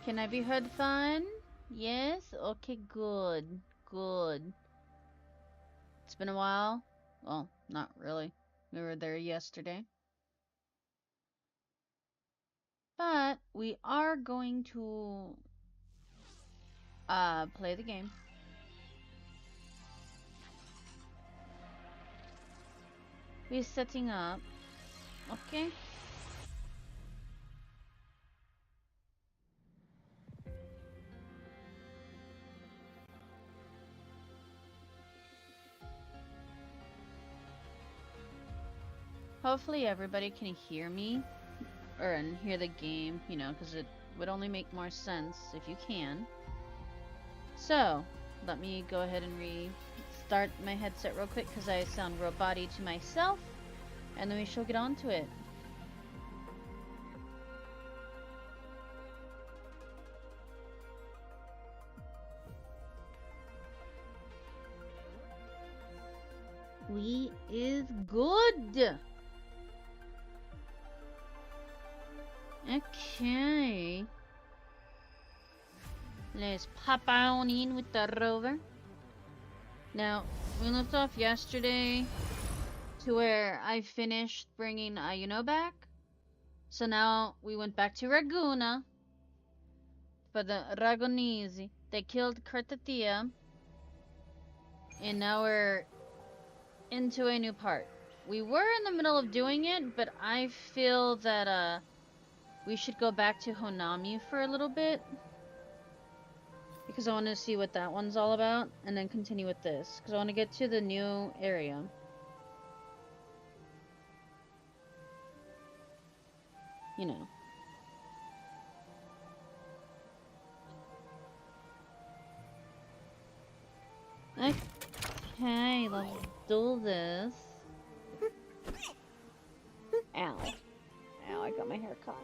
Can I be heard fine? Yes? Okay, good. Good. It's been a while. Well, not really. We were there yesterday. But we are going to play the game. We're setting up. Okay? Hopefully everybody can hear me and hear the game, you know, because it would only make more sense if you can. So, let me go ahead and restart my headset real quick because I sound robot-y to myself, and then we shall get on to it. We is good. Okay. Let's pop on in with the rover. Now, we left off yesterday to where I finished bringing Ayuno back. So now we went back to Raguna for the Ragonese. They killed Kartathea. And now we're into a new part. We were in the middle of doing it, but I feel that we should go back to Honami for a little bit. Because I want to see what that one's all about, and then continue with this. Because I want to get to the new area. You know. Okay, let's do this. Ow. Ow, I got my hair caught.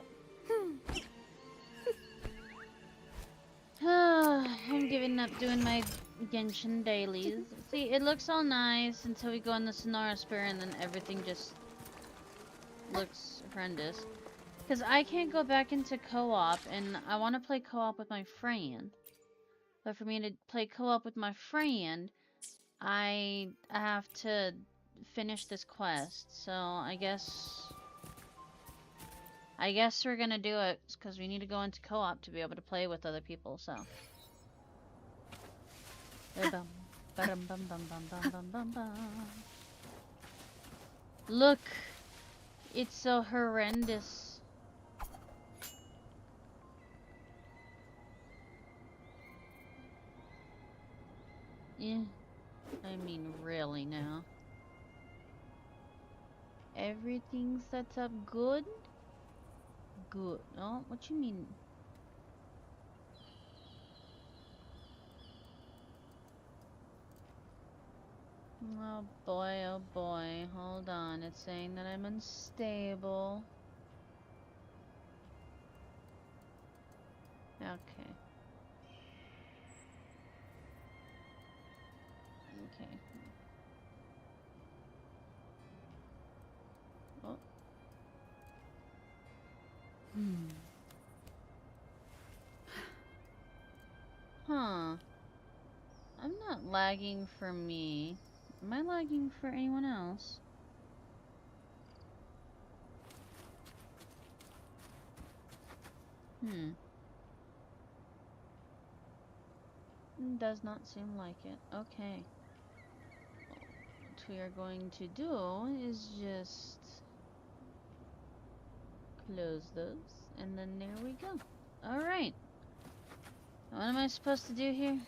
I'm giving up doing my Genshin dailies. See, it looks all nice until we go in the Sonora Sphere and then everything just looks horrendous. Because I can't go back into co-op and I want to play co-op with my friend. But for me to play co-op with my friend, I have to finish this quest. So I guess we're gonna do it because we need to go into co-op to be able to play with other people, so. Look! It's so horrendous. Yeah. I mean, really now. Everything sets up good? Good. Oh, what you mean? Oh boy, oh boy. Hold on. It's saying that I'm unstable. Okay. Okay. Oh. Huh. I'm not lagging for me. Am I lagging for anyone else? Does not seem like it. Okay. What we are going to do is just close those, and then there we go. Alright. What am I supposed to do here?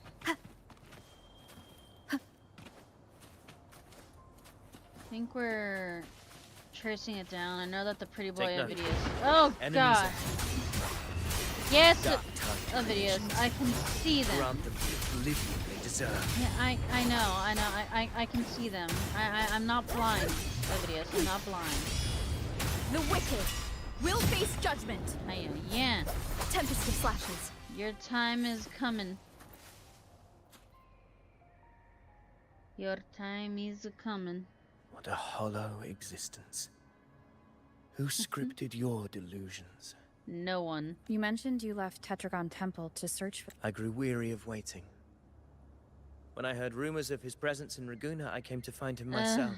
I think we're tracing it down. I know that the pretty boy videos. Oh god! Yes, videos. I can see them. Yeah, I know. I can see them. I'm not blind. Videos. I'm not blind. The wicked will face judgment. Yeah. Tempest of slashes. Your time is coming. Your time is coming. What a hollow existence. Who scripted your delusions? No one. You mentioned you left Tetragon Temple to search for... I grew weary of waiting. When I heard rumors of his presence in Raguna, I came to find him myself.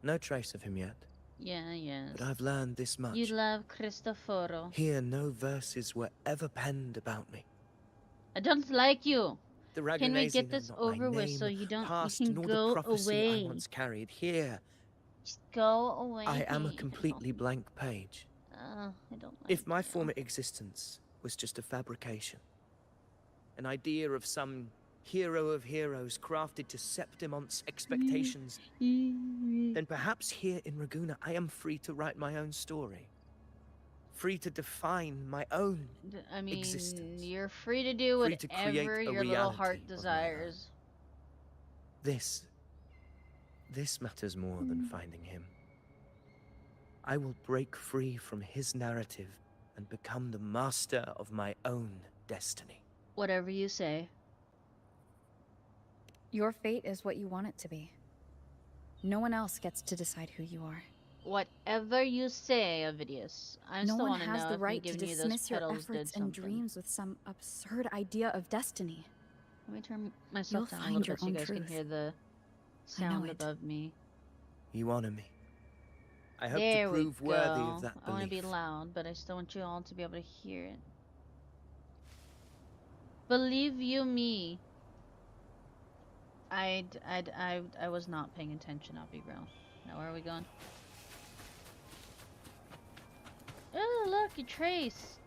No trace of him yet. Yeah, yes. But I've learned this much. You love Cristoforo. Here, no verses were ever penned about me. I don't like you. The Can we Ragunesi get know this not over my with name, so you past, can nor go the prophecy away? I once carried. Here, Just go away. I am a completely blank page. I don't like If my you. former existence was just a fabrication, an idea of some hero of heroes crafted to Septimon's expectations, then perhaps here in Raguna I am free to write my own story. Free to define my own I mean, existence. you're free to do Free to create whatever a your little reality heart of my own. desires. This matters more than finding him. I will break free from his narrative and become the master of my own destiny. Whatever you say. Your fate is what you want it to be. No one else gets to decide who you are. Whatever you say, Ovidius. I No still one want to has know the if right me to giving you those dismiss your petals did efforts and something. dreams with some absurd idea of destiny. Let me turn myself You'll down a find little your bit so you own guys can truth. hear the I know sound it. above me. You honor me. I hope There to we prove go. worthy of that I want to be belief. loud, but I still want you all to be able to hear it. Believe you me. I was not paying attention, I'll be real. Now where are we going? Oh, look, you trace.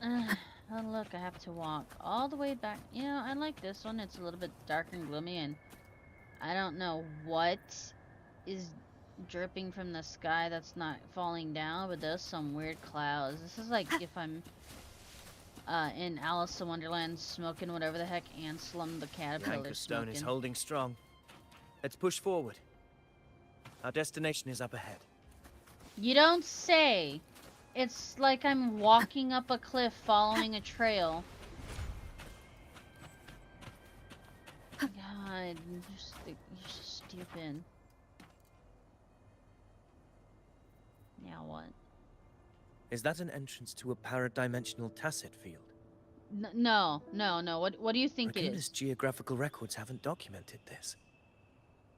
Oh, look, I have to walk all the way back. You know, I like this one. It's a little bit dark and gloomy, and I don't know what is dripping from the sky that's not falling down, but there's some weird clouds. This is like if I'm in Alice in Wonderland smoking whatever the heck Anselm the The caterpillar anchor is stone smoking. is holding strong. Let's push forward. Our destination is up ahead. You don't say. It's like I'm walking up a cliff following a trail. God, you're just stupid. Now what? Is that an entrance to a paradimensional tacit field? No. What do you think it Raguna's is? geographical records haven't documented this.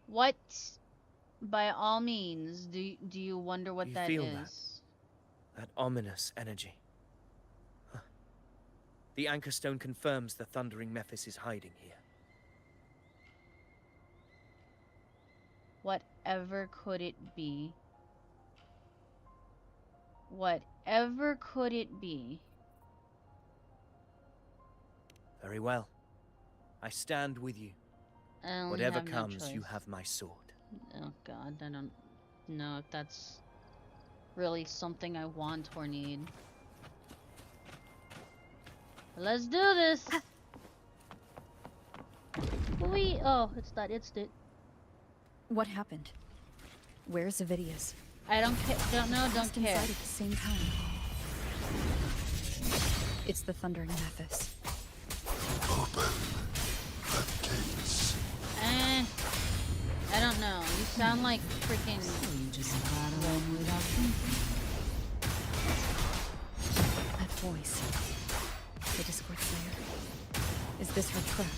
What, by all means, do you wonder what You that feel is? That ominous energy. Huh. The anchor stone confirms the thundering Mephis is hiding here. Whatever could it be? Whatever could it be? Very well. I stand with you. I only Whatever have no comes, you choice. have my sword. Oh God, I don't know if that's really something I want or need. Let's do this. Oh, it's that instant. What happened? Where's Ovidius? I don't care. Don't know. Don't Passed care. inside at the same time. It's the thundering Mephis. Open the gates. I don't know. You sound like freaking. You just got along without thinking. That voice. The Discord Slayer. Is this her trap?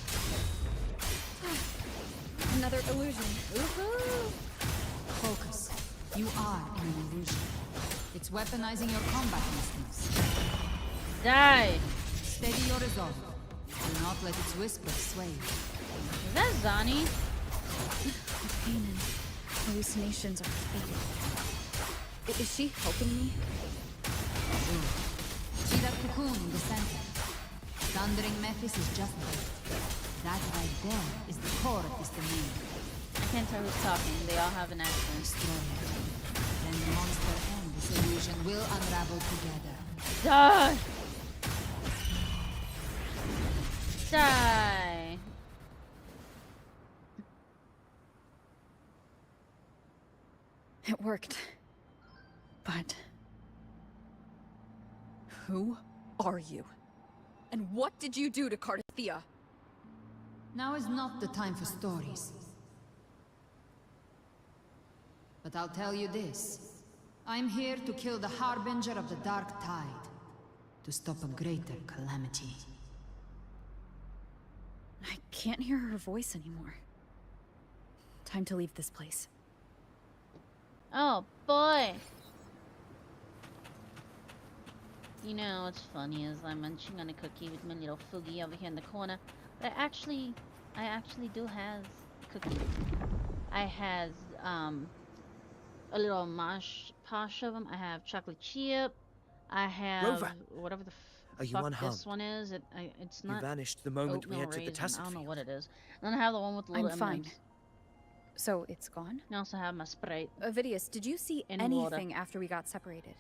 Another illusion. Woohoo! Focus. You are in an illusion. It's weaponizing your combat instincts. Die. Steady your resolve. Do not let its whisper sway you. Is that Zani? The pain and hallucinations are fading. Is she helping me? Good. See that cocoon in the center? Thundering Mephis is just there. That right there is the core of this domain. I can't tell who's talking. They all have an accent. Destroy it. Then the monster and this illusion will unravel together. Die. Die. It worked. But... who are you? And what did you do to Cardathia? Now is not the time for stories. But I'll tell you this. I'm here to kill the Harbinger of the Dark Tide. To stop a greater calamity. I can't hear her voice anymore. Time to leave this place. Oh boy. You know what's funny is I'm munching on a cookie with my little Foogie over here in the corner, but I actually do have cookies. I has a little posh of them. I have chocolate chip. I have Rover, whatever the are you fuck unharmed? this one is. It's You not vanished the moment we oatmeal entered the raisin. Tacit I don't know Field. what it is. And then I have the one with the little I'm fine. M&Ms. So it's gone? I also have my Sprite. Vidius, did you see And anything after we got separated?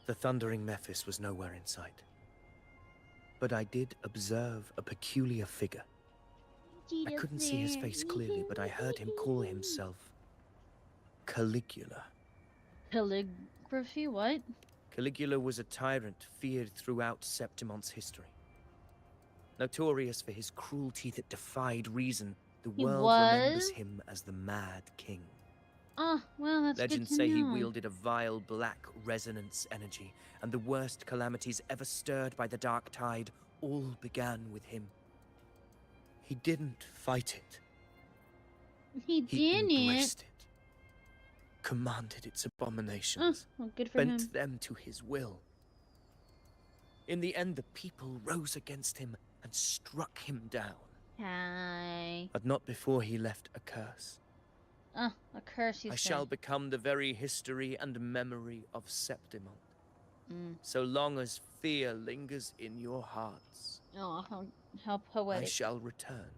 The thundering Mephis was nowhere in sight. But I did observe a peculiar figure. I couldn't see his face clearly, but I heard him call himself Caligula. Calligraphy? What? Caligula was a tyrant feared throughout Septimon's history. Notorious for his cruelty that defied reason, the He world remembers was? him as the Mad King. Oh, well, that's good Legends to say he know. wielded a vile black resonance energy, and the worst calamities ever stirred by the Dark Tide all began with him. He didn't fight it. He He didn't. embraced it, commanded its Oh, abominations, well, good for bent him. them to his will. In the end, the people rose against him and struck him down, Hi. but not before he left a curse. Oh, a curse, you I said. shall become the very history and memory of Septimon. Mm. So long as fear lingers in your hearts, Oh, how I poetic. shall return.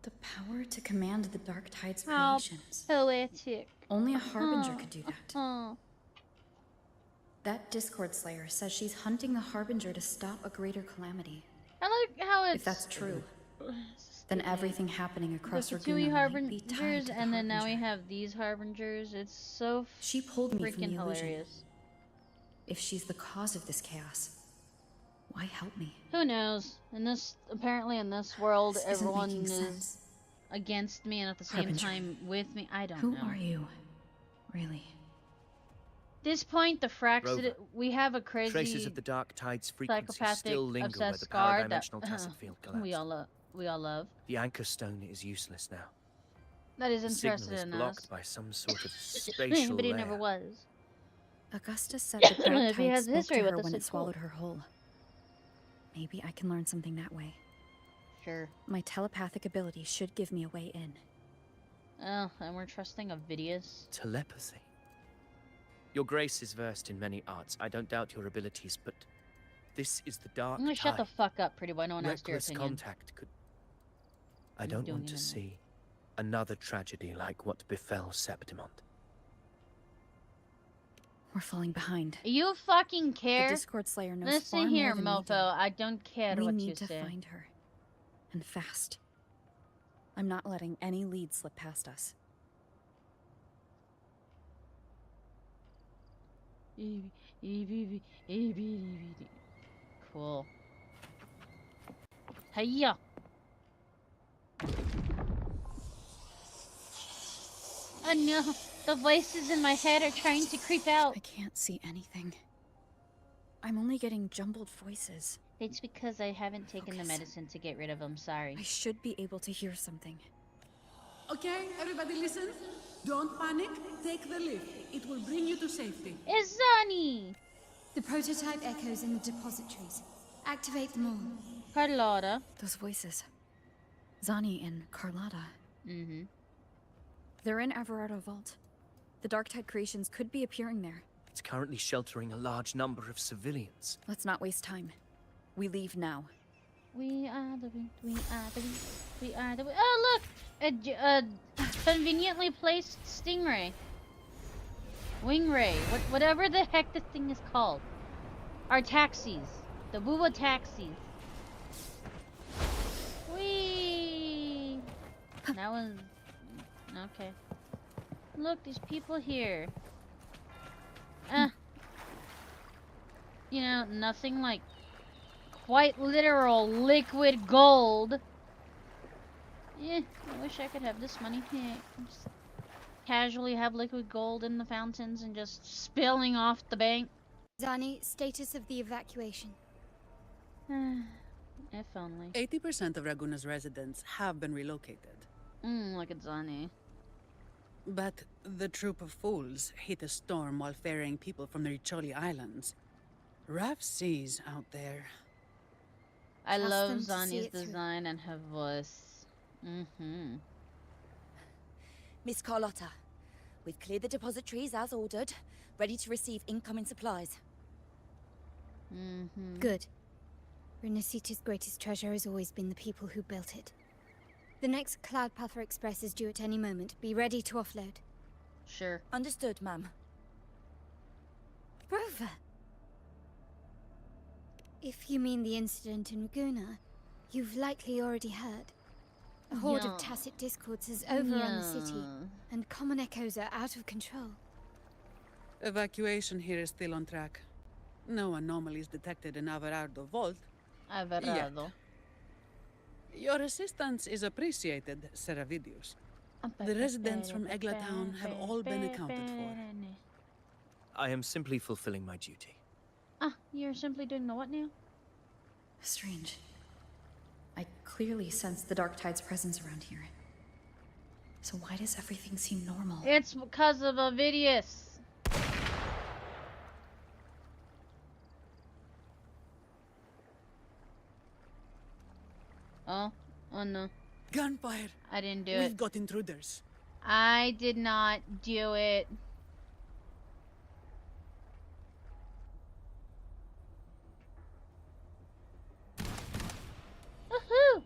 The power to command the Dark Tide's How creations. poetic. Only a Harbinger could do that. Oh. That Discord Slayer says she's hunting the Harbinger to stop a greater calamity. I like how it's... If that's true, then everything happening The across Fatui Raguna might be tied Harbingers, to the and then now we Harbinger. have these Harbingers. It's so She pulled me from freaking the illusion. hilarious. If she's the cause of this chaos, why help me? Who knows? Apparently in this world, This isn't everyone making is sense. against me and at the same Harbinger. time with me. I don't Who know. are you, really? This point, the Fraxid, Rover. we have a crazy Traces of the Dark Tide's frequency psychopathic still linger where obsessed the power scar that dimensional Tacit Field collapsed. we all love. The anchor stone is useless now. That is The signal interested is in blocked us. by some sort of spatial But he layer. never was. Augustus said the Dark If he Tide has spoke history to with her us, when it it's cool. swallowed her whole. Maybe I can learn something that way. Sure. My telepathic ability should give me a way in. Oh, and we're trusting a Vidius. Telepathy. Your grace is versed in many arts. I don't doubt your abilities, but this is the Dark I'm gonna Tide. shut the fuck up, pretty boy. No one asked your Reckless opinion. contact could... I I'm don't doing want to it anyway. see another tragedy like what befell Septimon. We're falling behind. You fucking The care? Discord Slayer knows far Listen here, more than we do. mofo. I don't care We what you need to say. find her. And fast. I'm not letting any lead slip past us. Cool. Hiya. Oh no, the voices in my head are trying to creep out. I can't see anything. I'm only getting jumbled voices. It's because I haven't taken the Focus. medicine to get rid of them, sorry. I should be able to hear something. Okay, everybody listen. Don't panic. Take the lift. It will bring you to safety. It's Zani! The prototype echoes in the depositories. Activate them all. Carlotta. Those voices. Zani and Carlotta. Mm-hmm. They're in Everardo Vault. The Dark Tide creations could be appearing there. It's currently sheltering a large number of civilians. Let's not waste time. We leave now. We are the wind, we are the wind, we are the wind. Oh, look! A conveniently placed stingray. Wingray. Whatever the heck the thing is called. Our taxis. The Wuwa taxis. Whee! That was... Okay. Look, there's people here. You know, nothing like quite literal liquid gold. I wish I could have this money. casually have liquid gold in the fountains and just spilling off the bank. Zani, status of the evacuation. If only. 80% of Raguna's residents have been relocated. Look at Zani. But the troop of fools hit a storm while ferrying people from the Riccioli Islands. Rough seas out there. I Trust love them to see Zani's it through. design and her voice. Miss Carlotta, we've cleared the depositories as ordered, ready to receive incoming supplies. Good. Renacita's greatest treasure has always been the people who built it. The next Cloudpather Express is due at any moment. Be ready to offload. Sure. Understood, ma'am. Rover! If you mean the incident in Raguna, you've likely already heard. A horde Yeah. of tacit discords has overrun the city, Yeah. and common echoes are out of control. Evacuation here is still on track. No anomalies detected in Averardo Vault. Averado. Your assistance is appreciated, Seravidius. The residents from Eglatown have all been accounted for. I am simply fulfilling my duty. Ah, you're simply doing the what now? Strange. I clearly sense the Dark Tide's presence around here. So why does everything seem normal? It's because of Ovidius. Oh no. Gunfire! I didn't do We've it. got intruders. I did not do it. Woohoo!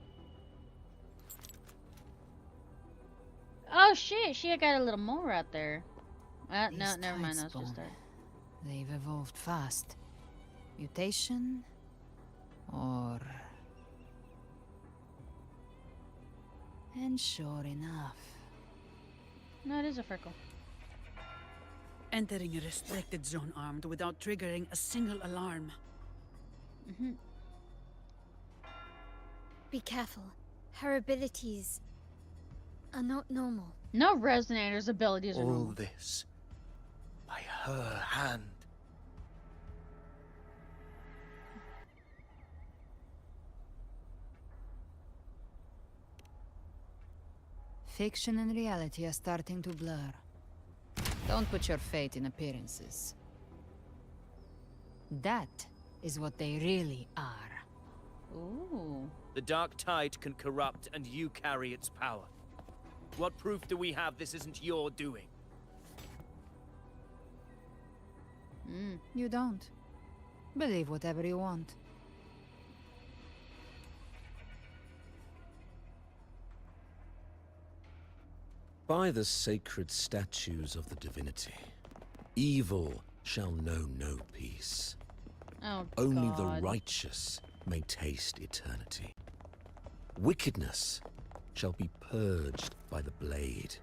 Oh shit, she got a little more out there. No, These never mind, tides that's just spawn. that. They've evolved fast. Mutation? Or... And sure enough. No, it is a freckle. Entering a restricted zone armed without triggering a single alarm. Be careful. Her abilities are not normal. No Resonator's abilities are All normal. this by her hand. Fiction and reality are starting to blur. Don't put your fate in appearances. That is what they really are. Ooh. The Dark Tide can corrupt, and you carry its power. What proof do we have this isn't your doing? You don't. Believe whatever you want. By the sacred statues of the divinity, evil shall know no peace. Oh, Only God. the righteous may taste eternity. Wickedness shall be purged by the blade,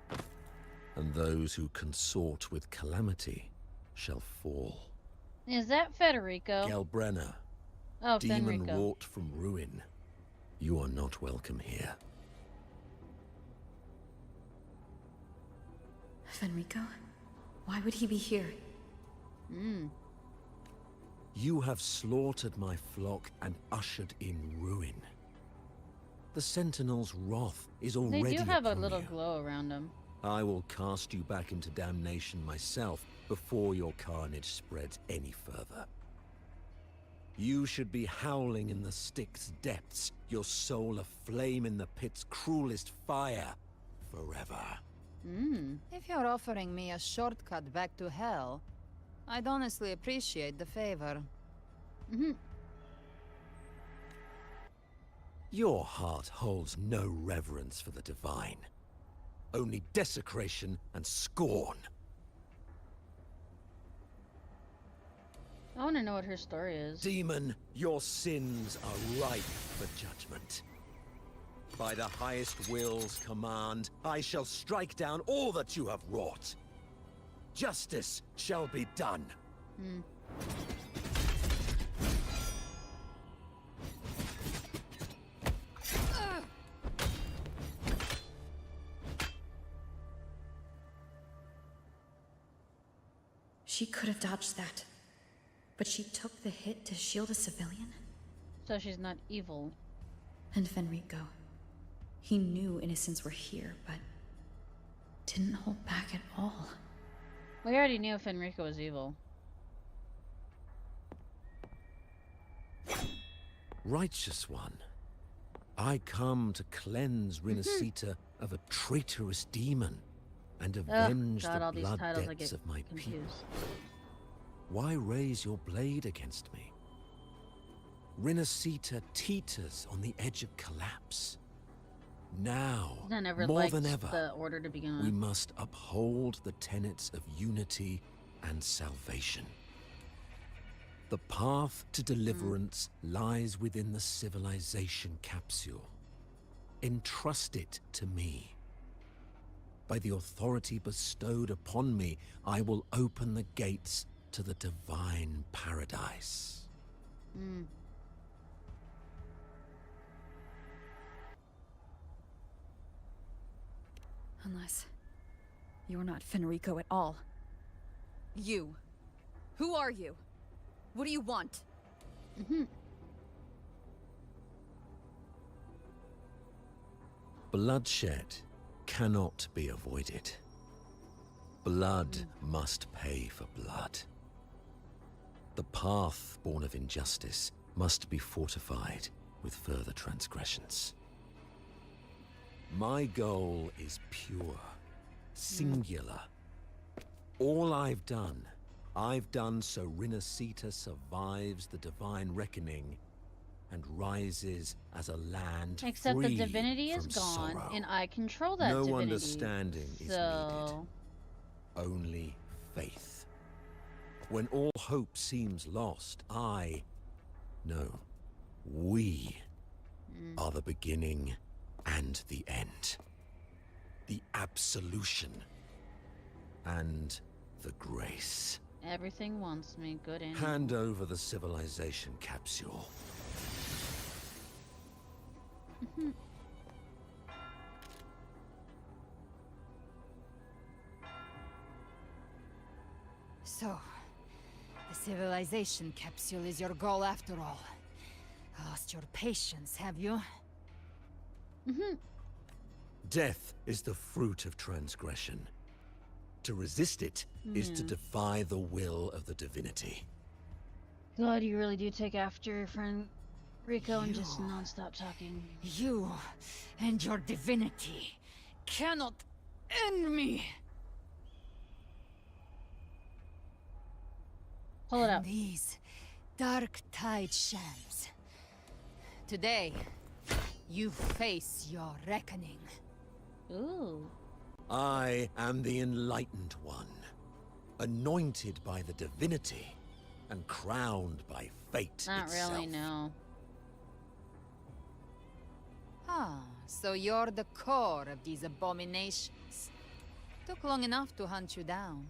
and those who consort with calamity shall fall. Is that Federico? Gelbrenna, Oh, demon Federico. wrought from ruin, you are not welcome here. Fenrico? Why would he be here? You have slaughtered my flock and ushered in ruin. The Sentinel's wrath is They already do have a upon little you. glow around them. I will cast you back into damnation myself before your carnage spreads any further. You should be howling in the Styx depths, your soul aflame in the pit's cruelest fire, forever. If you're offering me a shortcut back to hell, I'd honestly appreciate the favor. Your heart holds no reverence for the divine. Only desecration and scorn. I want to know what her story is. Demon, your sins are ripe for judgment. By the highest will's command, I shall strike down all that you have wrought. Justice shall be done. She could have dodged that. But she took the hit to shield a civilian? So she's not evil. And Fenrico. He knew innocents were here, but didn't hold back at all. We already knew Fenrico was evil. Righteous one, I come to cleanse Rinascita of a traitorous demon and avenge God, all the these blood titles, I debts get of my confused. people. Why raise your blade against me? Rinascita teeters on the edge of collapse. Now, I never more liked than ever, the order to begin we with. must uphold the tenets of unity and salvation. The path to deliverance lies within the civilization capsule. Entrust it to me. By the authority bestowed upon me, I will open the gates to the divine paradise. Unless you're not Fenrico at all. You. Who are you? What do you want? Bloodshed cannot be avoided. Blood must pay for blood. The path born of injustice must be fortified with further transgressions. My goal is pure, singular. All I've done so Rinascita survives the divine reckoning and rises as a land Except free the divinity is from gone, sorrow. and I control that No divinity. understanding is needed. Only faith. When all hope seems lost, we are the beginning and the end. The absolution and the grace. Everything wants me, good and Hand over the civilization capsule. So, the civilization capsule is your goal after all. Lost your patience, have you? Death is the fruit of transgression. To resist it is to defy the will of the divinity. God, you really do take after your friend Rico and just non-stop talking. You and your divinity cannot end me! Pull it up. These dark tide shams. Today, you face your reckoning. Ooh. I am the Enlightened One, anointed by the divinity and crowned by fate Not itself. really, no. Ah, so you're the core of these abominations. Took long enough to hunt you down.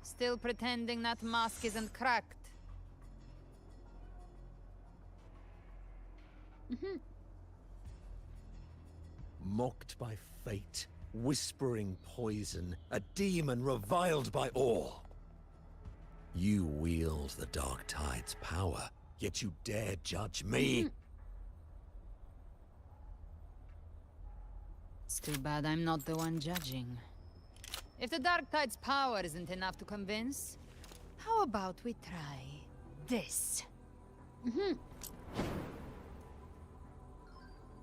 Still pretending that mask isn't cracked. Mocked by fate, whispering poison, a demon reviled by all. You wield the Dark Tide's power, yet you dare judge me? It's too bad I'm not the one judging. If the Dark Tide's power isn't enough to convince, how about we try this?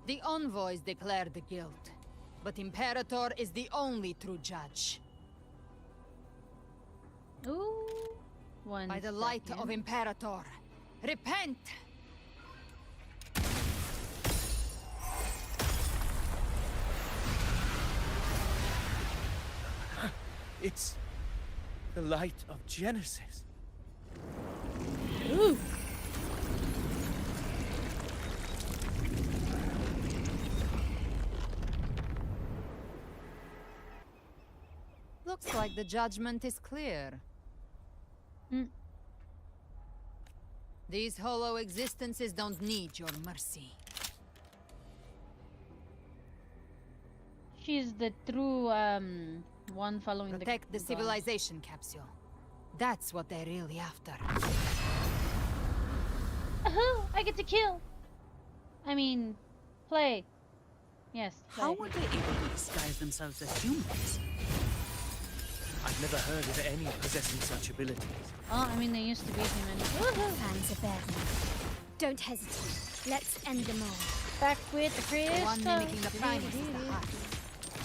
The envoys declared the guilt, but Imperator is the only true judge. Ooh. One By the light second. of Imperator, repent! It's the light of Genesis. Looks like the judgment is clear. These hollow existences don't need your mercy. She's the true one following Protect the gods. civilization capsule. That's what they're really after. Oh, I get to kill. I mean, play. Yes. Play. How were they able to disguise themselves as humans? I've never heard of any possessing such abilities. Oh, I mean, they used to be human. Plans are bare now. Don't hesitate. Let's end them all. Back with the The crystal. one mimicking the Primus is the heart.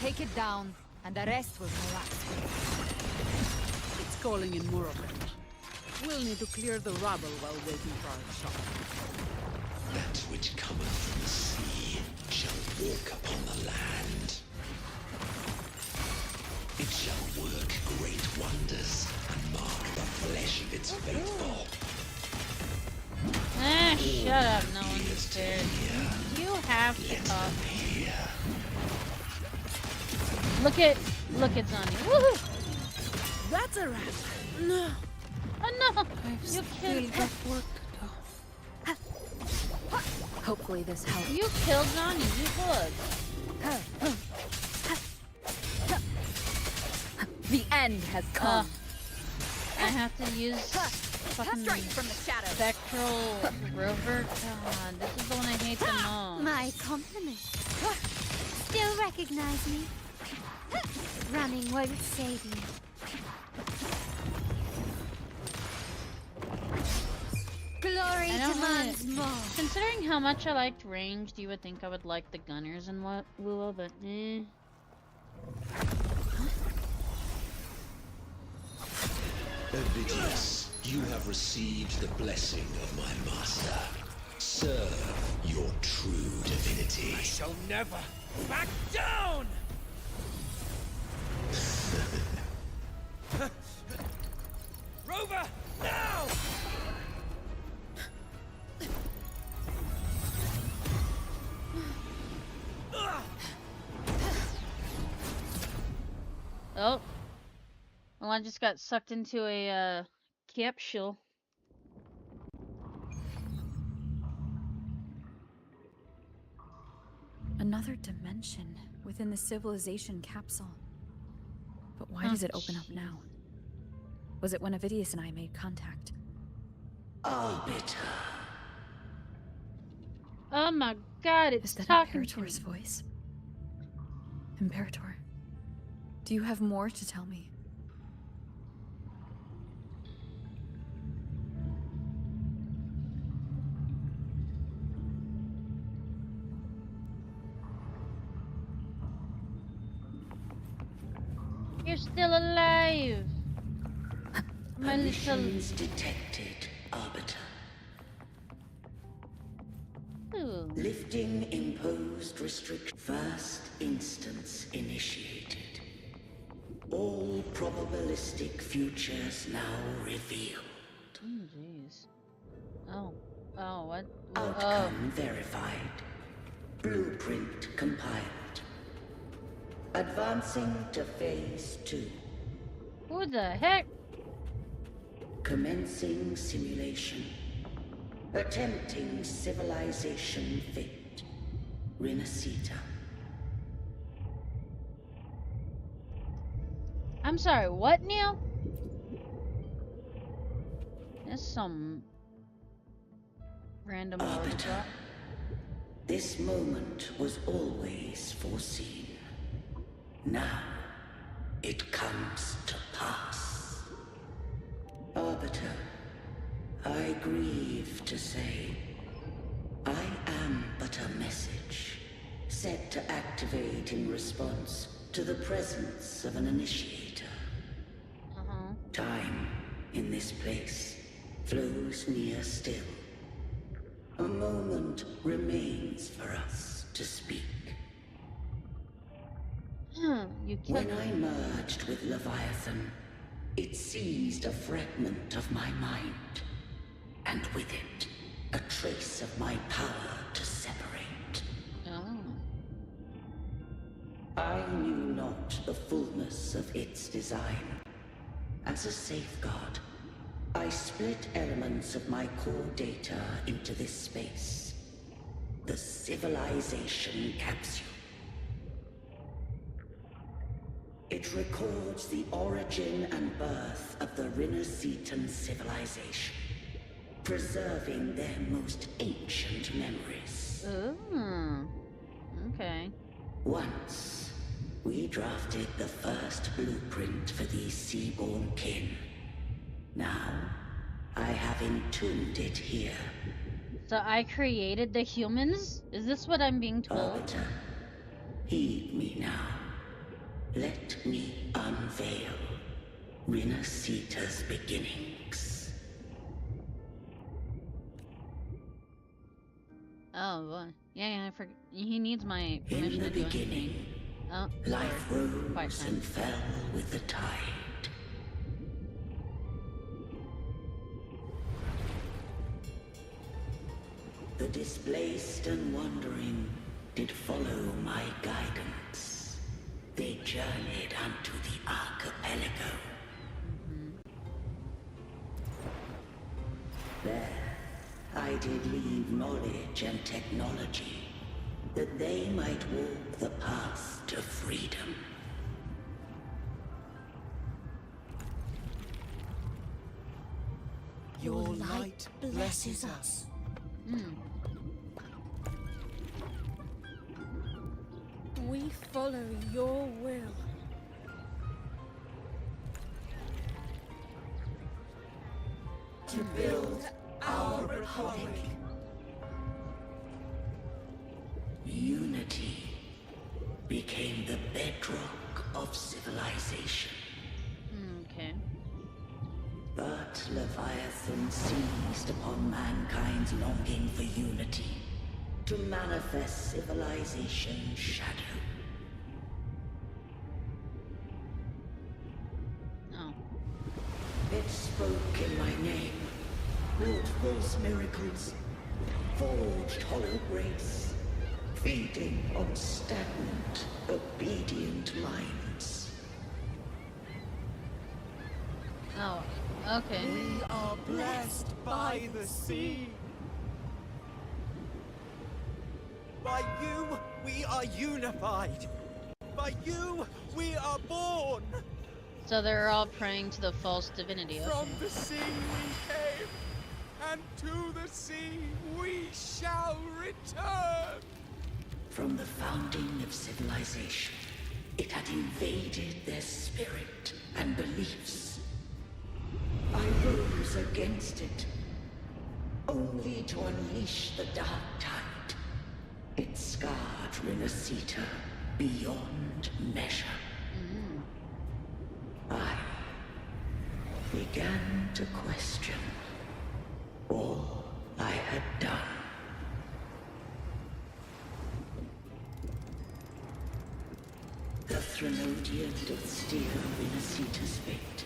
Take it down, and the rest will collapse. It's calling in more of them. We'll need to clear the rubble while waiting for our shot. That which cometh from the sea shall walk upon the land. It shall work great wonders and mark the flesh of its faithful. Ah, shut up. No one's scared. You have to talk. Look at Sonny. Woohoo! That's a rat. No. Oh no! I've You still killed. got work to do. Hopefully this helps. You killed Sonny. You would. The end has come. I have to use fucking from the shadows. spectral rover. God, this is the one I hate the most. My compliments. Still recognize me? Running won't save you. Glory I don't demands more. Considering how much I liked ranged, you would think I would like the gunners and what Willow, but eh. Ovidius, you have received the blessing of my master. Serve your true divinity. I shall never back down! Rover, now! Oh. Well, I just got sucked into a capsule. Another dimension within the civilization capsule. But why does it open up now? Was it when Avidius and I made contact? Arbiter. Oh my god, it's Is that talking to me. Imperator's voice? Imperator, do you have more to tell me? You're still alive! My little... Emissions detected, Arbiter. Ooh. Lifting imposed restriction. First instance initiated. All probabilistic futures now revealed. Oh, jeez. Oh. Oh, what? Outcome verified. Blueprint compiled. Advancing to phase 2. Who the heck? Commencing simulation. Attempting civilization fit. Renacita. I'm sorry, what, Neil? There's some random word Arbiter. drop. This moment was always foreseen. Now, it comes to pass. Arbiter, I grieve to say, I am but a message, set to activate in response to the presence of an initiator. Time, in this place, flows near still. A moment remains for us to speak. You killed When I merged with Leviathan, it seized a fragment of my mind, and with it, a trace of my power to separate. Oh. I knew not the fullness of its design. As a safeguard, I split elements of my core data into this space. The civilization capsule. It records the origin and birth of the Rinnesetan civilization, preserving their most ancient memories. Ooh. Okay. Once, we drafted the first blueprint for these seaborn kin. Now, I have entombed it here. So I created the humans? Is this what I'm being told? Arbiter, heed me now. Let me unveil Rinneseta's beginnings. Oh, boy. Yeah, I forgot. He needs my In permission the to do beginning, anything. Oh, life sorry. Quiet rose time. and fell with the tide. The displaced and wandering did follow my guidance. They journeyed unto the archipelago. There, I did leave knowledge and technology, that they might walk the path to freedom. Your light blesses us. We follow your will. To build our republic. Unity became the bedrock of civilization. Okay. But Leviathan seized upon mankind's longing for unity to manifest civilization's shadow. Oh. It spoke in my name, wrought false miracles, forged hollow grace, feeding on stagnant, obedient minds. Oh, okay. We are blessed by the sea. By you, we are unified. By you, we are born. So they're all praying to the false divinity. Okay. From the sea we came, and to the sea we shall return. From the founding of civilization, it had invaded their spirit and beliefs. I rose against it, only to unleash the dark tide. It scarred Rinneseta beyond measure. I began to question all I had done. The Threnodian did steer Rinneseta's fate.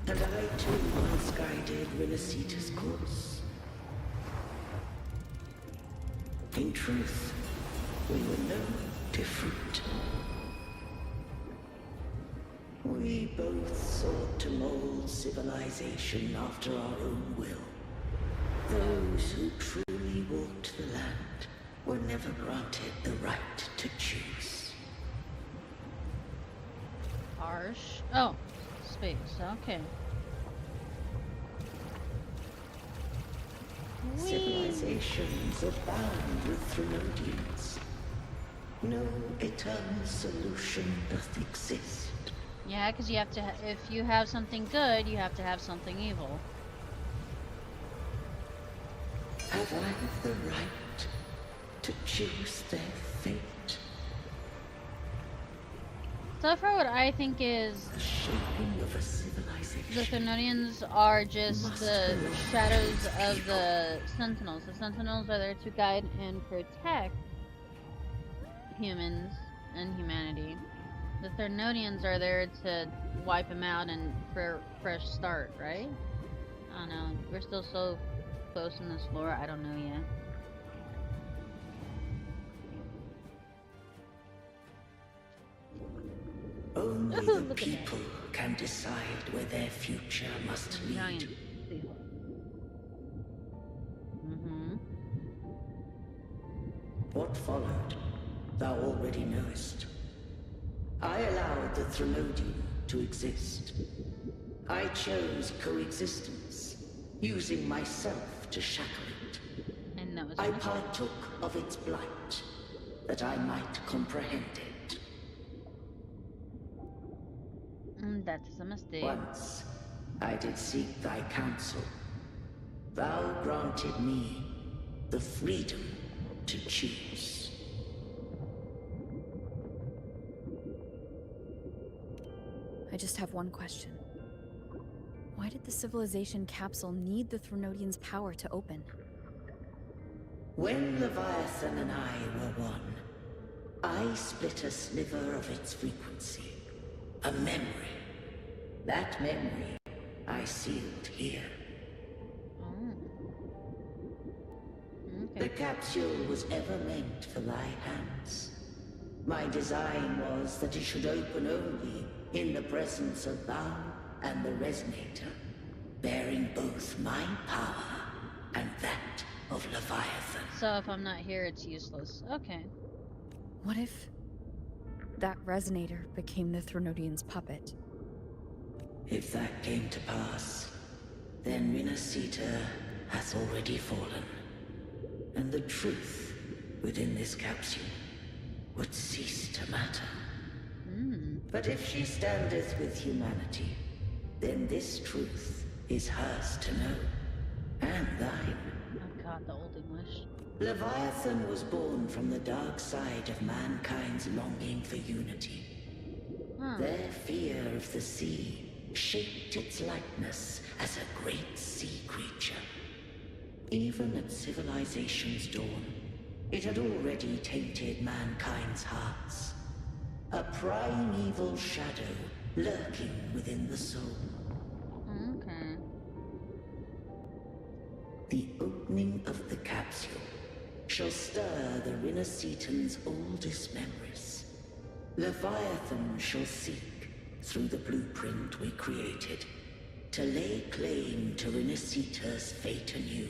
And I too once guided Rinneseta's course. In truth, we were no different. We both sought to mold civilization after our own will. Those who truly walked the land were never granted the right to choose. Harsh. Oh, space. Okay. Whee! Civilizations abound with Threnodians. No eternal solution doth exist. Yeah, because you have to. If you have something good, you have to have something evil. Have I the right to choose their fate? So far, what I think is The shaping of a civilization. the Thermonians are just the shadows of the Sentinels. The Sentinels are there to guide and protect humans and humanity. The Thernodians are there to wipe them out and for fresh start, right? I don't know. We're still so close in this lore. I don't know yet. Only Look the at that. people can decide where their future must Giant lead. seal. Mm-hmm. What followed, thou already knowest. I allowed the Threnodian to exist. I chose coexistence, using myself to shackle it. And that was I a mistake. partook of its blight, that I might comprehend it. That is a mistake. Once, I did seek thy counsel. Thou granted me the freedom to choose. I just have one question. Why did the civilization capsule need the Threnodian's power to open? When Leviathan and I were one, I split a sliver of its frequency. A memory. That memory I sealed here. Okay. The capsule was ever meant for thy hands. My design was that it should open only in the presence of thou and the Resonator, bearing both my power and that of Leviathan. So if I'm not here, it's useless. Okay. What if that resonator became the Threnodian's puppet? If that came to pass, then Rinasita hath already fallen, and the truth within this capsule would cease to matter. But if she standeth with humanity, then this truth is hers to know, and thine. Oh god, the old English. Leviathan was born from the dark side of mankind's longing for unity. Their fear of the sea shaped its likeness as a great sea creature. Even at civilization's dawn, it had already tainted mankind's hearts. A primeval shadow lurking within the soul. Okay. The opening of the capsule shall stir the Rinascitan's oldest memories. Leviathan shall seek, through the blueprint we created, to lay claim to Rinascita's fate anew.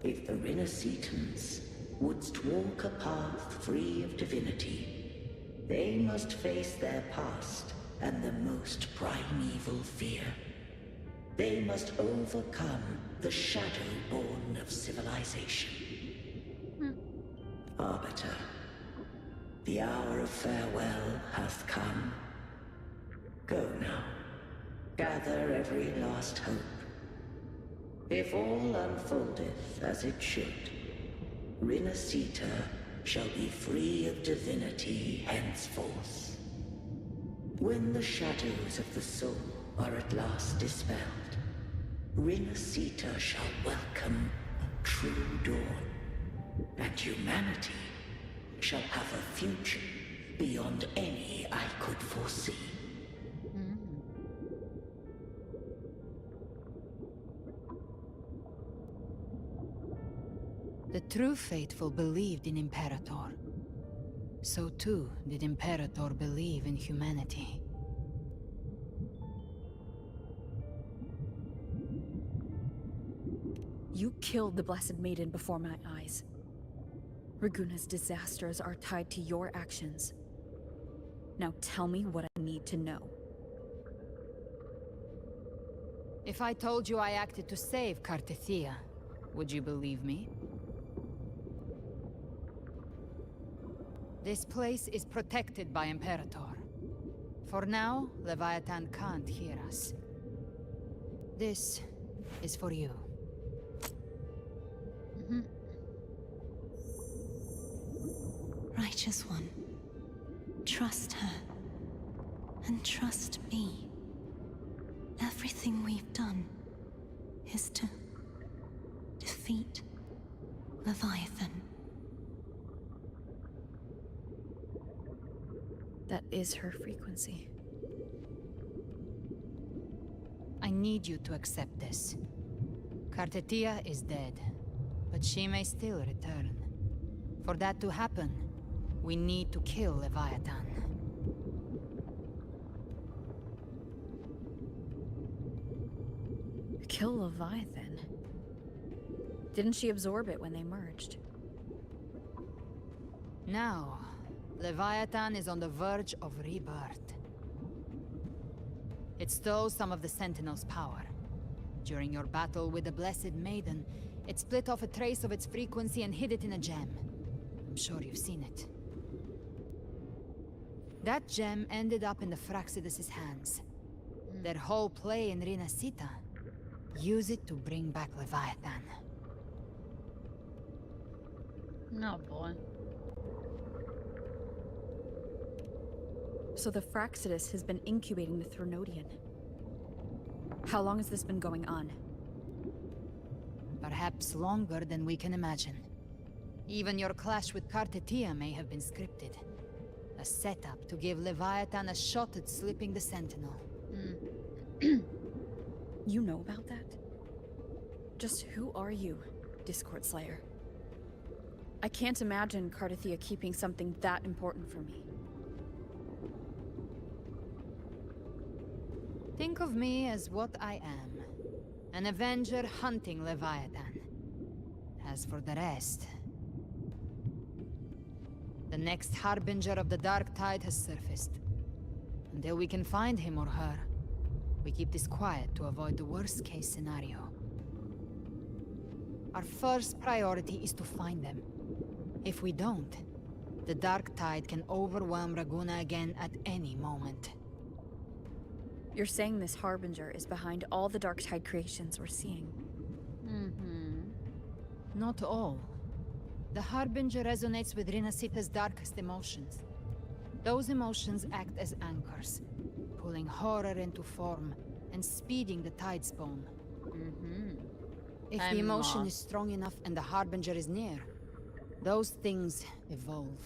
If the Rinascitans wouldst walk a path free of divinity, they must face their past and the most primeval fear. They must overcome the shadow born of civilization. Arbiter, the hour of farewell hath come. Go now. Gather every last hope. If all unfoldeth as it should, Rinascita shall be free of divinity henceforth. When the shadows of the soul are at last dispelled, Rinascita shall welcome a true dawn, and humanity shall have a future beyond any I could foresee. The true faithful believed in Imperator. So too did Imperator believe in humanity. You killed the Blessed Maiden before my eyes. Raguna's disasters are tied to your actions. Now tell me what I need to know. If I told you I acted to save Cartethia, would you believe me? This place is protected by Imperator. For now, Leviathan can't hear us. This is for you. Righteous One, trust her. And trust me. Everything we've done is to defeat Leviathan. That is her frequency. I need you to accept this. Cartethia is dead, but she may still return. For that to happen, we need to kill Leviathan. Kill Leviathan? Didn't she absorb it when they merged? Now, Leviathan is on the verge of rebirth. It stole some of the Sentinel's power. During your battle with the Blessed Maiden, it split off a trace of its frequency and hid it in a gem. I'm sure you've seen it. That gem ended up in the Fraxidus' hands. Their whole play in Rinasita. Use it to bring back Leviathan. No, boy. So the Fraxidus has been incubating the Threnodian. How long has this been going on? Perhaps longer than we can imagine. Even your clash with Kartetia may have been scripted. A setup to give Leviathan a shot at slipping the Sentinel. You know about that? Just who are you, Discord Slayer? I can't imagine Kartetia keeping something that important from me. Think of me as what I am. An Avenger hunting Leviathan. As for the rest... The next Harbinger of the Dark Tide has surfaced. Until we can find him or her, we keep this quiet to avoid the worst-case scenario. Our first priority is to find them. If we don't, the Dark Tide can overwhelm Raguna again at any moment. You're saying this Harbinger is behind all the Dark Tide creations we're seeing? Not all. The Harbinger resonates with Rinasita's darkest emotions. Those emotions act as anchors, pulling horror into form and speeding the Tidespawn. If the emotion is strong enough and the Harbinger is near, those things evolve.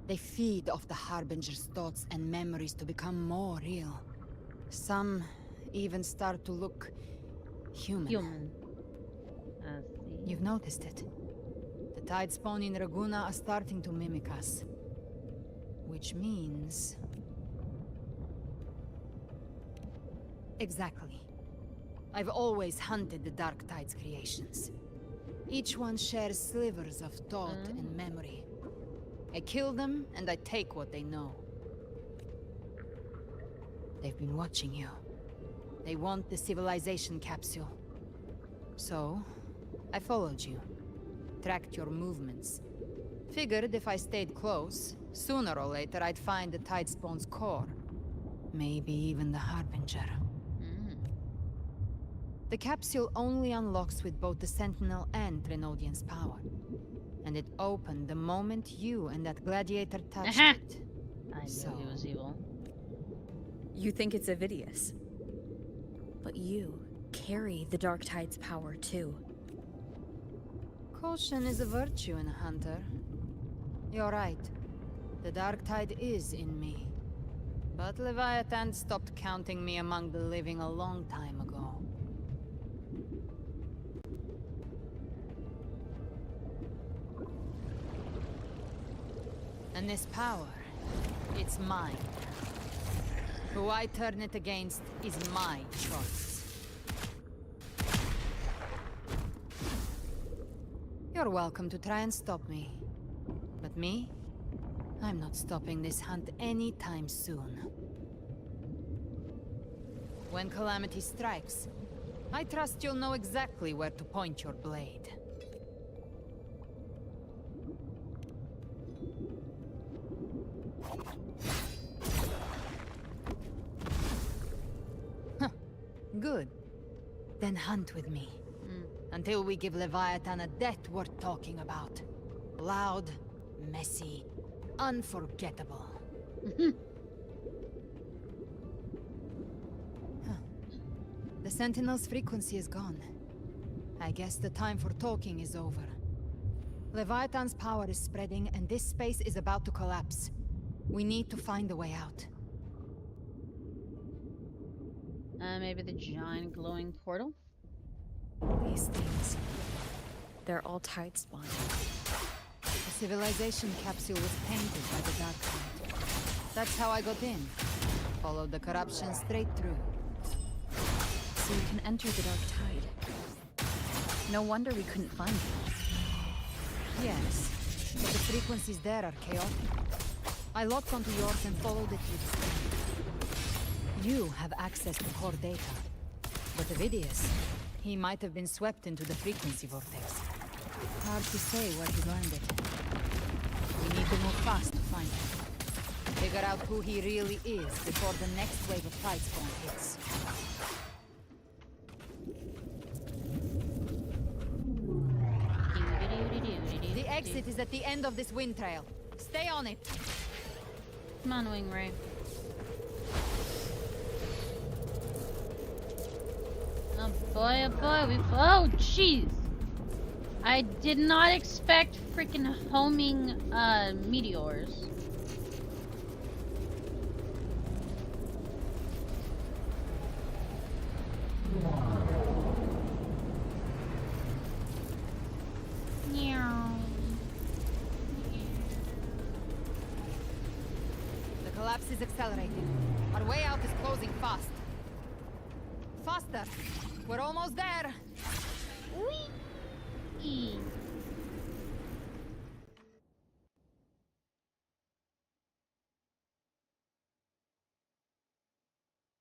They feed off the Harbinger's thoughts and memories to become more real. Some even start to look human. I see. You've noticed it. The Tidespawn in Raguna are starting to mimic us. Which means... Exactly. I've always hunted the Dark Tide's creations. Each one shares slivers of thought and memory. I kill them, and I take what they know. They've been watching you. They want the civilization capsule. So, I followed you. Tracked your movements. Figured if I stayed close, sooner or later I'd find the Tidespawn's core. Maybe even the Harbinger. The capsule only unlocks with both the Sentinel and Threnodian's power. And it opened the moment you and that gladiator touched it. I knew he was evil. You think it's Avidius. But you carry the Dark Tide's power too. Caution is a virtue in a hunter. You're right. The Dark Tide is in me. But Leviathan stopped counting me among the living a long time ago. And this power, it's mine. Who I turn it against is my choice. You're welcome to try and stop me. But me? I'm not stopping this hunt anytime soon. When calamity strikes, I trust you'll know exactly where to point your blade. Good. Then hunt with me. Until we give Leviathan a death worth talking about. Loud, messy, unforgettable. The Sentinel's frequency is gone. I guess the time for talking is over. Leviathan's power is spreading, and this space is about to collapse. We need to find a way out. Maybe the giant glowing portal? These things. They're all Tidespawn. The civilization capsule was tainted by the Dark Tide. That's how I got in. Followed the corruption straight through. So you can enter the Dark Tide. No wonder we couldn't find you. Yes, but the frequencies there are chaotic. I locked onto yours and followed it with strength. You have access to core data. But Avidius, he might have been swept into the frequency vortex. Hard to say where he learned it. We need to move fast to find him. Figure out who he really is before the next wave of Tidespawn hits. The exit is at the end of this wind trail. Stay on it. Come on, Wingray. Oh boy, oh jeez! I did not expect freaking homing, meteors. The collapse is accelerating. Our way out is closing fast. Faster! We're almost there! Whee!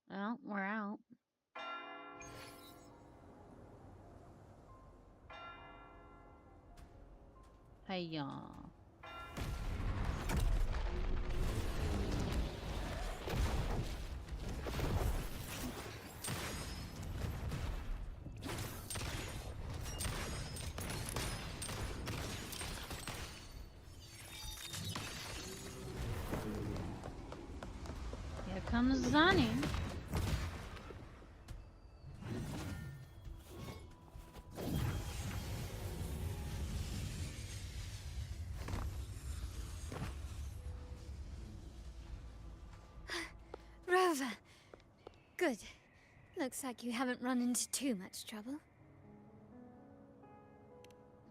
Well, we're out. Hey-ya. Here comes Zani. Rover! Good. Looks like you haven't run into too much trouble.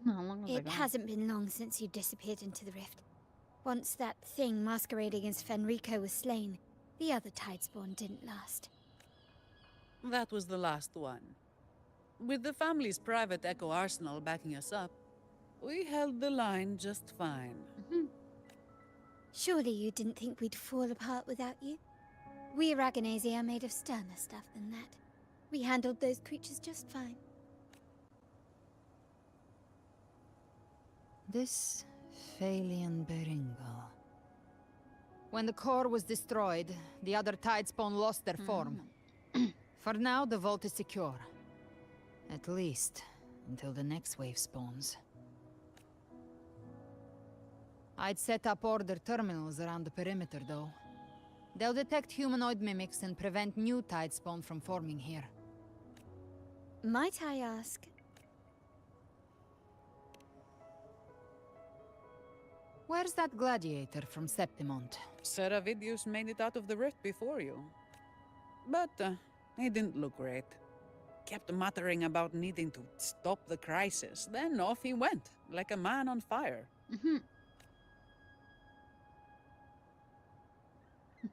How long was I It gone? hasn't been long since you disappeared into the rift. Once that thing masquerading as Fenrico was slain, the other Tidespawn didn't last. That was the last one. With the family's private Echo arsenal backing us up, we held the line just fine. Surely you didn't think we'd fall apart without you? We Aragonese are made of sterner stuff than that. We handled those creatures just fine. This Phalian Beringal. When the core was destroyed, the other Tidespawn lost their form. For now, the vault is secure. At least, until the next wave spawns. I'd set up order terminals around the perimeter, though. They'll detect humanoid mimics and prevent new Tidespawn from forming here. Might I ask? Where's that gladiator from Septimont? Seravidius made it out of the rift before you. But he didn't look great. Kept muttering about needing to stop the crisis, then off he went, like a man on fire.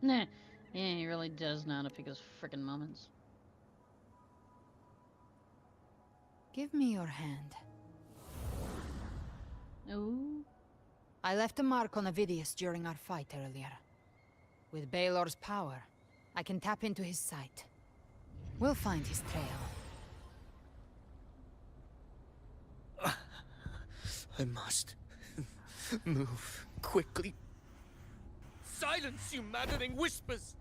Nah. Yeah, he really does know how to pick his frickin' moments. Give me your hand. Ooh. I left a mark on Avidius during our fight earlier. With Baelor's power, I can tap into his sight. We'll find his trail. I must move quickly. Silence, you maddening whispers!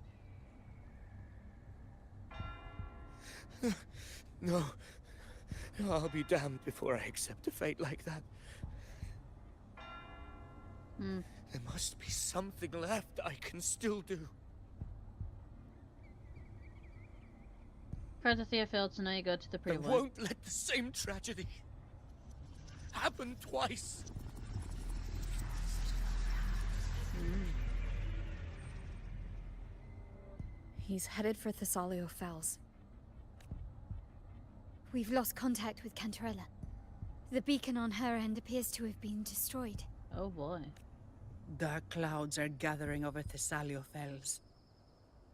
No. I'll be damned before I accept a fate like that. There must be something left I can still do. Prathethia failed, so now you go to the I pre-void. won't let the same tragedy happen twice. He's headed for Thessalio Fells. We've lost contact with Cantarella. The beacon on her end appears to have been destroyed. Oh boy. Dark clouds are gathering over Thessalio Fells.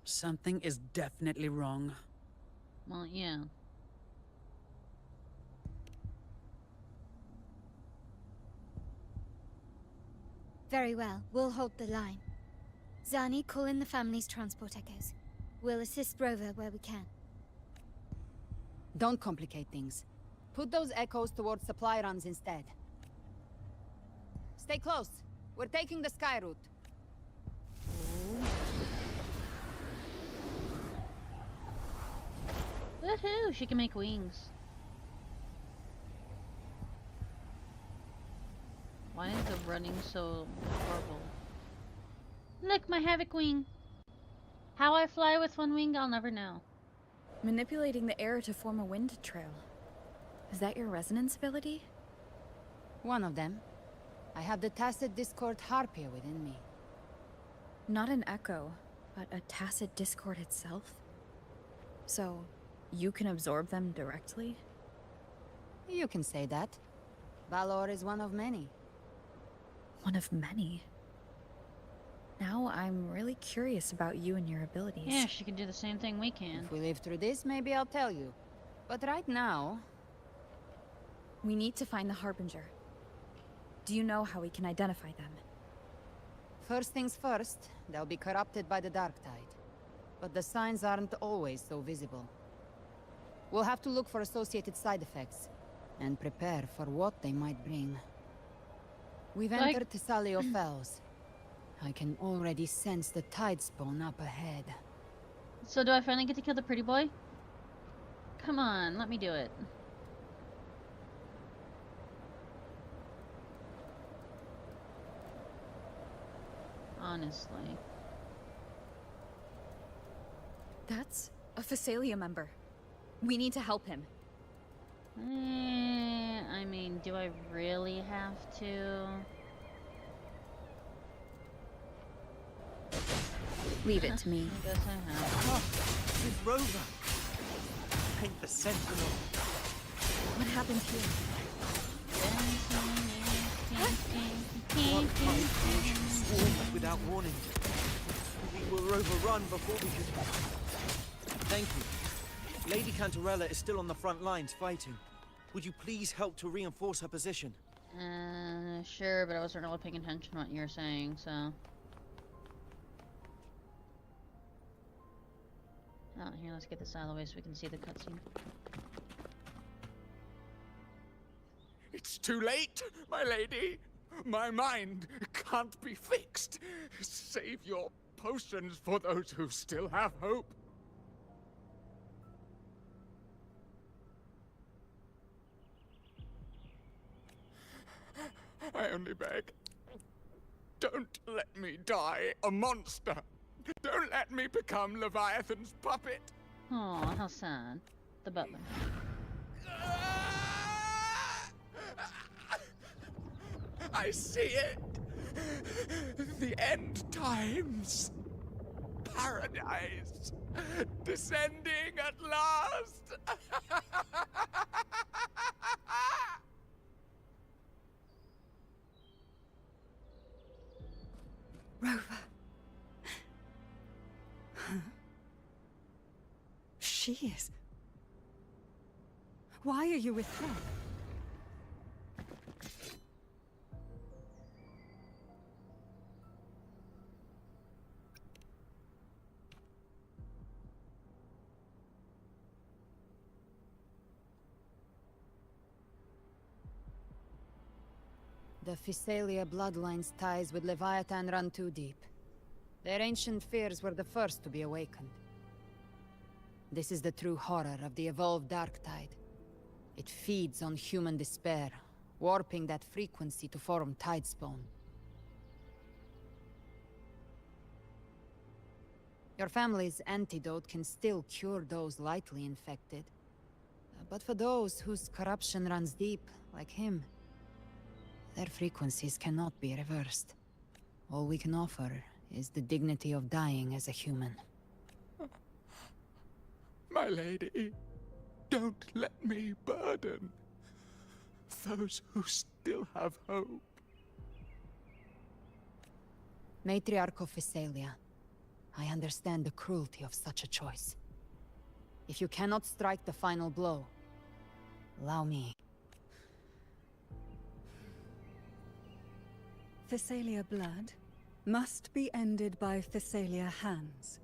Something is definitely wrong. Well, yeah. Very well, we'll hold the line. Zani, call in the family's transport echoes. We'll assist Rover where we can. Don't complicate things. Put those echoes towards supply runs instead. Stay close. We're taking the sky route. Woohoo! She can make wings. Why is the running so horrible? Look, my havoc wing! How I fly with one wing, I'll never know. Manipulating the air to form a wind trail. Is that your resonance ability? One of them. I have the tacit discord harpia within me. Not an echo, but a tacit discord itself? So, you can absorb them directly? You can say that. Valor is one of many. One of many? Now I'm really curious about you and your abilities. Yeah, she can do the same thing we can. If we live through this, maybe I'll tell you. But right now... We need to find the Harbinger. Do you know how we can identify them? First things first, they'll be corrupted by the Dark Tide. But the signs aren't always so visible. We'll have to look for associated side effects, and prepare for what they might bring. We've entered Thessalio Fells. I can already sense the tide spawn up ahead. So do I finally get to kill the pretty boy? Come on, let me do it. Honestly. That's a Phasalia member. We need to help him. I mean, do I really have to? Leave it to me. I guess I have. Oh, it's Rover. Paint the sentinel. What happened here? What confusion swarmed us without warning. We were overrun before we could... Thank you. Lady Cantarella is still on the front lines fighting. Would you please help to reinforce her position? Sure, but I wasn't really paying attention to what you were saying, so... Oh, here, let's get this out of the way so we can see the cutscene. It's too late, my lady. My mind can't be fixed. Save your potions for those who still have hope. I only beg. Don't let me die a monster. Don't let me become Leviathan's puppet. Aw, how sad. The butler. I see it. The end times. Paradise. Descending at last. Rover. Huh? She is... Why are you with her? The Phasalia bloodline's ties with Leviathan run too deep. Their ancient fears were the first to be awakened. This is the true horror of the evolved Dark Tide. It feeds on human despair, warping that frequency to form Tidespawn. Your family's antidote can still cure those lightly infected. But for those whose corruption runs deep, like him, their frequencies cannot be reversed. All we can offer is the dignity of dying as a human. My lady, don't let me burden those who still have hope. Matriarch of Phasalia, I understand the cruelty of such a choice. If you cannot strike the final blow, allow me. Phasalia blood? must be ended by Thessalia hands.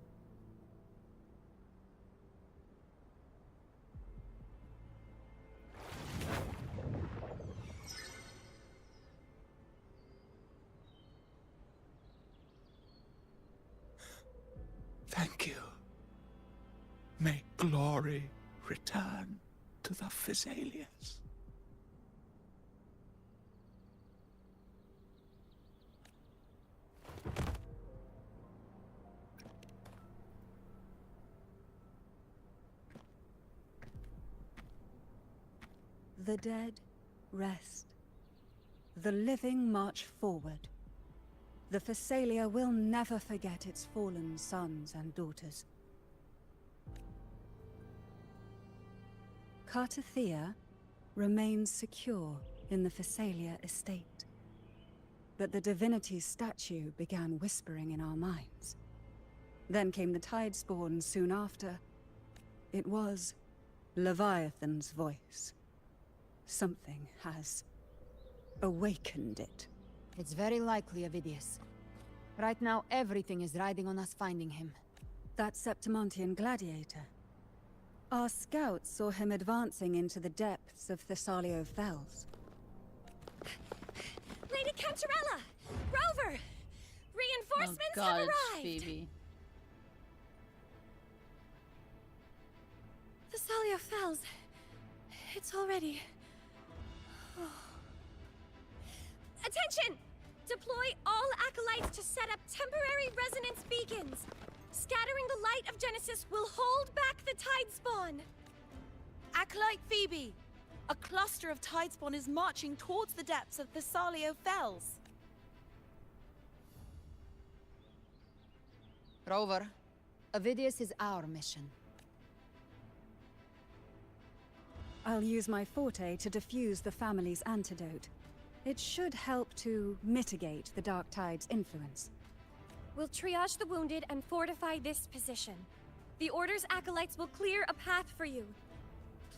Thank you. May glory return to the Thessalians. The dead rest. The living march forward. The Thessalia will never forget its fallen sons and daughters. Cartathea remains secure in the Thessalia estate. But the divinity's statue began whispering in our minds. Then came the Tidespawn soon after. It was Leviathan's voice. Something has awakened it. It's very likely, Avidius. Right now, everything is riding on us finding him. That Septimontian gladiator. Our scouts saw him advancing into the depths of Thessalio Fells. Lady Cantarella! Rover! Reinforcements have arrived! Phoebe. Thessalio Fells. It's already... Attention! Deploy all acolytes to set up temporary resonance beacons. Scattering the light of Genesis will hold back the Tidespawn. Acolyte Phoebe! A cluster of Tidespawn is marching towards the depths of Thessalio Fells. Rover, Avidius is our mission. I'll use my forte to defuse the family's antidote. It should help to mitigate the Dark Tide's influence. We'll triage the wounded and fortify this position. The Order's acolytes will clear a path for you.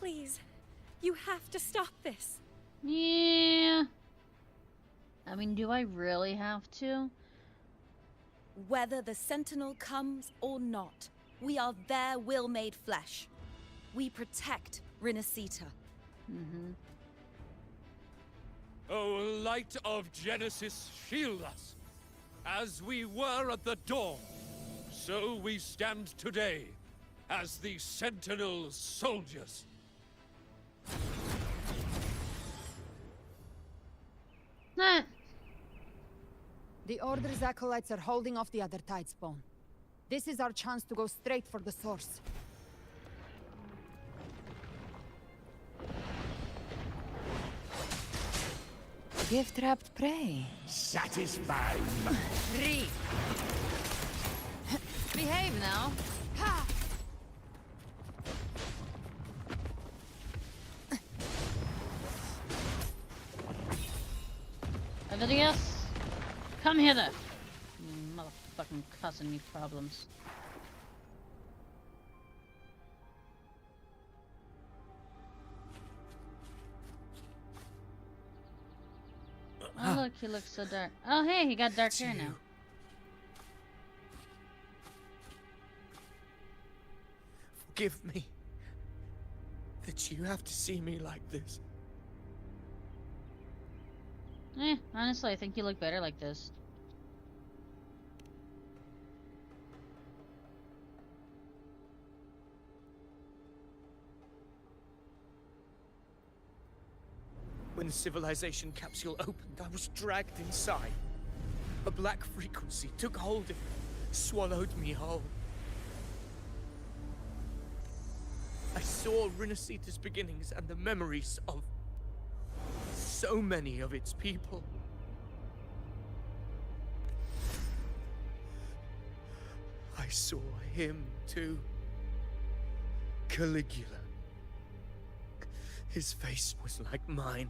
Please, you have to stop this. Yeah. I mean, do I really have to? Whether the Sentinel comes or not, we are their will made flesh. We protect Renacita. Mm-hmm. O light of Genesis, shield us. As we were at the dawn, so we stand today, as the Sentinel's soldiers. Nah. The Order's acolytes are holding off the other Tidespawn. This is our chance to go straight for the source. Gift-wrapped prey. Satisfied. Reap. Behave now. Ha! Avidius, come hither. Motherfucking causing me problems. Oh look, he looks so dark. Oh hey, he got dark hair now. Forgive me that you have to see me like this. Honestly, I think you look better like this. When the civilization capsule opened, I was dragged inside. A black frequency took hold of me, swallowed me whole. I saw Renacita's beginnings and the memories of so many of its people. I saw him too. Caligula. His face was like mine.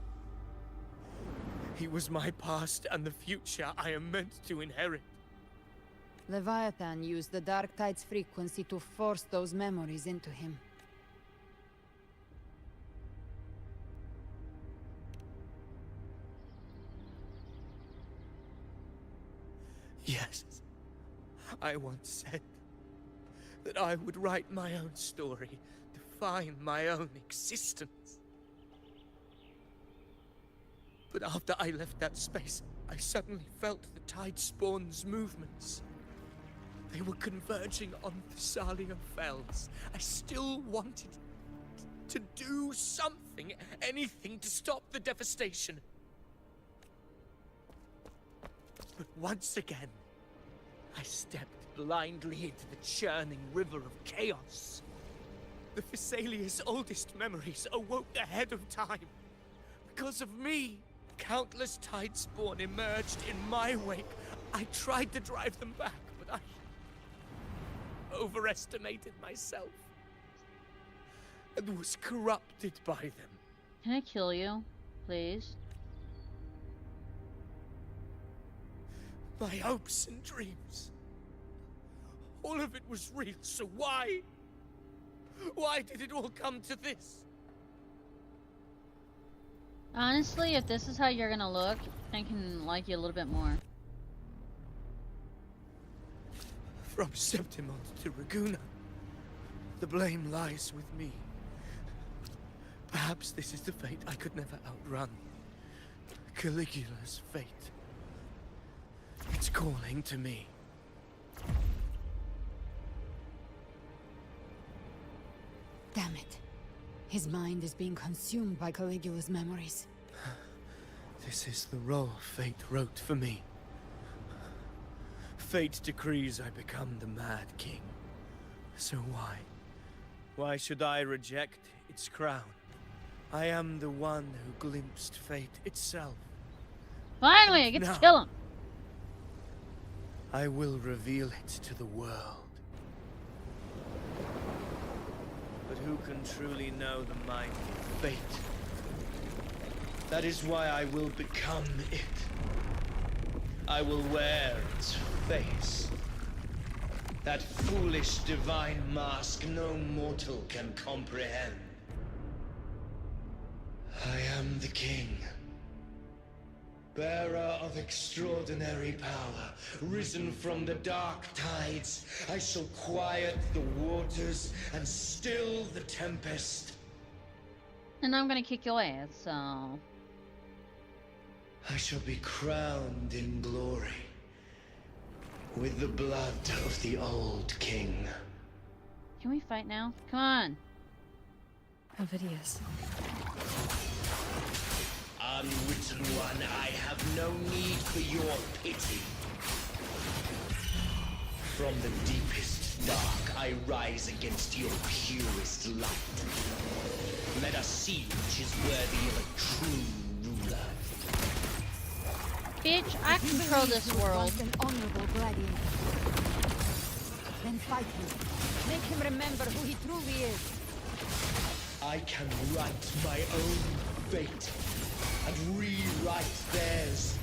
He was my past and the future I am meant to inherit. Leviathan used the Dark Tide's frequency to force those memories into him. Yes. I once said that I would write my own story, define my own existence. But after I left that space, I suddenly felt the Tidespawn's movements. They were converging on Thessalia Fells. I still wanted to do something, anything to stop the devastation. But once again, I stepped blindly into the churning river of chaos. The Thessalia's oldest memories awoke ahead of time. Because of me, countless Tidespawn emerged in my wake. I tried to drive them back, but I overestimated myself and was corrupted by them. Can I kill you, please? My hopes and dreams. All of it was real, so why? Why did it all come to this? Honestly, if this is how you're gonna look, I can like you a little bit more. From Septimont to Raguna, the blame lies with me. Perhaps this is the fate I could never outrun. Caligula's fate. It's calling to me. Damn it. His mind is being consumed by Caligula's memories. This is the role fate wrote for me. Fate decrees I become the Mad King. So why? Why should I reject its crown? I am the one who glimpsed fate itself. Finally, I get to kill him. I will reveal it to the world. But who can truly know the mind of fate? That is why I will become it. I will wear its face. That foolish divine mask no mortal can comprehend. I am the king. Bearer of extraordinary power, risen from the dark tides, I shall quiet the waters and still the tempest. And I'm gonna kick your ass, so... I shall be crowned in glory, with the blood of the old king. Can we fight now? Come on! Ovidius. Unwritten one, I have no need for your pity. From the deepest dark, I rise against your purest light. Let us see which is worthy of a true ruler. Bitch, I control this world. An honorable gladiator. Then fight him. Make him remember who he truly is. I can write my own fate and rewrite theirs.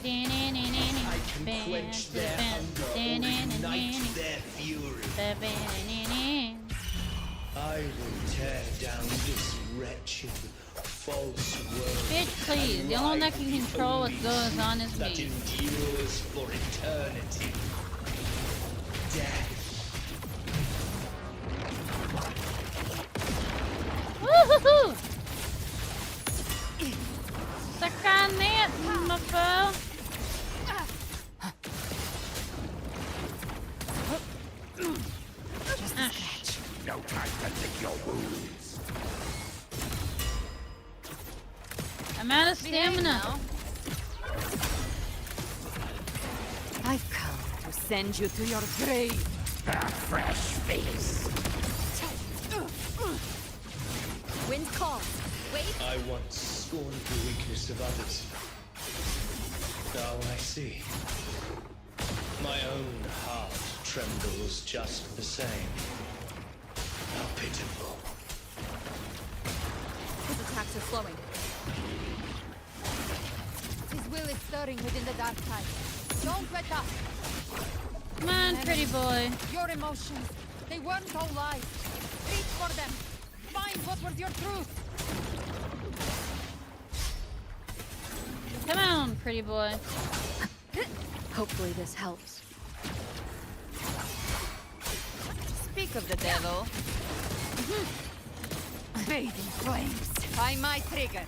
I can quench their hunger or ignite their fury. I will tear down this wretched, false world. Bitch, please. The only one that can control what goes on is that me. endures for eternity. Death. Woohoo! Suck on that, my foe. Just a scratch. No time to lick your wounds. I'm out of stamina. I've come to send you to your grave. A fresh face. Wind calls. Wait. I once scorned the weakness of others. Now I see. My own heart trembles just the same. How pitiful. His attacks are slowing. His will is stirring within the dark tide. Don't let up. Come on, pretty boy. Your emotions, they weren't all lies. Reach for them. Find what was your truth. Come on, pretty boy. Hopefully this helps. speak of the devil. Bathe in flames. Find my trigger.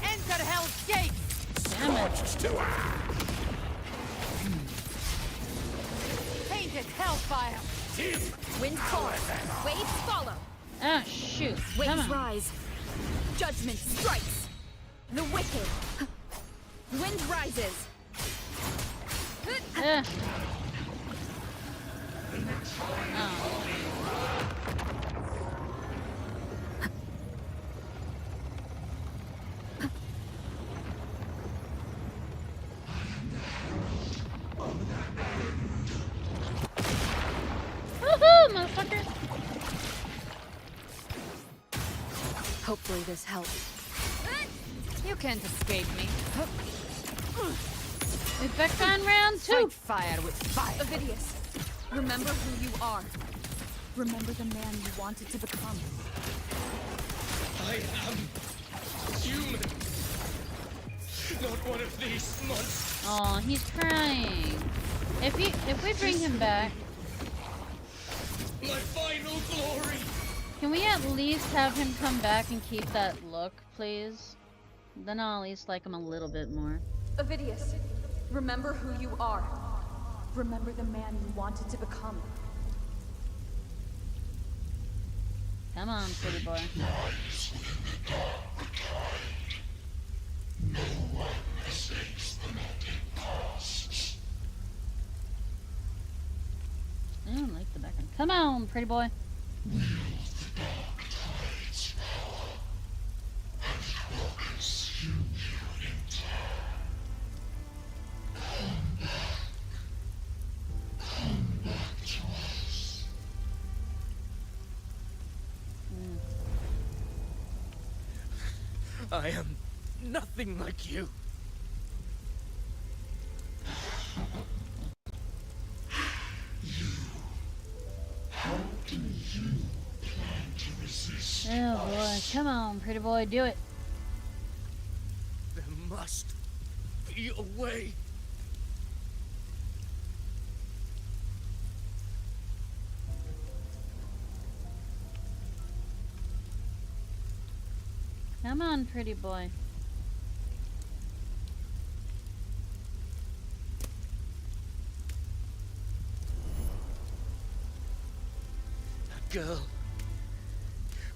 Enter Hell's Gate. Painted hellfire. Wind falls. Waves follow. Ah, shoot. Waves Come on. rise. Judgment strikes. The wicked. Wind rises. Oh. Woohoo, motherfucker! Hopefully this helps. You can't escape me. Effect on round 2. Fight fire with fire. Ovidius, remember who you are. Remember the man you wanted to become. I am human. Not one of these monsters. Oh, he's crying. If we bring him back, My final glory. can we at least have him come back and keep that look, please? Then I'll at least like him a little bit more. Ovidius, remember who you are. Remember the man you wanted to become. Come on, pretty boy. No one escapes the melting past. I don't like the background. Come on, pretty boy. Wield the dark tide's power, and what consume you in turn. Come back to us. I am nothing like you. How do you plan to resist Oh boy, us? come on, pretty boy, do it. There must be a way. Come on, pretty boy. That girl.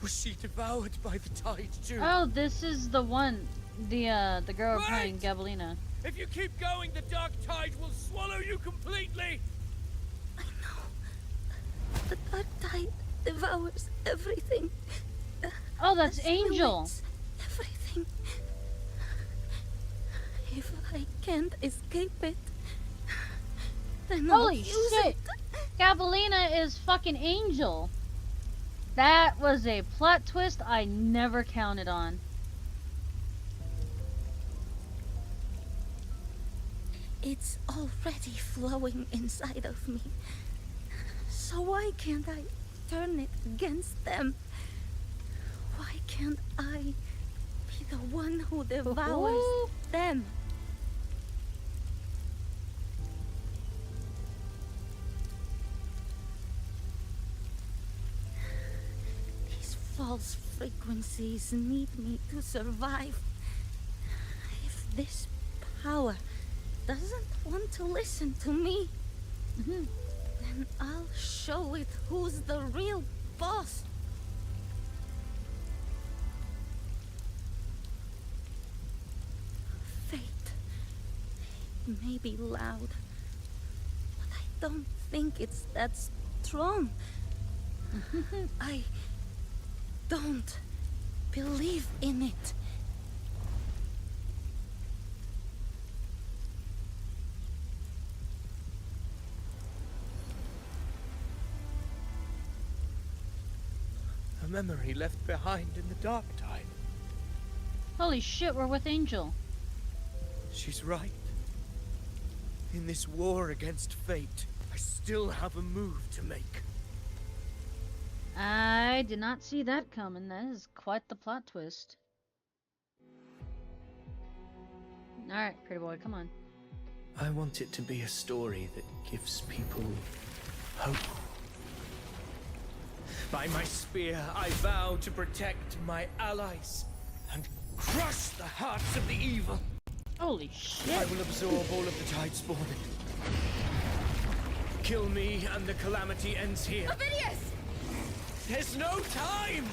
Was she devoured by the tide too? Oh, this is the one, the girl Wait! playing Gabelina. If you keep going, the dark tide will swallow you completely! The dark tide devours everything. Oh, that's As Angel. fluids, everything. If I can't escape it, then I'll Holy use shit! it. Gabelina is fucking Angel. That was a plot twist I never counted on. It's already flowing inside of me. So why can't I turn it against them? Why can't I be the one who devours Ooh. them? These false frequencies need me to survive. If this power doesn't want to listen to me, then I'll show it who's the real boss. Fate. It may be loud, but I don't think it's that strong. I don't believe in it. A memory left behind in the dark tide. Holy shit, we're with Angel. She's right. In this war against fate, I still have a move to make. I did not see that coming. That is quite the plot twist. Alright, pretty boy, come on. I want it to be a story that gives people hope. By my spear, I vow to protect my allies and crush the hearts of the evil. Holy shit. I will absorb all of the Tidespawn. Kill me and the calamity ends here. Ovidius! There's no time!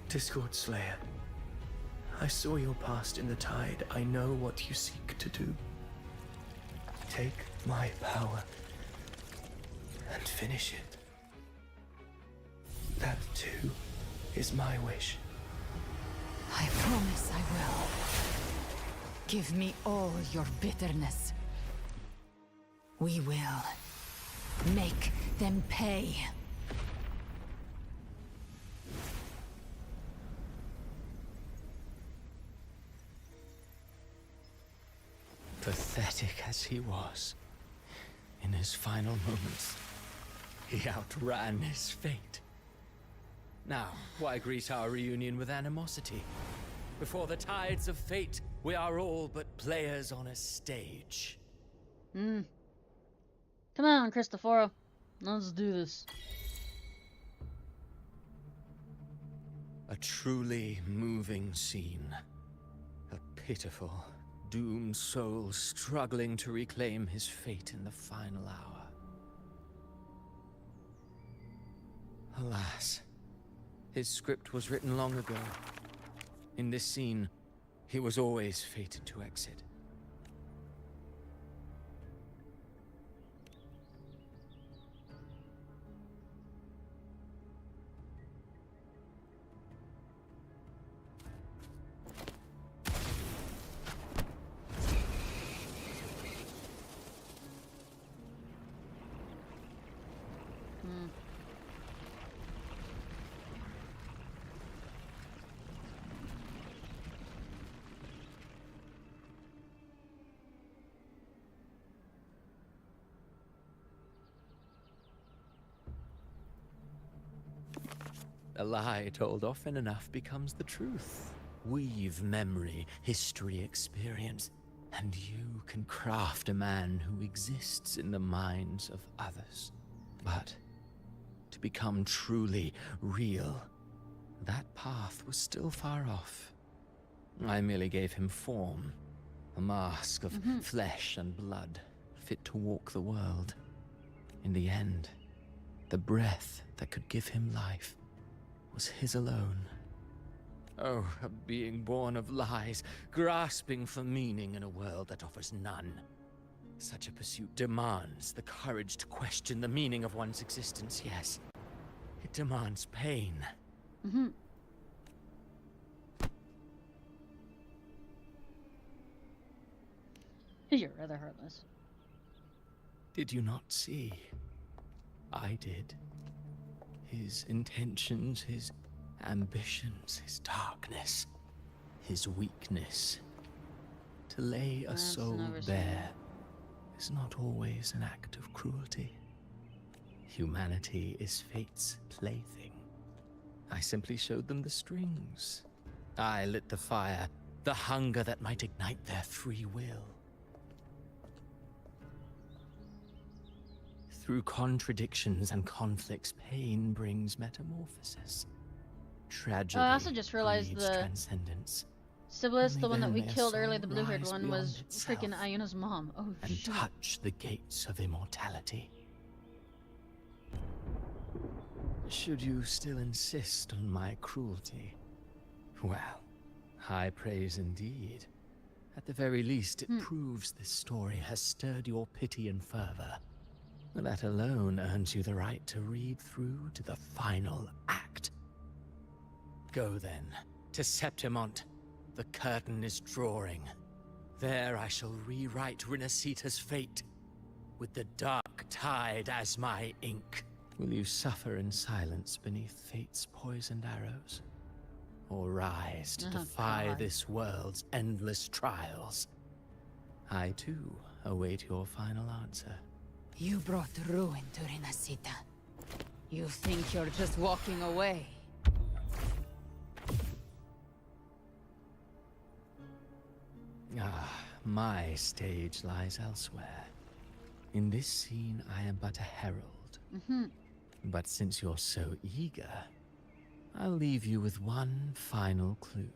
Discord Slayer, I saw your past in the tide. I know what you seek to do. Take my power and finish it. That too is my wish. I promise I will. Give me all your bitterness. We will make them pay. Pathetic as he was, in his final moments, he outran his fate. Now, why greet our reunion with animosity? Before the tides of fate, we are all but players on a stage. Come on, Cristoforo. Let's do this. A truly moving scene. A pitiful, doomed soul struggling to reclaim his fate in the final hour. Alas, his script was written long ago. In this scene, he was always fated to exit. A lie told often enough becomes the truth. Weave memory, history, experience, and you can craft a man who exists in the minds of others. But to become truly real, that path was still far off. I merely gave him form, a mask of flesh and blood, fit to walk the world. In the end, the breath that could give him life was his alone. Oh, a being born of lies, grasping for meaning in a world that offers none. Such a pursuit demands the courage to question the meaning of one's existence, yes. It demands pain. You're rather heartless. Did you not see? I did. His intentions, his ambitions, his darkness, his weakness. To lay a soul bare is not always an act of cruelty. Humanity is fate's plaything. I simply showed them the strings. I lit the fire, the hunger that might ignite their free will. Through contradictions and conflicts, pain brings metamorphosis. Tragedy I also just realized breeds the transcendence. Sibyllus, the one that we Then their killed earlier, soul the blue-haired rise one, beyond was itself freaking Iona's mom. Oh, and shit. touch the gates of immortality. Should you still insist on my cruelty? Well, high praise indeed. At the very least, it proves this story has stirred your pity and fervor. That alone earns you the right to read through to the final act. Go then, to Septimont. The curtain is drawing. There I shall rewrite Renacita's fate, with the dark tide as my ink. Will you suffer in silence beneath fate's poisoned arrows? Or rise to defy this world's endless trials? I too await your final answer. You brought ruin to Renacita. You think you're just walking away? Ah, my stage lies elsewhere. In this scene, I am but a herald. But since you're so eager, I'll leave you with one final clue.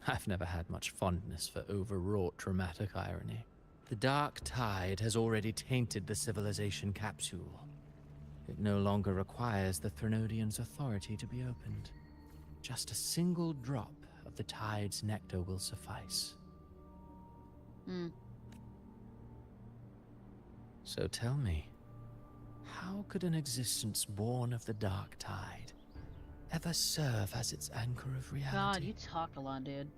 I've never had much fondness for overwrought dramatic irony. The dark tide has already tainted the civilization capsule. It no longer requires the Threnodian's authority to be opened. Just a single drop of the tide's nectar will suffice. So tell me, how could an existence born of the dark tide ever serve as its anchor of reality? God, you talk a lot, dude.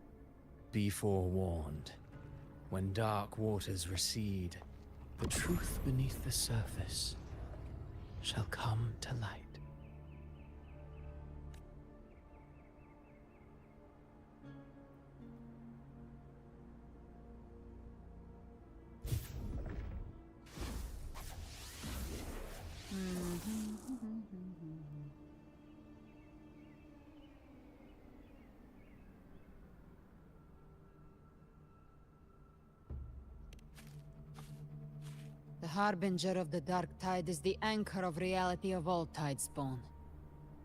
Be forewarned. When dark waters recede, the truth beneath the surface shall come to light. The harbinger of the dark tide is the anchor of reality of all Tidespawn.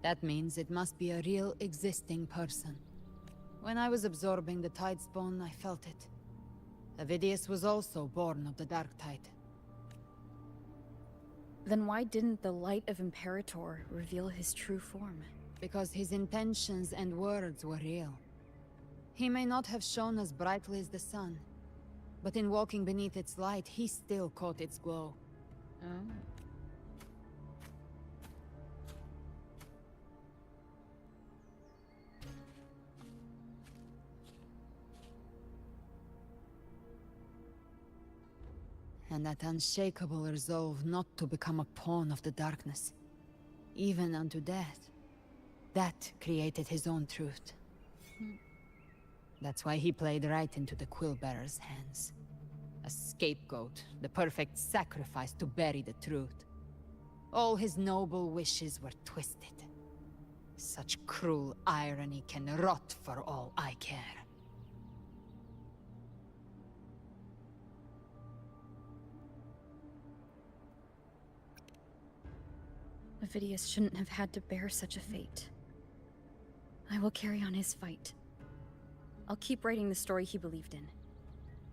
That means it must be a real existing person. When I was absorbing the Tidespawn, I felt it. Avidius was also born of the dark tide. Then why didn't the light of Imperator reveal his true form? Because his intentions and words were real. He may not have shone as brightly as the sun, but in walking beneath its light, he still caught its glow. And that unshakable resolve not to become a pawn of the darkness, even unto death, that created his own truth. That's why he played right into the Quillbearer's hands. A scapegoat, the perfect sacrifice to bury the truth. All his noble wishes were twisted. Such cruel irony can rot for all I care. Avidius shouldn't have had to bear such a fate. I will carry on his fight. I'll keep writing the story he believed in.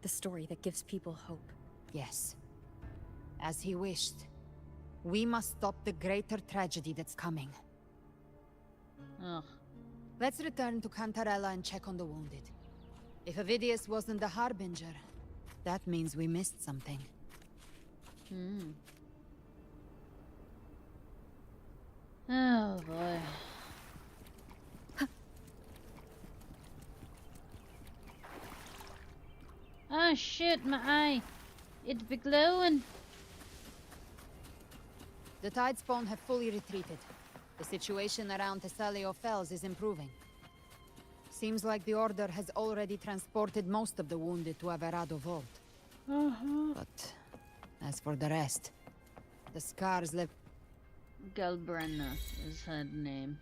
The story that gives people hope. Yes. As he wished. We must stop the greater tragedy that's coming. Let's return to Cantarella and check on the wounded. If Avidius wasn't the Harbinger, that means we missed something. Oh boy. Oh shit, my eye. It be glowing. The Tidespawn have fully retreated. The situation around Thessalio Fells is improving. Seems like the Order has already transported most of the wounded to Averado Vault. But as for the rest, the scars left... Galbrenna is her name.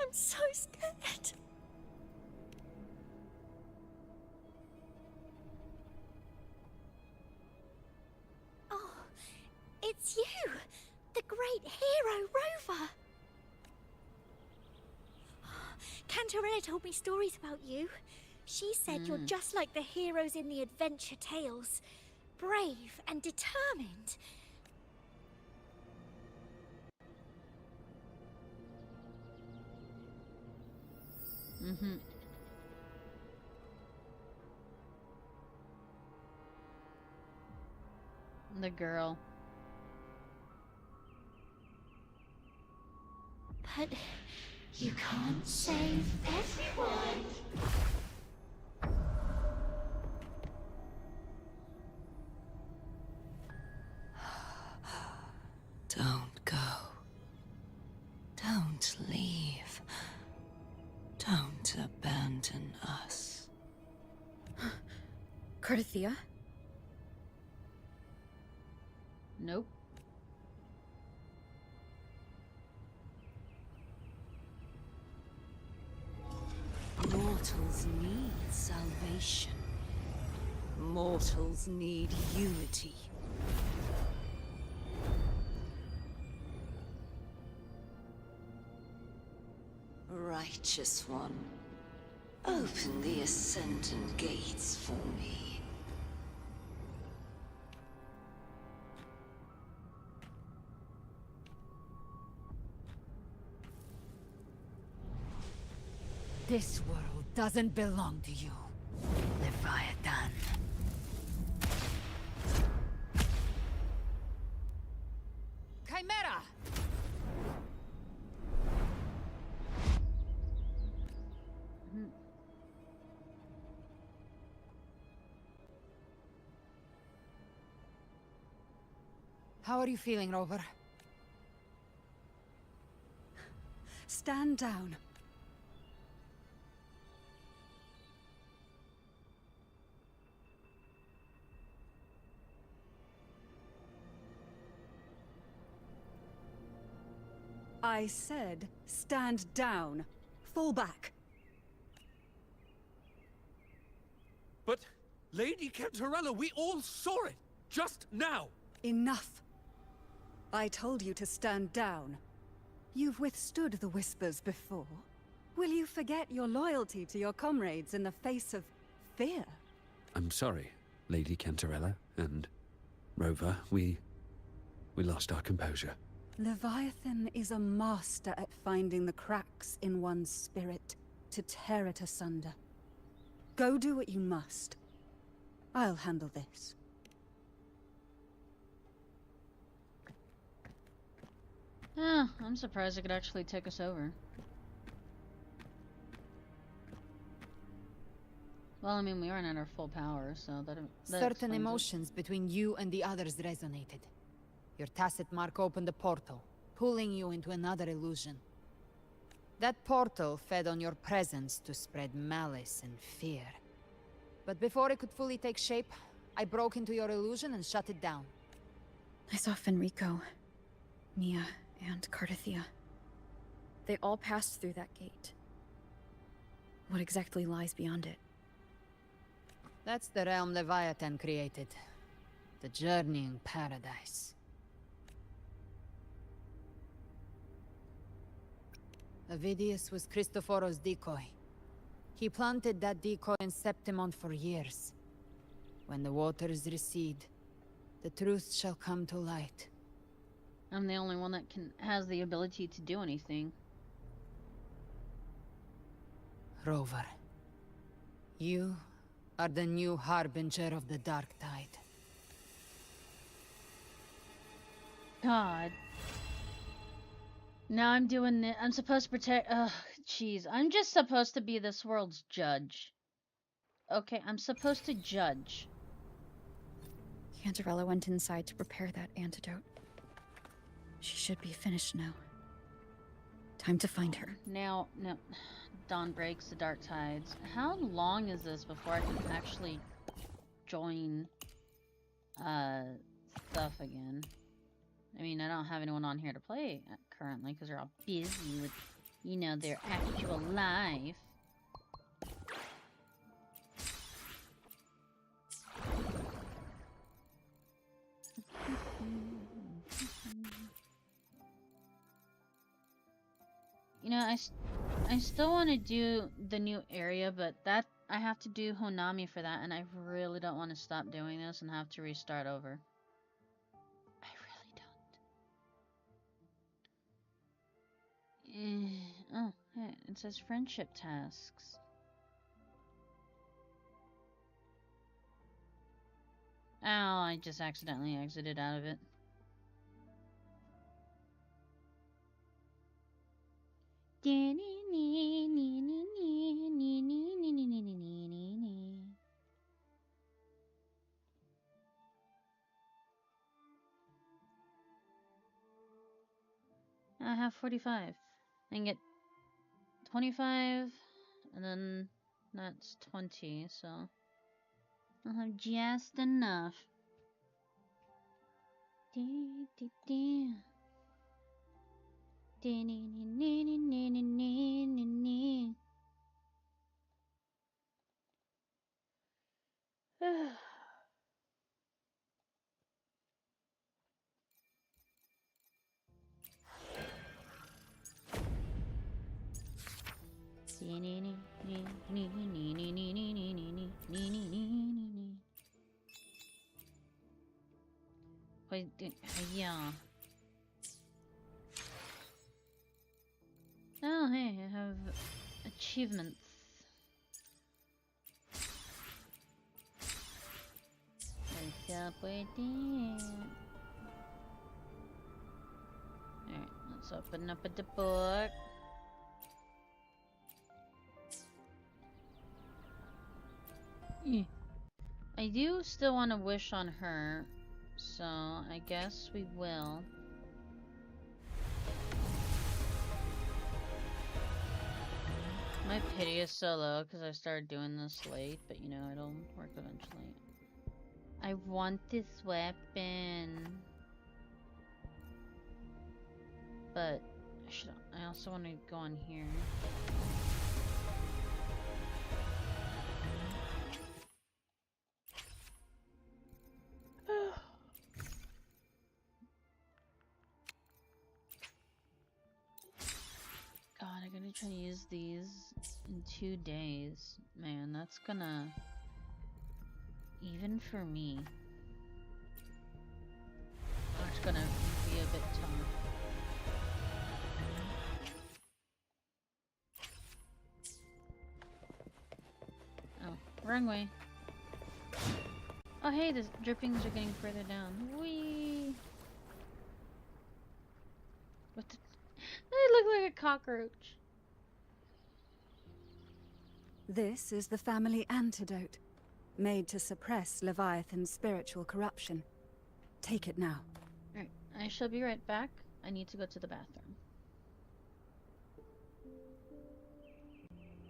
I'm so scared. Oh, it's you, the great hero Rover. Cantarella told me stories about you. She said you're just like the heroes in the adventure tales. Brave and determined. The girl. But you can't save everyone. Don't go. Don't leave. Don't abandon us. Carthea? Nope. Your Mortals need salvation. Mortals need unity. Righteous One, open the Ascendant Gates for me. This world doesn't belong to you, Leviathan. Chimera! How are you feeling, Rover? Stand down. I said, stand down. Fall back. But, Lady Cantarella, we all saw it! Just now! Enough. I told you to stand down. You've withstood the whispers before. Will you forget your loyalty to your comrades in the face of fear? I'm sorry, Lady Cantarella and Rover. We lost our composure. Leviathan is a master at finding the cracks in one's spirit to tear it asunder. Go do what you must. I'll handle this. I'm surprised it could actually take us over. Well, I mean, we aren't at our full power, so that Certain explains it. emotions between you and the others resonated. Your tacit mark opened a portal, pulling you into another illusion. That portal fed on your presence to spread malice and fear. But before it could fully take shape, I broke into your illusion and shut it down. I saw Fenrico, Nia, and Cardathia. They all passed through that gate. What exactly lies beyond it? That's the realm Leviathan created. The journeying paradise. Avidius was Cristoforo's decoy. He planted that decoy in Septimont for years. When the waters recede, the truth shall come to light. I'm the only one that has the ability to do anything. Rover, you are the new harbinger of the Dark Tide. God. Now I'm doing it. I'm supposed to protect. Ugh, jeez. I'm just supposed to be this world's judge. Okay, I'm supposed to judge. Cantarella went inside to prepare that antidote. She should be finished now. Time to find her. Now, dawn breaks, the dark tides. How long is this before I can actually join stuff again? I mean, I don't have anyone on here to play currently because they're all busy with, you know, their actual life. You know, I still want to do the new area, but that I have to do Honami for that, and I really don't want to stop doing this and have to restart over. I really don't. Oh, hey, it says friendship tasks. Oh, I just accidentally exited out of it. I have 45. I can get 25, and then that's 20, so I'll have just enough. Yeah. Oh, hey, I have achievements. What's up with it? Alright, let's open up the book. I do still want to wish on her, so I guess we will. My pity is so low because I started doing this late, but you know, it'll work eventually. I want this weapon. But I also want to go on here. God, I'm gonna try to use these in 2 days. Man, that's gonna... Even for me. That's gonna be a bit tough. Oh, wrong way. Oh hey, the drippings are getting further down. Whee! What the... I look like a cockroach. This is the family antidote, made to suppress Leviathan's spiritual corruption. Take it now. Alright, I shall be right back. I need to go to the bathroom.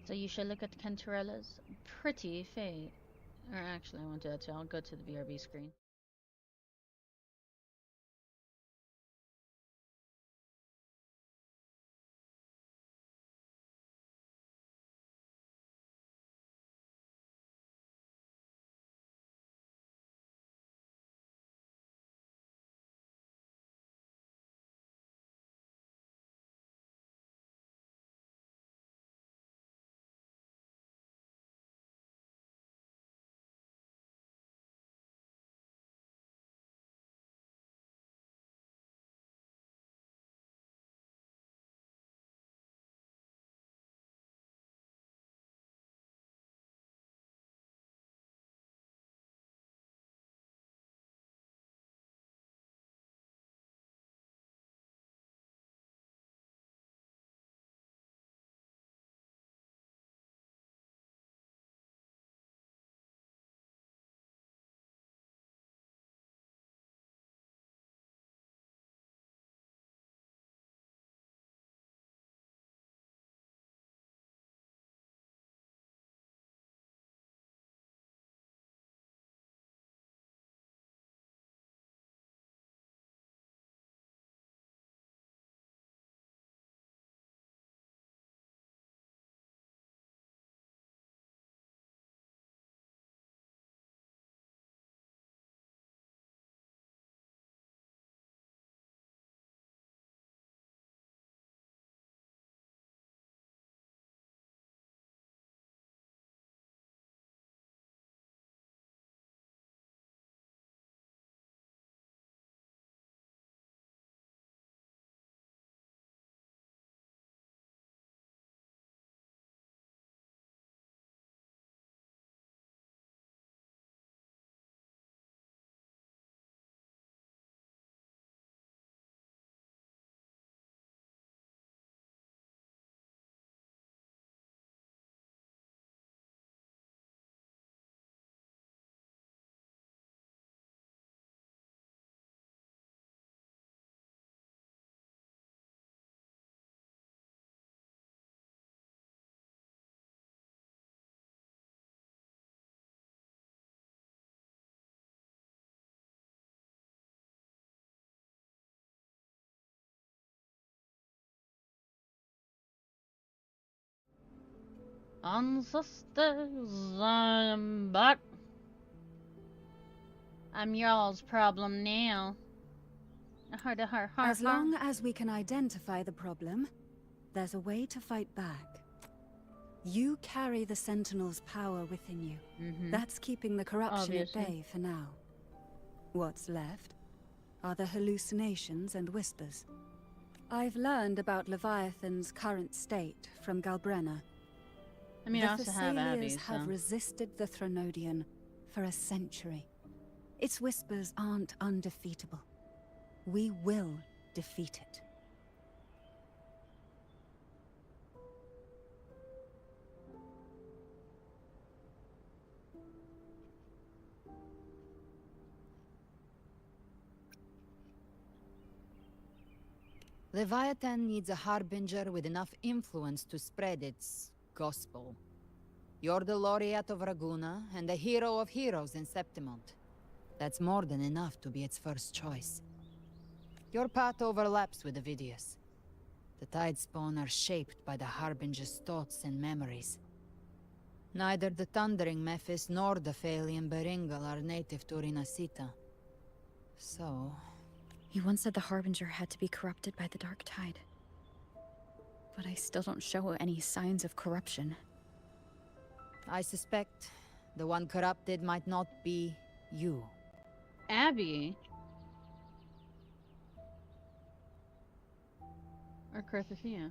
So you should look at Cantarella's pretty face. Or actually, I won't do that too. I'll go to the BRB screen. Ancestors, I am back. I'm y'all's problem now. As long as we can identify the problem, there's a way to fight back. You carry the Sentinel's power within you. That's keeping the corruption Obviously. at bay for now. What's left are the hallucinations and whispers. I've learned about Leviathan's current state from Galbrenna. I mean, the I also have Thessalians Abby, have so. resisted the Threnodian for a century. Its whispers aren't undefeatable. We will defeat it. Leviathan needs a harbinger with enough influence to spread its gospel. You're the laureate of Raguna and the hero of heroes in Septimont. That's more than enough to be its first choice. Your path overlaps with Avidius. The Tidespawn are shaped by the harbinger's thoughts and memories. Neither the Thundering Mephis nor the Phalian Beringal are native to Rinasita. So... You once said the Harbinger had to be corrupted by the Dark Tide. But I still don't show any signs of corruption. I suspect the one corrupted might not be you. Abby. Or Carthagena.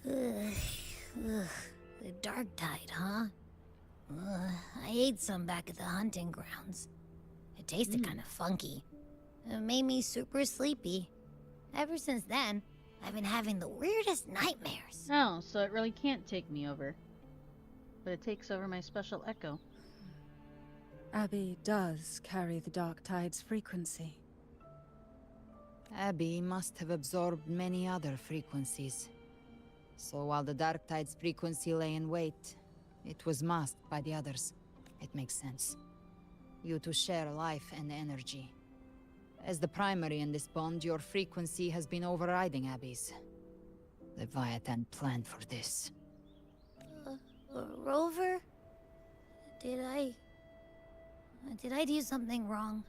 The Dark Tide, huh? I ate some back at the hunting grounds. It tasted kind of funky. It made me super sleepy. Ever since then, I've been having the weirdest nightmares. Oh, so it really can't take me over. But it takes over my special echo. Abby does carry the Dark Tide's frequency. Abby must have absorbed many other frequencies. So while the Dark Tide's frequency lay in wait, it was masked by the others. It makes sense. You two share life and energy. As the primary in this bond, your frequency has been overriding Abby's. Leviathan planned for this. Rover? Did I do something wrong?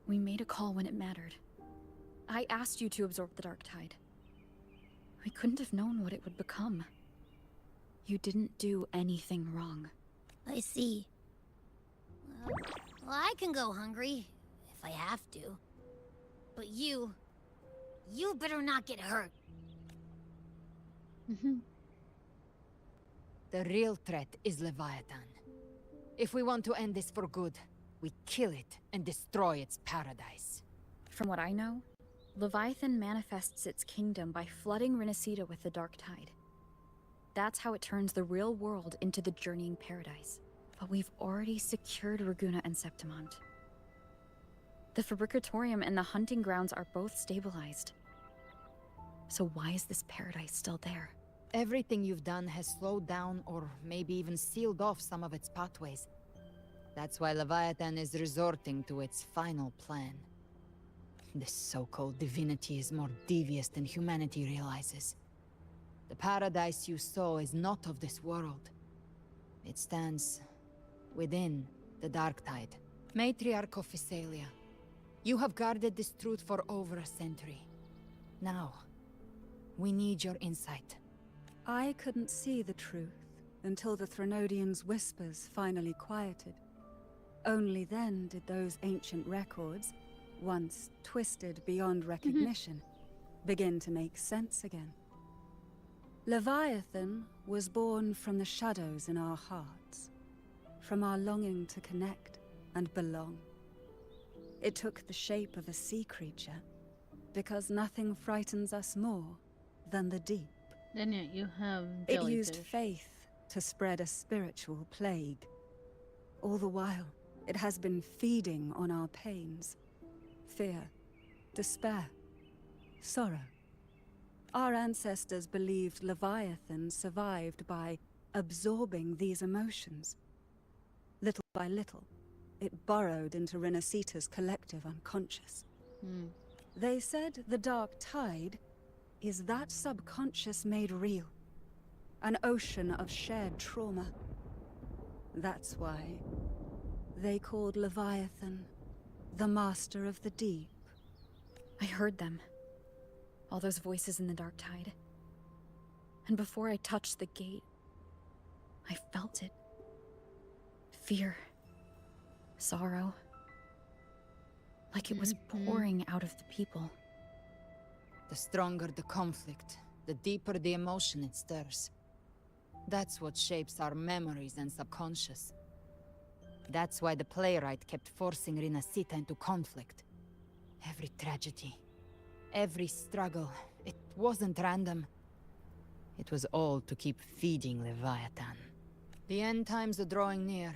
We made a call when it mattered. I asked you to absorb the Dark Tide. We couldn't have known what it would become. You didn't do anything wrong. I see. Well, I can go hungry, if I have to. But you better not get hurt. The real threat is Leviathan. If we want to end this for good, we kill it and destroy its paradise. From what I know, Leviathan manifests its kingdom by flooding Rinasita with the Dark Tide. That's how it turns the real world into the journeying paradise. But we've already secured Raguna and Septimont. The Fabricatorium and the hunting grounds are both stabilized. So why is this paradise still there? Everything you've done has slowed down or maybe even sealed off some of its pathways. That's why Leviathan is resorting to its final plan. This so-called divinity is more devious than humanity realizes. The paradise you saw is not of this world. It stands within the Dark Tide. Matriarch of Physalia, you have guarded this truth for over a century. Now, we need your insight. I couldn't see the truth until the Threnodian's whispers finally quieted. Only then did those ancient records, once twisted beyond recognition, begin to make sense again. Leviathan was born from the shadows in our hearts, from our longing to connect and belong. It took the shape of a sea creature, because nothing frightens us more than the deep. Then yet you have It jellyfish. used faith to spread a spiritual plague. All the while, it has been feeding on our pains. Fear, despair, sorrow. Our ancestors believed Leviathan survived by absorbing these emotions. Little by little, it burrowed into Rinasita's collective unconscious. They said the Dark Tide is that subconscious made real. An ocean of shared trauma. That's why they called Leviathan the Master of the Deep. I heard them. All those voices in the Dark Tide. And before I touched the gate, I felt it. Fear. Sorrow. Like it was pouring out of the people. The stronger the conflict, the deeper the emotion it stirs. That's what shapes our memories and subconscious. That's why the playwright kept forcing Rinasita into conflict. Every tragedy, every struggle, it wasn't random. It was all to keep feeding Leviathan. The end times are drawing near.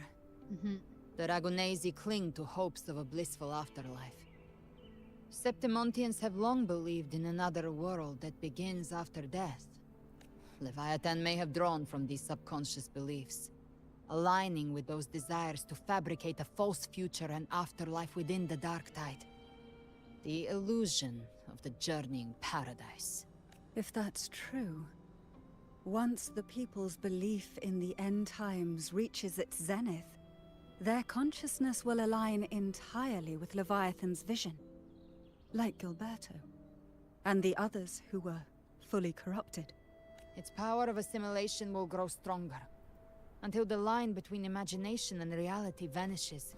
The Ragunesi cling to hopes of a blissful afterlife. Septimontians have long believed in another world that begins after death. Leviathan may have drawn from these subconscious beliefs, aligning with those desires to fabricate a false future and afterlife within the Dark Tide. The illusion of the journeying paradise. If that's true, once the people's belief in the end times reaches its zenith, their consciousness will align entirely with Leviathan's vision. Like Gilberto. And the others who were fully corrupted. Its power of assimilation will grow stronger, until the line between imagination and reality vanishes.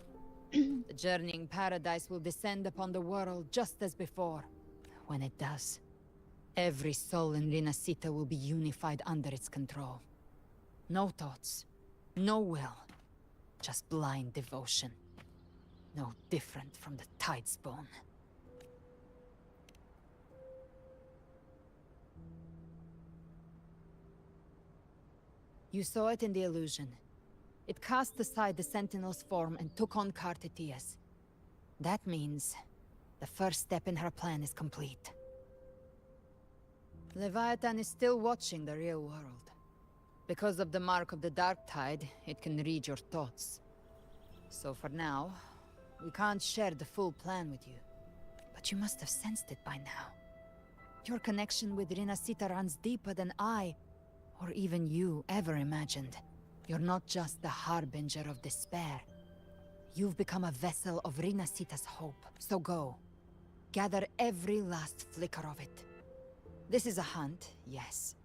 The journeying paradise will descend upon the world just as before. When it does, every soul in Rinasita will be unified under its control. No thoughts, no will, just blind devotion. No different from the Tidespawn. You saw it in the illusion. It cast aside the Sentinel's form and took on Cartetia's. That means the first step in her plan is complete. Leviathan is still watching the real world. Because of the mark of the Dark Tide, it can read your thoughts. So for now, we can't share the full plan with you. But you must have sensed it by now. Your connection with Rinasita runs deeper than I, or even you, ever imagined. You're not just the harbinger of despair. You've become a vessel of Rinasita's hope. So go. Gather every last flicker of it. This is a hunt, yes.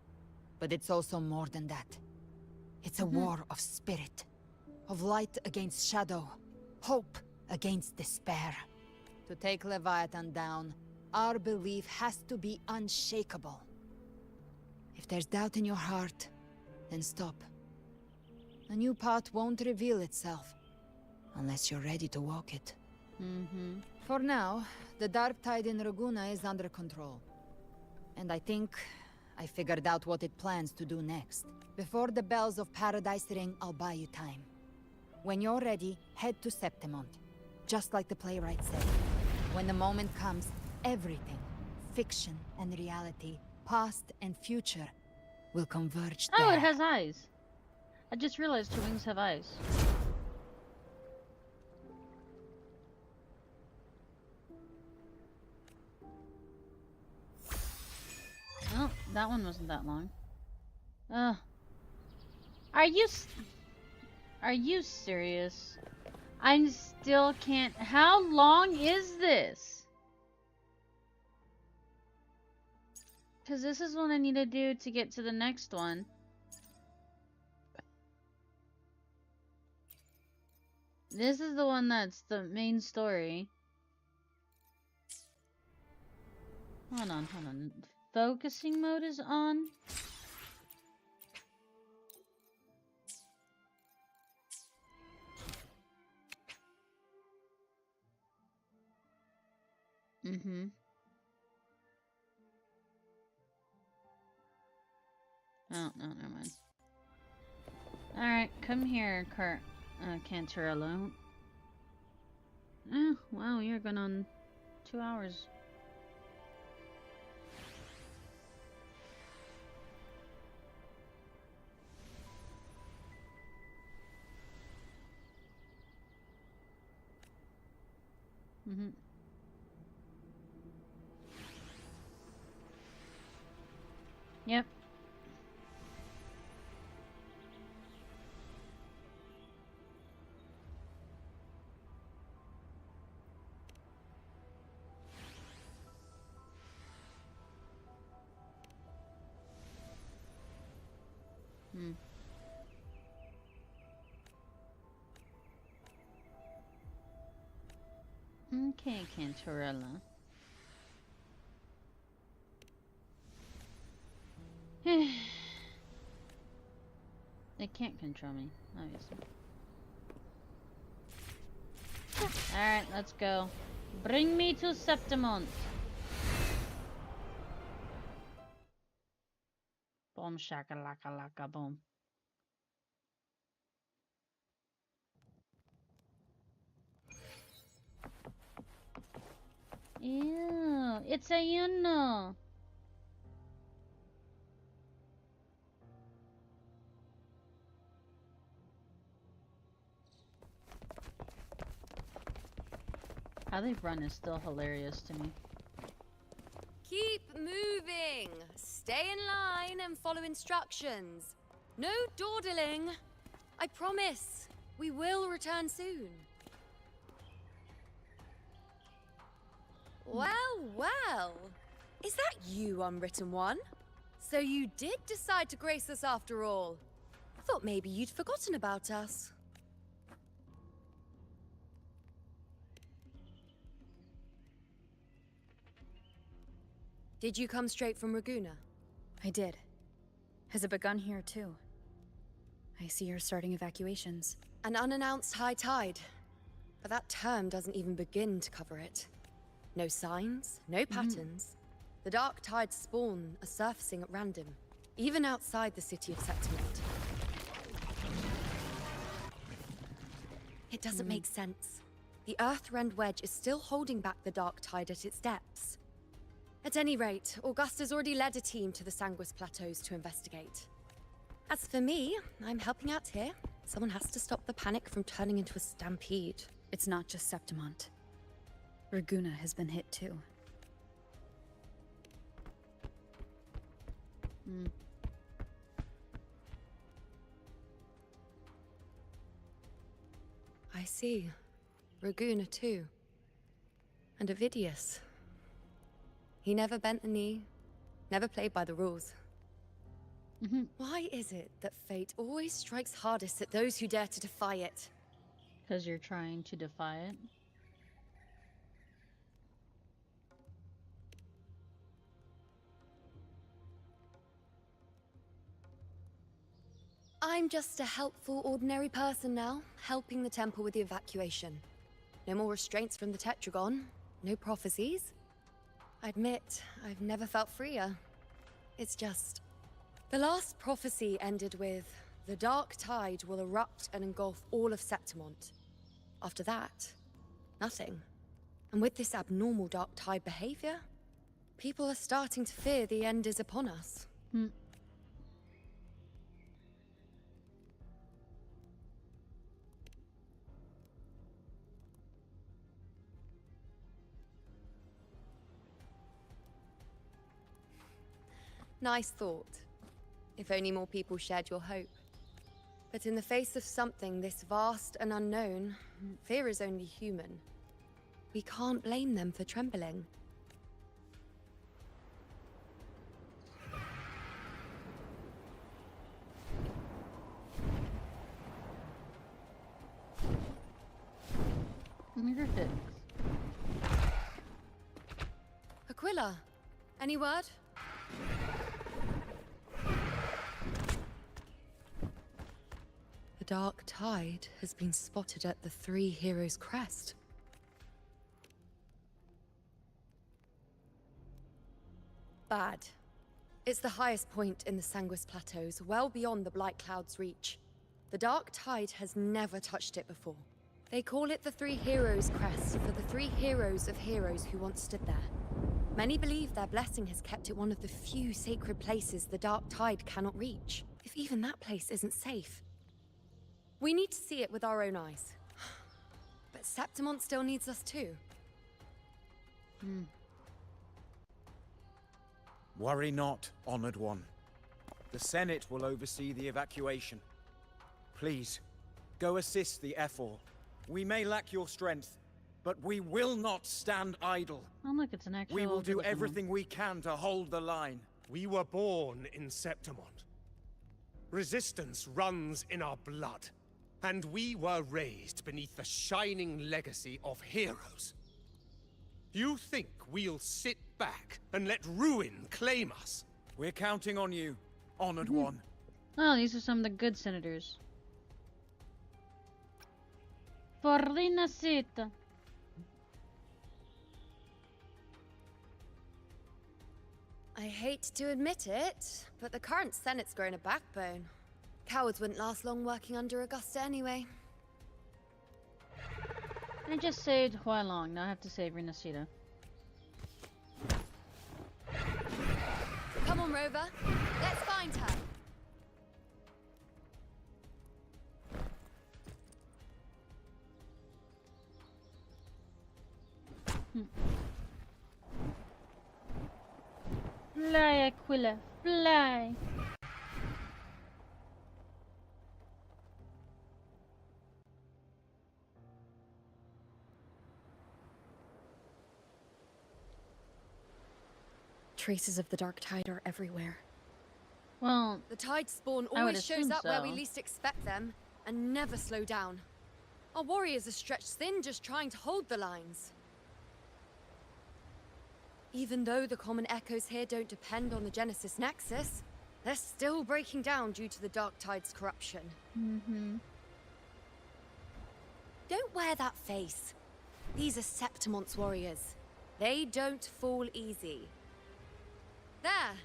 But it's also more than that. It's a war of spirit. Of light against shadow. Hope against despair. To take Leviathan down, our belief has to be unshakable. If there's doubt in your heart, then stop. A new path won't reveal itself, unless you're ready to walk it. For now, the Dark Tide in Raguna is under control. And I think I figured out what it plans to do next. Before the bells of Paradise ring, I'll buy you time. When you're ready, head to Septimont. Just like the playwright said. When the moment comes, everything, fiction and reality, past and future, will converge there. Oh, it has eyes. I just realized two wings have eyes. Oh, that one wasn't that long. Are you serious? I still can't. How long is this? Because this is what I need to do to get to the next one. This is the one that's the main story. Hold on, hold on. Focusing mode is on. Oh, no, never mind. Alright, come here, Cantarello. Oh, wow, you're going on 2 hours. Yep. Hmm. Okay, Cantarella. They can't control me, obviously. Alright, let's go. Bring me to Septimont. Boom shakalaka laka boom. Ew, it's a Yuno. How they run is still hilarious to me. Keep moving. Stay in line and follow instructions. No dawdling. I promise. We will return soon. Well, well. Is that you, Unwritten One? So you did decide to grace us after all. Thought maybe you'd forgotten about us. Did you come straight from Raguna? I did. Has it begun here, too? I see you're starting evacuations. An unannounced high tide. But that term doesn't even begin to cover it. No signs, no patterns. The dark tide's spawn are surfacing at random, even outside the city of Septimont. It doesn't make sense. The Earthrend Wedge is still holding back the dark tide at its depths. At any rate, Augusta's already led a team to the Sanguis Plateaus to investigate. As for me, I'm helping out here. Someone has to stop the panic from turning into a stampede. It's not just Septimont. Raguna has been hit too. I see. Raguna too. And Ovidius. He never bent the knee, never played by the rules. Why is it that fate always strikes hardest at those who dare to defy it? Because you're trying to defy it. I'm just a helpful, ordinary person now, helping the temple with the evacuation. No more restraints from the Tetragon, no prophecies. I admit, I've never felt freer. It's just... The last prophecy ended with, the dark tide will erupt and engulf all of Septimont. After that, nothing. And with this abnormal dark tide behavior, people are starting to fear the end is upon us. Nice thought. If only more people shared your hope. But in the face of something this vast and unknown, fear is only human. We can't blame them for trembling. Aquila, any word? The dark tide has been spotted at the Three Heroes' Crest. Bad. It's the highest point in the Sanguis Plateaus, well beyond the Blight Cloud's reach. The dark tide has never touched it before. They call it the Three Heroes' Crest for the three heroes of heroes who once stood there. Many believe their blessing has kept it one of the few sacred places the dark tide cannot reach, if even that place isn't safe. We need to see it with our own eyes. But Septimont still needs us too. Worry not, Honored One. The Senate will oversee the evacuation. Please, go assist the Ephor. We may lack your strength, but we will not stand idle. Oh look, it's an actual... We will do looking one. everything we can to hold the line. We were born in Septimont. Resistance runs in our blood. And we were raised beneath the shining legacy of heroes. You think we'll sit back and let ruin claim us? We're counting on you, honored one. Oh, these are some of the good senators. Forrinacita. I hate to admit it, but the current Senate's grown a backbone. Cowards wouldn't last long working under Augusta anyway. I just saved Hualong, now I have to save Renacita. Come on, Rover. Let's find her. Fly, Aquila, fly! Traces of the dark tide are everywhere. Well, the tide spawn I would always shows assume up where we so. least expect them, and never slow down. Our warriors are stretched thin just trying to hold the lines. Even though the common echoes here don't depend on the Genesis Nexus, they're still breaking down due to the dark tide's corruption. Mm-hmm. Don't wear that face. These are Septimont's warriors. They don't fall easy. There!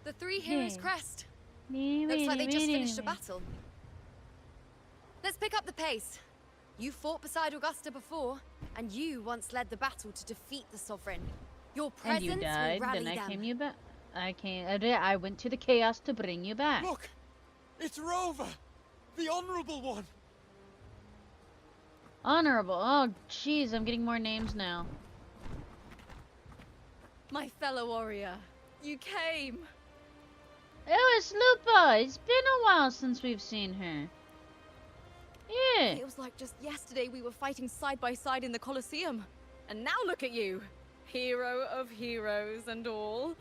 The Three Heroes Yeah. crest. Looks like they just finished a battle. Let's pick up the pace. You fought beside Augusta before, and you once led the battle to defeat the Sovereign. Your And presence you died, will rally then I them. came you back. I went to the chaos to bring you back. Look! It's Rover! The Honorable One! Honorable. Oh, jeez, I'm getting more names now. My fellow warrior, you came. Oh, it's Lupa. It's been a while since we've seen her. Yeah. Feels like just yesterday we were fighting side by side in the Colosseum. And now look at you. Hero of heroes and all.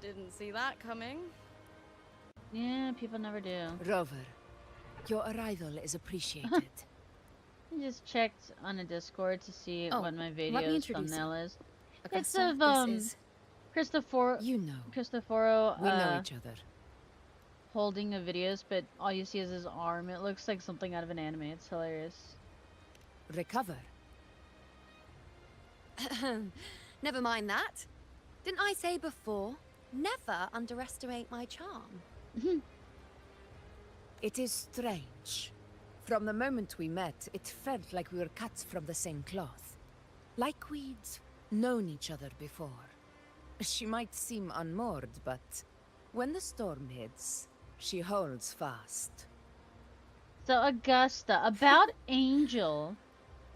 Didn't see that coming. Yeah, people never do. Rover, your arrival is appreciated. I just checked on a Discord to see Oh, what my let me video's introduce thumbnail you. is. Augusta, It's of this is... Christopher. You know. Cristoforo. We know each other. Holding the videos, but all you see is his arm. It looks like something out of an anime. It's hilarious. Recover. Never mind that. Didn't I say before? Never underestimate my charm. It is strange. From the moment we met, it felt like we were cut from the same cloth. Like we'd known each other before. She might seem unmoored, but when the storm hits, she holds fast. So, Augusta, about Angel.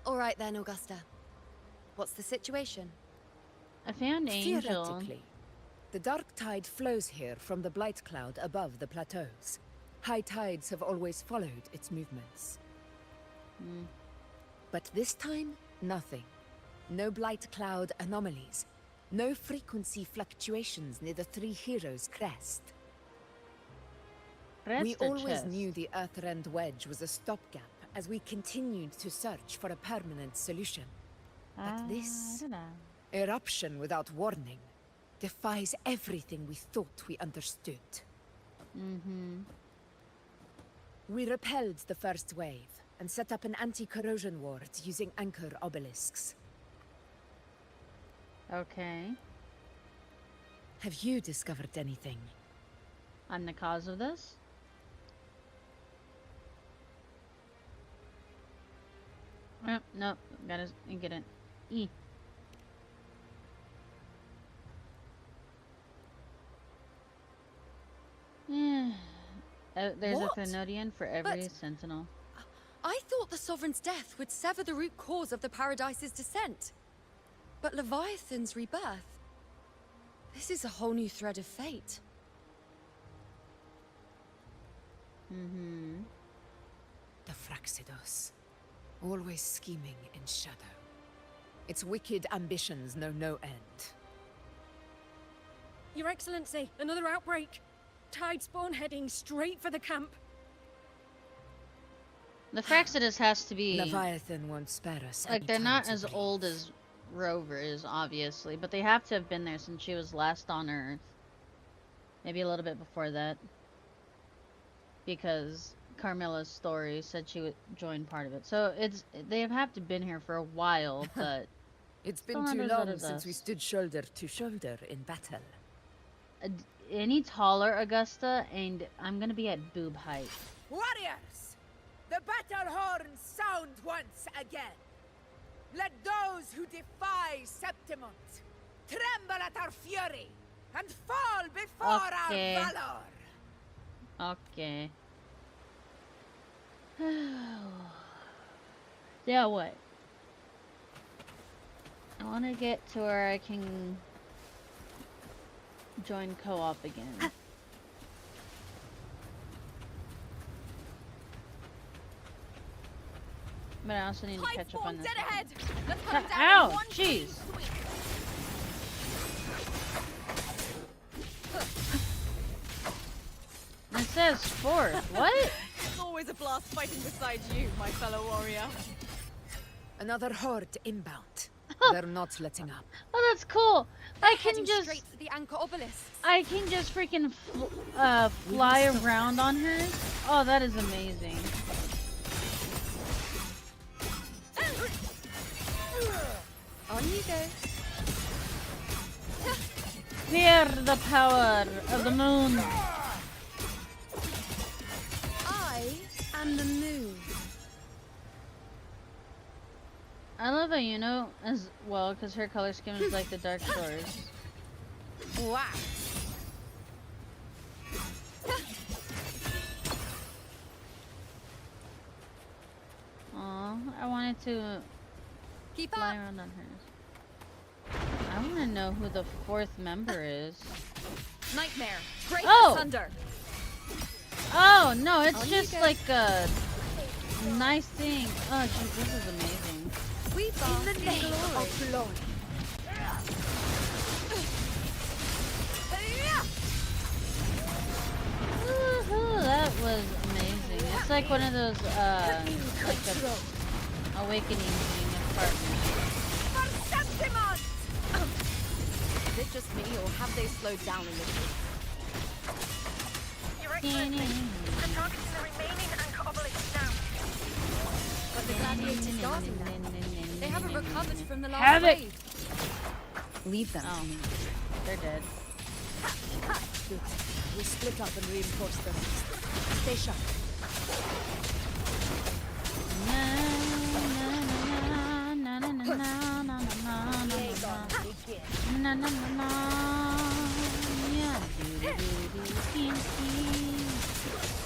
All right then, Augusta. What's the situation? I found Angel. Theoretically, the dark tide flows here from the blight cloud above the plateaus. High tides have always followed its movements. But this time, nothing. No blight cloud anomalies. No frequency fluctuations near the Three Heroes crest. We always knew the Earthrend Wedge was a stopgap as we continued to search for a permanent solution. But this eruption without warning defies everything we thought we understood. We repelled the first wave and set up an anti-corrosion ward using anchor obelisks. Okay. Have you discovered anything? On the cause of this? No, gotta get it. E. There's What? a Thenodian for every But- sentinel. I thought the Sovereign's death would sever the root cause of the Paradise's descent. But Leviathan's rebirth... This is a whole new thread of fate. Mm-hmm. The Fraxidos. Always scheming in shadow. Its wicked ambitions know no end. Your Excellency, another outbreak. Tide spawn heading straight for the camp. The Fraxidus has to be... Leviathan won't spare us. Like, any they're time not to as breathe. old as Rover is, obviously, but they have to have been there since she was last on Earth. Maybe a little bit before that. Because Carmilla's story said she would join part of it. So they have to have been here for a while, but... It's still been not too as long old as since we us. stood shoulder to shoulder in battle. Any taller, Augusta, and I'm gonna be at boob height. Warriors! The battle horns sound once again. Let those who defy Septimont tremble at our fury and fall before Okay. our valor. Okay. Yeah, what? I want to get to where I can join co-op again. But I also need to catch up on this. Dead ahead. Let's cut him down Ow! in one Jeez! sweep. It says fourth. What? It's always a blast fighting beside you, my fellow warrior. Another horde inbound. They're not letting up. Oh, that's cool. I can Heading just... straight for the anchor obelisk. I can just freaking fly around on her. Oh, that is amazing. On you go. Fear the power of the moon. I am the moon. I love Ayuno as well because her color scheme is like the Dark Shores. Wow. Aw, I wanted to fly around on hers. I want to know who the fourth member is. Nightmare. Break Oh! asunder. Oh, no, it's On you just go. like a nice thing. Oh, geez, this is amazing. We bask in name glory. of glory. Woohoo, that was amazing. It's like one of those, like a awakening thing of partnership. Is it just me, or have they slowed down a little? Your Excellency, I'm targeting the remaining anchor obelisk now. But the gladiators guarding them. They haven't recovered from the last Havoc! wave. Leave them Oh, to me. they're dead. Good. We split up and reinforce them. Stay sharp.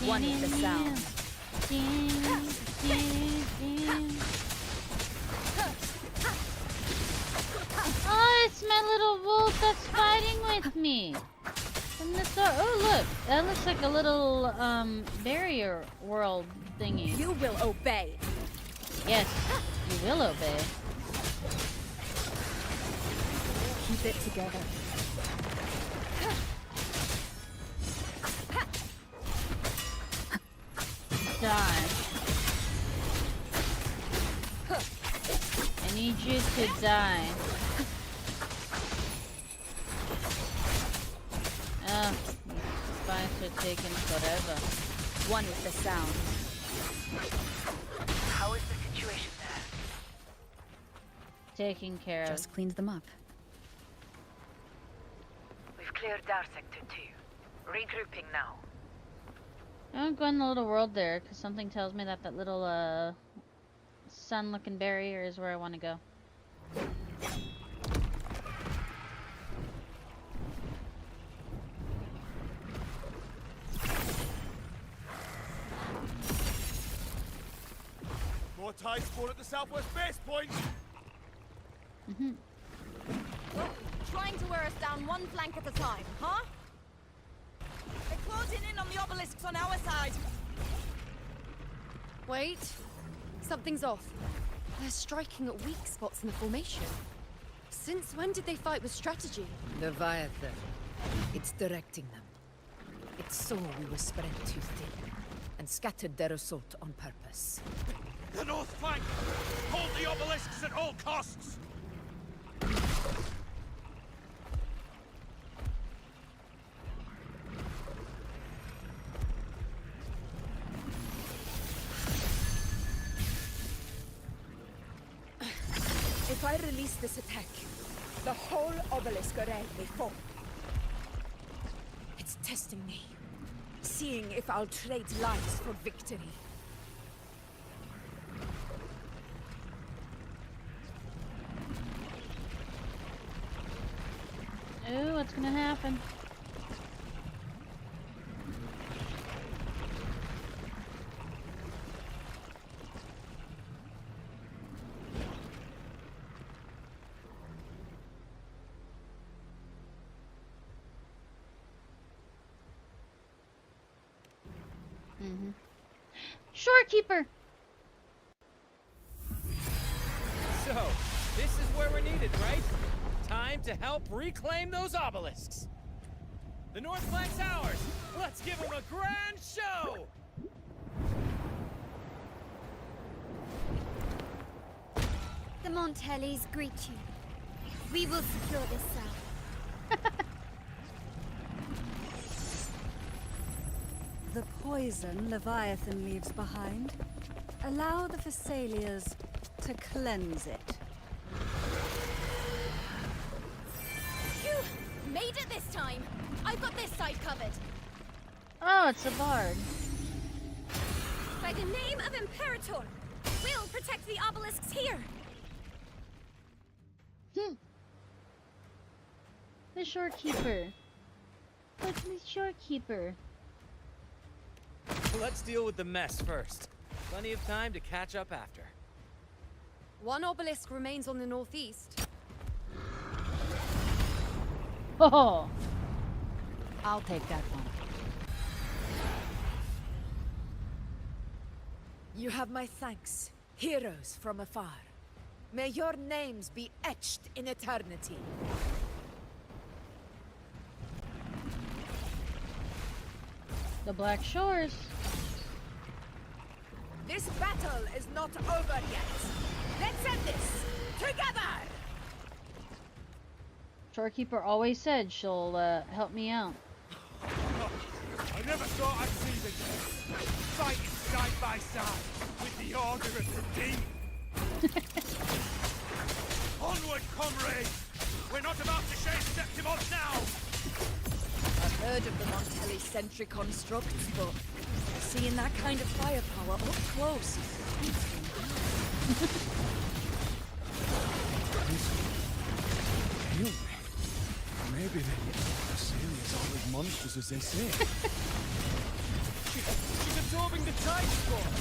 One with the sound. Oh, it's my little wolf that's fighting with me. From the start. Oh, look. That looks like a little, barrier world thingy. You will obey. Yes, you will obey. Keep it together. Die. I need you to die. Oh, these spies are taking forever. One with the sound. How is the situation there? Taking care of. Just cleaned them up. We've cleared our sector 2. Regrouping now. I'm going in the little world there, because something tells me that that little, sun-looking barrier is where I want to go. More tide spawn at the southwest base point! Trying to wear us down one flank at a time, huh? They're closing in on the obelisks on our side. Wait. Something's off. They're striking at weak spots in the formation. Since when did they fight with strategy? Leviathan. It's directing them. It saw we were spread too thin, and scattered their assault on purpose. The north flank! Hold the obelisks at all costs! If I release this attack, the whole obelisk array may fall. It's testing me, seeing if I'll trade lives for victory. Oh, what's gonna happen? Shorekeeper! So, this is where we're needed, right? Time to help reclaim those obelisks. The north flank's ours. Let's give them a grand show! The Montellis greet you. We will secure this cell. The poison Leviathan leaves behind, allow the Phassalias to cleanse it. Phew! Made it this time! I've got this side covered. Oh, it's a bard. By the name of Imperator, we'll protect the obelisks here. The shorekeeper. What's the shorekeeper? Let's deal with the mess first. Plenty of time to catch up after. One obelisk remains on the northeast. Oh! I'll take that one. You have my thanks, heroes from afar. May your names be etched in eternity. The Black Shores. This battle is not over yet. Let's end this together! Shorekeeper always said she'll help me out. I never thought I'd see them fighting side by side with the Order of the Demon. Onward, comrades! We're not about to shake Septimon now! I've heard of the Montelli sentry constructs, but seeing that kind of firepower up close Maybe the Phassalias aren't as monsters as they say. She's absorbing the tide storm.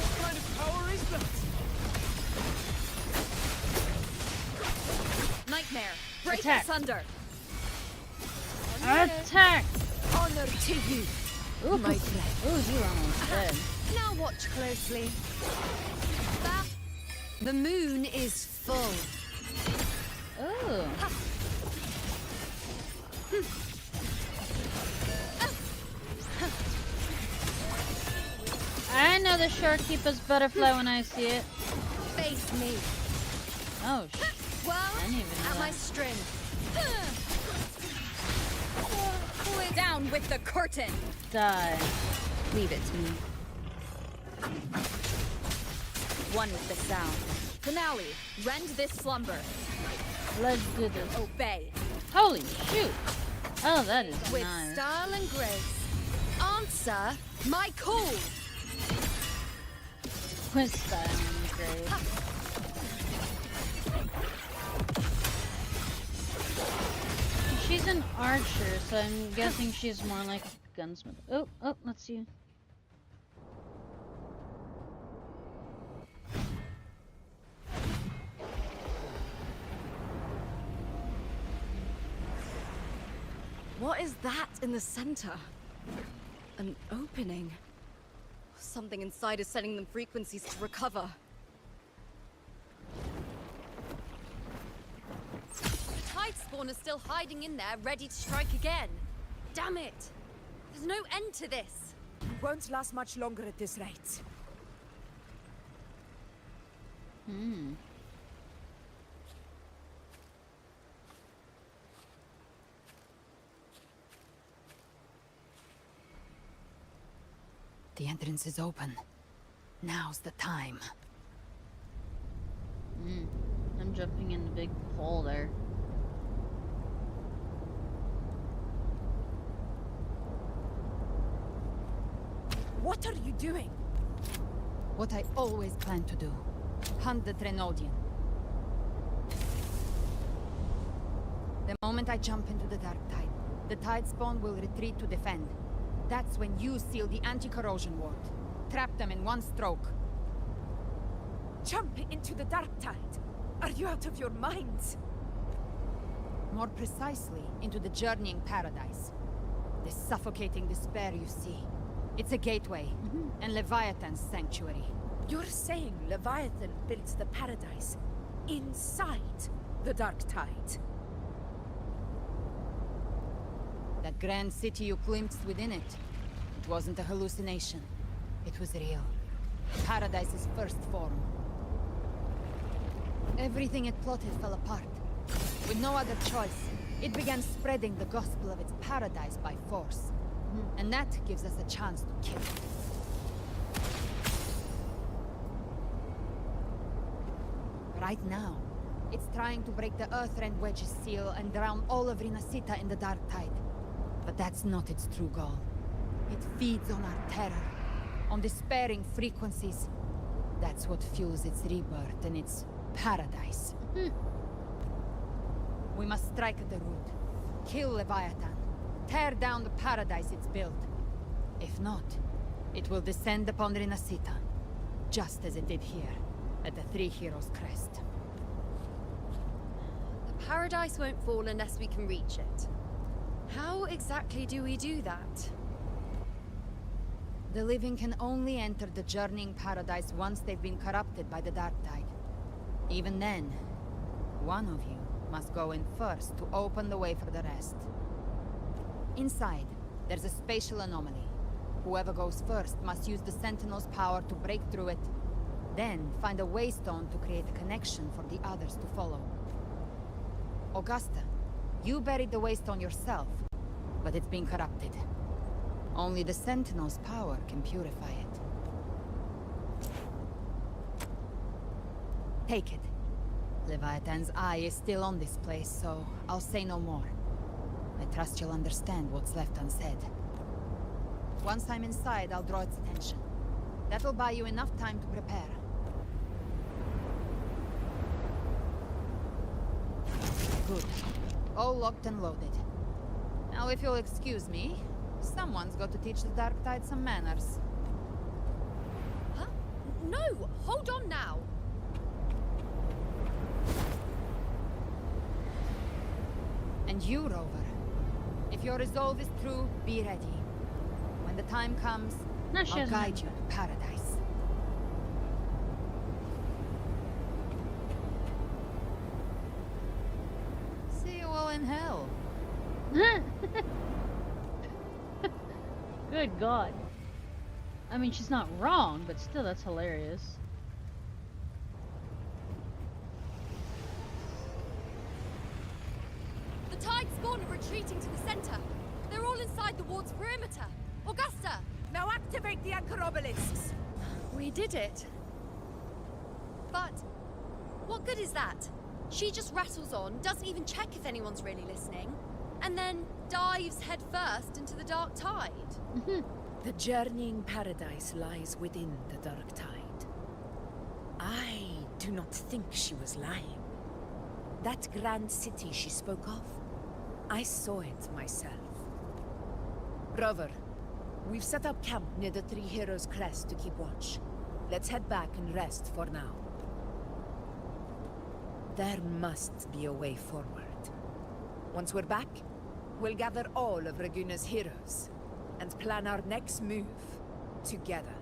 What kind of power is that? Nightmare, break Attack. asunder. Attack! honor to you, Ooh, my friend. Ooh, you almost dead. Now watch closely. The moon is full. Oh. I know the shorekeeper's butterfly when I see it. Face me. Oh, Well, I didn't even know at my that. strength. Down with the curtain. Die. Leave it to me. One with the sound. Finale, rend this slumber. Let's do this. Obey. Holy shoot! Oh, that is With nice. style and grace. Answer my call. With style and grace. She's an archer, so I'm guessing she's more like a gunsmith. Oh, let's see. What is that in the center? An opening. Something inside is sending them frequencies to recover. The Tide Spawn is still hiding in there, ready to strike again. Damn it! There's no end to this. We won't last much longer at this rate. The entrance is open. Now's the time. I'm jumping in the big hole there. What are you doing? What I always planned to do. Hunt the Trenodian. The moment I jump into the Dark Tide, the Tide Spawn will retreat to defend. That's when you seal the anti-corrosion ward. Trap them in one stroke. Jump into the Dark Tide? Are you out of your minds? More precisely, into the journeying paradise. The suffocating despair you see. It's a gateway, and Leviathan's sanctuary. You're saying Leviathan built the paradise inside the Dark Tide? That grand city you glimpsed within it. It wasn't a hallucination. It was real. Paradise's first form. Everything it plotted fell apart. With no other choice, it began spreading the gospel of its paradise by force. And that gives us a chance to kill it. Right now, it's trying to break the Earthrend Wedge's seal and drown all of Rinasita in the Dark Tide. But that's not its true goal. It feeds on our terror, on despairing frequencies. That's what fuels its rebirth and its paradise. We must strike at the root, kill Leviathan, tear down the paradise it's built. If not, it will descend upon Rinasita, just as it did here, at the Three Heroes' Crest. The paradise won't fall unless we can reach it. How exactly do we do that? The living can only enter the journeying paradise once they've been corrupted by the Dark Tide. Even then, one of you must go in first to open the way for the rest. Inside, there's a spatial anomaly. Whoever goes first must use the Sentinel's power to break through it, then find a waystone to create a connection for the others to follow. Augusta, you buried the waystone yourself, but it's been corrupted. Only the Sentinel's power can purify it. Take it. Leviathan's eye is still on this place, so I'll say no more. I trust you'll understand what's left unsaid. Once I'm inside, I'll draw its attention. That'll buy you enough time to prepare. Good. All locked and loaded. Now, if you'll excuse me, someone's got to teach the Dark Tide some manners. Huh? No! Hold on now! And you, Rover. If your resolve is true, be ready. When the time comes, I'll guide you to paradise. See you all in hell. Good God. I mean, she's not wrong, but still, that's hilarious. The Tide Spawn are retreating to the center. They're all inside the ward's perimeter. Augusta! Now activate the anchor obelisks! We did it. But what good is that? She just rattles on, doesn't even check if anyone's really listening, and then dives headfirst into the Dark Tide. The journeying paradise lies within the Dark Tide. I do not think she was lying. That grand city she spoke of, I saw it myself. Rover, we've set up camp near the Three Heroes' Crest to keep watch. Let's head back and rest for now. There must be a way forward. Once we're back, we'll gather all of Raguna's heroes and plan our next move together.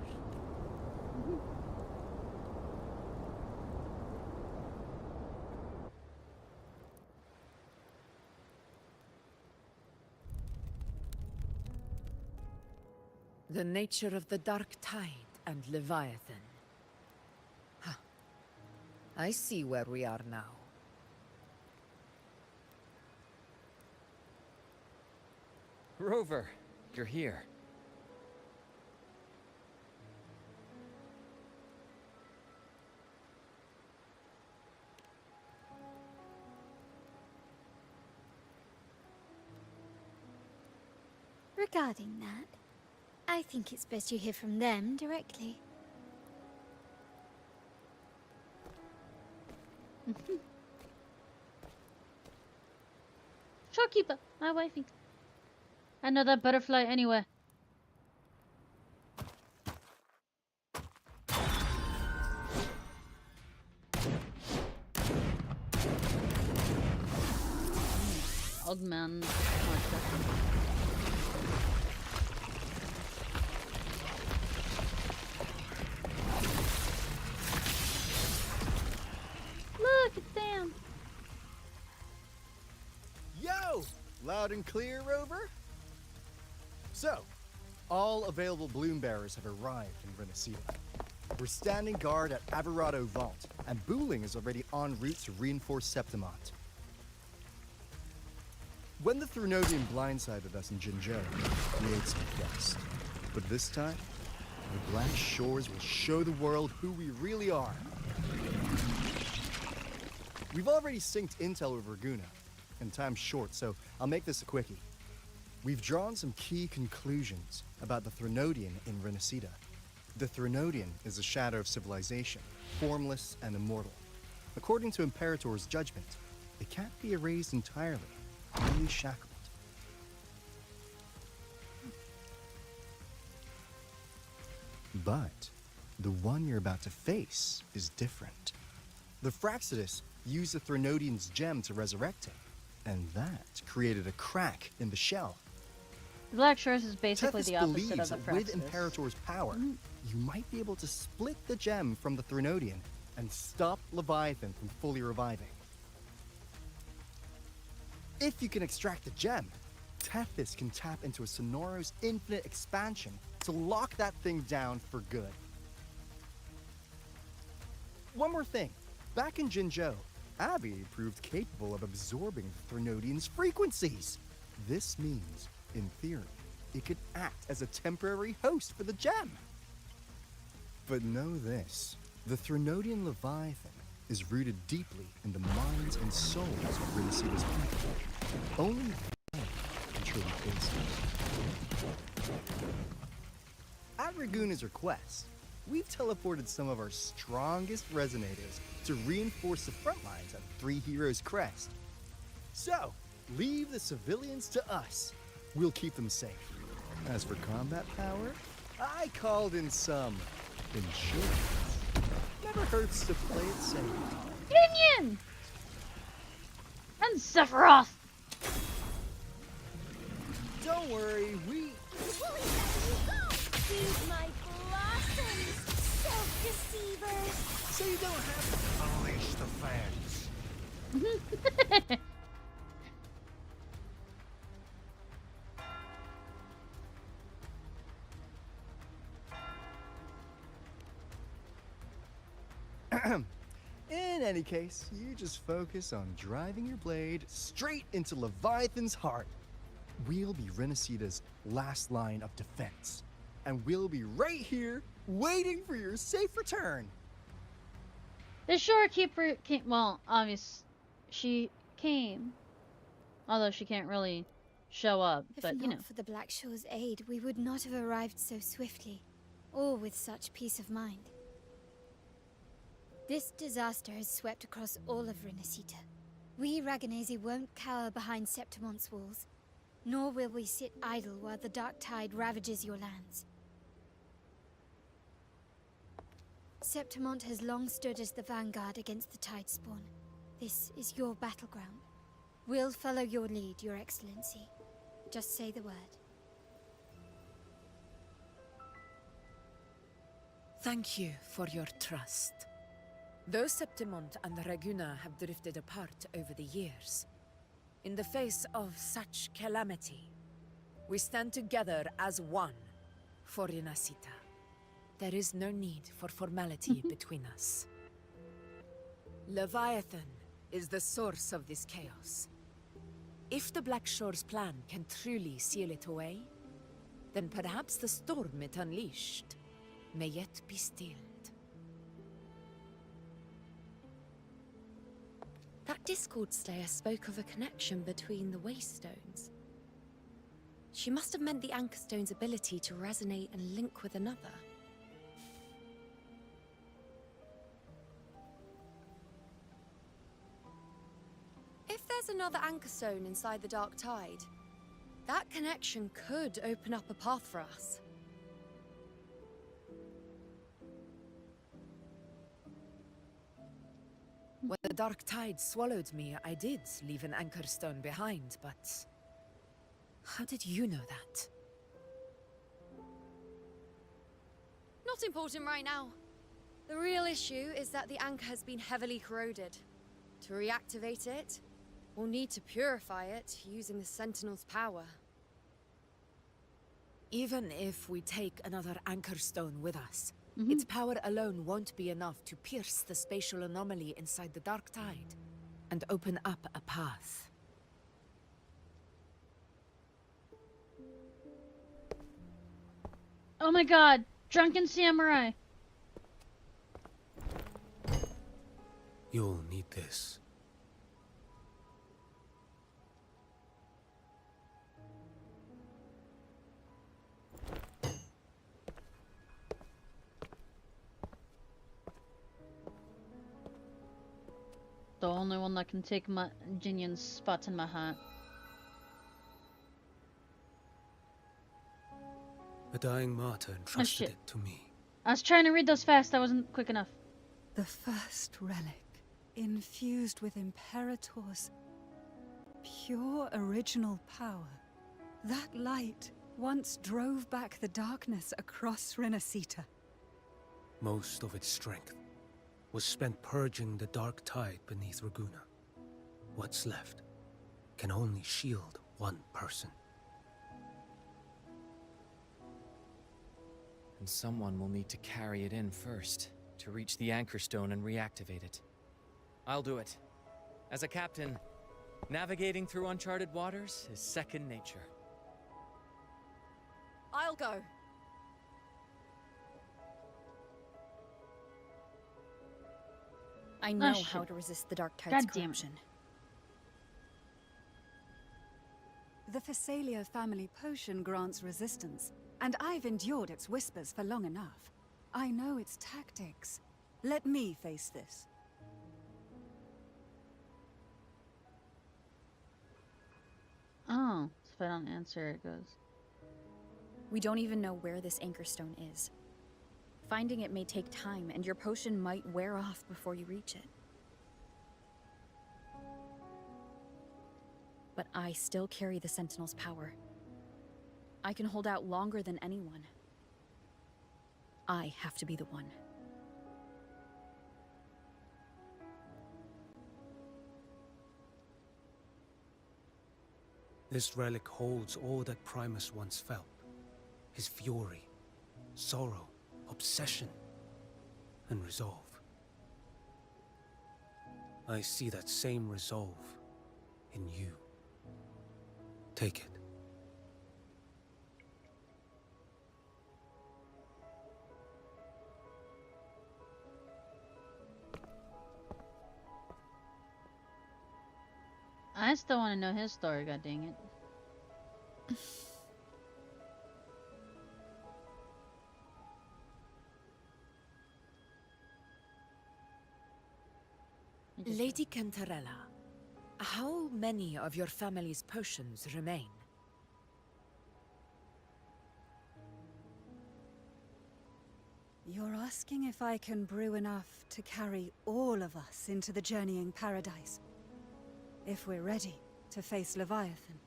The nature of the Dark Tide and Leviathan. Huh. I see where we are now. Rover, you're here. Regarding that, I think it's best you hear from them directly. Shopkeeper, my wifey. I know that butterfly anywhere. Old man. Look, it's Sam. Yo! Loud and clear, Rover? So, all available bloom bearers have arrived in Renacida. We're standing guard at Averado Vault, and Booling is already en route to reinforce Septimont. When the Threnodian blindsided us in Jinzhou, we ate some dust. But this time, the Black Shores will show the world who we really are. We've already synced intel with Raguna, and time's short, so I'll make this a quickie. We've drawn some key conclusions about the Threnodian in Renacida. The Threnodian is a shadow of civilization, formless and immortal. According to Imperator's judgment, it can't be erased entirely, only shackled. But the one you're about to face is different. The Fraxidus used the Threnodian's gem to resurrect him, and that created a crack in the shell. The Black Shores is basically Tethys the opposite believes of the that with Fraxidus. Imperator's power, you might be able to split the gem from the Threnodian and stop Leviathan from fully reviving. If you can extract the gem, Tethys can tap into a Sonoro's infinite expansion to lock that thing down for good. One more thing. Back in Jinzhou, Abby proved capable of absorbing the Threnodian's frequencies. This means, in theory, it could act as a temporary host for the gem. But know this, the Threnodian Leviathan is rooted deeply in the minds and souls of Renacida's people. Only they can truly face it. At Raguna's request, we've teleported some of our strongest resonators to reinforce the front lines at Three Heroes Crest. So, leave the civilians to us. We'll keep them safe. As for combat power, I called in some insurance. Never hurts to play it safe. Union! And Sephiroth! Don't worry, we... Feed my blossoms, self-deceivers! So you don't have to unleash the fans. In any case, you just focus on driving your blade straight into Leviathan's heart. We'll be Renacida's last line of defense, and we'll be right here waiting for your safe return. The shorekeeper came. Well, obviously, she came. Although she can't really show up, If but not you know. for the Black Shore's aid, we would not have arrived so swiftly, or with such peace of mind. This disaster has swept across all of Renacita. We Raganese won't cower behind Septimont's walls, nor will we sit idle while the Dark Tide ravages your lands. Septimont has long stood as the vanguard against the Tide Spawn. This is your battleground. We'll follow your lead, Your Excellency. Just say the word. Thank you for your trust. Though Septimont and Reguna have drifted apart over the years, in the face of such calamity, we stand together as one for Renacita. There is no need for formality between us. Leviathan is the source of this chaos. If the Black Shore's plan can truly seal it away, then perhaps the storm it unleashed may yet be stilled. That Discord Slayer spoke of a connection between the Waystones. She must have meant the Anchorstone's ability to resonate and link with another. If there's another Anchorstone inside the Dark Tide, that connection could open up a path for us. When the Dark Tide swallowed me, I did leave an Anchorstone behind, but how did you know that? Not important right now. The real issue is that the anchor has been heavily corroded. To reactivate it, we'll need to purify it using the Sentinel's power. Even if we take another Anchorstone with us, its power alone won't be enough to pierce the spatial anomaly inside the Dark Tide and open up a path. Oh my god, drunken samurai. You'll need this. The only one that can take my Jinyan's spot in my heart. A dying martyr entrusted it to me. I was trying to read those fast, I wasn't quick enough. The first relic, infused with Imperator's pure original power. That light once drove back the darkness across Renacita. Most of its strength was spent purging the Dark Tide beneath Reguna. What's left can only shield one person. And someone will need to carry it in first, to reach the Anchorstone and reactivate it. I'll do it. As a captain, navigating through uncharted waters is second nature. I'll go. I know how to resist the Dark Tide's corruption. The Phasalia family potion grants resistance, and I've endured its whispers for long enough. I know its tactics. Let me face this. Oh, if I don't answer, it goes. We don't even know where this Anchorstone is. Finding it may take time, and your potion might wear off before you reach it. But I still carry the Sentinel's power. I can hold out longer than anyone. I have to be the one. This relic holds all that Primus once felt. His fury, sorrow, obsession, and resolve. I see that same resolve in you. Take it. I still want to know his story, god dang it. Lady Cantarella, how many of your family's potions remain? You're asking if I can brew enough to carry all of us into the journeying paradise. If we're ready to face Leviathan.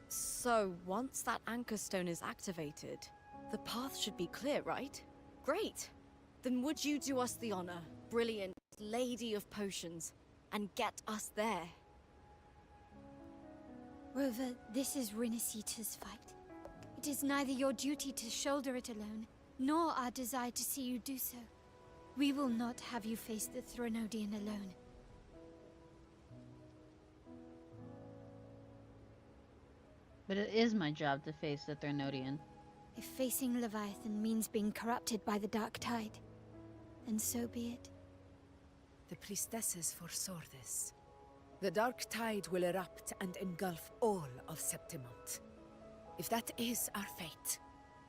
So, once that Anchorstone is activated, The path should be clear, right? Great! Then would you do us the honor, brilliant Lady of Potions, and get us there? Rover, this is Rinasita's fight. It is neither your duty to shoulder it alone, nor our desire to see you do so. We will not have you face the Thronodian alone. But it is my job to face the Thronodian. If facing Leviathan means being corrupted by the Dark Tide, then so be it. The priestesses foresaw this. The dark tide will erupt and engulf all of Septimont. If that is our fate,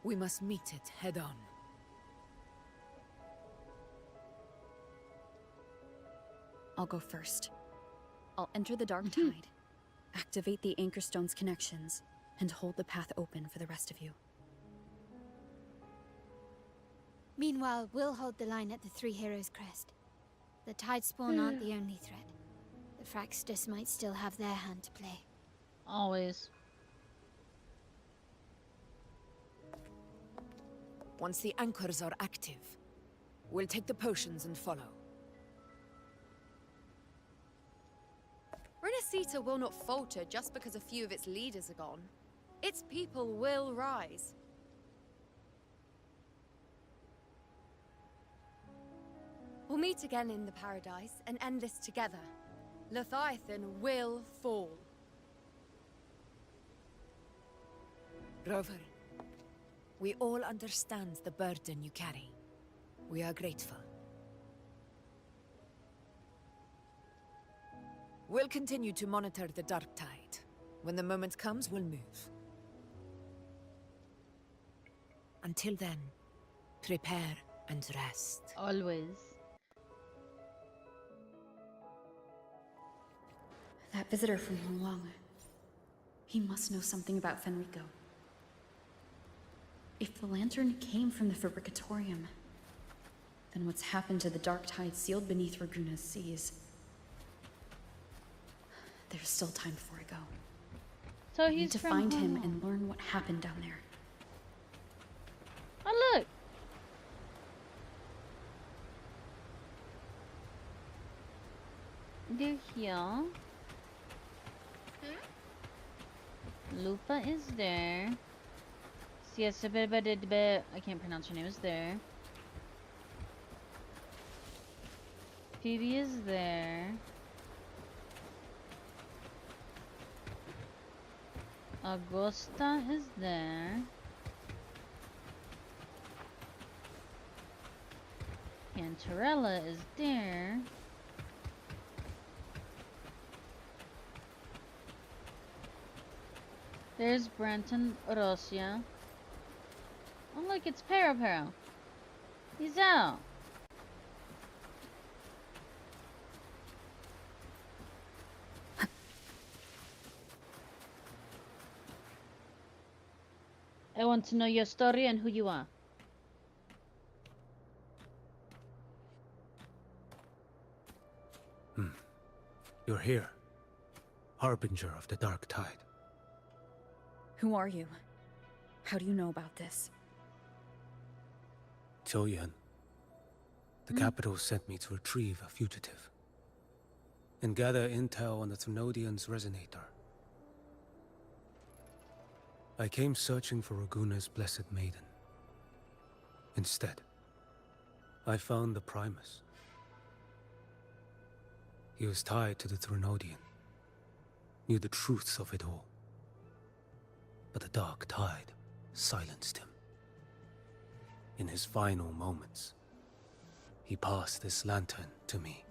we must meet it head-on. I'll go first. I'll enter the Dark Tide, activate the Anchor Stone's connections, and hold the path open for the rest of you. Meanwhile, we'll hold the line at the Three Heroes Crest. The Tidespawn aren't the only threat. The Fraxtus might still have their hand to play. Always. Once the anchors are active, we'll take the potions and follow. Renacita will not falter just because a few of its leaders are gone. Its people will rise. We'll meet again in the Paradise and end this together. Leviathan will fall. Rover, we all understand the burden you carry. We are grateful. We'll continue to monitor the Dark Tide. When the moment comes, we'll move. Until then, prepare and rest. Always. That visitor from Huang, he must know something about Fenrico. If the lantern came from the Fabricatorium, then what's happened to the Dark Tide sealed beneath Raguna's seas? There's still time before I go. So I need he's to from find him Huang. and learn what happened down there. Oh, look! They're here. Lupa is there. I can't pronounce her name, is there. Phoebe is there. Augusta is there. Cantarella is there. There's Brenton Orosia. Oh look, it's Pero. He's out. I want to know your story and who you are. You're here. Harbinger of the Dark Tide. Who are you? How do you know about this? Choyan. The capital sent me to retrieve a fugitive. And gather intel on the Thnodian's resonator. I came searching for Raguna's Blessed Maiden. Instead, I found the Primus. He was tied to the Thrunodian, knew the truths of it all. But the Dark Tide silenced him. In his final moments, he passed this lantern to me.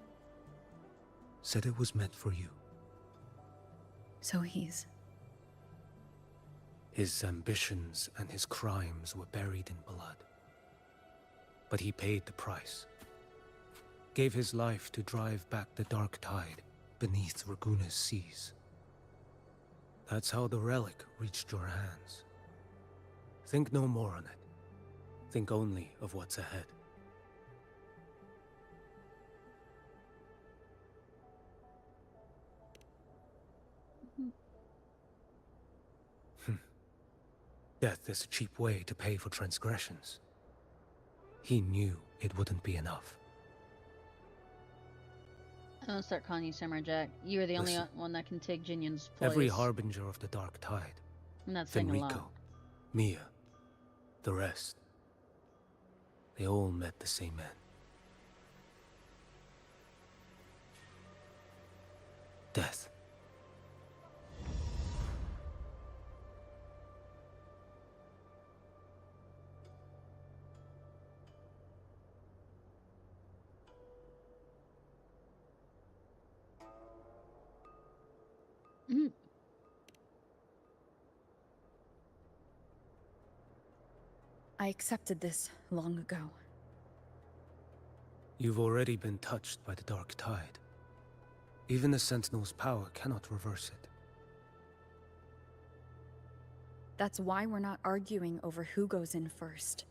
Said it was meant for you. So he's... His ambitions and his crimes were buried in blood. But he paid the price. Gave his life to drive back the Dark Tide beneath Raguna's seas. That's how the relic reached your hands. Think no more on it. Think only of what's ahead. Death is a cheap way to pay for transgressions. He knew it wouldn't be enough. I'm gonna start calling you Samurai Jack. You are the only Listen. one that can take Jinyan's place. Every harbinger of the Dark Tide. I'm not saying a lot. Fenrico, Mia, the rest. They all met the same end. Death. Mm. I accepted this long ago. You've already been touched by the Dark Tide. Even the Sentinel's power cannot reverse it. That's why we're not arguing over who goes in first.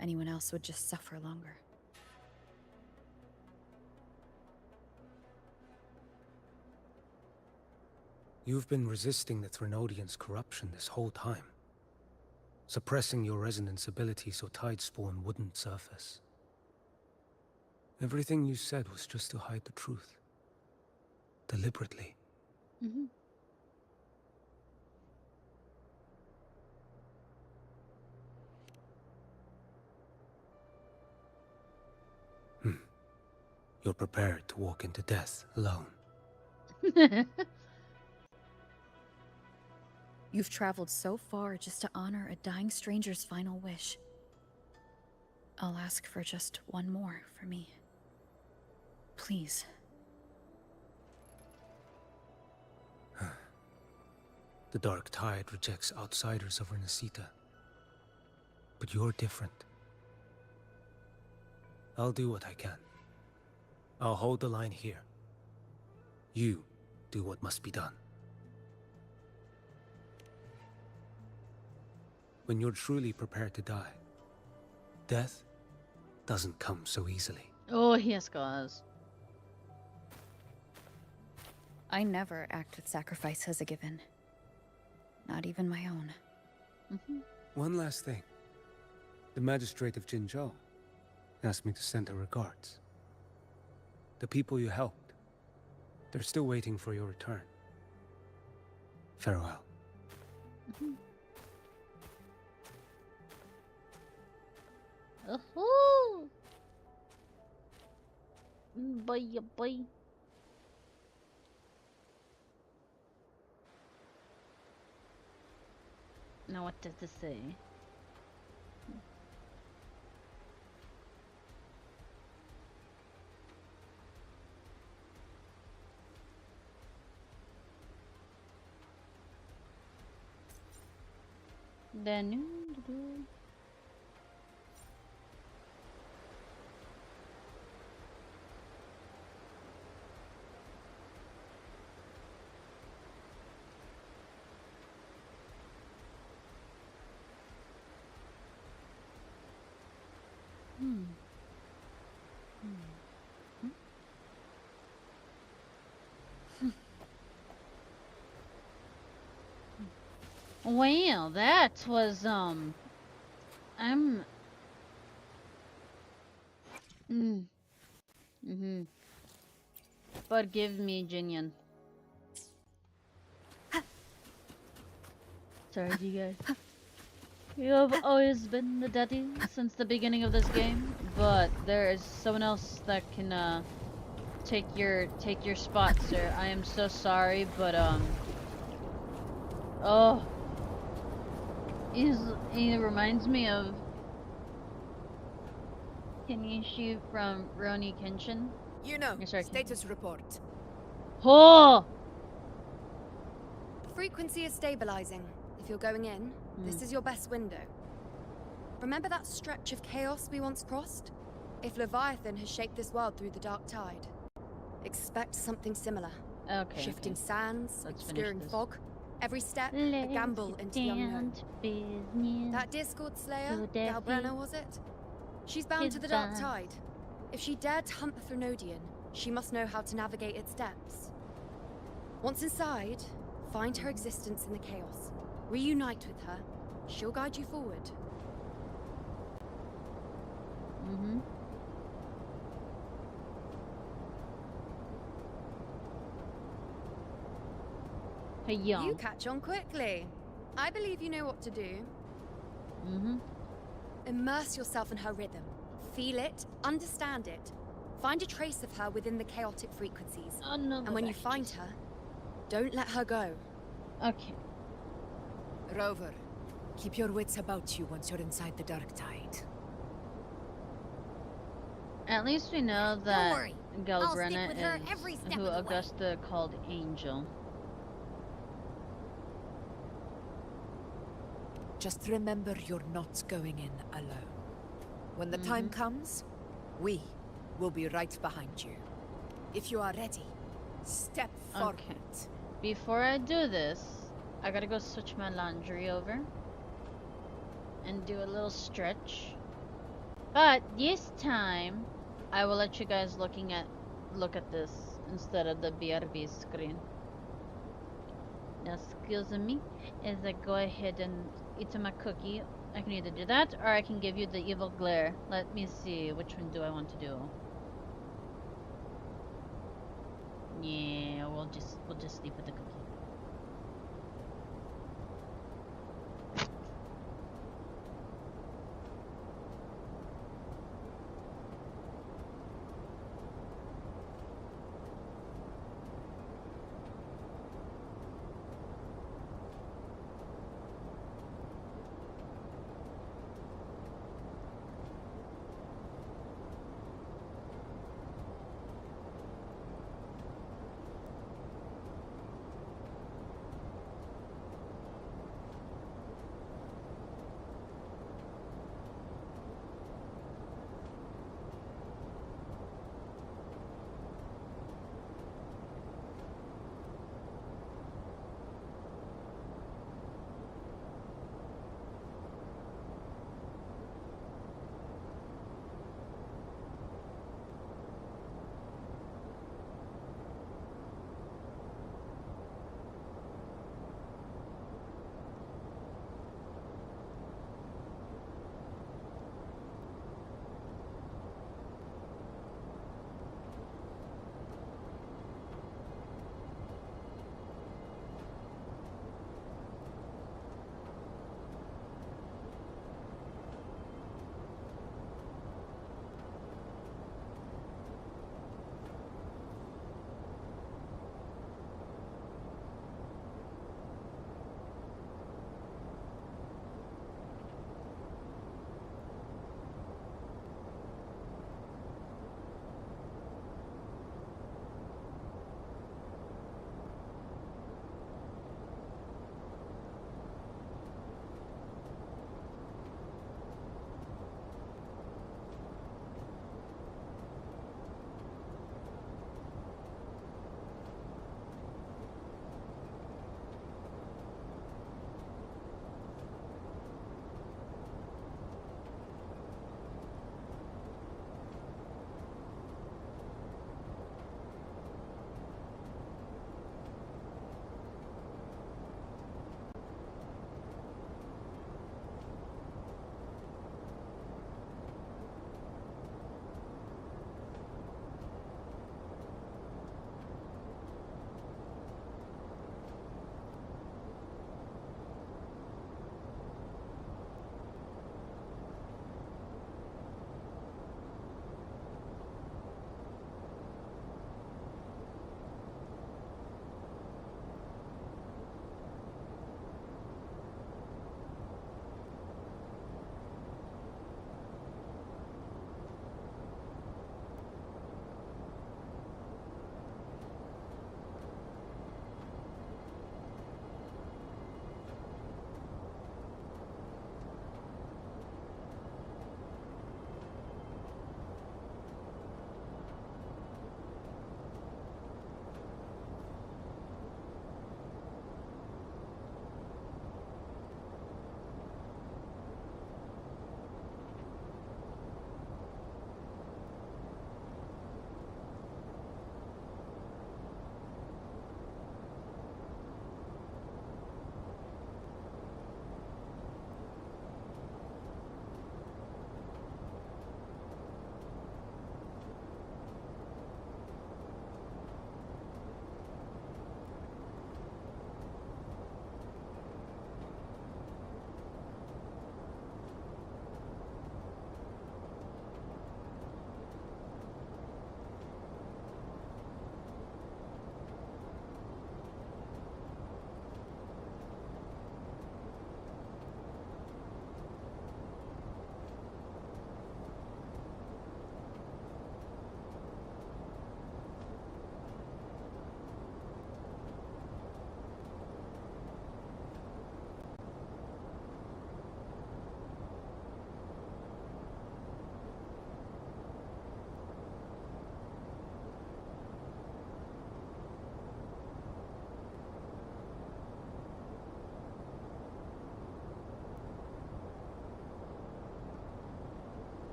Anyone else would just suffer longer. You've been resisting the Threnodians' corruption this whole time. Suppressing your resonance ability so Tidespawn wouldn't surface. Everything you said was just to hide the truth. Deliberately. Mm-hmm. You're prepared to walk into death alone. You've traveled so far just to honor a dying stranger's final wish. I'll ask for just one more for me. Please. The Dark Tide rejects outsiders of Renacita. But you're different. I'll do what I can. I'll hold the line here. You do what must be done. When you're truly prepared to die, death doesn't come so easily. Oh, he has scars. I never act with sacrifice as a given. Not even my own. Mm-hmm. One last thing. The magistrate of Jinzhou asked me to send her regards. The people you helped, they're still waiting for your return. Farewell. Mm-hmm. Oh, boy, boy. Now what does this say? Then. Well, that was Forgive me, Jinyan. Sorry, you guys. You have always been the daddy since the beginning of this game, but there is someone else that can take your spot, sir. I am so sorry, but oh, he reminds me of Kenichi from Rurouni Kenshin. You know, sorry, status report. Oh! Frequency is stabilizing. If you're going in, this is your best window. Remember that stretch of chaos we once crossed? If Leviathan has shaped this world through the Dark Tide, expect something similar. Okay. Shifting sands, Let's obscuring finish this. fog. Every step, a gamble into the unknown. That Discord Slayer, Galbrenna, was it? She's bound to the Dark Tide. If she dared to hunt the Threnodian, she must know how to navigate its depths. Once inside, find her existence in the chaos. Reunite with her. She'll guide you forward. Mm-hmm. Hey, young. You catch on quickly. I believe you know what to do. Mm-hmm. Immerse yourself in her rhythm. Feel it, understand it. Find a trace of her within the chaotic frequencies. Oh, no, and when you find her, don't let her go. Okay. Rover, keep your wits about you once you're inside the Dark Tide. At least we know that worry. I'll stick Galbrena with her is every step who of the way. Augusta called Angel. Just remember you're not going in alone. When the time comes, we will be right behind you. If you are ready, step forward. Okay. Before I do this, I gotta go switch my laundry over and do a little stretch. But this time, I will let you guys look at this instead of the BRB screen. Now, excuse me, as I go ahead and eat my cookie. I can either do that, or I can give you the evil glare. Let me see, which one do I want to do? Yeah, we'll just sleep with the cookie.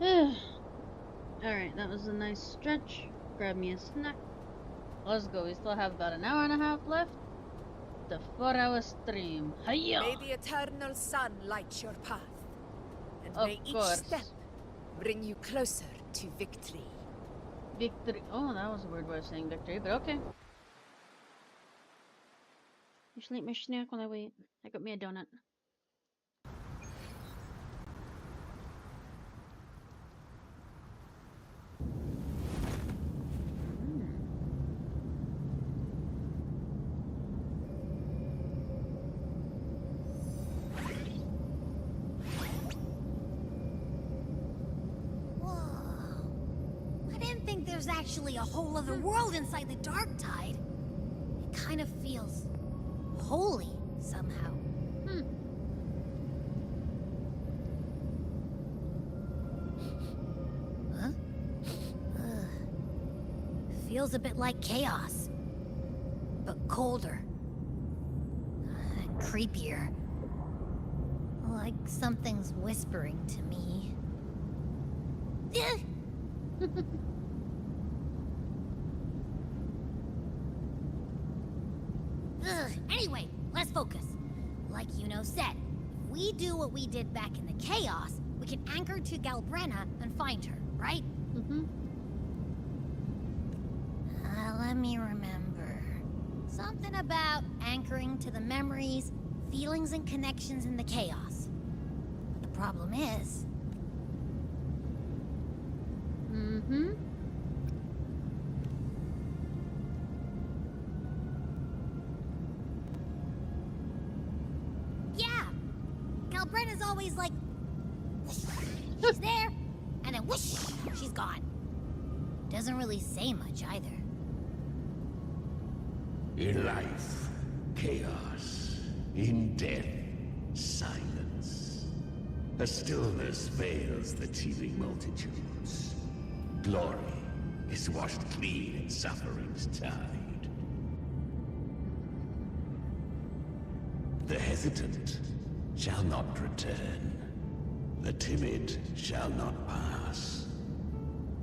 Alright, that was a nice stretch. Grab me a snack. Let's go. We still have about an hour and a half left. The 4-hour stream. Hiya! May the eternal sun light your path, and Of may each course. step bring you closer to victory. Victory. Oh, that was a weird way of saying victory, but okay. I should eat my snack while I wait. I got me a donut. I didn't think there's actually a whole other world inside the Dark Tide. It kind of feels holy somehow. Huh? Feels a bit like chaos, but colder and creepier. Like something's whispering to me. Anyway, let's focus. Like Yuno said, if we do what we did back in the Chaos, we can anchor to Galbrenna and find her, right? Let me remember. Something about anchoring to the memories, feelings, and connections in the Chaos. But the problem is... Yeah! Galbrenna's always like... she's there, and then whoosh, she's gone. Doesn't really say much either. In life, chaos. In death, silence. A stillness veils the teeming multitudes. Glory is washed clean in suffering's tide. The hesitant shall not return. The timid shall not pass.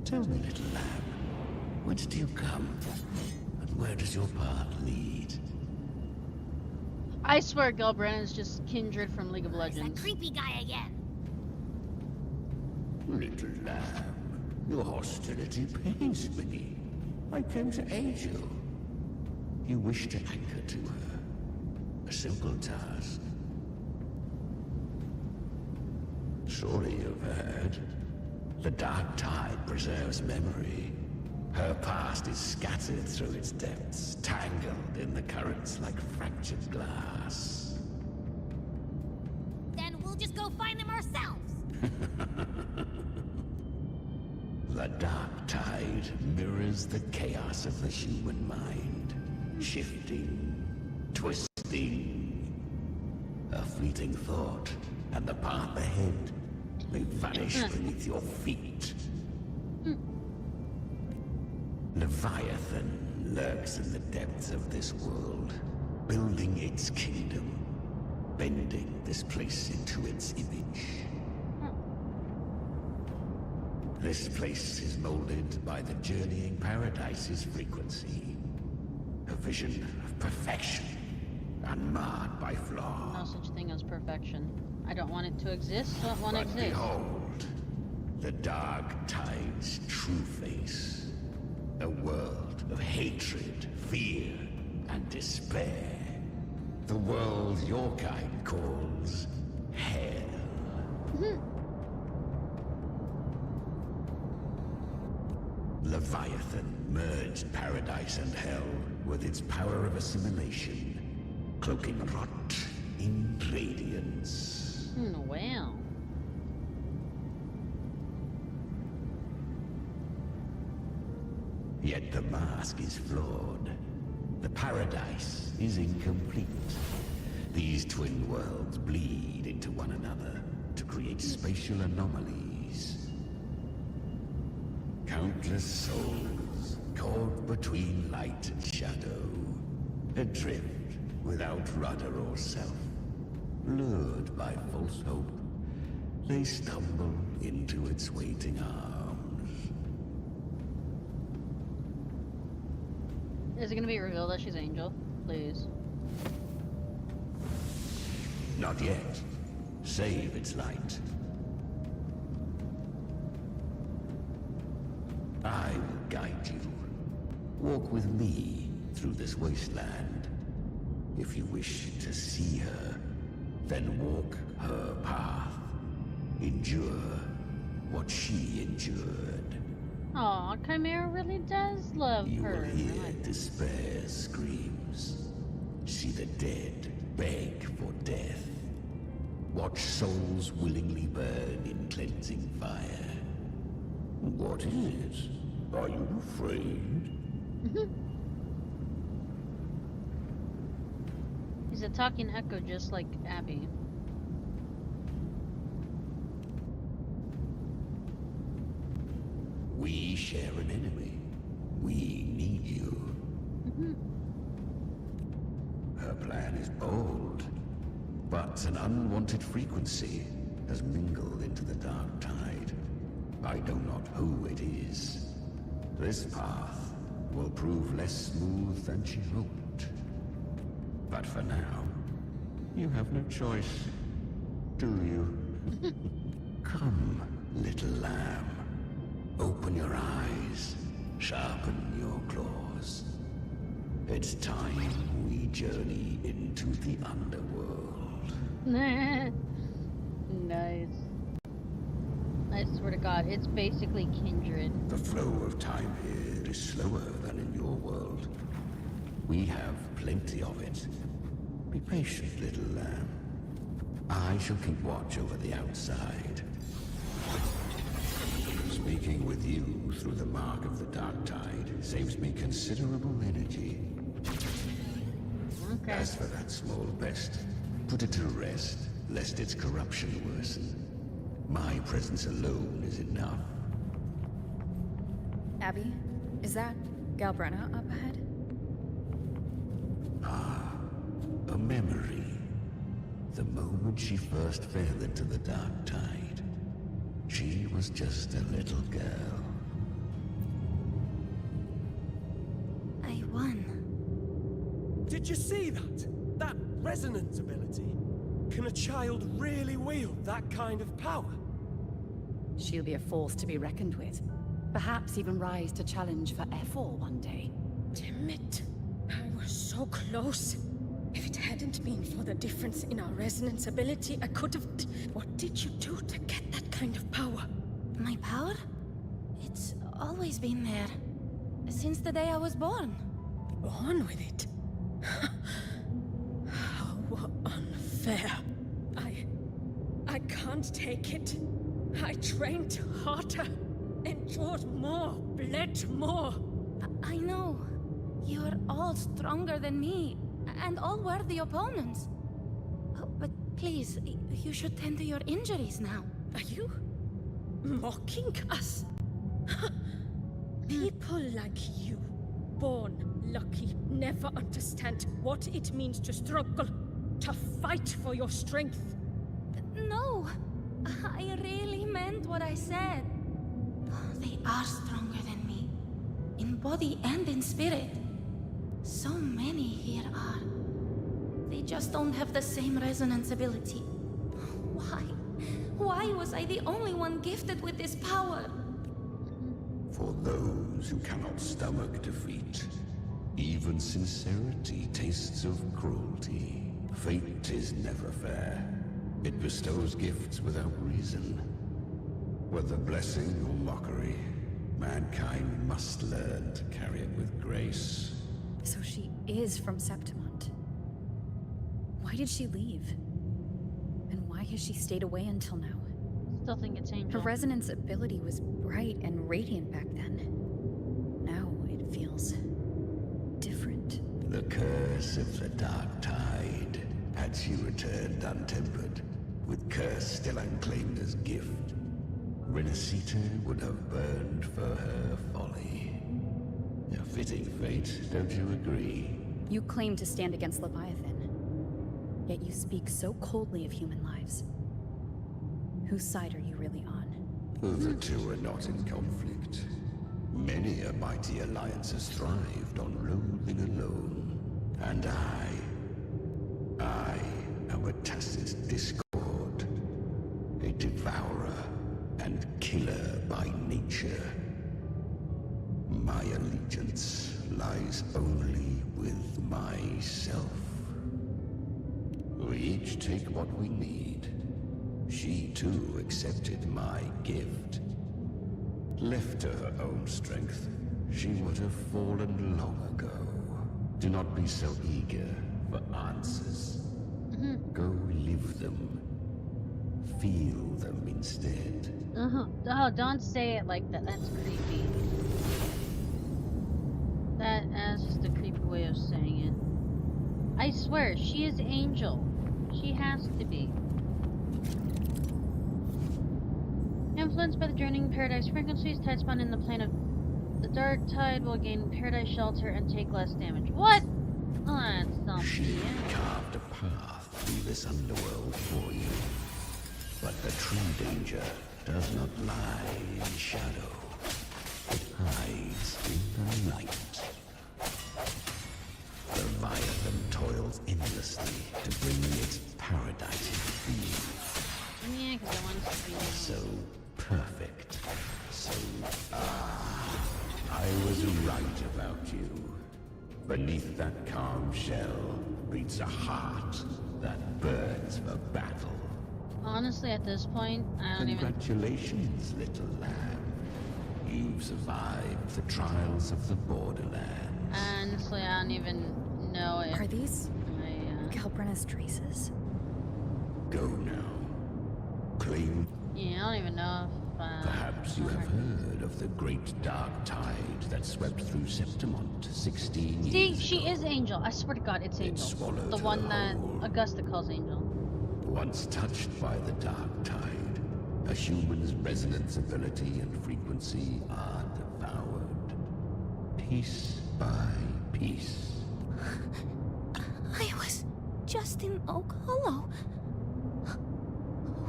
Tell me, little lamb, whence do you come? And where does your path lead? I swear Galbrenna is just kindred from League of Legends. That creepy guy again. Little lamb, your hostility pains me. I came to aid you. You wish to anchor to her. A simple task. Surely you've heard. The Dark Tide preserves memory. Her past is scattered through its depths, tangled in the currents like fractured glass. Then we'll just go find them ourselves. The Dark Tide mirrors the chaos of the human mind. Shifting, twisting. A fleeting thought, and the path ahead may vanish beneath your feet. Leviathan lurks in the depths of this world, building its kingdom, bending this place into its image. This place is molded by the journeying paradise's frequency. A vision of perfection, unmarred by flaw. No such thing as perfection. I don't want it to exist, so it won't exist. Behold, the Dark Tide's true face. A world of hatred, fear, and despair. The world your kind calls hell. Leviathan merged paradise and hell with its power of assimilation, cloaking rot in radiance. Well. Yet the mask is flawed. The paradise is incomplete. These twin worlds bleed into one another to create spatial anomalies. Countless souls caught between light and shadow, adrift without rudder or self, lured by false hope, they stumble into its waiting arms. Is it gonna be revealed that she's Angel? Please. Not yet. Save its light. I will guide you. Walk with me through this wasteland. If you wish to see her, then walk her path. Endure what she endured. Aw, Chimera really does love You her. will hear despair's screams. See the dead beg for death. Watch souls willingly burn in cleansing fire. What is it? Are you afraid? He's a talking echo just like Abby. We share an enemy. We need you. Her plan is bold, but an unwanted frequency has mingled into the dark tide. I know not who it is. This path will prove less smooth than she hoped. But for now, you have no choice, do you? Come, little lamb. Open your eyes, sharpen your claws. It's time we journey into the underworld. Nice. I swear to God, it's basically Kindred. The flow of time here is slower than in your world. We have plenty of it. Be patient, little lamb. I shall keep watch over the outside. Speaking with you through the mark of the dark tide saves me considerable energy. Okay. As for that small pest, put it to rest, lest its corruption worsen. My presence alone is enough. Abby, is that Galbrenna up ahead? Ah, a memory. The moment she first fell into the dark tide, she was just a little girl. I won. Did you see that? That resonance ability? Can a child really wield that kind of power? She'll be a force to be reckoned with. Perhaps even rise to challenge for F4 one day. Damn it. I was so close. If it hadn't been for the difference in our resonance ability, I could have... What did you do to get that kind of power? My power? It's always been there. Since the day I was born. Born with it? How unfair. I can't take it. I trained harder, endured more, bled more. I know. You're all stronger than me, and all worthy opponents. Oh, but please, you should tend to your injuries now. Are you mocking us? People like you, born lucky, never understand what it means to struggle, to fight for your strength. No, I really meant what I said. They are stronger than me, in body and in spirit. So many here are. They just don't have the same resonance ability. Why? Why was I the only one gifted with this power? For those who cannot stomach defeat, even sincerity tastes of cruelty. Fate is never fair. It bestows gifts without reason. Whether blessing or mockery, mankind must learn to carry it with grace. So she is from Septimont. Why did she leave? And why has she stayed away until now? Still think it's Angel. Her resonance ability was bright and radiant back then. Now it feels different. The curse of the dark tide. Had she returned untempered, with curse still unclaimed as gift, Renacita would have burned for her folly. A fitting fate, don't you agree? You claim to stand against Leviathan, yet you speak so coldly of human lives. Whose side are you really on? The two are not in conflict. Many a mighty alliance has thrived on loathing alone. And I am a tacit discord. A devourer and killer by nature. My allegiance lies only with myself. We each take what we need. She too accepted my gift. Left to her own strength, she would have fallen long ago. Do not be so eager for answers. Go live them. Feel them instead. Oh, don't say it like that. That's creepy. That's just a creepy way of saying it. I swear, she is Angel. She has to be. Influenced by the draining paradise frequencies, tide spawn in the plane of the dark tide will gain paradise shelter and take less damage. What? Oh, that's something. She carved a path through this underworld for you. But the true danger does not lie in shadow. It hides in the light. Leviathan toils endlessly to bring its paradise into being. Yeah, because I want to be so perfect. So, I was right about you. Beneath that calm shell beats a heart that burns for battle. Honestly, at this point, I don't even... Congratulations, little lamb. You've survived the trials of the borderlands. Honestly, I don't even know if... Are these Calbrenna's traces? Go now. Claim... Yeah, I don't even know if... Perhaps you have heard of the great dark tide that swept through Septimont 16 years See, ago. she is Angel. I swear to God, it's Angel. The one that Augusta calls Angel. Once touched by the dark tide, a human's resonance ability and frequency are devoured. Piece by piece. I was just in Oak Hollow.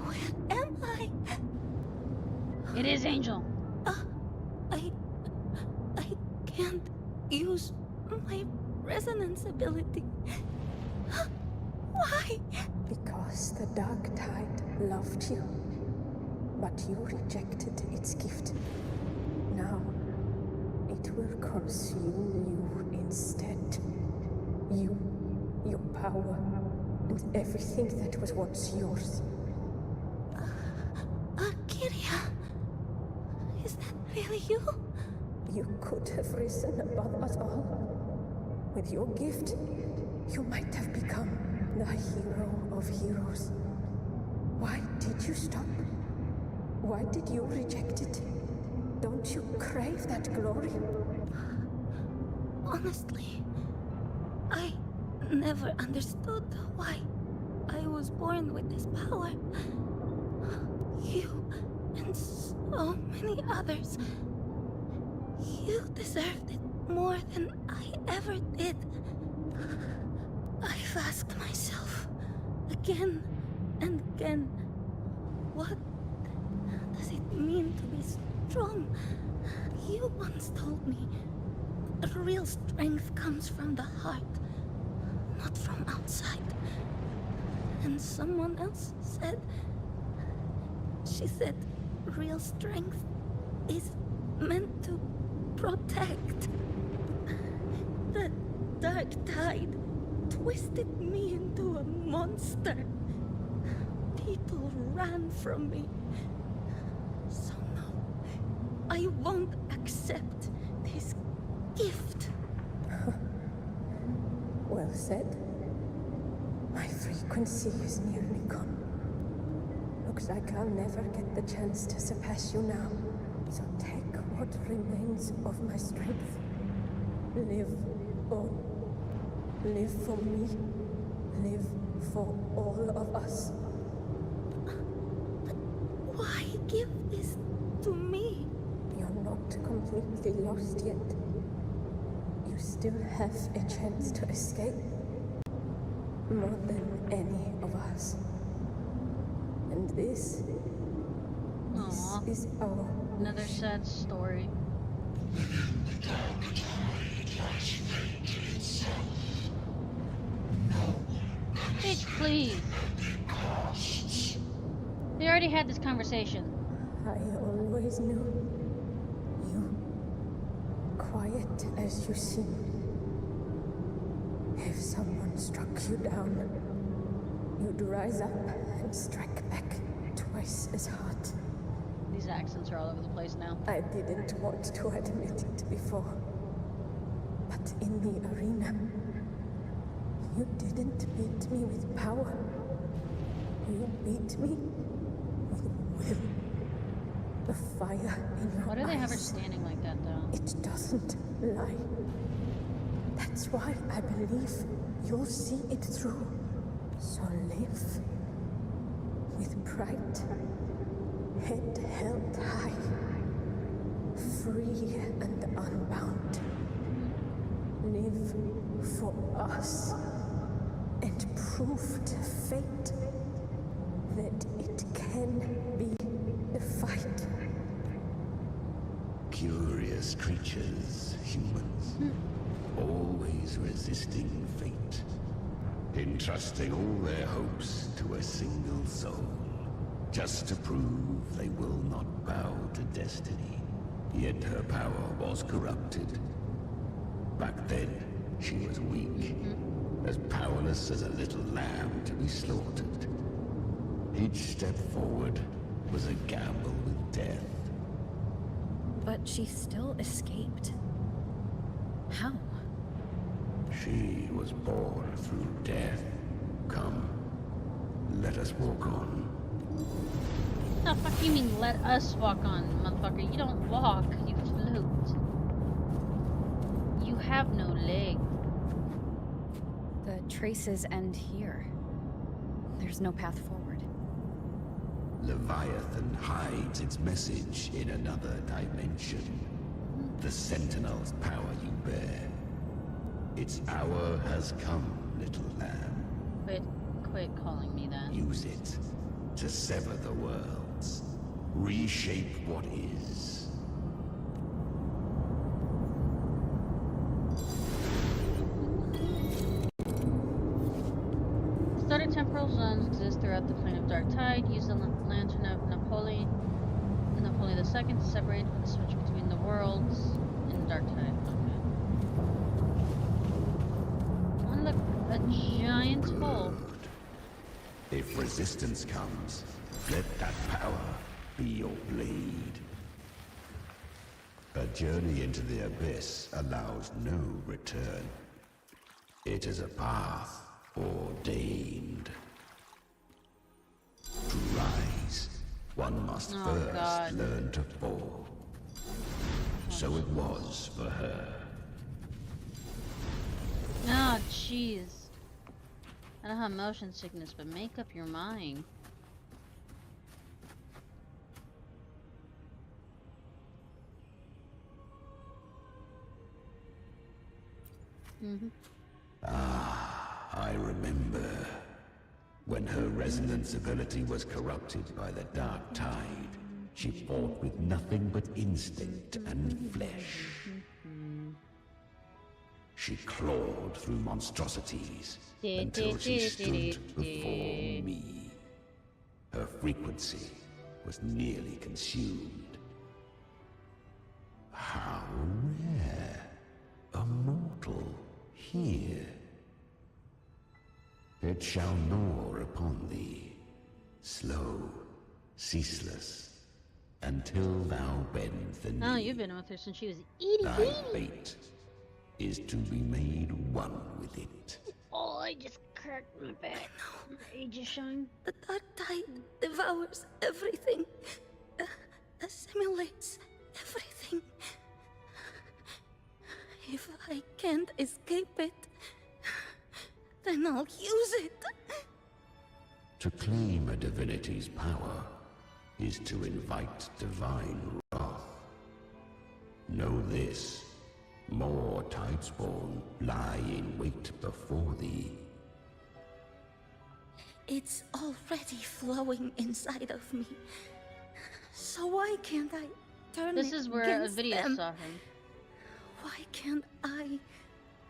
Where am I? It is Angel. I can't use my resonance ability. Why? Because the dark tide loved you, but you rejected its gift. Now, it will consume you instead. You, your power, and everything that was once yours. Kiria, is that really you? You could have risen above us all. With your gift, you might have become the hero of heroes. Why did you stop? Why did you reject it? Don't you crave that glory? Honestly, I never understood why I was born with this power. You and so many others. You deserved it more than I ever did. I've asked myself again and again, what does it mean to be strong? You once told me real strength comes from the heart, not from outside. And someone else said, she said real strength is meant to protect. The dark tide twisted me into a monster. People ran from me. So no, I won't accept this gift. Well said. My frequency is nearly gone. Looks like I'll never get the chance to surpass you now. So take what remains of my strength. Live on. Live for me. Live for all of us. But why give this to me? You're not completely lost yet. You still have a chance to escape. More than any of us. And This Aww. is our Another sad story. Bitch, please. They already had this conversation. I always knew you, quiet as you seem. If someone struck you down, you'd rise up and strike back twice as hard. These accents are all over the place now. I didn't want to admit it before, but in the arena, you didn't beat me with power. You beat me with will. The fire in your eyes. Why do they have her standing like that, though? It doesn't lie. That's why I believe you'll see it through. So live with pride, head held high, free and unbound. Live for us and prove to fate that it can be the fight. Curious creatures, humans, always resisting fate, entrusting all their hopes to a single soul, just to prove they will not bow to destiny. Yet her power was corrupted. Back then, she was weak, as powerless as a little lamb to be slaughtered. Each step forward was a gamble with death. But she still escaped. How? She was born through death. Come, let us walk on. What the fuck you mean, let us walk on, motherfucker? You don't walk, you float. You have no leg. The traces end here. There's no path forward. Leviathan hides its message in another dimension. The Sentinel's power you bear. Its hour has come, little lamb. Quit calling me that. Use it to sever the worlds. Reshape what is. Started temporal zones exist throughout the plane of Dark Tide. Use the lantern of Napoleon II to separate the switch between the worlds in Dark Tide. Okay. Oh, look, a giant hole. If resistance comes, let that power be your blade. A journey into the abyss allows no return. It is a path ordained. To rise, one must first learn to fall. So it was for her. Oh, jeez. I don't have motion sickness, but make up your mind. I remember when her resonance ability was corrupted by the Dark Tide. She fought with nothing but instinct and flesh. She clawed through monstrosities until she stood before me. Her frequency was nearly consumed. How rare a mortal here. It shall gnaw upon thee, slow, ceaseless, until thou bend the knee. Oh, you've been with her since she was itty Thy bitty. fate is to be made one with it. Oh, I just cracked my back. My age is showing. The Dark Tide devours everything, assimilates everything. If I can't escape it, then I'll use it. To claim a divinity's power is to invite divine wrath. Know this, more Tidespawn lie in wait before thee. It's already flowing inside of me. So why can't I turn This it is where against Avidia them? saw him. Why can't I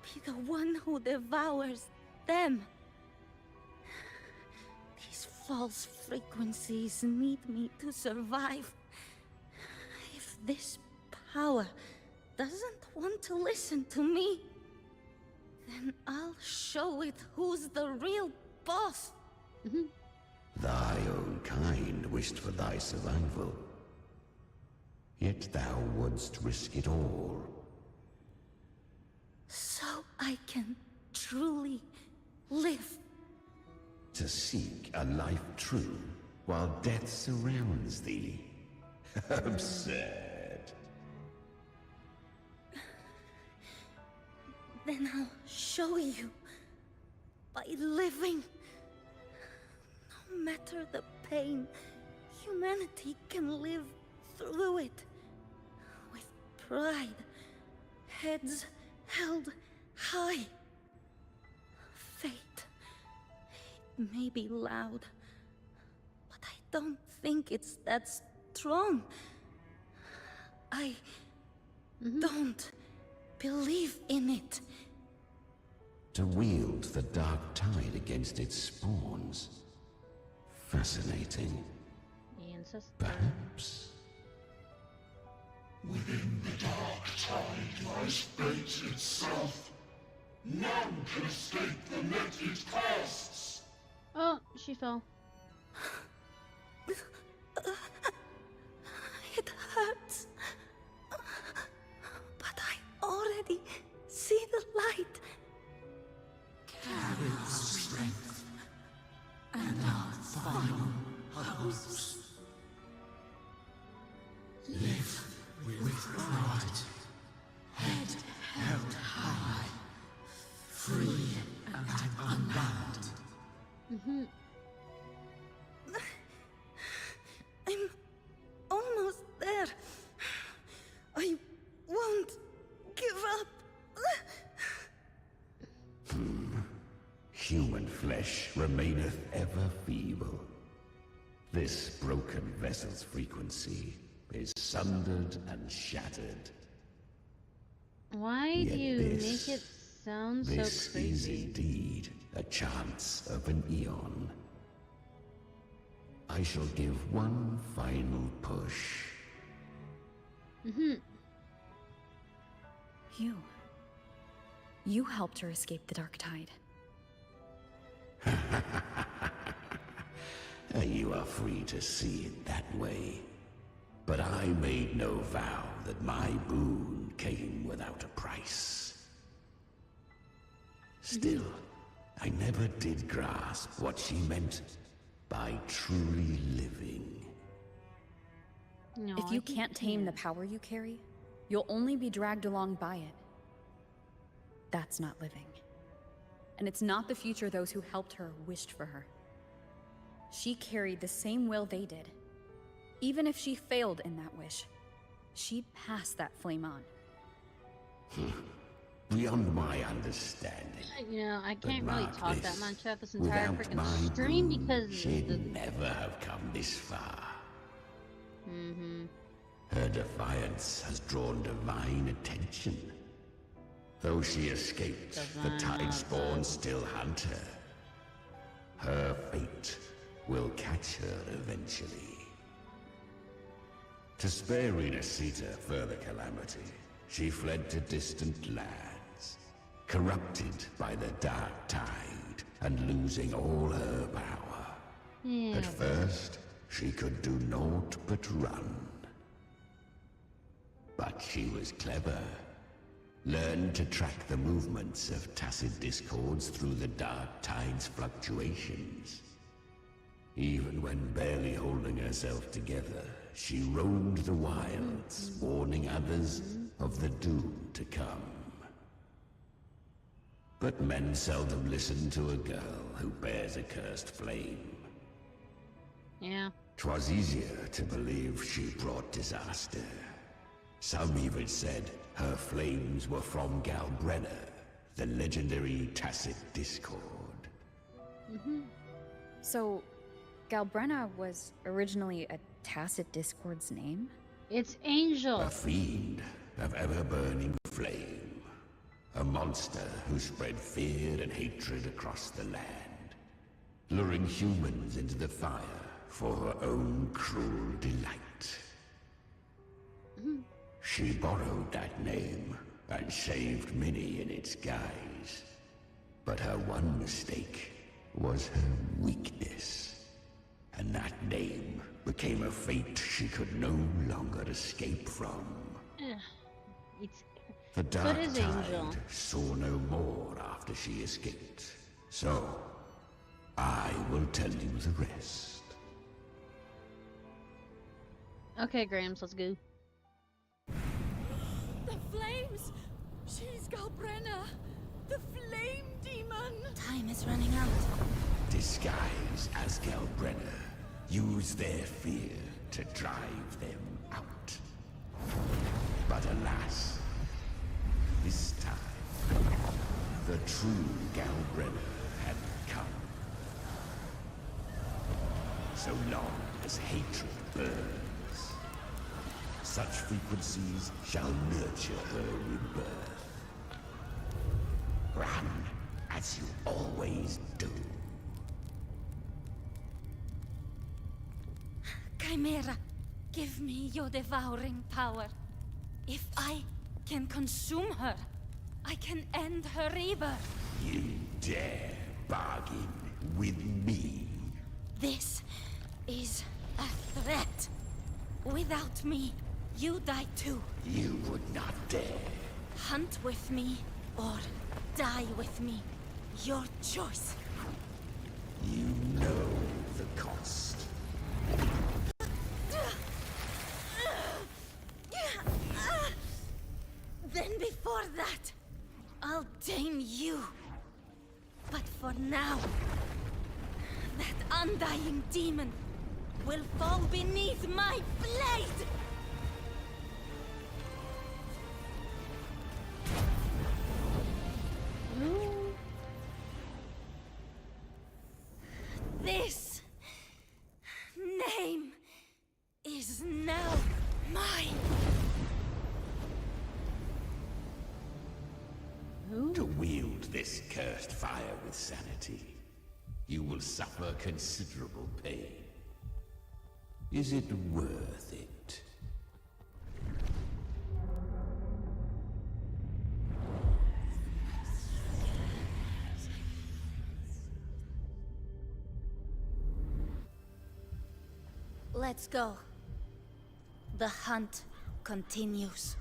be the one who devours them? These false frequencies need me to survive. If this power doesn't want to listen to me, then I'll show it who's the real boss. Thy own kind wished for thy survival. Yet thou wouldst risk it all. So I can truly live. To seek a life true, while death surrounds thee. Absurd. Then I'll show you. By living. No matter the pain, humanity can live through it. With pride. Heads held high. Fate. It may be loud, but I don't think it's that strong. I don't believe in it. To wield the dark tide against its spawns. Fascinating. The ancestor. Perhaps. Within the dark tide lies fate itself. None can escape the net it casts. Oh, she fell. It hurts. But I already see the light. Carry our strength and our final hopes. Live with pride, head held high, free and unbound. I'm almost there. I won't give up. Human flesh remaineth ever feeble. This broken vessel's frequency is sundered and shattered. Why do you make it sound so This crazy? is indeed a chance of an eon. I shall give one final push. You helped her escape the Dark Tide. You are free to see it that way. But I made no vow that my boon came without a price. Still, I never did grasp what she meant by truly living. No, If you can't tame the power you carry, you'll only be dragged along by it. That's not living. And it's not the future those who helped her wished for her. She carried the same will they did. Even if she failed in that wish, she'd pass that flame on. Beyond my understanding. You know, I But can't really mark talk this, that much about this entire without freaking my stream boon, because she'd never have come this far. Her defiance has drawn divine attention. Though she escaped, the Tide Spawn still hunt her. Her fate will catch her eventually. To spare Renacita further calamity, she fled to distant lands, corrupted by the Dark Tide and losing all her power. At first, she could do naught but run. But she was clever. Learned to track the movements of tacit discords through the Dark Tide's fluctuations. Even when barely holding herself together, she roamed the wilds, warning others of the doom to come. But men seldom listen to a girl who bears a cursed flame. Yeah. 'Twas easier to believe she brought disaster. Some even said her flames were from Galbrenna, the legendary tacit discord. So, Galbrenna was originally a tacit discord's name? It's Angel. A fiend of ever-burning flame. A monster who spread fear and hatred across the land, luring humans into the fire for her own cruel delight. She borrowed that name and saved many in its guise. But her one mistake was her weakness. And that name became a fate she could no longer escape from. It's The Dark is Tide Angel. saw no more after she escaped. So, I will tell you the rest. Okay, Grams, let's go. The flames! She's Galbrenna! The flame demon! Time is running out. Disguised as Galbrenna, use their fear to drive them out. But alas, this time, the true Galbrenna had come. So long as hatred burns, such frequencies shall nurture her rebirth. Run as you always do. Chimera, give me your devouring power. If I can consume her, I can end her rebirth. You dare bargain with me? This is a threat. Without me, you die too. You would not dare. Hunt with me, or die with me. Your choice. You know the cost. Then before that, I'll tame you. But for now, that undying demon will fall beneath my blade! This name is now mine. To wield this cursed fire with sanity, you will suffer considerable pain. Is it worth it? Let's go. The hunt continues.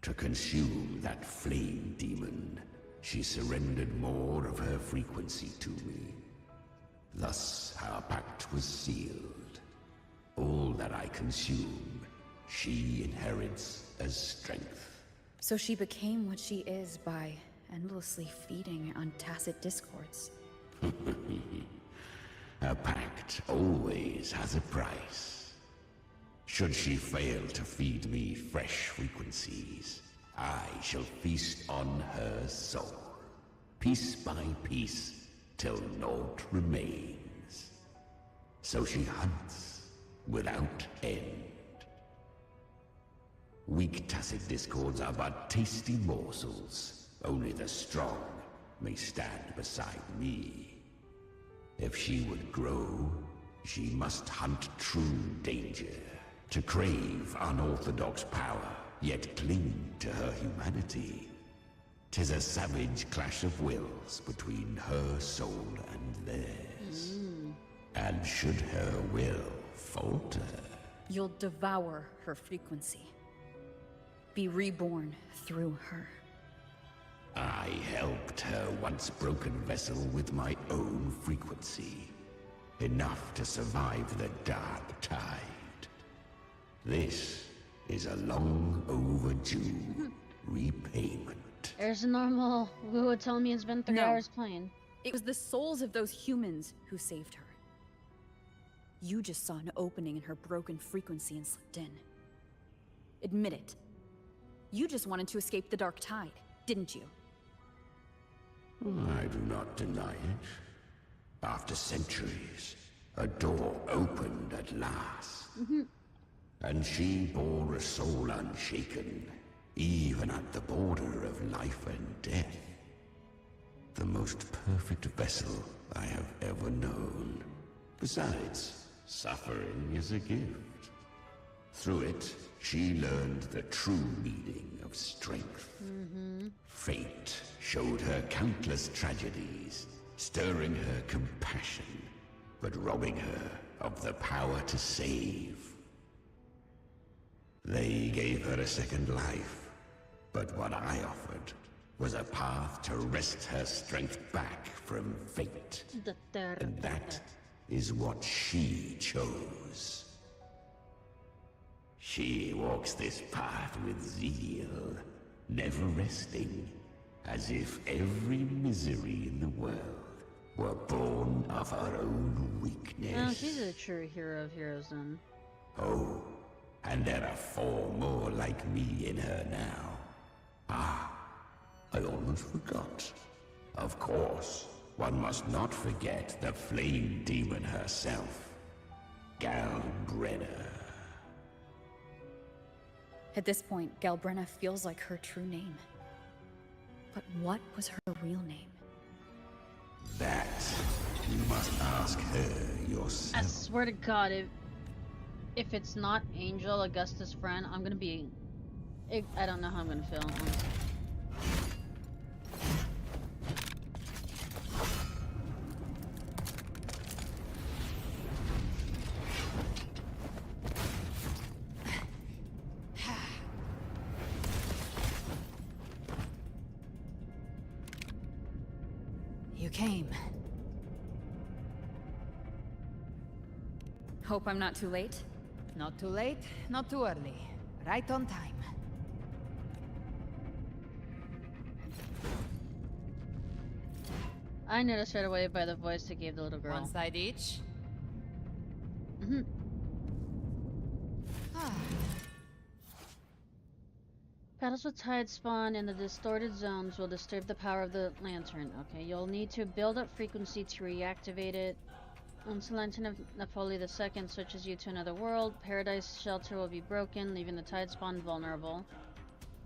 To consume that flame demon, she surrendered more of her frequency to me. Thus, our pact was sealed. All that I consume, she inherits as strength. So she became what she is by endlessly feeding on tacit discords. A pact always has a price. Should she fail to feed me fresh frequencies, I shall feast on her soul, piece by piece, till naught remains. So she hunts without end. Weak tacit discords are but tasty morsels. Only the strong may stand beside me. If she would grow, she must hunt true danger. To crave unorthodox power, yet cling to her humanity. 'Tis a savage clash of wills between her soul and theirs. And should her will falter, You'll devour her frequency. Be reborn through her. I helped her once broken vessel with my own frequency. Enough to survive the Dark Tide. This is a long overdue repayment. There's a normal Wu would tell me it's been 3 No. hours playing. It was the souls of those humans who saved her. You just saw an opening in her broken frequency and slipped in. Admit it. You just wanted to escape the Dark Tide, didn't you? I do not deny it. After centuries, a door opened at last. And she bore a soul unshaken, even at the border of life and death. The most perfect vessel I have ever known. Besides, suffering is a gift. Through it, she learned the true meaning of strength. Fate showed her countless tragedies, stirring her compassion, but robbing her of the power to save. They gave her a second life, but what I offered was a path to wrest her strength back from fate. And that is what she chose. She walks this path with zeal, never resting, as if every misery in the world were born of her own weakness. Oh, she's a true hero of heroes then. Oh, and there are 4 more like me in her now. Ah, I almost forgot. Of course, one must not forget the flame demon herself, Galbrenna. At this point, Galbrenna feels like her true name. But what was her real name? That you must ask her yourself. I swear to God, if it's not Angel, Augustus' friend, I'm gonna be... I don't know how I'm gonna feel, honestly. You came. Hope I'm not too late? Not too late, not too early. Right on time. I noticed right away by the voice they gave the little girl. One side each. Battles with tide spawn in the distorted zones will disturb the power of the lantern. Okay, you'll need to build up frequency to reactivate it. Once the lantern of Napoli II switches you to another world, Paradise Shelter will be broken, leaving the tide spawn vulnerable.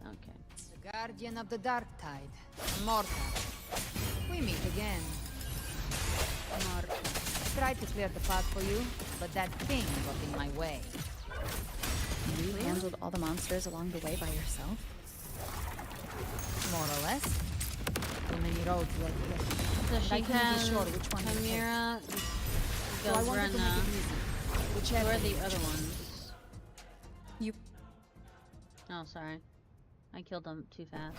Okay. The guardian of the dark tide. Morta. We meet again. Morta. Tried to clear the path for you, but that thing got in my way. You handled all the monsters along the way by yourself? More or less. Too many roads led here. So she I couldn't be has sure which one to take. Chimera, So I wanted to make Galbrenna. it easy. Who Whichever are the you other choose. ones? You... Oh, sorry. I killed them too fast.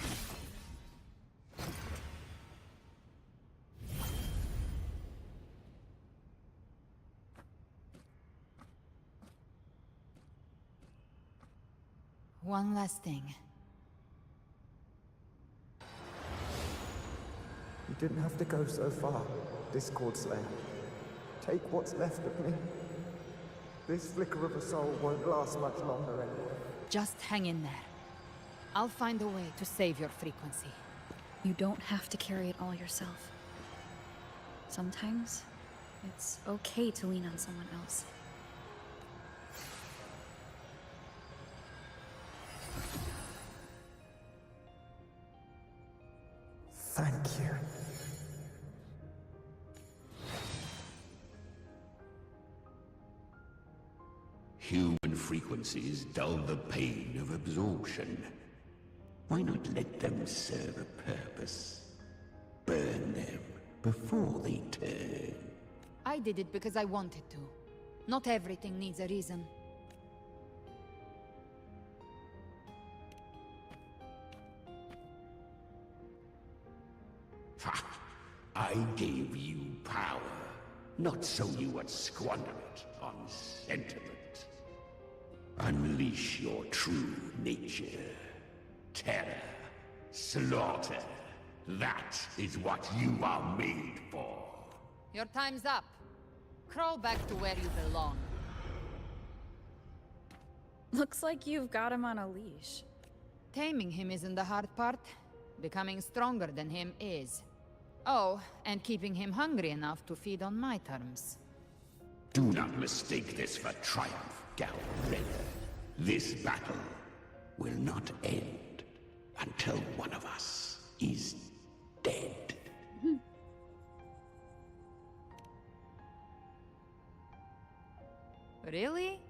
One last thing. You didn't have to go so far, Discord Slayer. Take what's left of me. This flicker of a soul won't last much longer anyway. Just hang in there. I'll find a way to save your frequency. You don't have to carry it all yourself. Sometimes, it's okay to lean on someone else. Thank you. Human frequencies dull the pain of absorption. Why not let them serve a purpose? Burn them before they turn. I did it because I wanted to. Not everything needs a reason. Ha! I gave you power, not so you would squander it on sentiment. Unleash your true nature. Terror, slaughter. That is what you are made for. Your time's up. Crawl back to where you belong. Looks like you've got him on a leash. Taming him isn't the hard part. Becoming stronger than him is. Oh, and keeping him hungry enough to feed on my terms. Do not mistake this for triumph, Gal Raider. This battle will not end until one of us is dead. Really?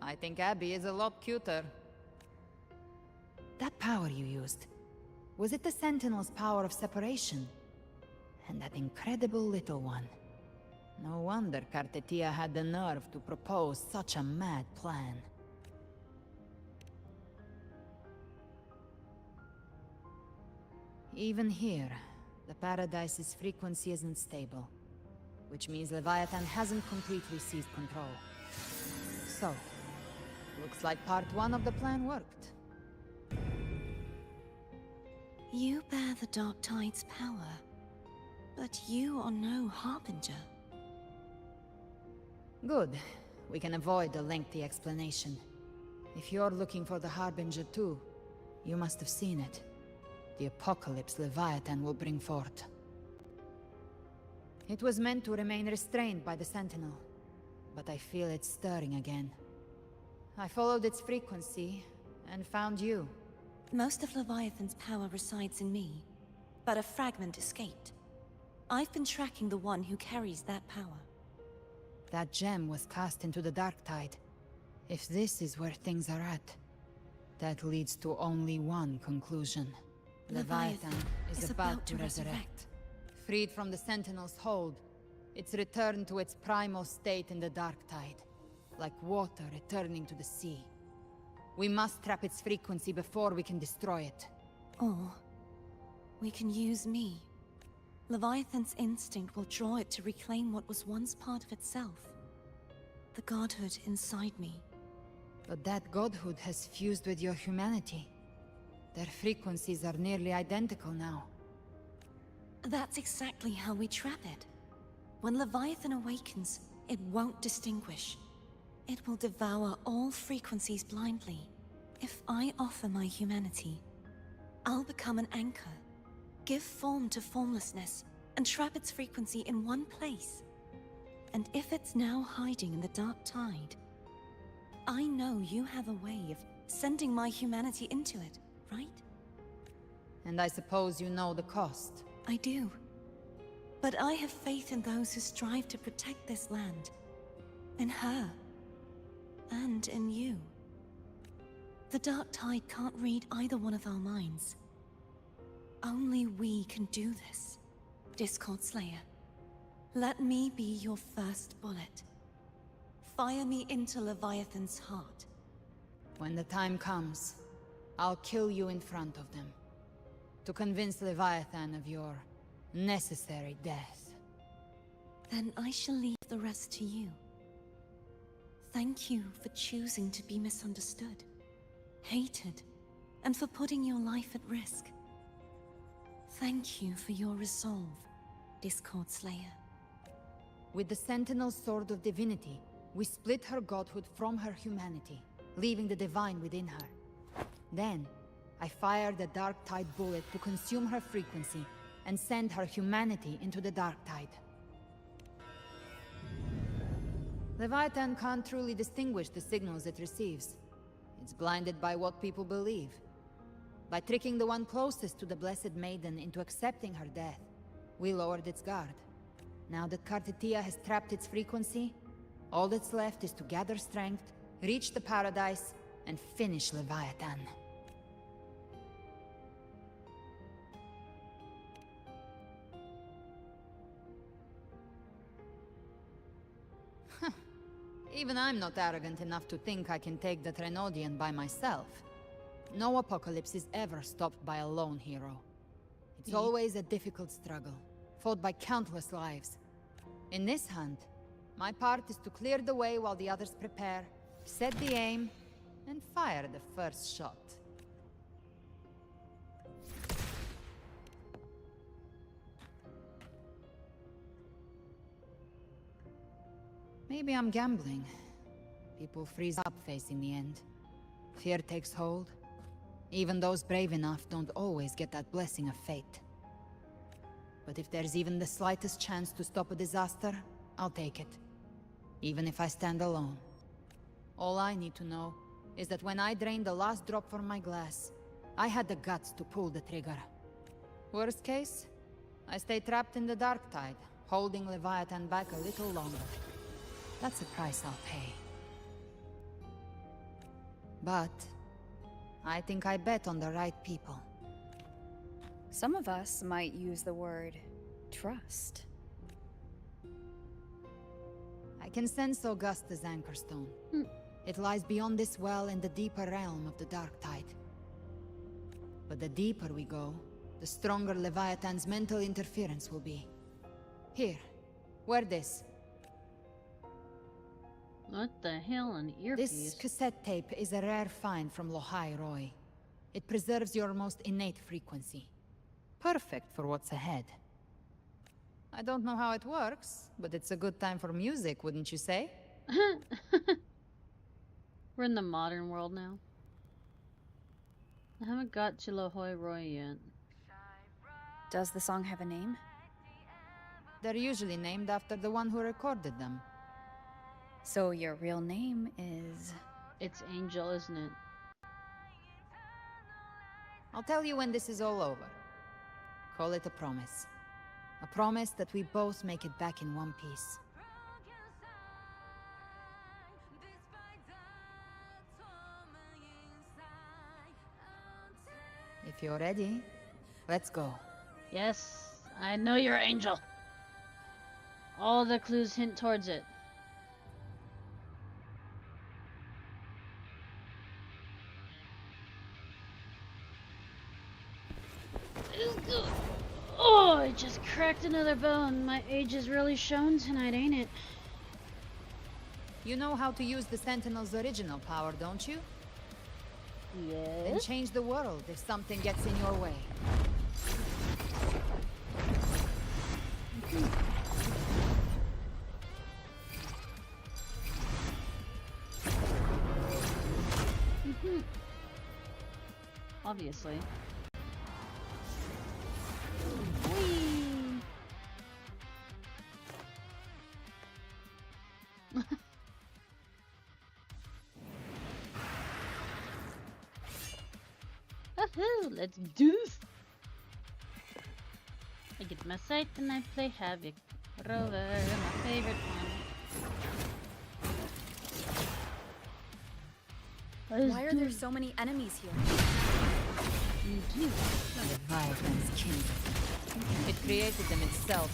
I think Abby is a lot cuter. That power you used, was it the Sentinel's power of separation? And that incredible little one. No wonder Cartetia had the nerve to propose such a mad plan. Even here, the Paradise's frequency isn't stable, which means Leviathan hasn't completely seized control. So, looks like part one of the plan worked. You bear the Dark Tide's power, but you are no Harbinger. Good. We can avoid a lengthy explanation. If you're looking for the Harbinger too, you must have seen it. The apocalypse Leviathan will bring forth. It was meant to remain restrained by the Sentinel, but I feel it stirring again. I followed its frequency, and found you. Most of Leviathan's power resides in me, but a fragment escaped. I've been tracking the one who carries that power. That gem was cast into the Dark Tide. If this is where things are at, that leads to only one conclusion. Leviathan is about to resurrect. Freed from the Sentinel's hold, it's returned to its primal state in the Dark Tide, like water returning to the sea. We must trap its frequency before we can destroy it. Or we can use me. Leviathan's instinct will draw it to reclaim what was once part of itself. The godhood inside me. But that godhood has fused with your humanity. Their frequencies are nearly identical now. That's exactly how we trap it. When Leviathan awakens, it won't distinguish. It will devour all frequencies blindly. If I offer my humanity, I'll become an anchor, give form to formlessness, and trap its frequency in one place. And if it's now hiding in the Dark Tide, I know you have a way of sending my humanity into it, right? And I suppose you know the cost. I do. But I have faith in those who strive to protect this land. In her. And in you. The Dark Tide can't read either one of our minds. Only we can do this, Discord Slayer. Let me be your first bullet. Fire me into Leviathan's heart. When the time comes, I'll kill you in front of them. To convince Leviathan of your necessary death. Then I shall leave the rest to you. Thank you for choosing to be misunderstood, hated, and for putting your life at risk. Thank you for your resolve, Discord Slayer. With the Sentinel's Sword of Divinity, we split her godhood from her humanity, leaving the divine within her. Then, I fired the Dark Tide bullet to consume her frequency and send her humanity into the Dark Tide. Leviathan can't truly distinguish the signals it receives. It's blinded by what people believe. By tricking the one closest to the Blessed Maiden into accepting her death, we lowered its guard. Now that Cartetia has trapped its frequency, all that's left is to gather strength, reach the Paradise, and finish Leviathan. Even I'm not arrogant enough to think I can take the Trenodian by myself. No apocalypse is ever stopped by a lone hero. It's always a difficult struggle, fought by countless lives. In this hunt, my part is to clear the way while the others prepare, set the aim, and fire the first shot. Maybe I'm gambling. People freeze up facing the end. Fear takes hold. Even those brave enough don't always get that blessing of fate. But if there's even the slightest chance to stop a disaster, I'll take it. Even if I stand alone. All I need to know is that when I drained the last drop from my glass, I had the guts to pull the trigger. Worst case, I stay trapped in the dark tide, holding Leviathan back a little longer. That's a price I'll pay. But I think I bet on the right people. Some of us might use the word trust. I can sense Augusta's anchorstone. It lies beyond this well in the deeper realm of the dark tide. But the deeper we go, the stronger Leviathan's mental interference will be. Here, wear this. What the hell, an earpiece? This cassette tape is a rare find from Lohai Roy. It preserves your most innate frequency. Perfect for what's ahead. I don't know how it works, but it's a good time for music, wouldn't you say? We're in the modern world now. I haven't got to Lohoi Roy yet. Does the song have a name? They're usually named after the one who recorded them. So your real name is... It's Angel, isn't it? I'll tell you when this is all over. Call it a promise. A promise that we both make it back in one piece. If you're ready, let's go. Yes, I know you're Angel. All the clues hint towards it. Oh, I just cracked another bone. My age is really shown tonight, ain't it? You know how to use the Sentinel's original power, don't you? Yes. Then change the world if something gets in your way. Obviously. Woohoo! Let's do this! I get my sight and I play Havoc. Rover, my favorite one. Why are there so many enemies here? Leviathan's kingdom. It created them itself.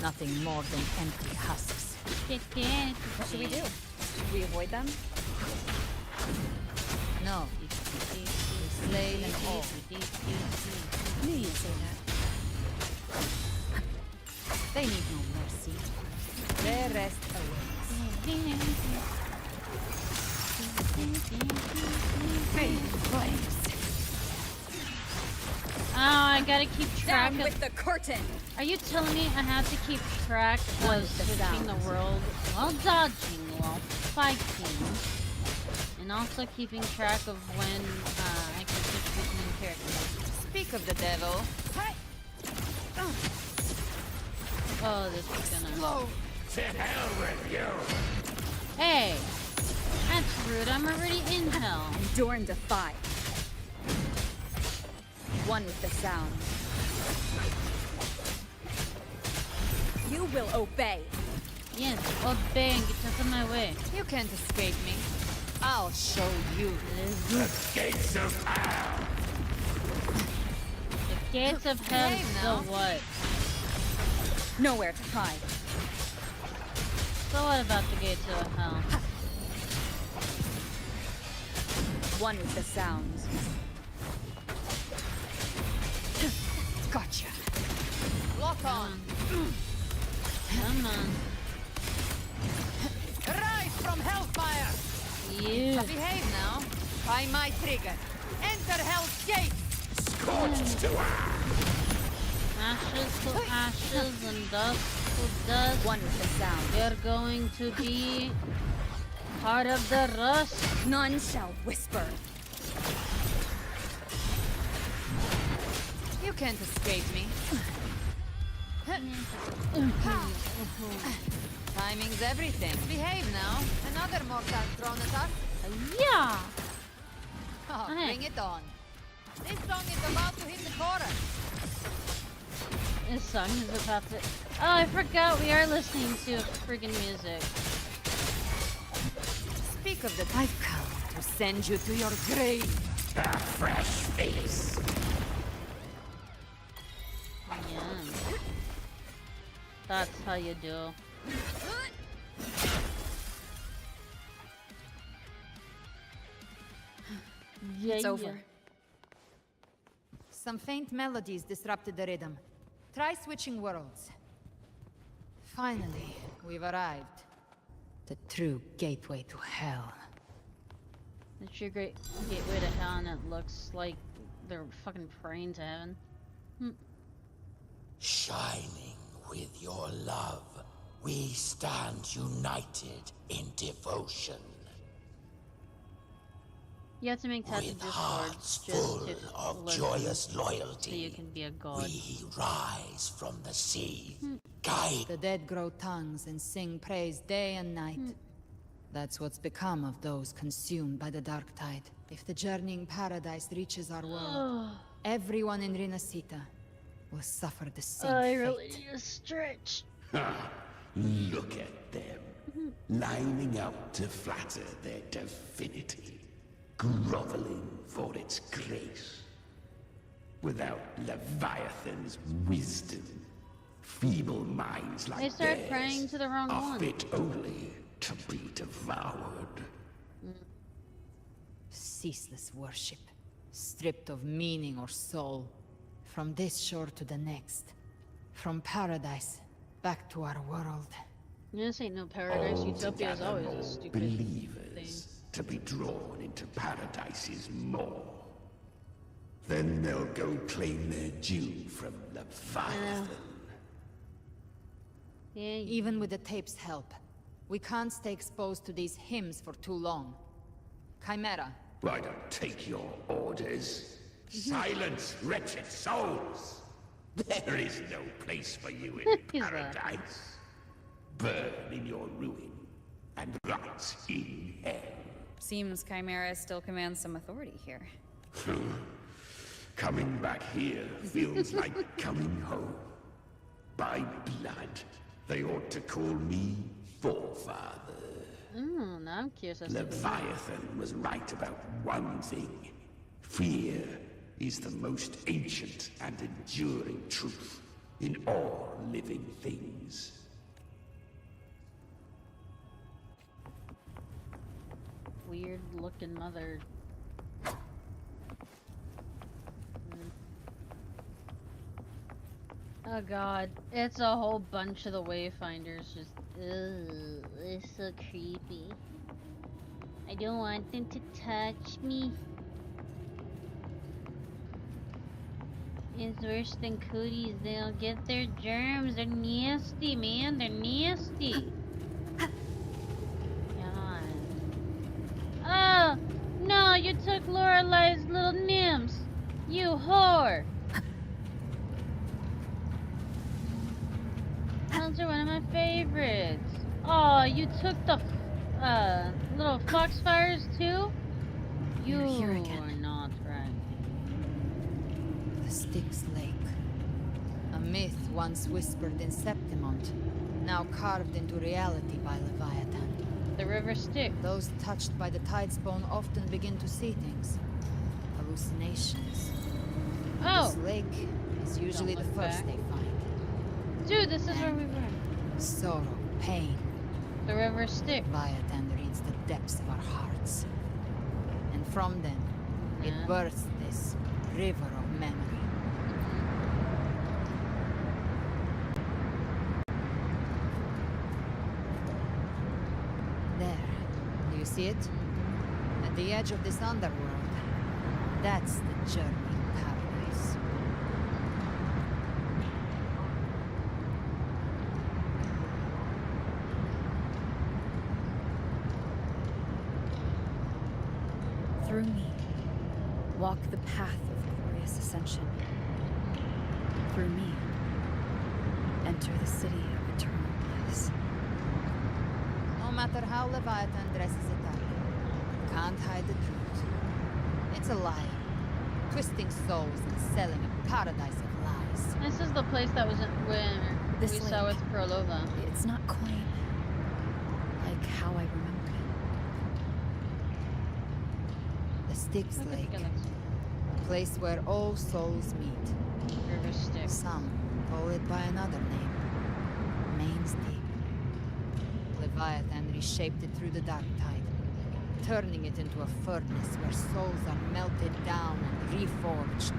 Nothing more than empty husks. What should we do? Should we avoid them? No. We slay them all. I knew you'd say that. They need no mercy. Their rest awaits. Fade flames. Oh, I gotta keep track Down of... with the curtain! Are you telling me I have to keep track of switching the world while dodging, while fighting, and also keeping track of when I can switch between characters? Speak of the devil. Hey! Oh, this is gonna... Slow. To hell with you! Hey! That's rude, I'm already in hell. Endure and defy. One with the sound. You will obey. Yes, obey and get out of my way. You can't escape me. I'll show you. The gates of hell! The gates of hell Behave the now. what? Nowhere to hide. So what about the gates of hell? One with the sounds. Gotcha. Lock on. Come on. Rise from hellfire. You. Now behave now. By my trigger. Enter Hell's Gate. Scorched to Ashes to ashes and dust does. One with the sound. You're going to be part of the rust. None shall whisper. You can't escape me. Timing's everything. Behave now. Another mortar thrown at us. Yeah. Oh, Hey. bring it on. This song is about to hit the chorus. This song is about to. Oh, I forgot we are listening to freaking music. Speak of the I've come to send you to your grave. A fresh face. Yeah. That's how you do. Yeah, It's over. yeah. Some faint melodies disrupted the rhythm. Try switching worlds. Finally, we've arrived. The true gateway to hell. It's your great gateway to hell, and it looks like they're fucking praying to heaven. Shining with your love, we stand united in devotion. You have to make tats in With Discord hearts just full to of listen, joyous loyalty, so you can be a god. we rise from the sea, Hmm. guide. The dead grow tongues and sing praise day and night. That's what's become of those consumed by the dark tide. If the journeying paradise reaches our world, everyone in Rinasita will suffer the same I fate. really need a stretch. Ha! Look at them, lining up to flatter their divinity, groveling for its grace. Without Leviathan's wisdom, feeble minds like They started theirs praying to the wrong are one. fit only to be devoured. Ceaseless worship, stripped of meaning or soul. From this shore to the next. From paradise back to our world. This ain't no paradise. Utopia is always a stupid believers thing. to be drawn into paradise's maw. Then they'll go claim their due from Leviathan. Even with the tape's help, we can't stay exposed to these hymns for too long. Chimera. I don't take your orders. Silence, wretched souls! There is no place for you in paradise. Burn in your ruin, and rot in hell. Seems Chimera still commands some authority here. Coming back here feels like coming home. By blood, they ought to call me Forefather. Now I'm curious as to Leviathan was right about one thing. Fear is the most ancient and enduring truth in all living things. weird looking mother. Oh god, it's a whole bunch of the wayfinders just, ugh, it's so creepy. I don't want them to touch me. It's worse than cooties, they'll get their germs, they're nasty, man, they're nasty. God. Oh, no, you took Lorelei's little nymphs, you whore. Those are one of my favorites. Oh, you took the little foxfires too? You here again. are not right. The Styx Lake. A myth once whispered in Septimont, now carved into reality by Leviathan. The river Styx. Those touched by the tidespawn often begin to see things. Hallucinations. Oh! This lake is usually the look first back. they find. Dude, this is where we were. Sorrow, pain. The river Styx. Leviathan reads the depths of our hearts. And from them, it births this river of memory. There. Do you see it? At the edge of this underworld. That's the journeying paradise. Through me, walk the path of glorious ascension. Through me, enter the city of eternal bliss. No matter how Leviathan dresses it up, it can't hide the truth. It's a lie, twisting souls and selling a paradise of lies. This is the place that was when This we saw lake. with Prolova. It's not quite like how I remembered The Styx Look at Lake, the galaxy. a place where all souls meet. River Styx. Some call it by another name, Main's Deep. Leviathan reshaped it through the dark tide, turning it into a furnace where souls are melted down and reforged.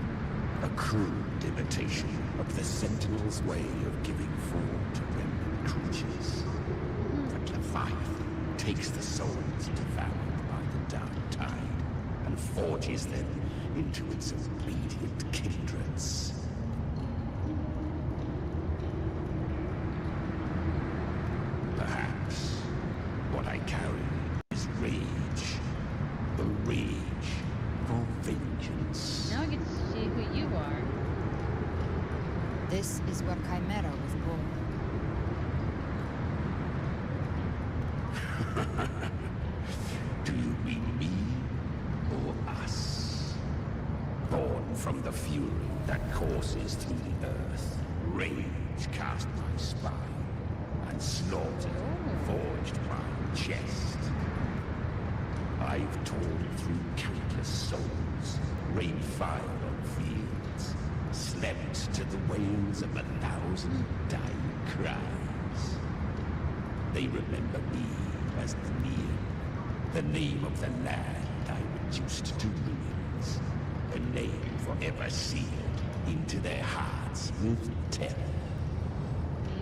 A crude imitation of the Sentinel's way of giving form to remnant creatures. But Leviathan takes the souls devoured by the dark tide and forges them into its obedient kindreds. Perhaps what I carry is rage. The rage for vengeance. Now I get to see who you are. This is where Chimera was born. Do you mean me or us? Born from the fury that courses through the earth, rage cast my spine, and slaughter forged my chest. I've torn through countless souls, rained fire on fields, slept to the wails of 1,000 dying cries. They remember me as the name of the land I reduced to ruins, a name forever sealed into their hearts with terror.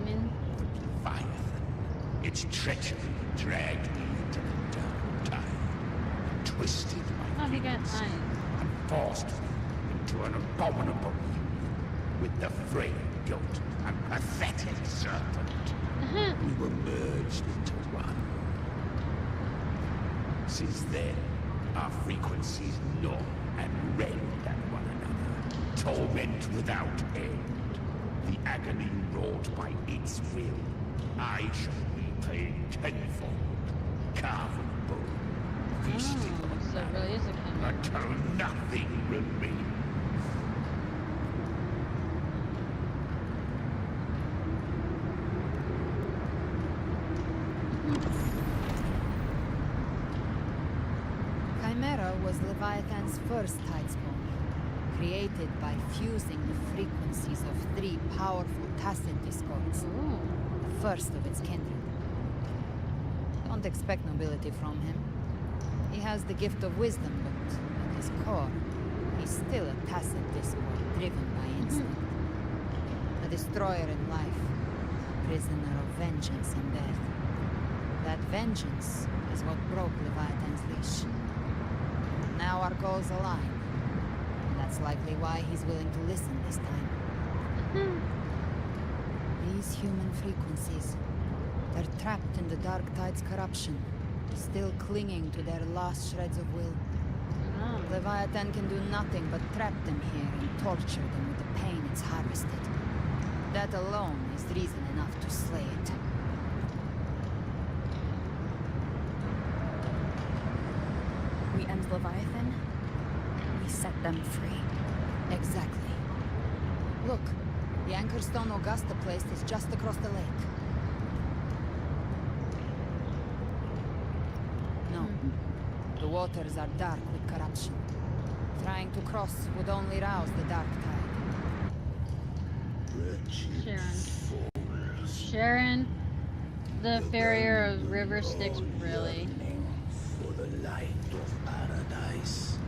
Demon. But Leviathan, its treachery dragged me into the dark tide, twisted my Oh, he got frequency, eyes. and forced me into an abominable union with the frail goat and pathetic serpent. We were merged into one. Since then, our frequencies gnaw and rend at one another, torment without end. The agony wrought by its will, I shall repay tenfold, carving bone, feasting on So it really is a chimera. until nothing remains. Chimera was Leviathan's first tidespawn, created by fusing the frequencies of 3 powerful tacit discords, the first of its kindred. Don't expect nobility from him. He has the gift of wisdom, but at his core, he's still a tacit discord driven by instinct. A destroyer in life, prisoner of vengeance and death. That vengeance is what broke Leviathan's leash. Now our goals align. And that's likely why he's willing to listen this time. These human frequencies, they're trapped in the Dark Tide's corruption, still clinging to their last shreds of will. Leviathan can do nothing but trap them here and torture them with the pain it's harvested. That alone is reason enough to slay it. we end Leviathan, we set them free. Exactly. Look, the Anchorstone Augusta place is just across the lake. No. The waters are dark with corruption. Trying to cross would only rouse the Dark Tide. Sharon, the farrier of River Styx, really. For the light of paradise,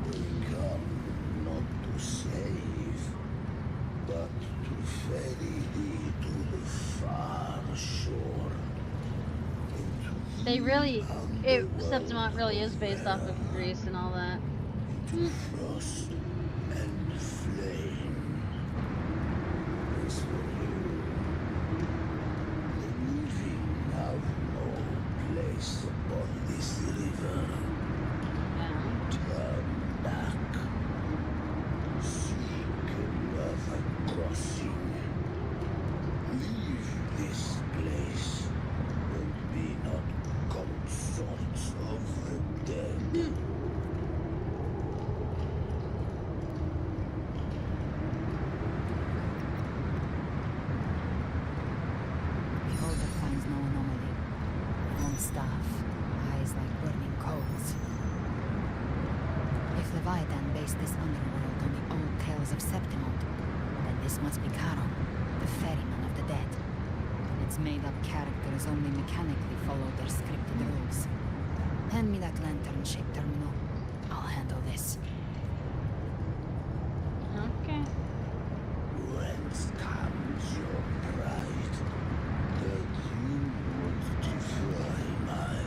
we come not to save, but to ferry thee to the far shore. They really, Septimont really is based off of Greece and all that. Frost and flame. As for you, the living have no place upon this river. Leviathan based this underworld on the old tales of Septimont, then this must be Charon, the ferryman of the dead. Its made-up characters only mechanically follow their scripted rules. Hand me that lantern-shaped terminal. I'll handle this. Okay. Whence comes your pride that you would destroy my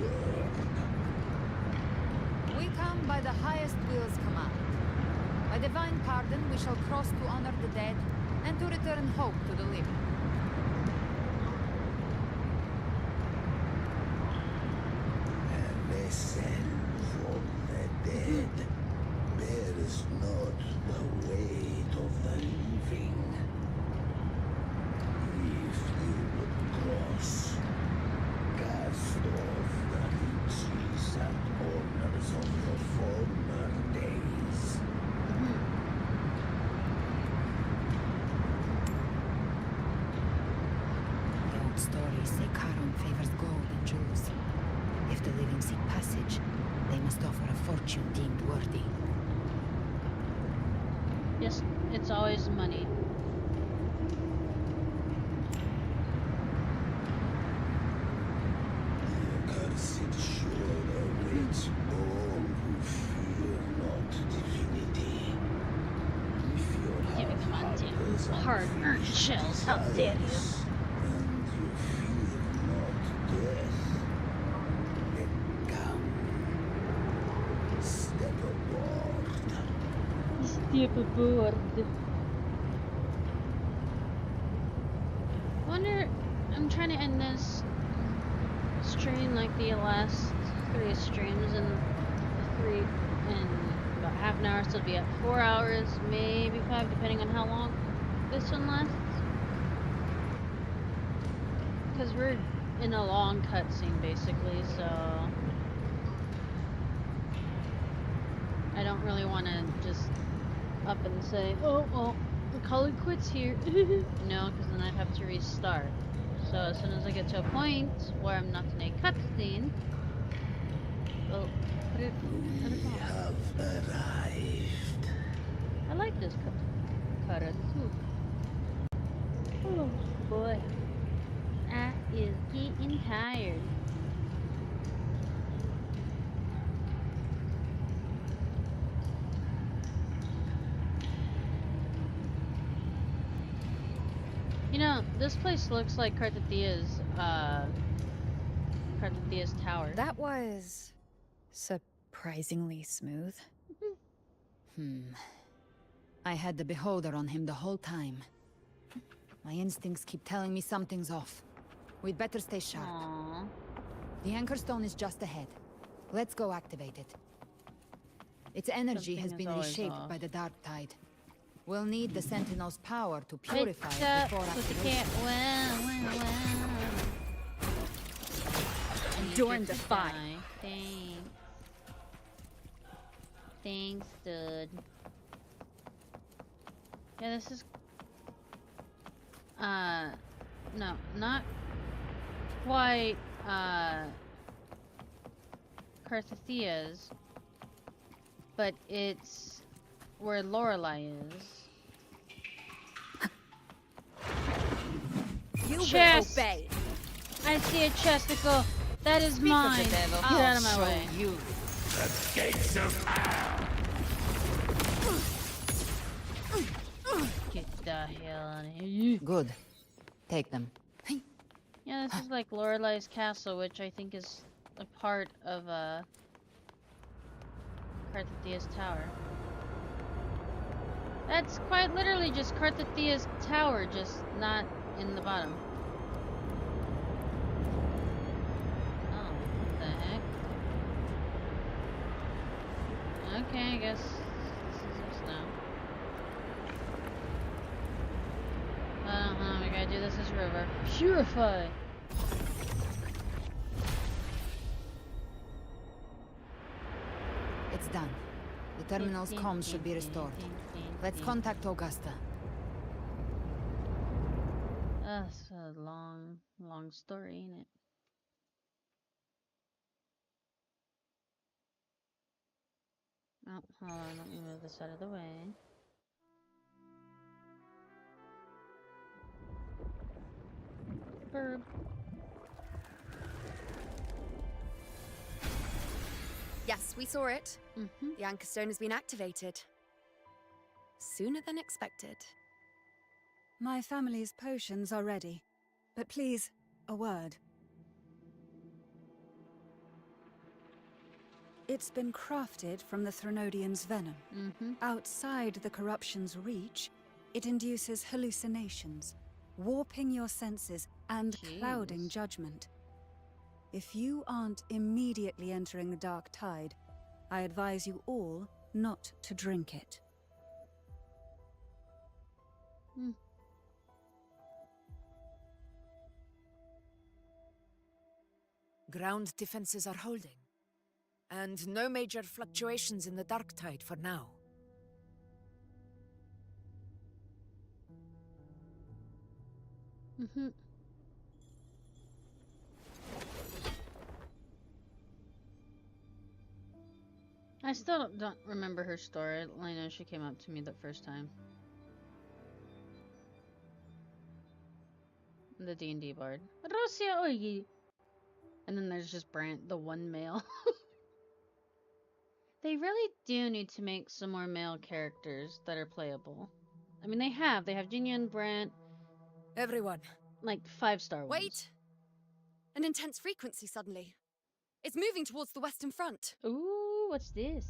world? We come by the highest will's command. By divine pardon, we shall cross to honor the dead and to return hope to the living. Listen from the dead bears not the weight of the living. If you would cross, cast off the riches and honors of your former days. The old stories say Charon favors gold and jewels. If the living seek passage, they must offer a fortune deemed worthy. Yes, it's always money. The accursed shore awaits all who fear not divinity. If your Giving them harbors on hard-earned shells, how dare you? and you fear not death, then come. Step aboard. Step aboard. Wonder, I'm trying to end this stream like the last 3 streams, and in about half an hour, so it'll be at 4 hours, maybe 5, depending on how long this one lasts. Because we're in a long cutscene, basically, so I don't really want to just up and say, oh, well, we're calling quits here. No, because then I'd have to restart. So as soon as I get to a point where I'm not in a cutscene, well, put it Have arrived. I like this cutter too. Oh boy, I is getting tired. You know, this place looks like Carthathia's tower. That was surprisingly smooth. I had the beholder on him the whole time. My instincts keep telling me something's off. We'd better stay sharp. Aww. The anchor stone is just ahead. Let's go activate it. Its energy has been reshaped by the dark tide. We'll need the Sentinel's power to purify it before activation. Endure and defy. Thanks, dude. Yeah, this is... no, not quite, Carthathia's, but it's where Lorelei is. You Chest! will obey. I see a chesticle. That is Speak of the mine. devil. Get out of my I'll way. show you. The gates of hell. Get the hell out of here. Good. Take them. Yeah, this is like Lorelei's castle, which I think is a part of Carthathia's tower. That's quite literally just Carthathia's tower, just not in the bottom. Oh, what the heck? Okay, I guess this is us now. We gotta do this as river. Purify! It's done. The terminal's comms should be restored. Let's contact Augusta. That's a long story, ain't it? Oh, hold on, let me move this out of the way. Bird. Yes, we saw it. Mm-hmm. The Anchor Stone has been activated. Sooner than expected. My family's potions are ready. But please, a word. It's been crafted from the Threnodian's venom. Outside the corruption's reach, it induces hallucinations, warping your senses and clouding judgment. If you aren't immediately entering the dark tide, I advise you all not to drink it. Ground defenses are holding. And no major fluctuations in the dark tide for now. I still don't remember her story. I know she came up to me the first time. The D&D bard. Rosia Oigi. And then there's just Brant, the one male. They really do need to make some more male characters that are playable. I mean, they have. They have Jinya and Brant. Everyone. Like 5-star ones. Wait! An intense frequency suddenly. It's moving towards the western front. Ooh, what's this?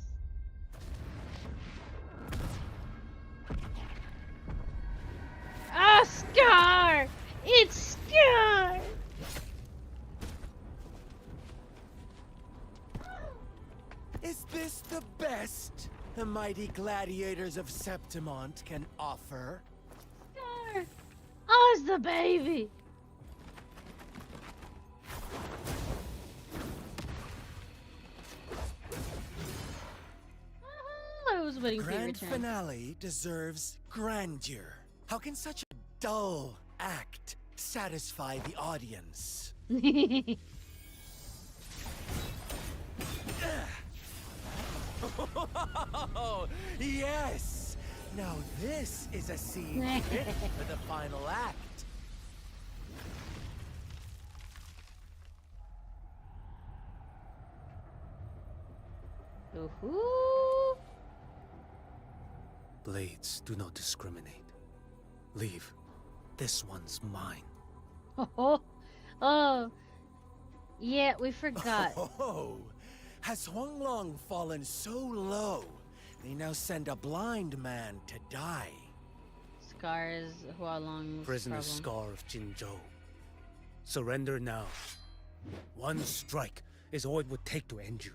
Ah, Scar! It's Scar! Is this the best the mighty gladiators of Septimont can offer? Scar! Oz the baby! I was waiting for your Grand return. finale deserves grandeur. How can such a dull act satisfy the audience? Oh, yes! Now this is a scene fit for the final act. Ooh. Blades do not discriminate. Leave. This one's mine. Oh. Yeah, we forgot. Oh, has Huanglong fallen so low, they now send a blind man to die? Scar is Hualong's Prisoner problem. Scar of Jinzhou. Surrender now. One strike is all it would take to end you.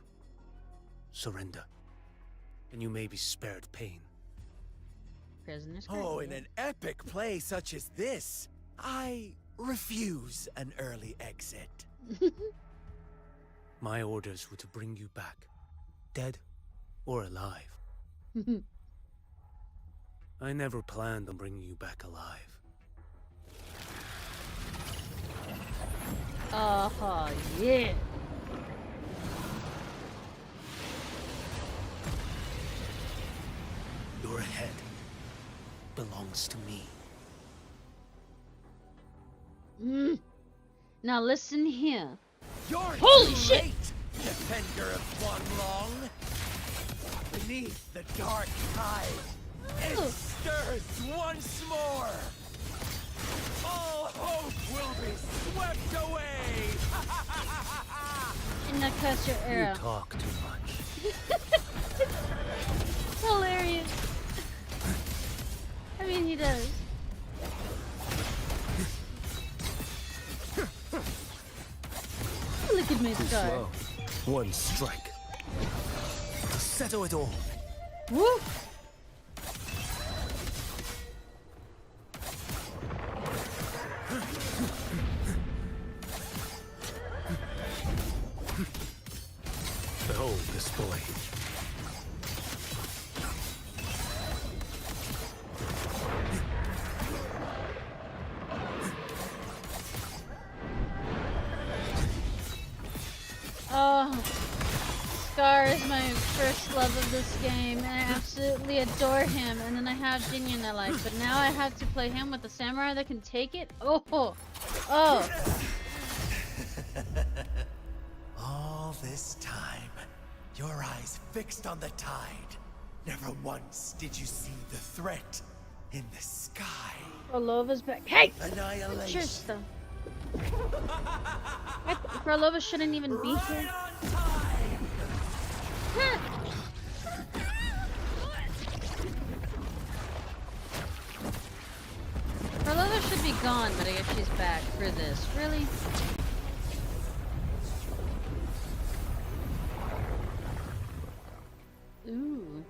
Surrender, and you may be spared pain. Prisoner Scar. Oh, in an epic play such as this, I refuse an early exit. My orders were to bring you back, dead or alive. I never planned on bringing you back alive. Oh, yeah. Your head belongs to me. Now listen here. You're Holy too shit! late, defender of Huanglong. Beneath the dark tide, it stirs once more. All hope will be swept away. And now cast your arrow. You talk too much. Hilarious. I mean, he does. Look at me, Too Scar. slow. One strike. To settle it all. Woo! Behold this boy. Scar is my first love of this game, and I absolutely adore him. And then I have Jin in my life, but now I have to play him with a samurai that can take it. Oh. All this time, your eyes fixed on the tide. Never once did you see the threat in the sky. Frolova's back. Hey! Annihilation. Stuff. Frolova shouldn't even be here. Frolova should be gone, but I guess she's back for this. Really? Ooh.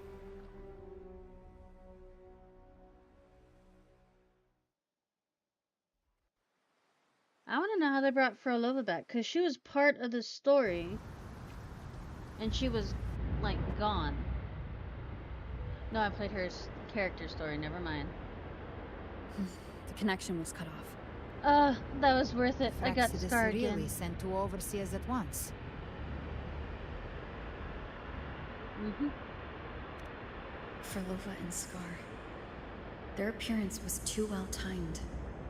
I want to know how they brought Frolova back, because she was part of the story, and she was, like, gone. No, I played her character story, never mind. The connection was cut off. That was worth it. I got Scar again. Really sent two overseers at once. Frolova and Scar. Their appearance was too well timed,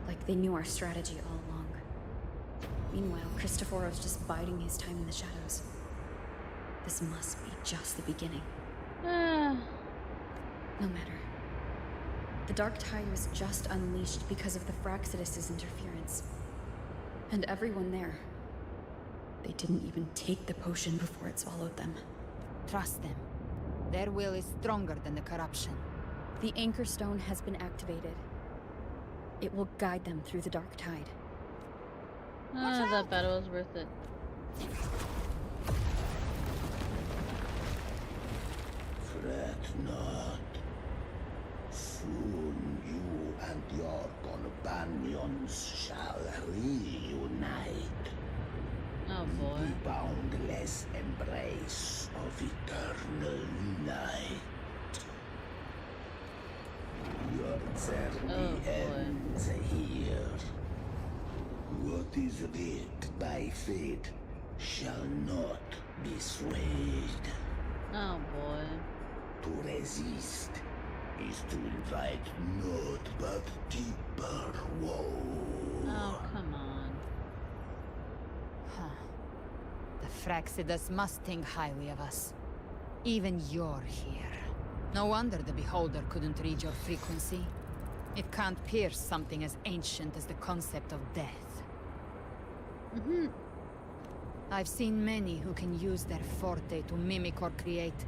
like they knew our strategy all along. Meanwhile, Cristoforo's just biding his time in the shadows. This must be just the beginning. No matter. The Dark Tide was just unleashed because of the Fraxidus' interference. And everyone there, they didn't even take the potion before it swallowed them. Trust them. Their will is stronger than the corruption. The Anchor Stone has been activated. It will guide them through the Dark Tide. That battle was worth it. Fret not. Soon you and your companions shall reunite. Oh boy. In the boundless embrace of eternal night. Your journey ends here. What is writ by fate shall not be swayed. Oh boy. To resist is to invite naught but deeper woe. Oh, come on. The Fraxidus must think highly of us. Even you're here. No wonder the Beholder couldn't read your frequency. It can't pierce something as ancient as the concept of death. I've seen many who can use their forte to mimic or create,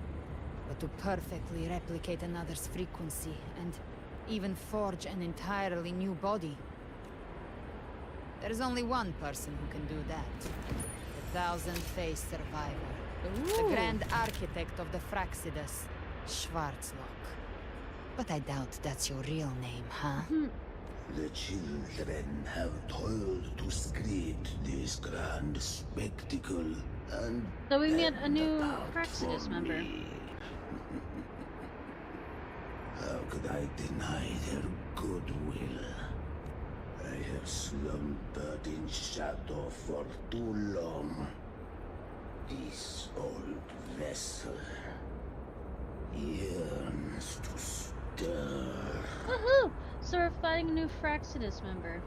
but to perfectly replicate another's frequency and even forge an entirely new body. There's only one person who can do that. The Thousand-Faced Survivor. The Grand Architect of the Fraxidus, Schwarzlock. But I doubt that's your real name, huh? The children have toiled to script this grand spectacle, and so we met a new Fraxidus member. How could I deny their goodwill? I have slumbered in shadow for too long. This old vessel yearns to stir. Woohoo! So we're fighting a new Fraxidus member.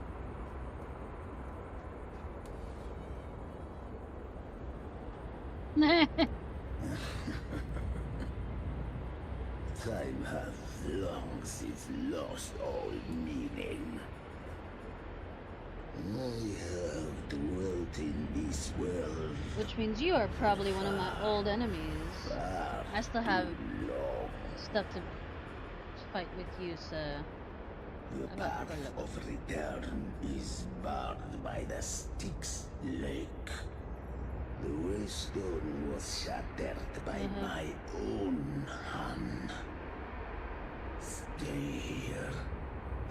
Time hath long since lost all meaning. I have dwelt in this world. Which means you are probably one of my old enemies. I still have stuff to fight with you, so... The path of return is barred by the Styx Lake. The Waystone was shattered by my own hand. Stay here,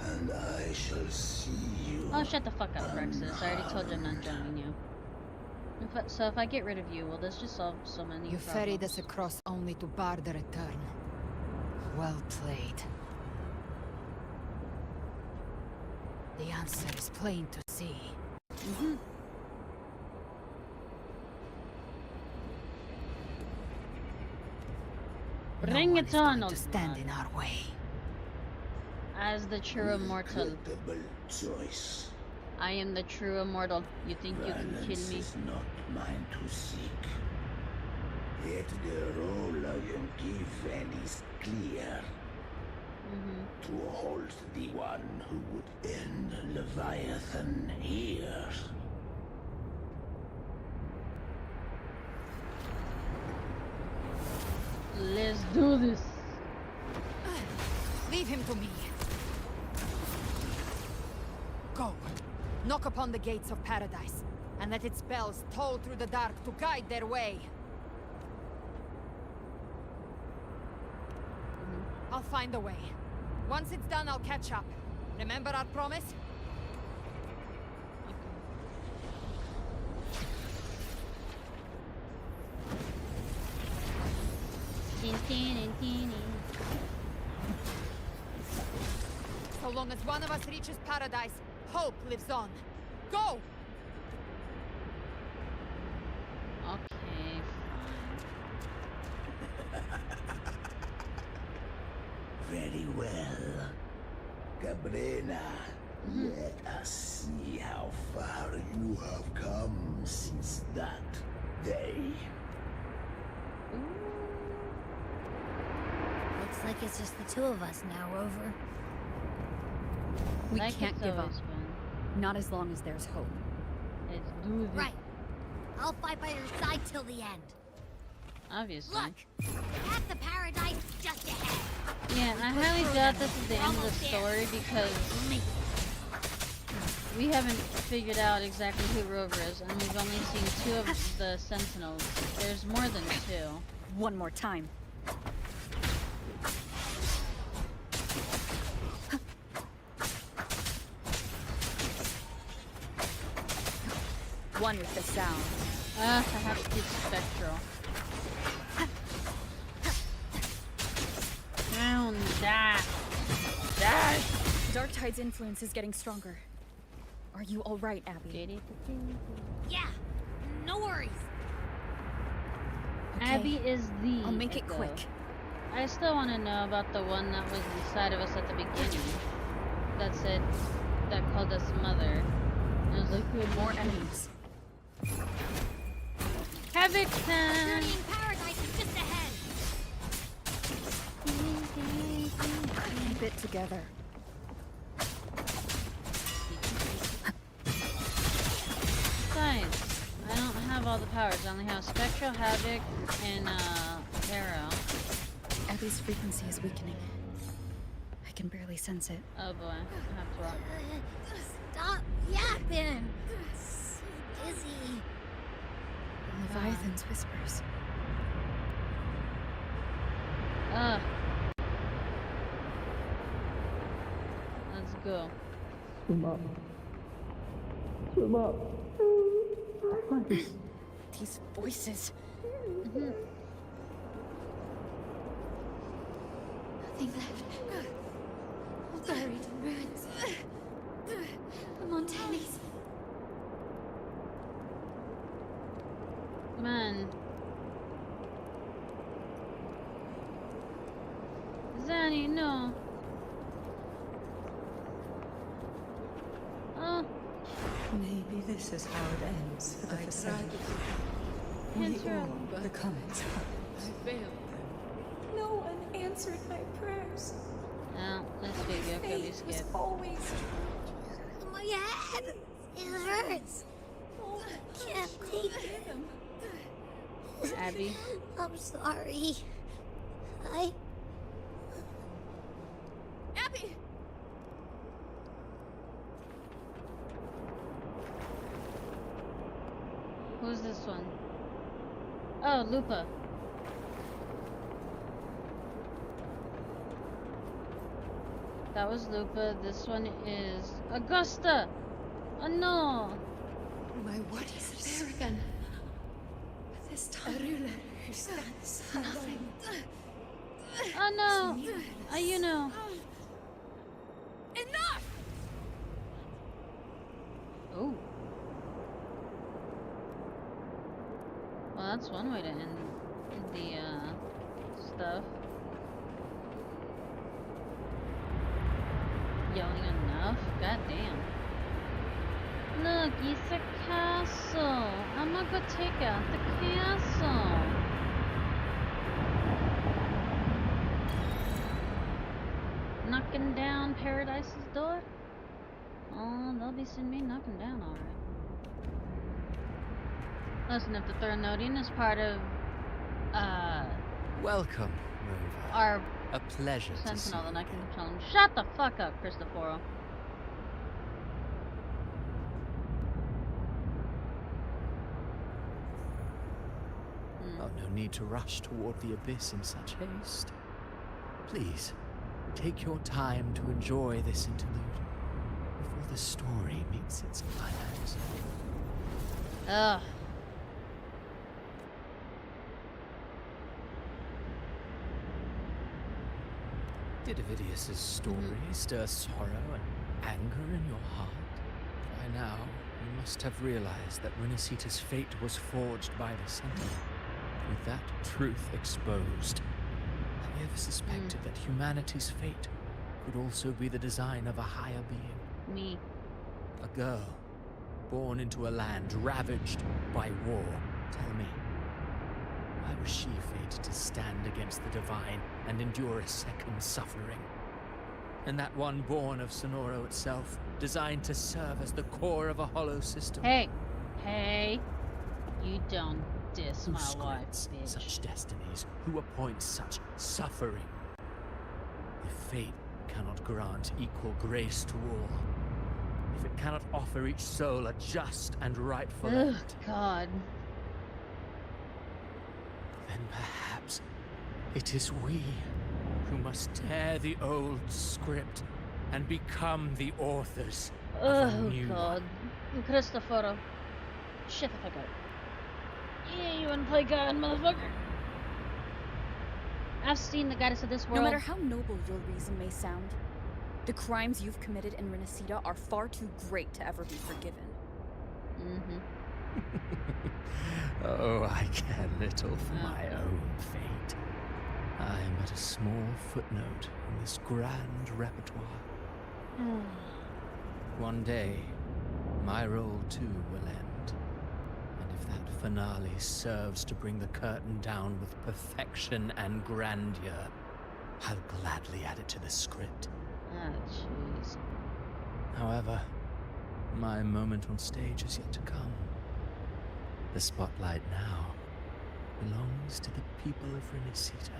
and I shall see you. Oh, shut the fuck up, Fraxidus. I already told you I'm not joining you. So if I get rid of you, will this just solve so many You problems? ferried us across only to bar the return. Well played. The answer is plain to see. Bring one it is on, going old to stand in man. our way. As the true immortal, Regrettable choice. I am the true immortal. You think you can kill Violence me? is not mine to seek. Yet the role I am given is clear. To hold the one who would end Leviathan here. Let's do this. Leave him to me. Go. Knock upon the gates of paradise, and let its bells toll through the dark to guide their way. I'll find a way. Once it's done, I'll catch up. Remember our promise? So long as one of us reaches paradise, hope lives on. Go! Okay, Very well. Cabrera, let us see how far you have come since that day. Looks like it's just the two of us now, Rover. We Like can't it's give up. always been. Not as long as there's hope. Let's do this. Right. I'll fight by your side till the end. Obviously. Look! At the paradise just ahead! Yeah, I highly doubt this is the end of the story because we haven't figured out exactly who Rover is, and we've only seen 2 of the Sentinels. There's more than 2. One more time. One with the sound. I have to keep Spectral. Down, die! Die! Darktide's influence is getting stronger. Are you alright, Abby? Yeah, no worries. Okay. Abby is the I'll make it Echo. quick. I still want to know about the one that was inside of us at the beginning. That said, that called us mother. And I was like, good, More enemies. Havoc time! Journey in paradise is just ahead. Keep it together. Besides, I don't have all the powers. I only have Spectral, Havoc, and Arrow. Abby's frequency is weakening. I can barely sense it. Oh boy, I have to rock. Stop yapping. So dizzy. Leviathan's whispers. Let's go. Swim up. Swim up. These voices. Nothing left. All buried in ruins. The Montellis. Come on. Zanny, no. Oh. Maybe this is how it ends for the facility. We Cancer. all become it. I failed them. No one answered my prayers. Oh, let's figure. Okay, we Fate was skip. always My head! It hurts! I can't take it. Abby. I'm sorry. Abby! Who's this one? Oh, Lupa. That was Lupa. This one is Augusta. Oh no. my what is there again? This time, who stands for nothing. Oh no. Oh, you know. Enough! Oh. Well, that's one way to end the stuff. goddamn. Look, it's a castle. I'm gonna go take out the castle. Knocking down Paradise's door? Oh, they'll be seeing me knocking down, alright. Listen, if the Threnodian is part of, Welcome, Rover. our A pleasure to see Sentinel, you then I can again. tell him, shut the fuck up, Cristoforo. Oh, no need to rush toward the abyss in such haste. Please, take your time to enjoy this interlude before the story meets its climax. Ugh. Did Avidius's story stir sorrow and anger in your heart? By now, you must have realized that Renacita's fate was forged by the Sentinel. With that truth exposed, have you ever suspected that humanity's fate could also be the design of a higher being? Me. A girl, born into a land ravaged by war. Tell me, why was she fated to stand against the divine and endure a second suffering? And that one born of Sonoro itself, designed to serve as the core of a hollow system. Hey, hey, you don't diss Who my wife, scripts bitch. such destinies? Who appoints such suffering? If fate cannot grant equal grace to all, if it cannot offer each soul a just and rightful Ugh, end, God. then perhaps it is we who must tear the old script and become the authors of a Oh, new God. one. Cristoforo. Shut the fuck up. Yeah, you wanna play God, motherfucker? I've seen the goddess of this world. No matter how noble your reason may sound, the crimes you've committed in Renacita are far too great to ever be forgiven. Oh, I care little for my own fate. I'm but a small footnote in this grand repertoire. One day, my role too will end. And if that finale serves to bring the curtain down with perfection and grandeur, I'll gladly add it to the script. Ah, jeez. However, my moment on stage is yet to come. The spotlight now belongs to the people of Renacita.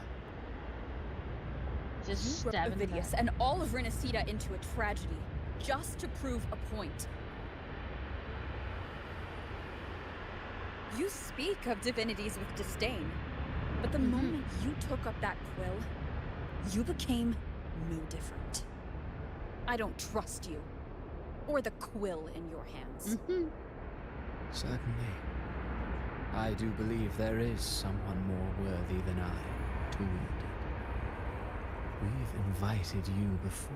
Just You stab roped in the Avidius back. and all of Renacita into a tragedy, just to prove a point. You speak of divinities with disdain, but the moment you took up that quill, you became no different. I don't trust you, or the quill in your hands. Certainly. I do believe there is someone more worthy than I to wield it. We've invited you before,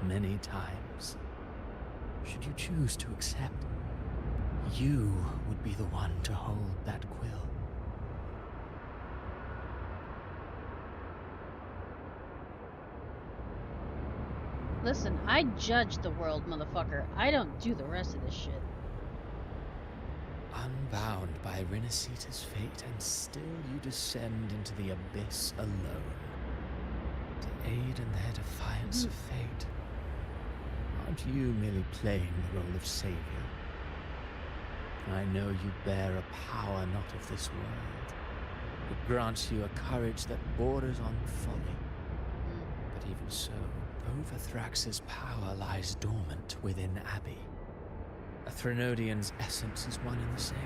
many times. Should you choose to accept, you would be the one to hold that quill. Listen, I judge the world, motherfucker. I don't do the rest of this shit. Unbound by Renacita's fate, and still you descend into the abyss alone, to aid in their defiance of fate. Aren't you merely playing the role of savior? I know you bear a power not of this world. It grants you a courage that borders on folly. But even so, Overthrax's power lies dormant within Abbey. A Threnodian's essence is one and the same.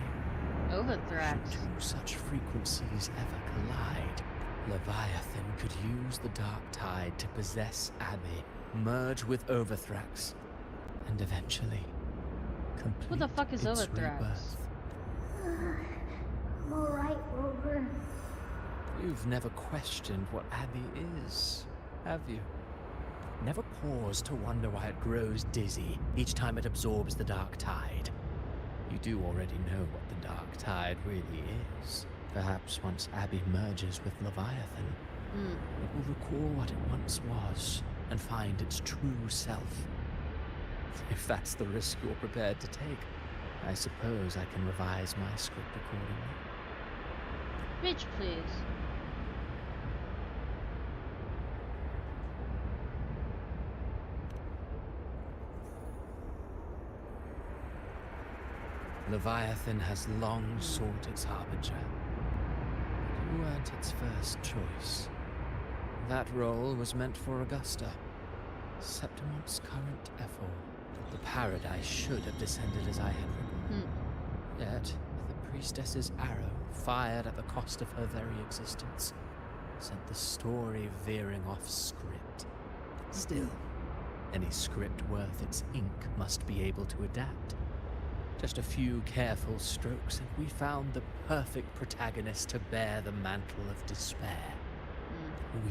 Overthrax. Should two such frequencies ever collide, Leviathan could use the Dark Tide to possess Abbey, merge with Overthrax, and eventually complete Who the fuck is its Overthrax? rebirth. I'm alright, Rover. You've never questioned what Abbey is, have you? Never paused to wonder why it grows dizzy each time it absorbs the Dark Tide. You do already know what the Dark Tide really is. Perhaps once Abbey merges with Leviathan, it will recall what it once was and find its true self. If that's the risk you're prepared to take, I suppose I can revise my script accordingly. Bitch, please. Leviathan has long sought its harbinger. But you weren't its first choice. That role was meant for Augusta, Septimon's current Ethel. The paradise should have descended as I had written. Yet, the priestess's arrow, fired at the cost of her very existence, sent the story veering off script. Still, any script worth its ink must be able to adapt. Just a few careful strokes, and we found the perfect protagonist to bear the mantle of despair.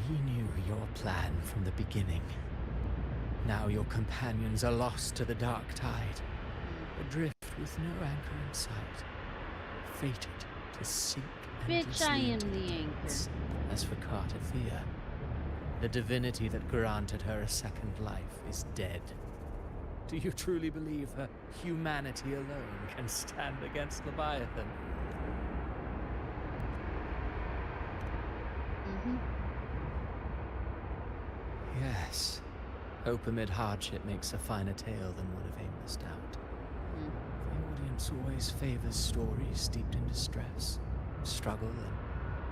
We knew your plan from the beginning. Now your companions are lost to the dark tide, adrift with no anchor in sight, fated to sink Bitch, I am endlessly into the anchor. depths. As for Cartathea, the divinity that granted her a second life is dead. Do you truly believe her humanity alone can stand against Leviathan? Yes. Hope amid hardship makes a finer tale than one of aimless doubt. The audience always favors stories steeped in distress, struggle,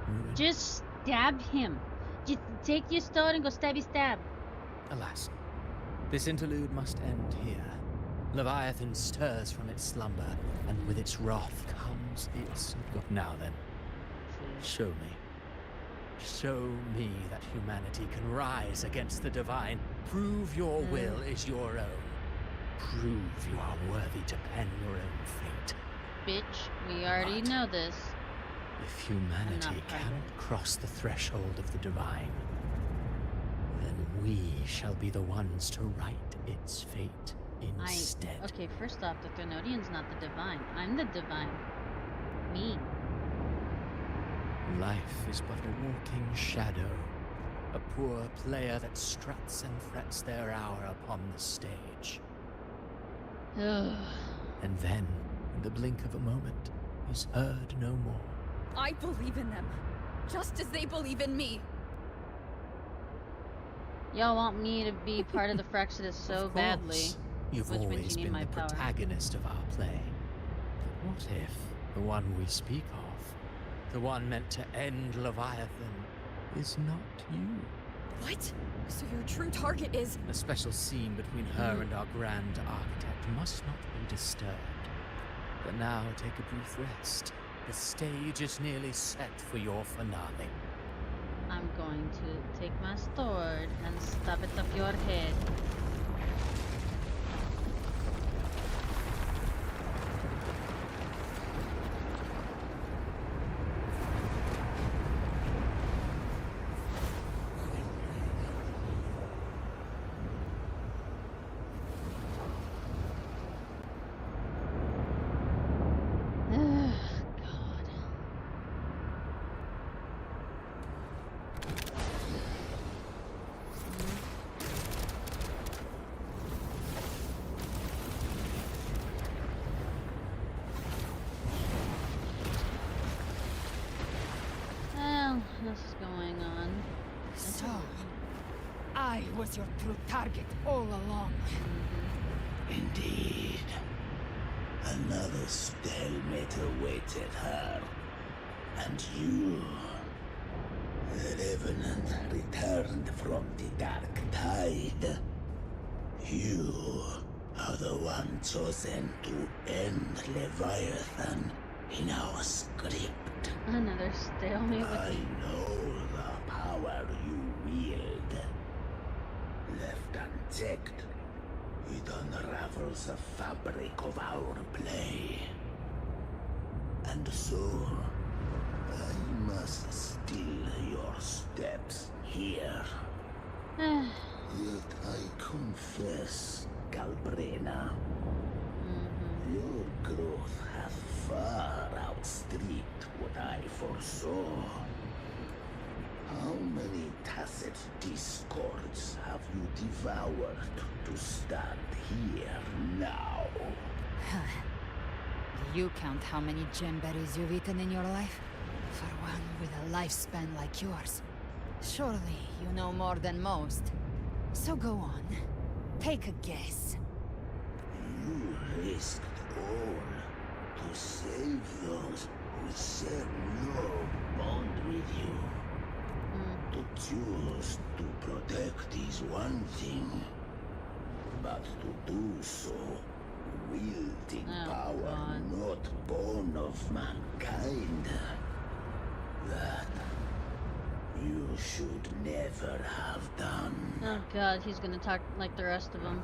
and ruin. Just stab him. Just take your sword and go stabby stab. Alas, this interlude must end here. Leviathan stirs from its slumber, and with its wrath comes its... Now then, show me. Show me that humanity can rise against the divine. Prove your will is your own. Prove you are worthy to pen your own fate. Bitch, we already know this. If humanity cannot cross the threshold of the divine, then we shall be the ones to write its fate instead. Okay, first off, the Thermodian's not the divine. I'm the divine. Me. Life is but a walking shadow, a poor player that struts and frets their hour upon the stage. And then, in the blink of a moment, is heard no more. I believe in them, just as they believe in me. Y'all want me to be part of the Frexodus so badly. You've which means always you need been my the power. protagonist of our play. But what if the one we speak of, the one meant to end Leviathan, is not you? What? So your true target is... A special scene between her and our grand architect must not be disturbed. But now take a brief rest. The stage is nearly set for your finale. I'm going to take my sword and stab it off your head. This is going on. So, I was your true target all along. Indeed. Another stalemate awaited her. And you, the Revenant, returned from the Dark Tide. You are the one chosen to end Leviathan in our script. Another stalemate with I know the power you wield. Left unchecked, it unravels the fabric of our play. And so, I must still your steps here. Yet I confess, Galbrena, your growth hath far outstripped what I foresaw. How many tacit discords have you devoured to stand here now. Do you count how many gemberries you've eaten in your life? For one with a lifespan like yours. Surely you know more than most. So go on. Take a guess. You risked all to save those who share no bond with you. To choose to protect is one thing, but to do so wielding power not born of mankind, that you should never have done. Oh god, he's gonna talk like the rest of them.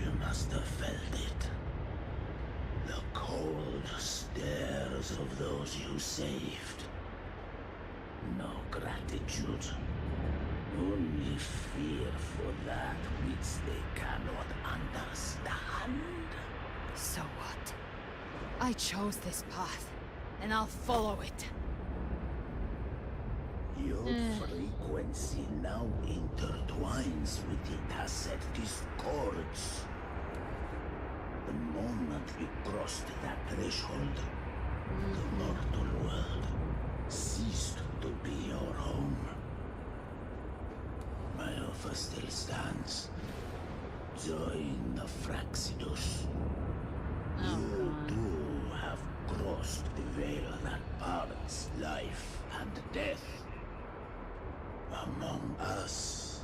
You must have felt it. The cold stares of those you saved. No gratitude. Only fear for that which they cannot understand. So what? I chose this path, and I'll follow it. Your frequency now intertwines with the tacet discords. The moment you crossed that threshold, the mortal world ceased to be your home. My offer still stands. Join the Fraxidus. You too have crossed the veil that parts life and death. Among us,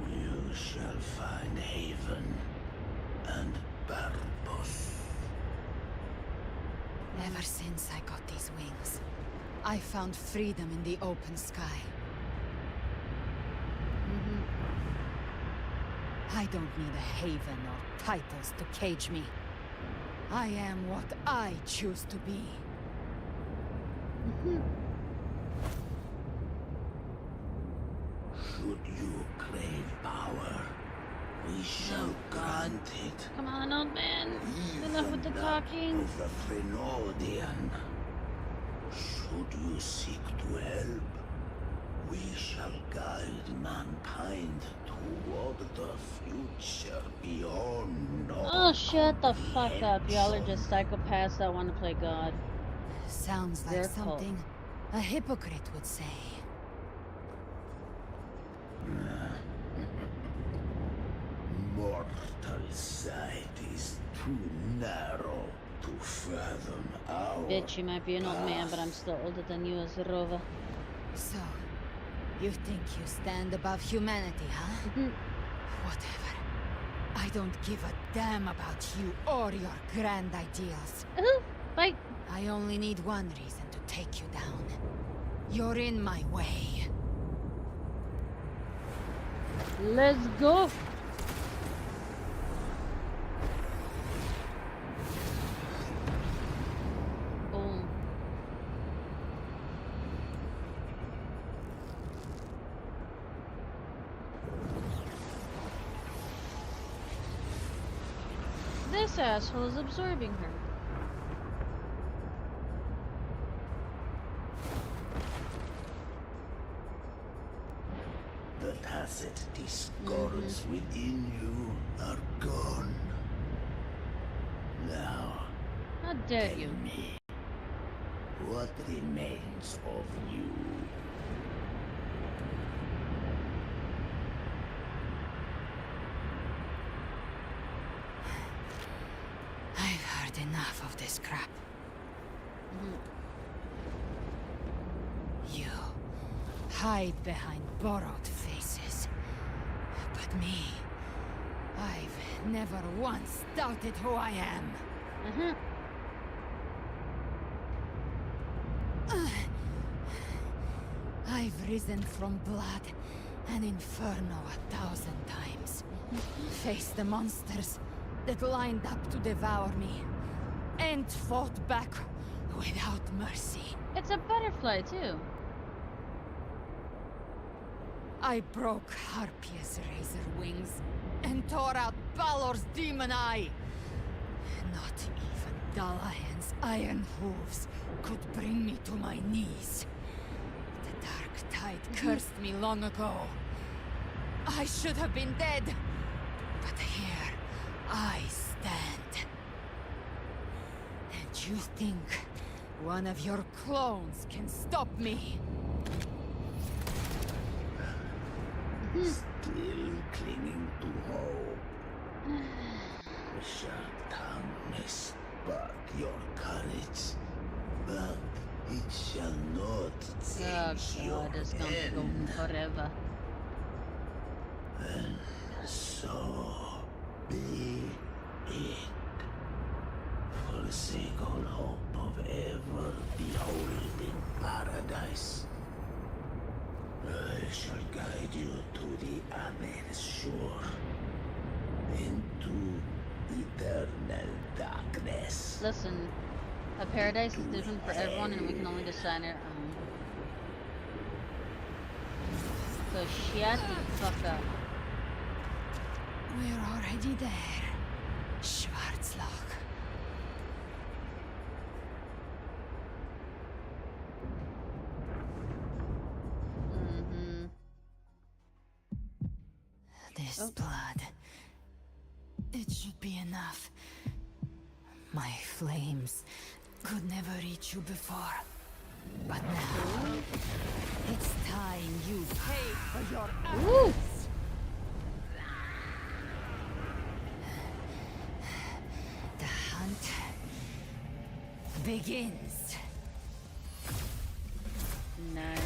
you shall find haven and purpose. Ever since I got these wings, I found freedom in the open sky. I don't need a haven or titles to cage me. I am what I choose to be. Should you crave power, we shall grant it. Come on, old man. Even Enough with the that talking. of the Frenodian. Should you seek to help, we shall guide mankind toward the future beyond all Oh, shut the fuck up. Y'all are just psychopaths that want to play God. Sounds like Their cult. something a hypocrite would say. Mortal sight is too narrow to fathom our Bitch, you might be an old man, but I'm still older than you, Azarova. So, you think you stand above humanity, huh? Whatever. I don't give a damn about you or your grand ideals. Bye. I only need one reason to take you down. You're in my way. Let's go. Boom. This asshole is absorbing her. The tacit discords within you are gone. Now, How dare you? me, what remains of you? I've heard enough of this crap. You hide behind borrowed faces. But me, I've never once doubted who I am. I've risen from blood and inferno 1,000 times. Faced the monsters that lined up to devour me, and fought back without mercy. It's a butterfly, too. I broke Harpia's razor wings and tore out Balor's demon eye. Not even Dalahan's iron hooves could bring me to my knees. The Tide cursed me long ago. I should have been dead. But here I stand. And you think one of your clones can stop me? Still clinging to hope. The sharp tongue may spark your courage, but it shall not change your God, it's gonna go on end. forever. And so be it. Forsake all hope of ever beholding paradise. I shall guide you to the Amen shore, into eternal darkness. Listen, a paradise is different for everyone, and we can only decide our own. So shut the fuck up. We're already there, Schwarzloch. This blood, it should be enough. My flames could never reach you before. But now, it's time you pay for your actions. The hunt begins. Nice.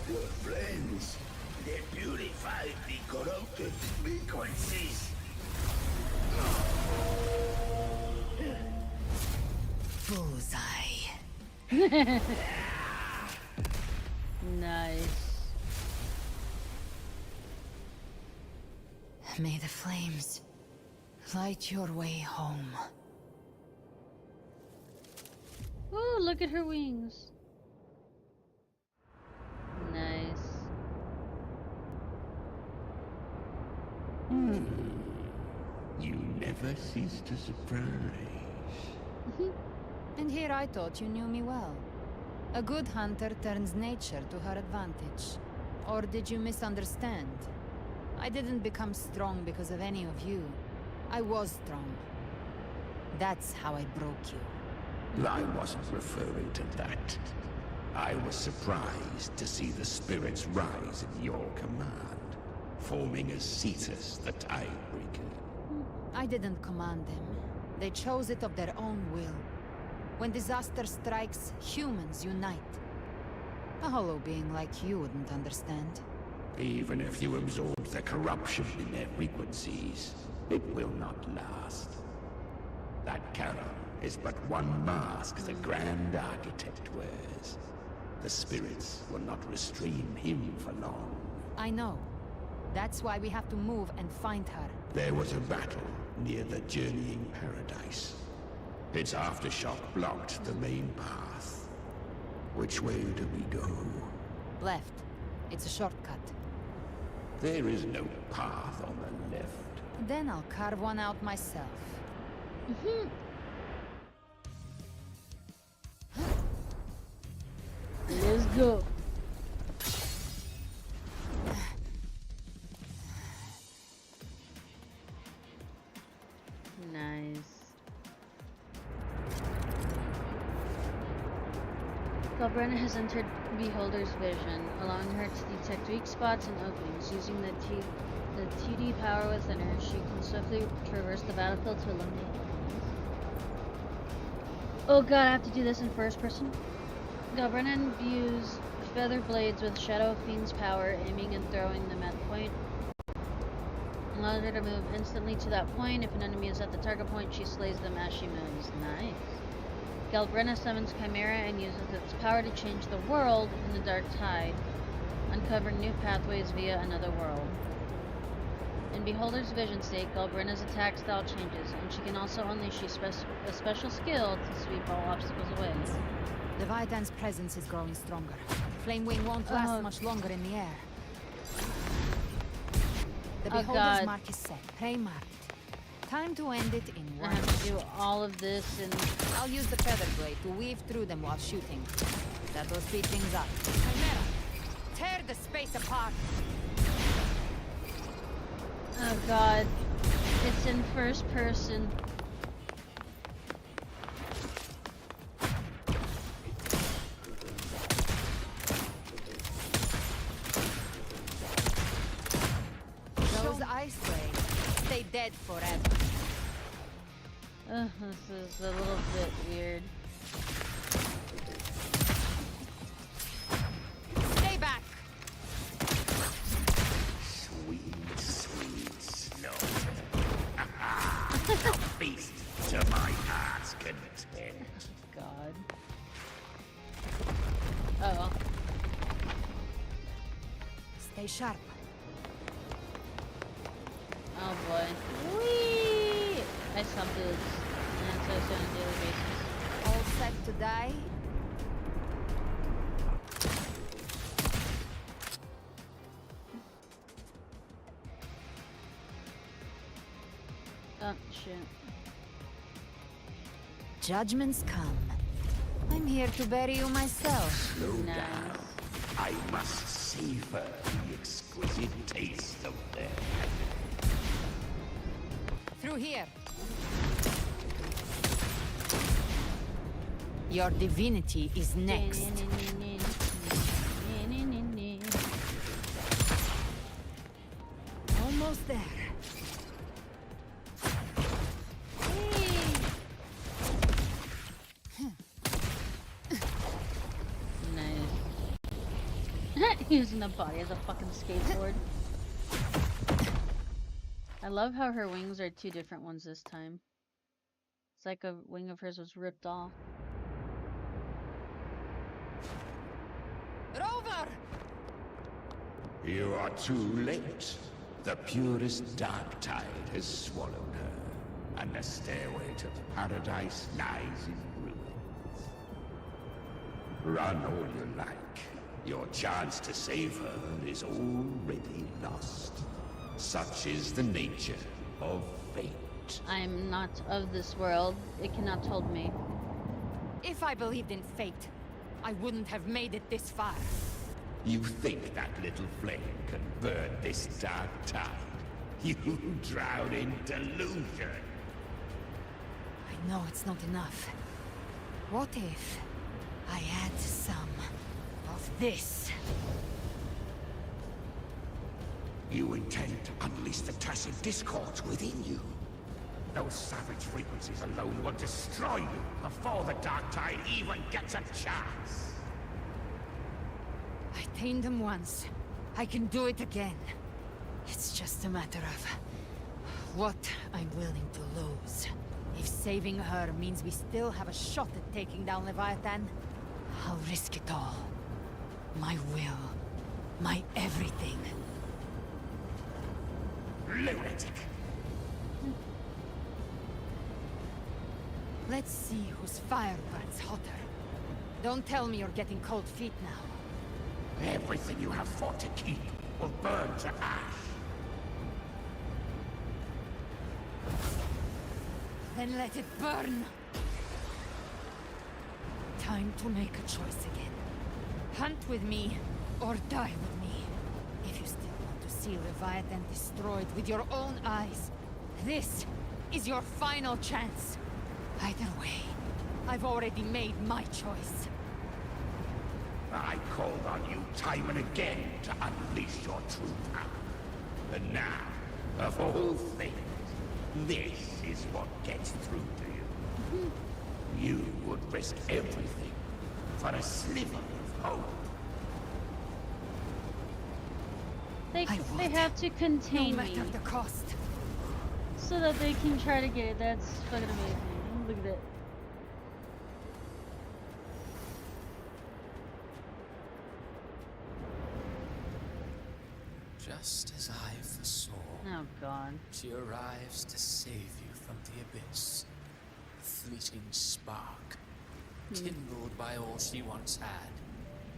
Your flames, they purify the corrupted frequencies. Bullseye. Nice. May the flames light your way home. Ooh, look at her wings. Nice. You never cease to surprise. And here I thought you knew me well. A good hunter turns nature to her advantage. Or did you misunderstand? I didn't become strong because of any of you. I was strong. That's how I broke you. I wasn't referring to that. I was surprised to see the spirits rise at your command, forming as Cetus the Tidebreaker. I didn't command them. They chose it of their own will. When disaster strikes, humans unite. A hollow being like you wouldn't understand. Even if you absorb the corruption in their frequencies, it will not last. That Charon is but one mask the Grand Architect wears. The spirits will not restrain him for long. I know. That's why we have to move and find her. There was a battle near the Journeying Paradise. Its aftershock blocked the main path. Which way do we go? Left. It's a shortcut. There is no path on the left. Then I'll carve one out myself. Let's go. Nice. Galbrenna has entered Beholder's vision, allowing her to detect weak spots and openings. Using the TD power within her, she can swiftly traverse the battlefield to eliminate enemies. Oh god, I have to do this in first person? Galbrenna imbues feather blades with Shadow Fiend's power, aiming and throwing them at the point. Allows her to move instantly to that point. If an enemy is at the target point, she slays them as she moves. Nice. Galbrenna summons Chimera and uses its power to change the world in the Dark Tide, uncovering new pathways via another world. In Beholder's vision state, Galbrenna's attack style changes, and she can also unleash a special skill to sweep all obstacles away. Leviathan's presence is growing stronger. Flame Wing won't last much longer in the air. The Beholder's mark is set, prey marked. Time to end it in one. I have to do all of this and... I'll use the feather blade to weave through them while shooting. That'll speed things up. Chimera, tear the space apart! Oh god. It's in first person. Those ice blades stay dead forever. This is a little bit weird. Stay back! Sweet, sweet slaughter. A feast to my heart's content. God. Oh. Stay sharp. Oh boy. Whee! I saw boobs. And that's what I say on a daily basis. All set to die? Oh, shit. Judgments come. I'm here to bury you myself. Slow down. I must savor the exquisite taste of death. Through here. Your divinity is next. Almost there. Using the body as a fucking skateboard. I love how her wings are two different ones this time. It's like a wing of hers was ripped off. Rover! You are too late. The purest dark tide has swallowed her, and the stairway to paradise lies in ruins. Run all you like. Your chance to save her is already lost. Such is the nature of fate. I am not of this world. It cannot hold me. If I believed in fate, I wouldn't have made it this far. You think that little flame can burn this dark tide? You drown in delusion. I know it's not enough. What if I add some of this? You intend to unleash the tacit discords within you. Those savage frequencies alone will destroy you before the dark tide even gets a chance. I tamed them once. I can do it again. It's just a matter of what I'm willing to lose. If saving her means we still have a shot at taking down Leviathan, I'll risk it all. My will. My everything. Lunatic! Let's see whose fire burns hotter. Don't tell me you're getting cold feet now. Everything you have fought to keep will burn to ash. Then let it burn! Time to make a choice again. Hunt with me, or die with me. If you still want to see Leviathan destroyed with your own eyes, this is your final chance. Either way, I've already made my choice. I called on you time and again to unleash your true power. And now, of all things, this is what gets through to you. You would risk everything for a sliver of hope. They have to contain no me. matter the cost. So that they can try to get it. That's fucking amazing. Look at it. Just as I foresaw. Oh God. She arrives to save you from the abyss. A fleeting spark, kindled by all she once had,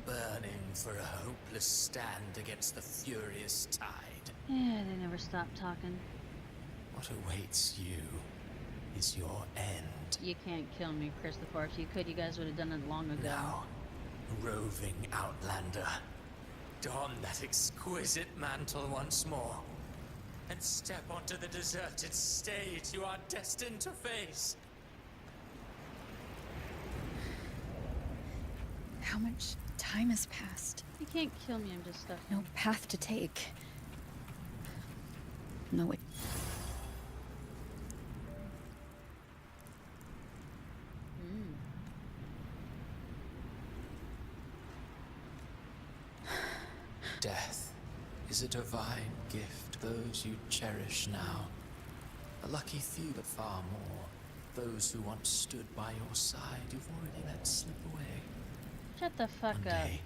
burning for a hopeless stand against the furious tide. Yeah, they never stop talking. What awaits you is your end. You can't kill me, Christopher. If you could, you guys would have done it long ago. Now, roving outlander, don that exquisite mantle once more, and step onto the deserted stage you are destined to face. How much time has passed? You can't kill me, I'm just stuck. No path to take. No way. Death is a divine gift to those you cherish now. A lucky few, but far more. Those who once stood by your side, you've already let slip away. Shut the fuck One up. day,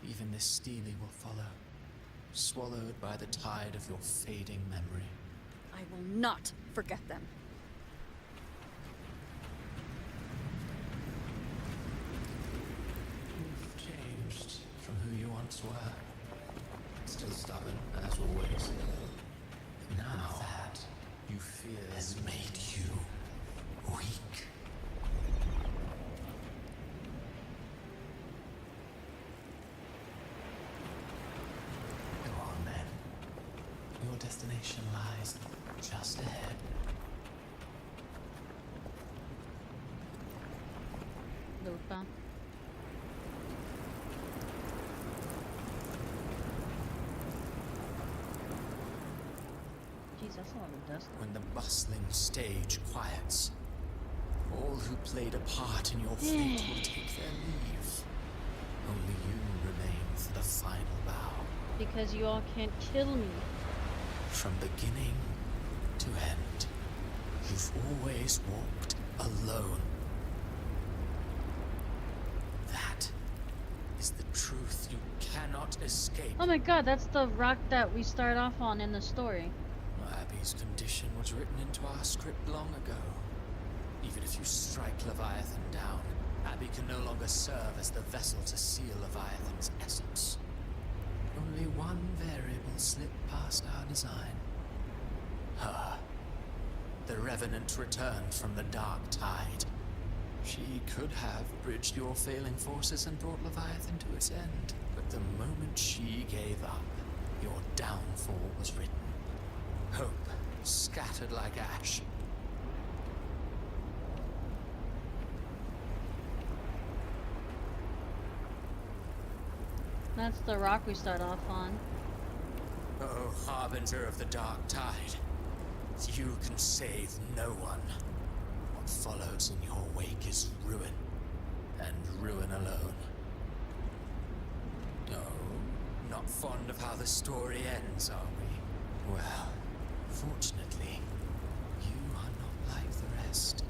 even this Steely will follow, swallowed by the tide of your fading memory. I will not forget them. You've changed from who you once were. Still stubborn, as always. Now that you fear has made you weak. Go on then. Your destination lies just ahead. Lupa. Jeez, that's a lot of dust. When the bustling stage quiets, all who played a part in your fate will take their leave. Only you remain for the final bow. Because you all can't kill me. From beginning to end, you've always walked alone. That is the truth you cannot escape. Oh my God, that's the rock that we start off on in the story. Abby's condition was written into our script long ago. Even if you strike Leviathan down, Abby can no longer serve as the vessel to seal Leviathan's essence. Only one variable slipped past our design. Her. The Revenant returned from the Dark Tide. She could have bridged your failing forces and brought Leviathan to its end. But the moment she gave up, your downfall was written. Hope scattered like ash. That's the rock we start off on. Oh, harbinger of the Dark Tide. You can save no one. What follows in your wake is ruin. And ruin alone. No, not fond of how the story ends, are we? Well, fortunately, you are not like the rest.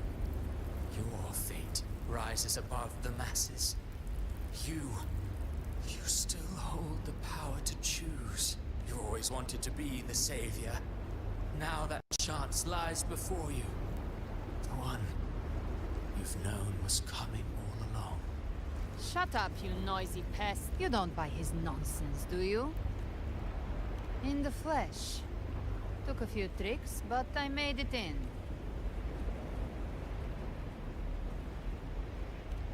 Your fate rises above the masses. You still hold the power to choose. You always wanted to be the savior. Now that chance lies before you. The one you've known was coming all along. Shut up, you noisy pest. You don't buy his nonsense, do you? In the flesh. Took a few tricks, but I made it in.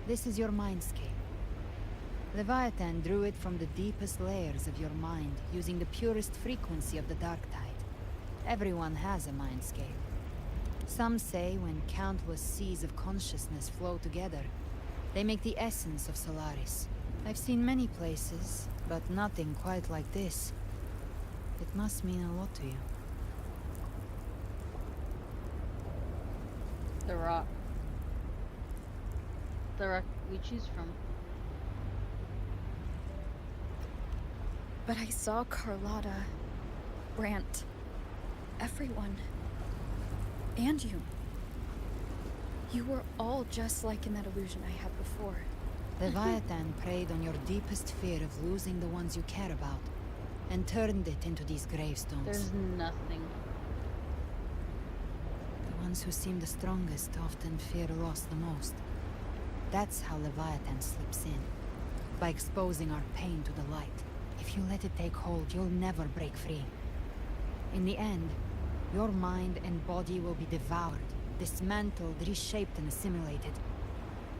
This is your mindscape. Leviathan drew it from the deepest layers of your mind, using the purest frequency of the Dark Tide. Everyone has a mindscape. Some say when countless seas of consciousness flow together, they make the essence of Solaris. I've seen many places, but nothing quite like this. It must mean a lot to you. The rock. The rock we choose from. But I saw Carlotta, Brant, everyone. And you. You were all just like in that illusion I had before. Leviathan preyed on your deepest fear of losing the ones you care about. and turned it into these gravestones. There's nothing. The ones who seem the strongest often fear loss the most. That's how Leviathan slips in, by exposing our pain to the light. If you let it take hold, you'll never break free. In the end, your mind and body will be devoured, dismantled, reshaped, and assimilated.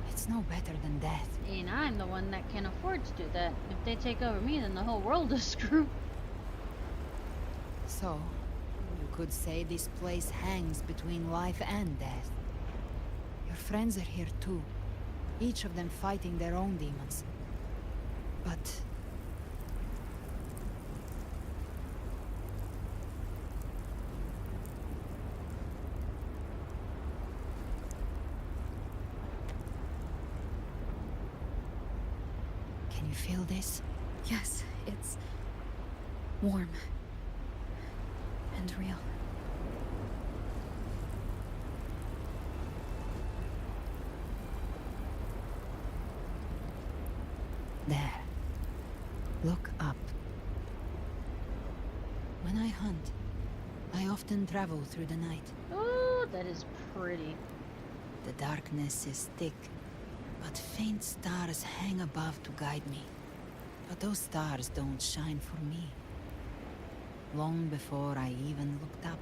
It's no better than death. And I'm the one that can afford to do that. If they take over me, then the whole world is screwed. So, you could say this place hangs between life and death. Your friends are here too, each of them fighting their own demons. But... can you feel this? Yes, it's warm and real. There. Look up. When I hunt, I often travel through the night. Oh, that is pretty. The darkness is thick, but faint stars hang above to guide me. But those stars don't shine for me. Long before I even looked up,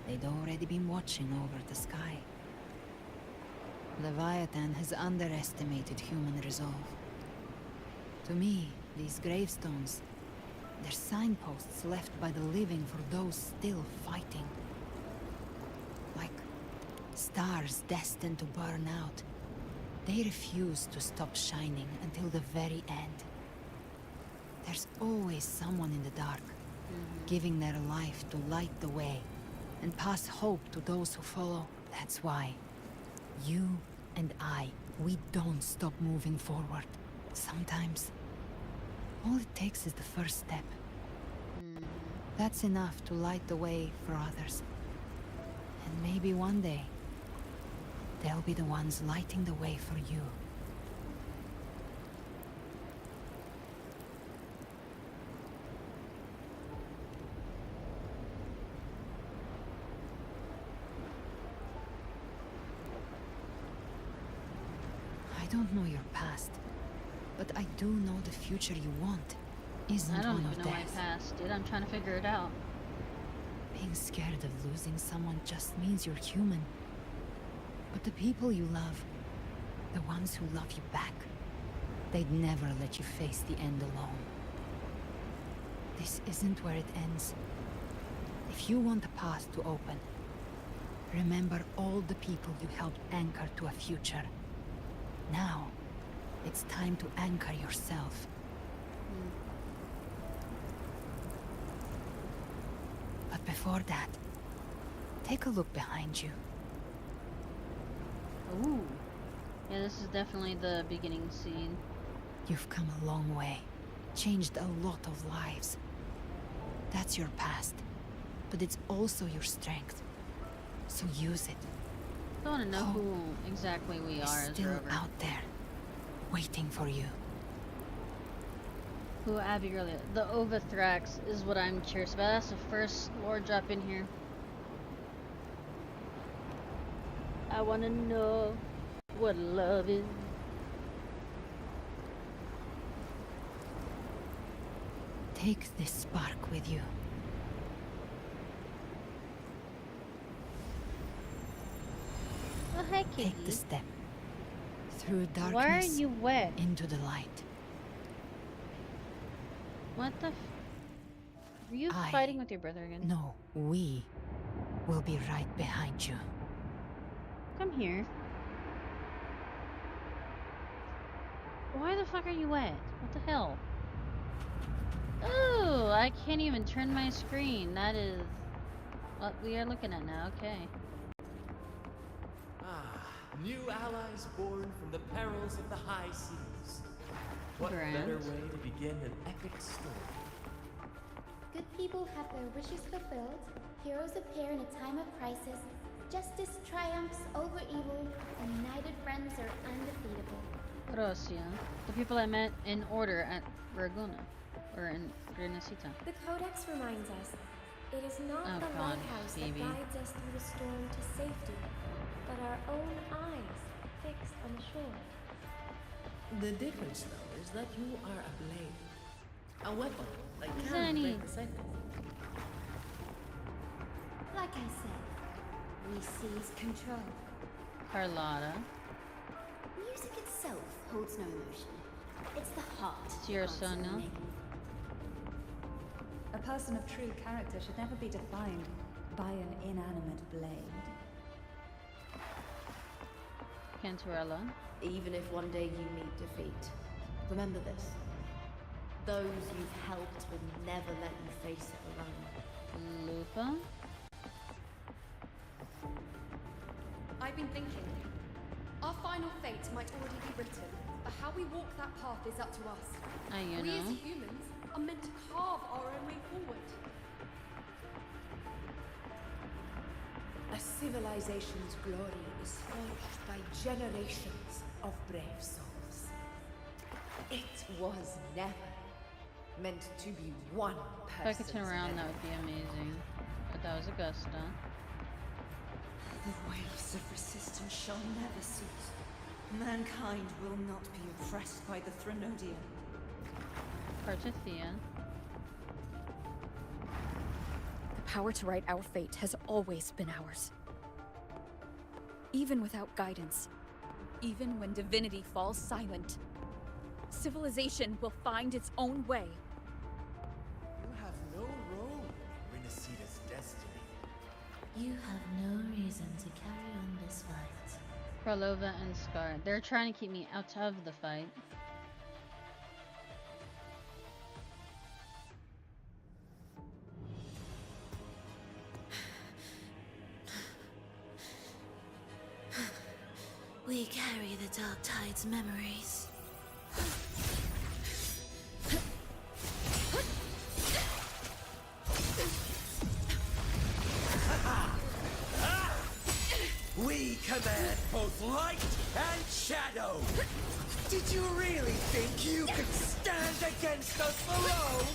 they'd already been watching over the sky. Leviathan has underestimated human resolve. To me, these gravestones, they're signposts left by the living for those still fighting. Like stars destined to burn out. They refuse to stop shining until the very end. There's always someone in the dark, giving their life to light the way and pass hope to those who follow. That's why you and I, we don't stop moving forward. Sometimes, all it takes is the first step. That's enough to light the way for others. And maybe one day, they'll be the ones lighting the way for you. I don't know your past, but I do know the future you want isn't I don't one of even know my death. past, dude. I'm trying to figure it out. Being scared of losing someone just means you're human. But the people you love, the ones who love you back, they'd never let you face the end alone. This isn't where it ends. If you want a path to open, remember all the people you helped anchor to a future. Now, it's time to anchor yourself. But before that, take a look behind you. Ooh. Yeah, this is definitely the beginning scene. You've come a long way, changed a lot of lives. That's your past, but it's also your strength. So use it. I want to know who exactly we are as Still Rover. out there, waiting for you. Who Abigail is. The Ovathrax is what I'm curious about. That's the first lore drop in here. I want to know what love is. Take this spark with you. Oh, hey, kitty. Take the step. Through darkness Why are you wet? into the light. What the Are you I- fighting with your brother again? No, we will be right behind you. Come here. Why the fuck are you wet? What the hell? Oh, I can't even turn my screen. That is what we are looking at now. Okay. New allies born from the perils of the high seas. What Grand. better way to begin an epic story? Good people have their wishes fulfilled, heroes appear in a time of crisis, justice triumphs over evil, and united friends are undefeatable. Rosia. The people I met in order at Raguna. Or in Renesita. The Codex reminds us, it is not Oh the God, lighthouse Phoebe. that guides us through the storm to safety, but our own eyes fixed on the shore. The difference, though, is that you are a blade. A weapon that can Zenny. break the cycle. Like I said, we seize control. Carlotta. Music itself holds no emotion. It's the heart. It's your son now. A person of true character should never be defined by an inanimate blade. Cantarella. Even if one day you meet defeat, remember this. Those you've helped will never let you face it alone. Lupa. I've been thinking. Our final fate might already be written, but how we walk that path is up to us. You We as know. humans are meant to carve our own way forward. A civilization's glory is forged by generations of brave souls. It was never meant to be one If I could person's turn around, that memory. would be amazing. But that was Augusta. The waves of resistance shall never cease. Mankind will not be oppressed by the Threnodian. Parthethia. The power to write our fate has always been ours. Even without guidance, even when divinity falls silent, civilization will find its own way. You have no role in Renesita's destiny. You have no reason to carry on this fight. Kralova and Scar. They're trying to keep me out of the fight. We carry the Dark Tide's memories. We command both light and shadow! Did you really think you could stand against us alone?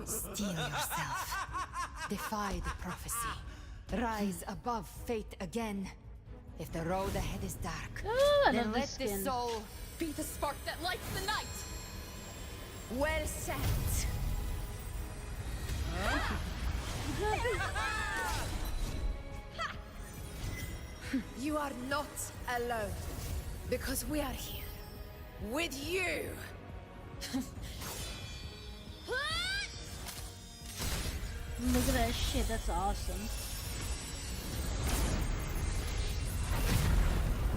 Steel yourself. Defy the prophecy. Rise above fate again. If the road ahead is dark, I then love let this this skin. soul Be the spark that lights the night! well set. You are not alone. Because we are here. With you! Look at that shit, that's awesome.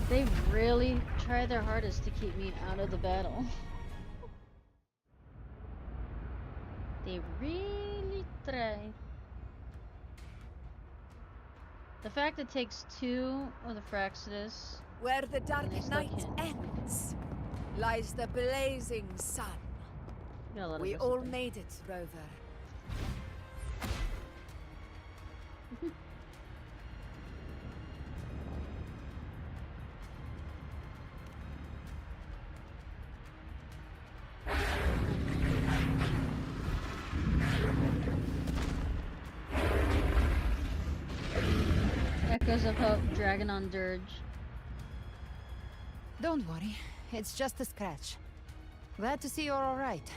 They really try their hardest to keep me out of the battle. They really try. The fact it takes 2 of the Fraxidus. Where the dark And they still night can't. ends, lies the blazing sun. Got a lot of We all discipline. made it, Rover. Echoes of Hope, Dragon on Dirge. Don't worry, it's just a scratch. Glad to see you're all right.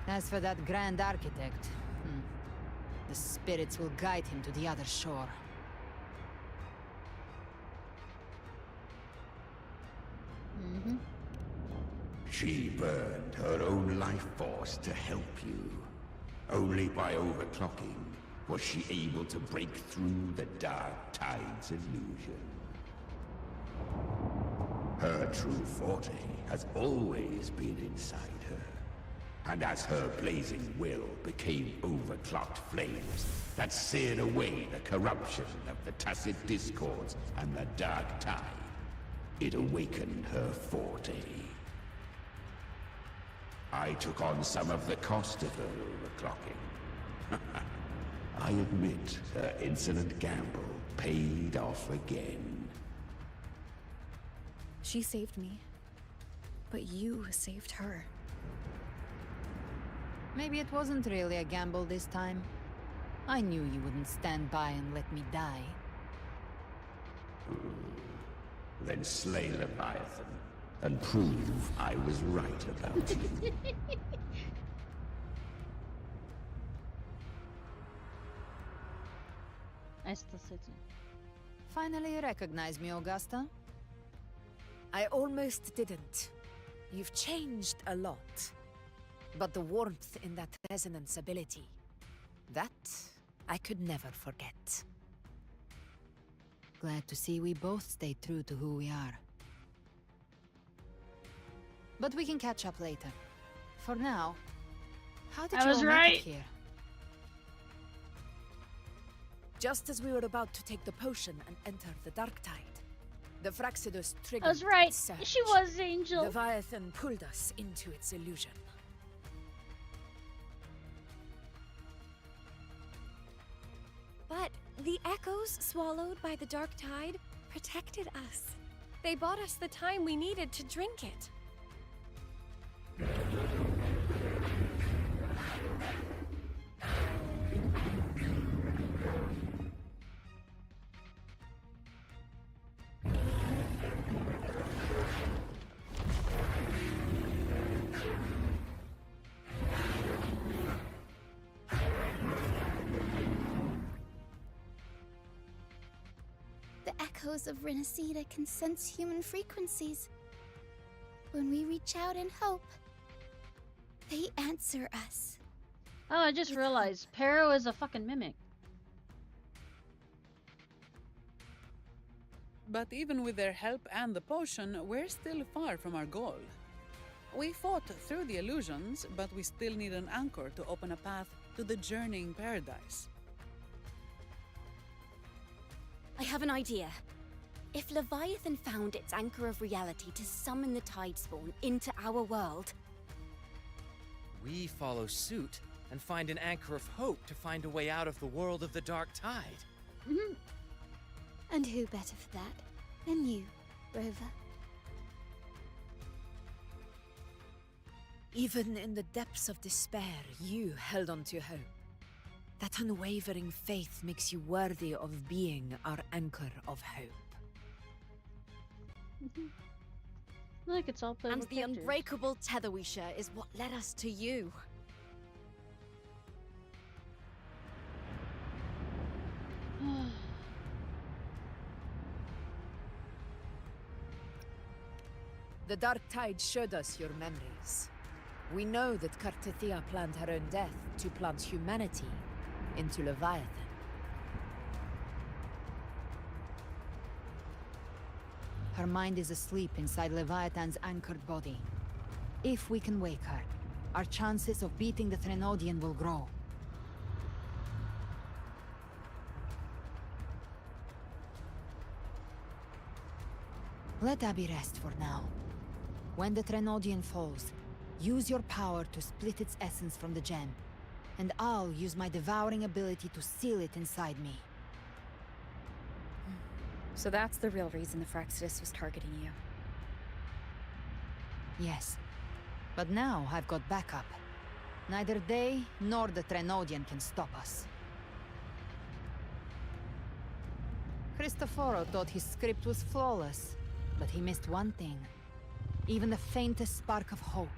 As for that Grand Architect, the spirits will guide him to the other shore. She burned her own life force to help you. Only by overclocking was she able to break through the Dark Tide's illusion. Her true forte has always been inside her. And as her blazing will became overclocked flames that seared away the corruption of the Tacit Discords and the Dark Tide, It awakened her forte. I took on some of the cost of her overclocking. I admit her insolent gamble paid off again. She saved me. But you saved her. Maybe it wasn't really a gamble this time. I knew you wouldn't stand by and let me die. Then slay Leviathan and prove I was right about you. I still sit in. Finally recognize me, Augusta? I almost didn't. You've changed a lot. But the warmth in that resonance ability, that I could never forget. Glad to see we both stay true to who we are. But we can catch up later. For now, how did I you was all right. make it here? Just as we were about to take the potion and enter the Dark Tide, the Fraxidus triggered I was right. its surge. She was Angel. Leviathan pulled us into its illusion. But the echoes swallowed by the Dark Tide protected us. They bought us the time we needed to drink it. The echoes of Renacida can sense human frequencies. When we reach out in hope, they answer us. Oh, I just realized Pero is a fucking mimic. But even with their help and the potion, we're still far from our goal. We fought through the illusions, but we still need an anchor to open a path to the journeying paradise. I have an idea. If Leviathan found its anchor of reality to summon the Tidespawn into our world, We follow suit and find an anchor of hope to find a way out of the world of the Dark Tide. And who better for that than you, Rover? Even in the depths of despair, you held on to hope. That unwavering faith makes you worthy of being our anchor of hope. Look, it's all playable and the characters. unbreakable tether we share is what led us to you. The Dark Tide showed us your memories. We know that Kartathea planned her own death to plant humanity into Leviathan. Her mind is asleep inside Leviathan's anchored body. If we can wake her, our chances of beating the Threnodian will grow. Let Abby rest for now. When the Threnodian falls, use your power to split its essence from the gem, and I'll use my devouring ability to seal it inside me. So that's the real reason the Fraxidus was targeting you. Yes. But now I've got backup. Neither they nor the Threnodian can stop us. Cristoforo thought his script was flawless, but he missed one thing. Even the faintest spark of hope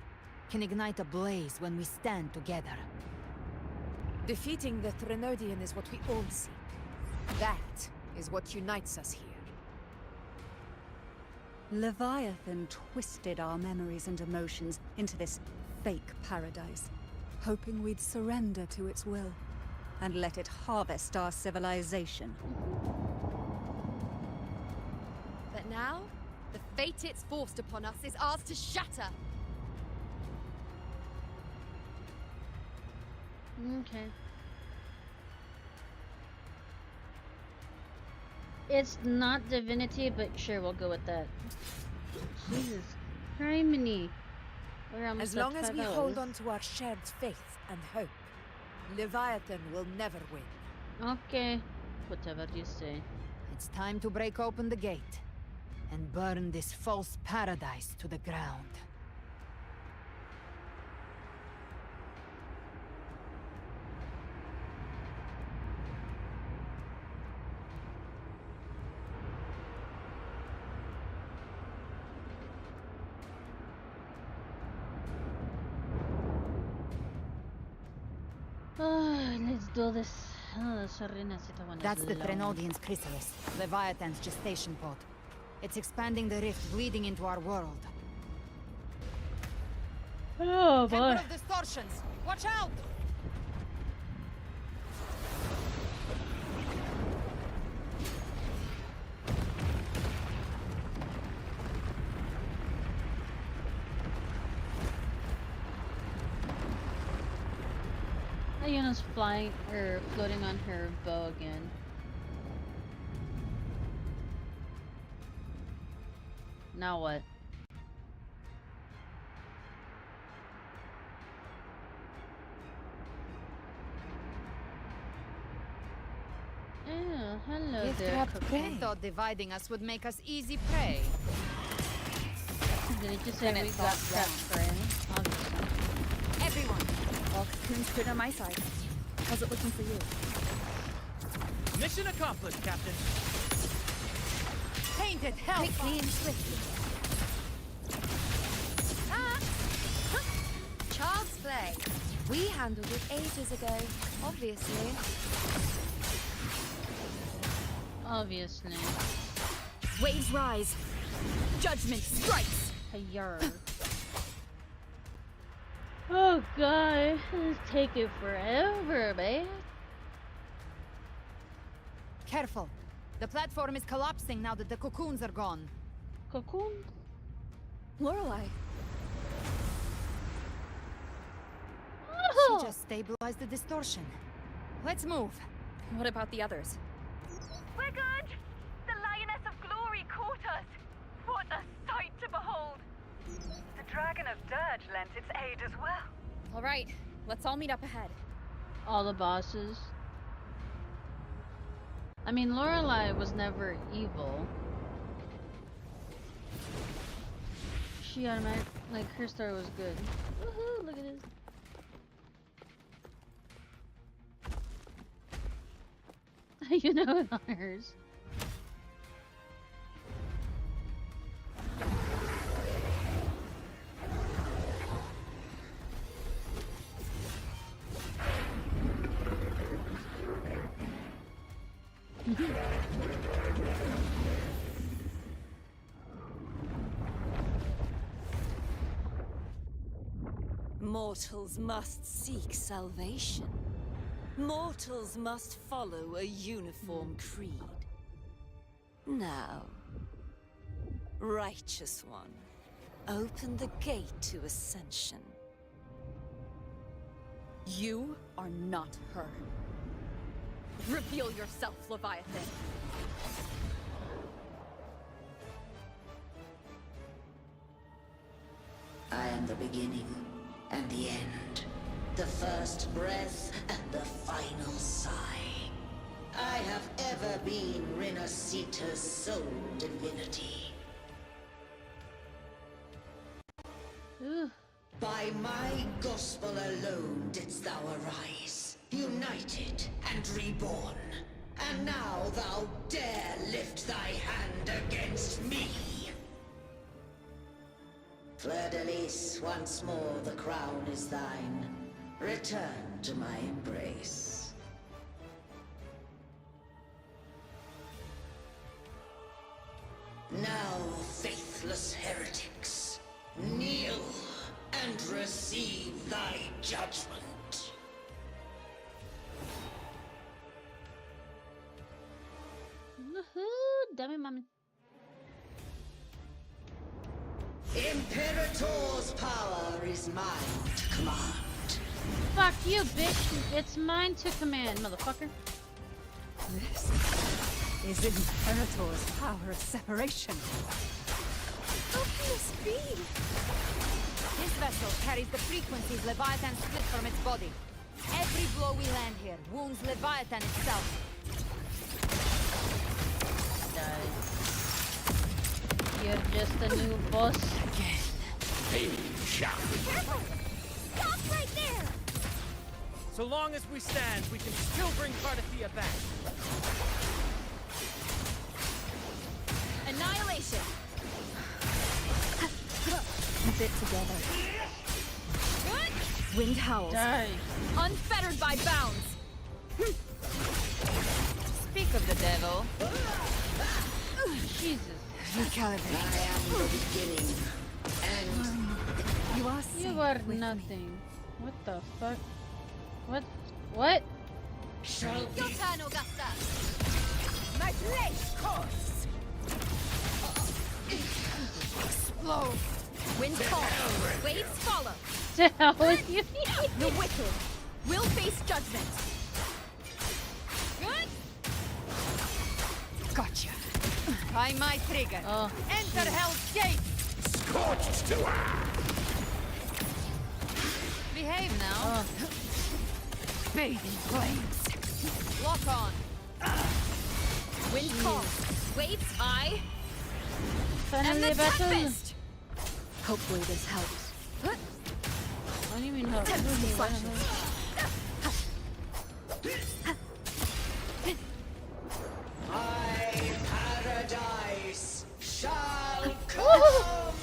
can ignite a blaze when we stand together. Defeating the Threnodian is what we all seek. That is what unites us here. Leviathan twisted our memories and emotions into this fake paradise, hoping we'd surrender to its will and let it harvest our civilization. But now, the fate it's forced upon us is ours to shatter. Okay. It's not divinity, but sure, we'll go with that. Jesus, criminy. We're almost As at long as 5 we hours. hold on to our shared faith and hope, Leviathan will never win. Okay, whatever you say. It's time to break open the gate and burn this false paradise to the ground. Let's do this. Sorry, Nasita one That's is the long. Threnodian's chrysalis, Leviathan's gestation pod. It's expanding the rift, bleeding into our world. Oh boy. Temple of distortions! Watch out! Ayuna's flying or floating on her bow again. Now what? Oh, hello Gift there, wrapped prey. Cocoon. Thought dividing us would make us easy prey. Did it just say we got trapped prey? Obviously. Everyone! All Cocoon's good on my side. How's it looking for you? Mission accomplished, Captain. Painted hell! Quickly and swiftly. Ah! Child's play. We handled it ages ago, obviously. Obviously. Waves rise. Judgment strikes. Hayar. Oh god, this is taking forever, man. Careful. The platform is collapsing now that the cocoons are gone. Cocoon? Lorelei. She just stabilized the distortion. Let's move. What about the others? We're good! The Lioness of Glory caught us! What a sight to behold! The Dragon of Dirge lent its aid as well. All right, let's all meet up ahead. All the bosses. I mean, Lorelei was never evil. She automatic, like, her story was good. Woohoo, look at this. You know hers. Mortals must seek salvation. Mortals must follow a uniform creed. Now, Righteous One, open the gate to ascension. You are not her. Reveal yourself, Leviathan. I am the beginning and the end. The first breath and the final sigh. I have ever been Renacita's sole divinity. By my gospel alone didst thou arise, united and reborn. And now thou dare lift thy hand against me. Fleur-de-Lis, once more the crown is thine. Return to my embrace. Now, faithless heretics, kneel and receive thy judgment. Woohoo! Dame mami. Imperator's power is mine to command. Fuck you, bitch! It's mine to command, motherfucker. is Imperator's power of separation. How can this be? This vessel carries the frequencies Leviathan split from its body. Every blow we land here wounds Leviathan itself. You're just a new boss. Hey, shout. Careful! Stop right there! So long as we stand, we can still bring Cardathia back. Annihilation! Keep it together. Good! Wind howls. Die. Unfettered by bounds! Speak of the devil. Jesus. Recalibrate. I am the beginning. And You are You safe are with me. nothing. What the fuck? What? What? Your turn, Augusta! My blade course! Explode! Wind calls, waves follow. Hell with you. The wicked will face judgment. Good? Gotcha. By my trigger. Oh. Enter Hell's Gate. scorched to her. Behave now. Bathing flames. Lock on. Wind calls, waves high, Finally and the a battle. tempest. Hopefully this helps. What do you mean help? Tempest What? flashes. My paradise shall come.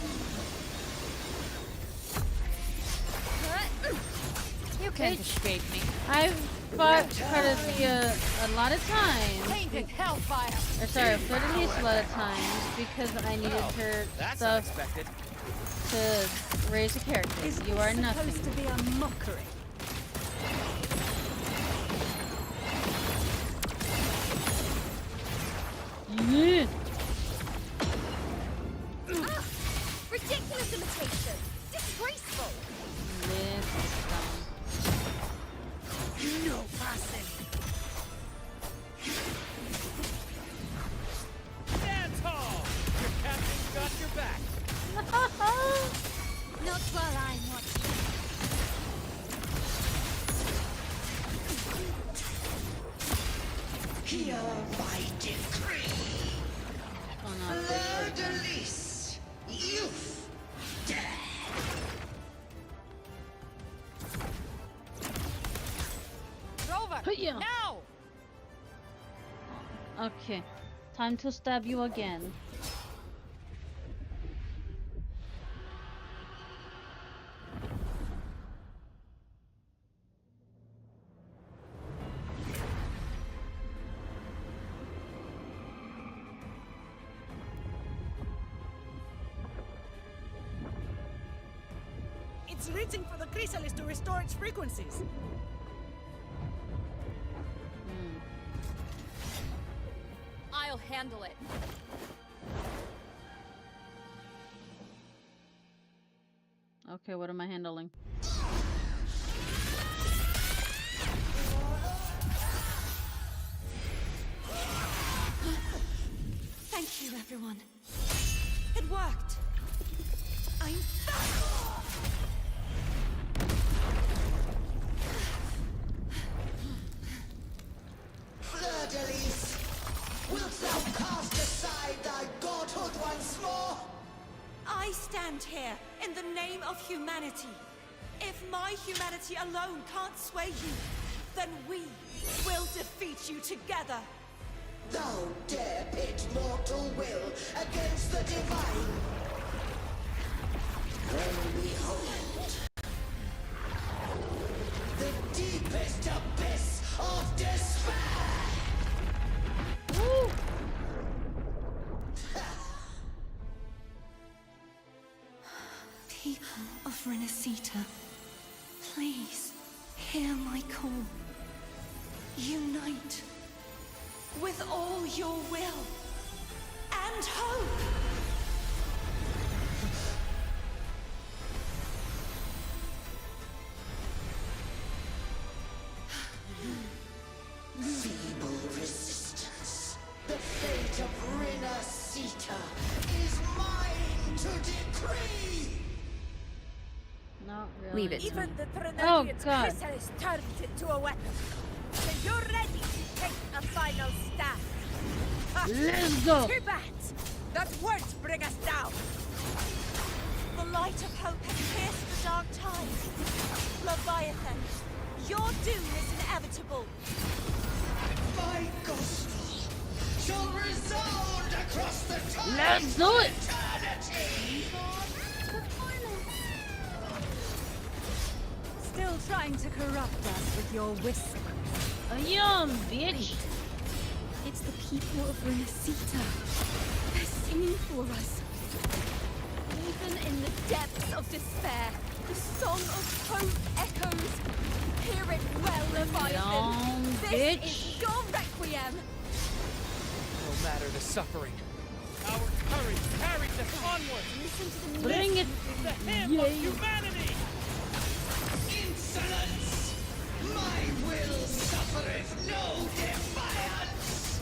You can't escape me. I've fought Cardathia a lot of times. Tainted hellfire. Or sorry, I've fought Elise a lot of times because I needed her That's stuff unexpected. to raise a character. Is You this are nothing. supposed to be a mockery? Yeah. Ridiculous imitation. Disgraceful. No passing. Stand tall! Your captain's got your back. Not while I'm watching. Hear my decree. Fleur-de-lis, youth, dead. Rover. Yeah. Now. Okay. Time to stab you again. It's reaching for the chrysalis to restore its frequencies. I'll handle it. Okay, what am I handling? Thank you, everyone. It worked. I'm back. Fleur-de-lis, wilt thou cast aside thy godhood once more? I stand here in the name of humanity. If my humanity alone can't sway you, then we will defeat you together. Thou dare pit mortal will against the divine. When behold, the deepest abyss of despair. Woo! People of Renacita, please hear my call. Unite with all your will and hope. Feeble resistance. The Leave it to Even me. the Oh, Trinarian's God. chrysalis turned it to a weapon. So you're ready to take a final stand. Ha! Let's go. Too bad. That won't bring us down. The light of hope has pierced the dark tide. Leviathan, your doom is inevitable. My ghost shall resound across the time. Let's do it. Eternity. Still trying to corrupt us with your whispers. Yum, bitch. It's the people of Renacita. They're singing for us. Even in the depths of despair, the song of hope echoes. Hear it well, Leviathan. Yum, This bitch. is your requiem. No matter the suffering, our courage carries us onward. Listen to the Bring it. The hymn Yay. of humanity. Insolence! My will suffereth no defiance!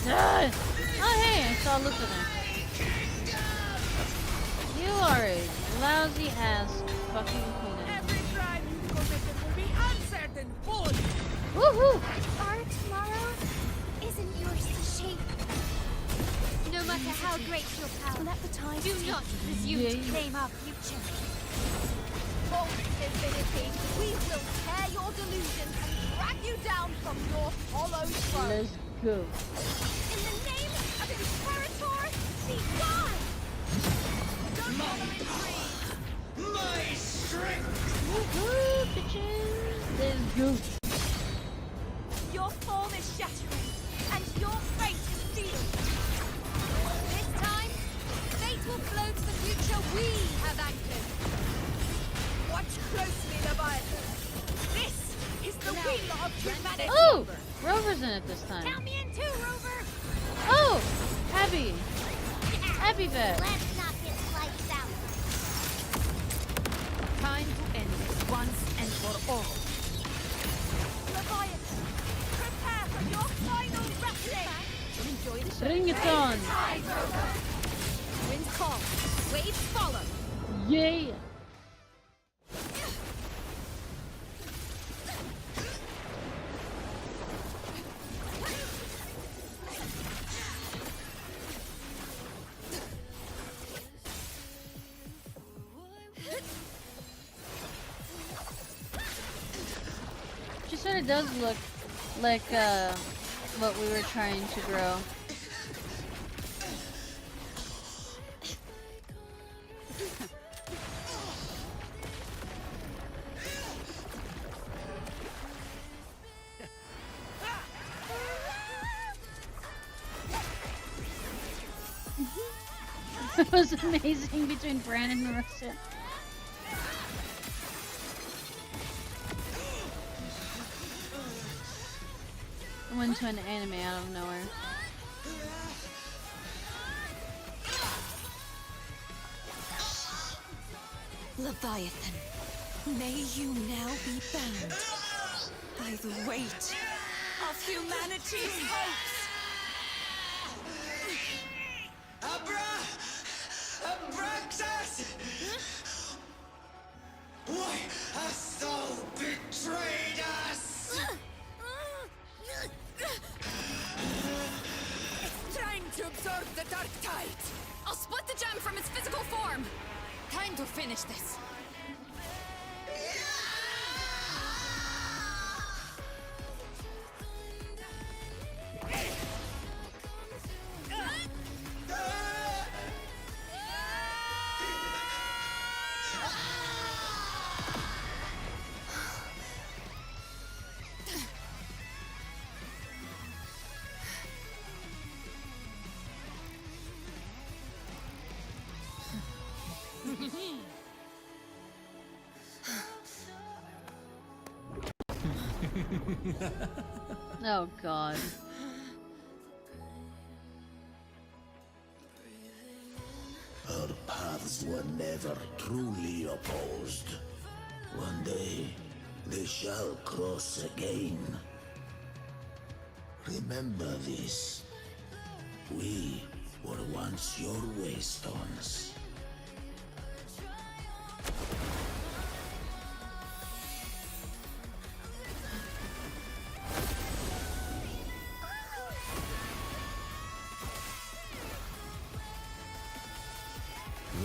Ah. Oh, hey, I saw Luther. You are a lousy ass fucking queen. Every crime you committed will be answered in full. Woohoo! Our tomorrow isn't yours to shape. No matter how great your power, let the tide do not presume to claim our future. Hold divinity. We will tear your delusions and drag you down from your hollow throne. Let's go. In the name of Imperator, be gone! Don't bother in dreams. My strength! Woohoo, bitches. Let's go. Your form is shattering, and your fate is sealed. This time, fate will flow to the future we have anchored. Watch closely, Leviathan. This is the wheel of humanity. Oh, Rover's in it this time. Count me in too, Rover. Oh, Abby. Abby back. Let's knock his lights out. Time to end this once and for all. Leviathan, prepare for your final wrestling. Enjoy the show. Bring it on. Wind call. Waves follow. Yeah. She sort of does look like what we were trying to grow. It was amazing between Brandon and Marissa. I went to an anime out of nowhere. Leviathan, may you now be bound by the weight of humanity's hopes. Abraxas! Why hast thou betrayed us? It's trying to absorb the dark tide. I'll split the gem from its physical form. Time to finish this. Oh god. Our paths were never truly opposed. One day, they shall cross again. Remember this. We were once your waystones.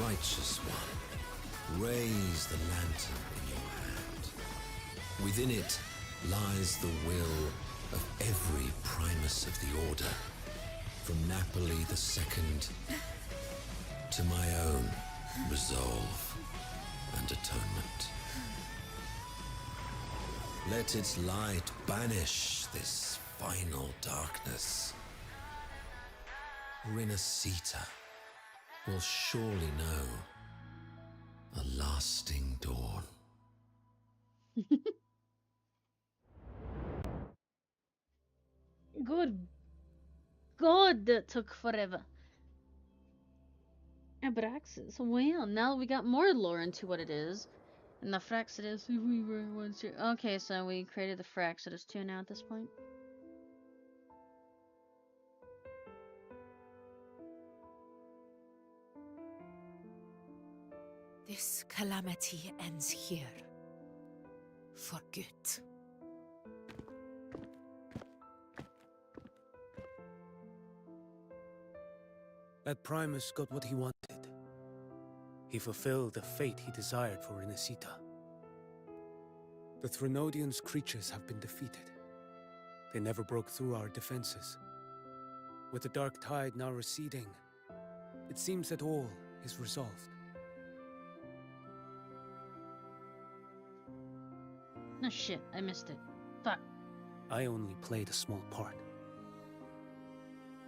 Righteous One, raise the lantern in your hand. Within it lies the will of every Primus of the Order, from Napoli II to my own resolve and atonement. Let its light banish this final darkness. Renacita will surely know a lasting dawn. Good God, that took forever. Abraxas. Well, now we got more lore into what it is. And the Fraxidus, if we were once here. Okay, so we created the Fraxidus 2 now at this point. This calamity ends here. For good. That Primus got what he wanted. He fulfilled the fate he desired for Renacita. The Threnodians' creatures have been defeated. They never broke through our defenses. With the dark tide now receding, it seems that all is resolved. No shit, I missed it. Fuck. I only played a small part.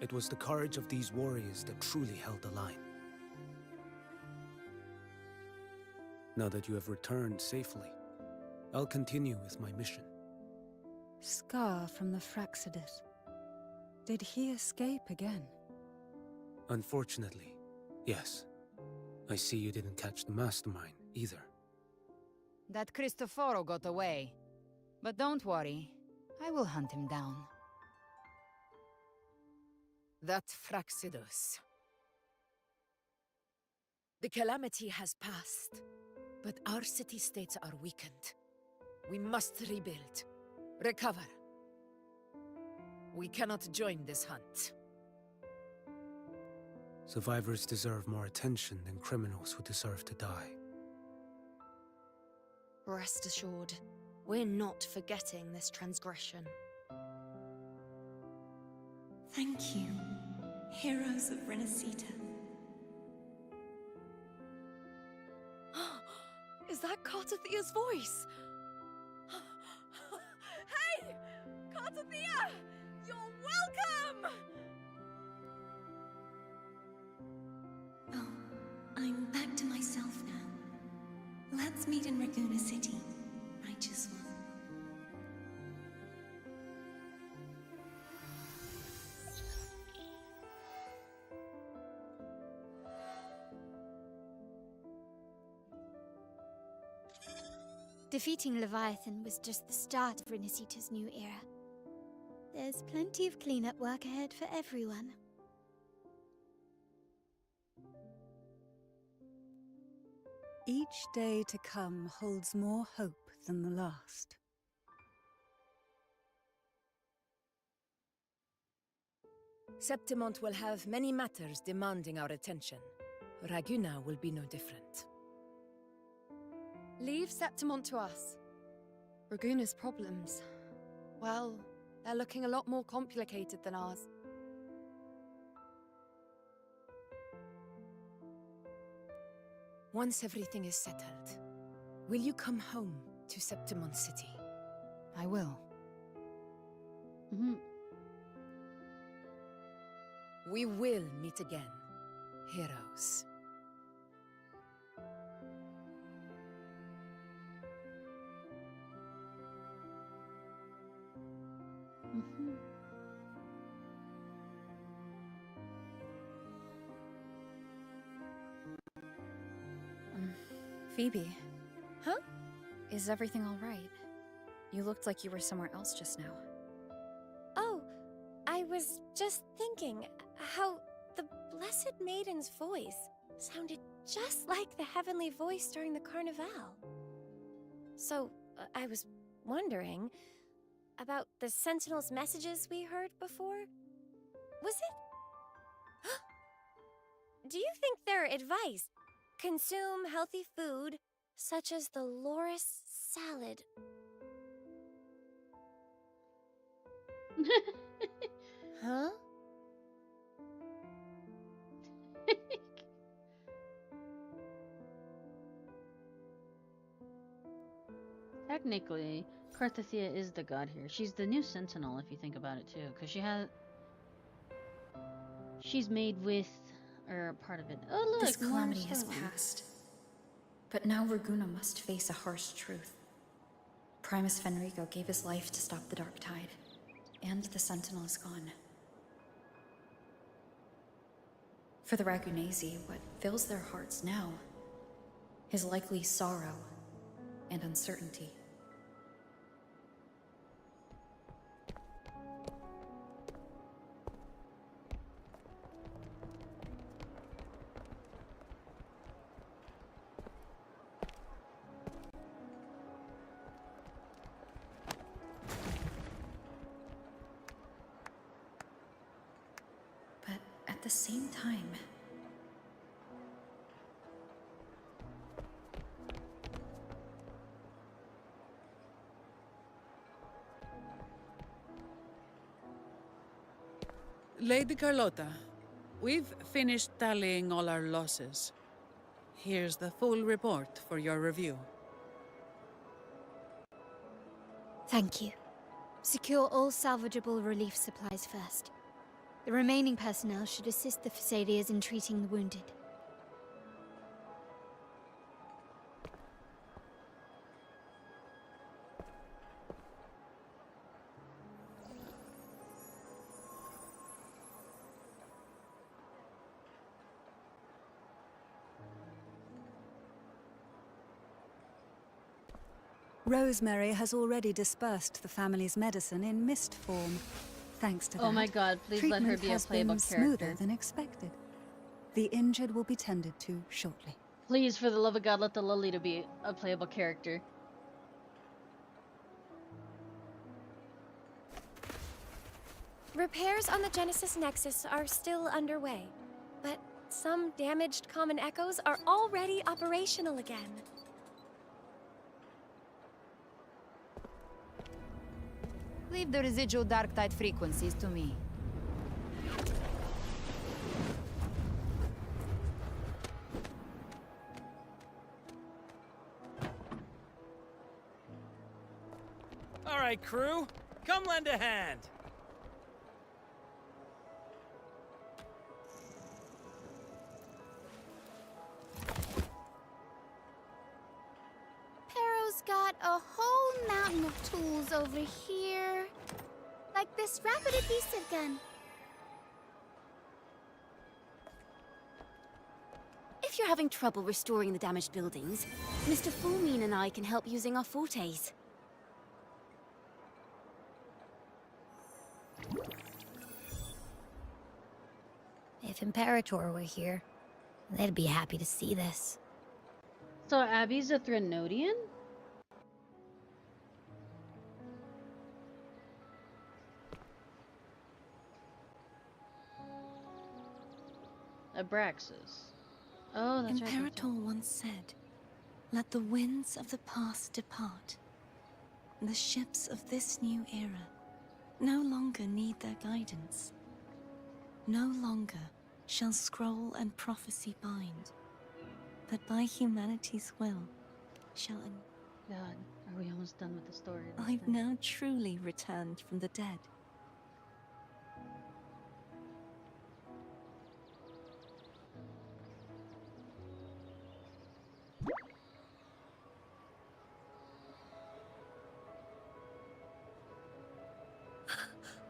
It was the courage of these warriors that truly held the line. Now that you have returned safely, I'll continue with my mission. Scar from the Fraxidus. Did he escape again? Unfortunately, yes. I see you didn't catch the mastermind either. That Cristoforo got away. But don't worry, I will hunt him down. That Fraxidus. The calamity has passed, but our city-states are weakened. We must rebuild, recover. We cannot join this hunt. Survivors deserve more attention than criminals who deserve to die. Rest assured, we're not forgetting this transgression. Thank you, heroes of Renacita. Is that Cartathia's voice? Hey! Cartathia! You're welcome! Oh, I'm back to myself now. Let's meet in Raguna City, Righteous One. Defeating Leviathan was just the start of Renacita's new era. There's plenty of cleanup work ahead for everyone. Each day to come holds more hope than the last. Septimont will have many matters demanding our attention. Raguna will be no different. Leave Septimont to us. Raguna's problems, well, they're looking a lot more complicated than ours. Once everything is settled, will you come home to Septimont City? I will. We will meet again, heroes. Phoebe. Huh? Is everything all right? You looked like you were somewhere else just now. Oh, I was just thinking how the Blessed Maiden's voice sounded just like the heavenly voice during the Carnival. So, I was wondering about the Sentinel's messages we heard before. Was it? Do you think their advice Consume healthy food, such as the loris salad. Huh? Technically, Carthethia is the god here. She's the new sentinel if you think about it too, because she's made with, or part of it. Oh look, This calamity has stone. passed. But now Raguna must face a harsh truth. Primus Fenrico gave his life to stop the Dark Tide, and the Sentinel is gone. For the Ragunesi, what fills their hearts now is likely sorrow and uncertainty. But at the same time, Lady Carlotta, we've finished tallying all our losses. Here's the full report for your review. Thank you. Secure all salvageable relief supplies first. The remaining personnel should assist the Phasaelias in treating the wounded. Rosemary has already dispersed the family's medicine in mist form. Thanks to that, Oh my god, please let her treatment be a has playable been smoother character. than expected. The injured will be tended to shortly. Please, for the love of God, let the Lolita be a playable character. Repairs on the Genesis Nexus are still underway, but some damaged common echoes are already operational again. Leave the residual dark tide frequencies to me. All right, crew, come lend a hand. Pero's got a whole mountain of tools over here. Like this rapid adhesive gun. If you're having trouble restoring the damaged buildings, Mr. Fulmine and I can help using our fortes. If Imperator were here, they'd be happy to see this. So Abby's a Threnodian? Abraxas. Oh, that's right. Imperator once said, "Let the winds of the past depart. The ships of this new era no longer need their guidance. No longer shall scroll and prophecy bind, but by humanity's will shall..." God, are we almost done with the story? I've now truly returned from the dead.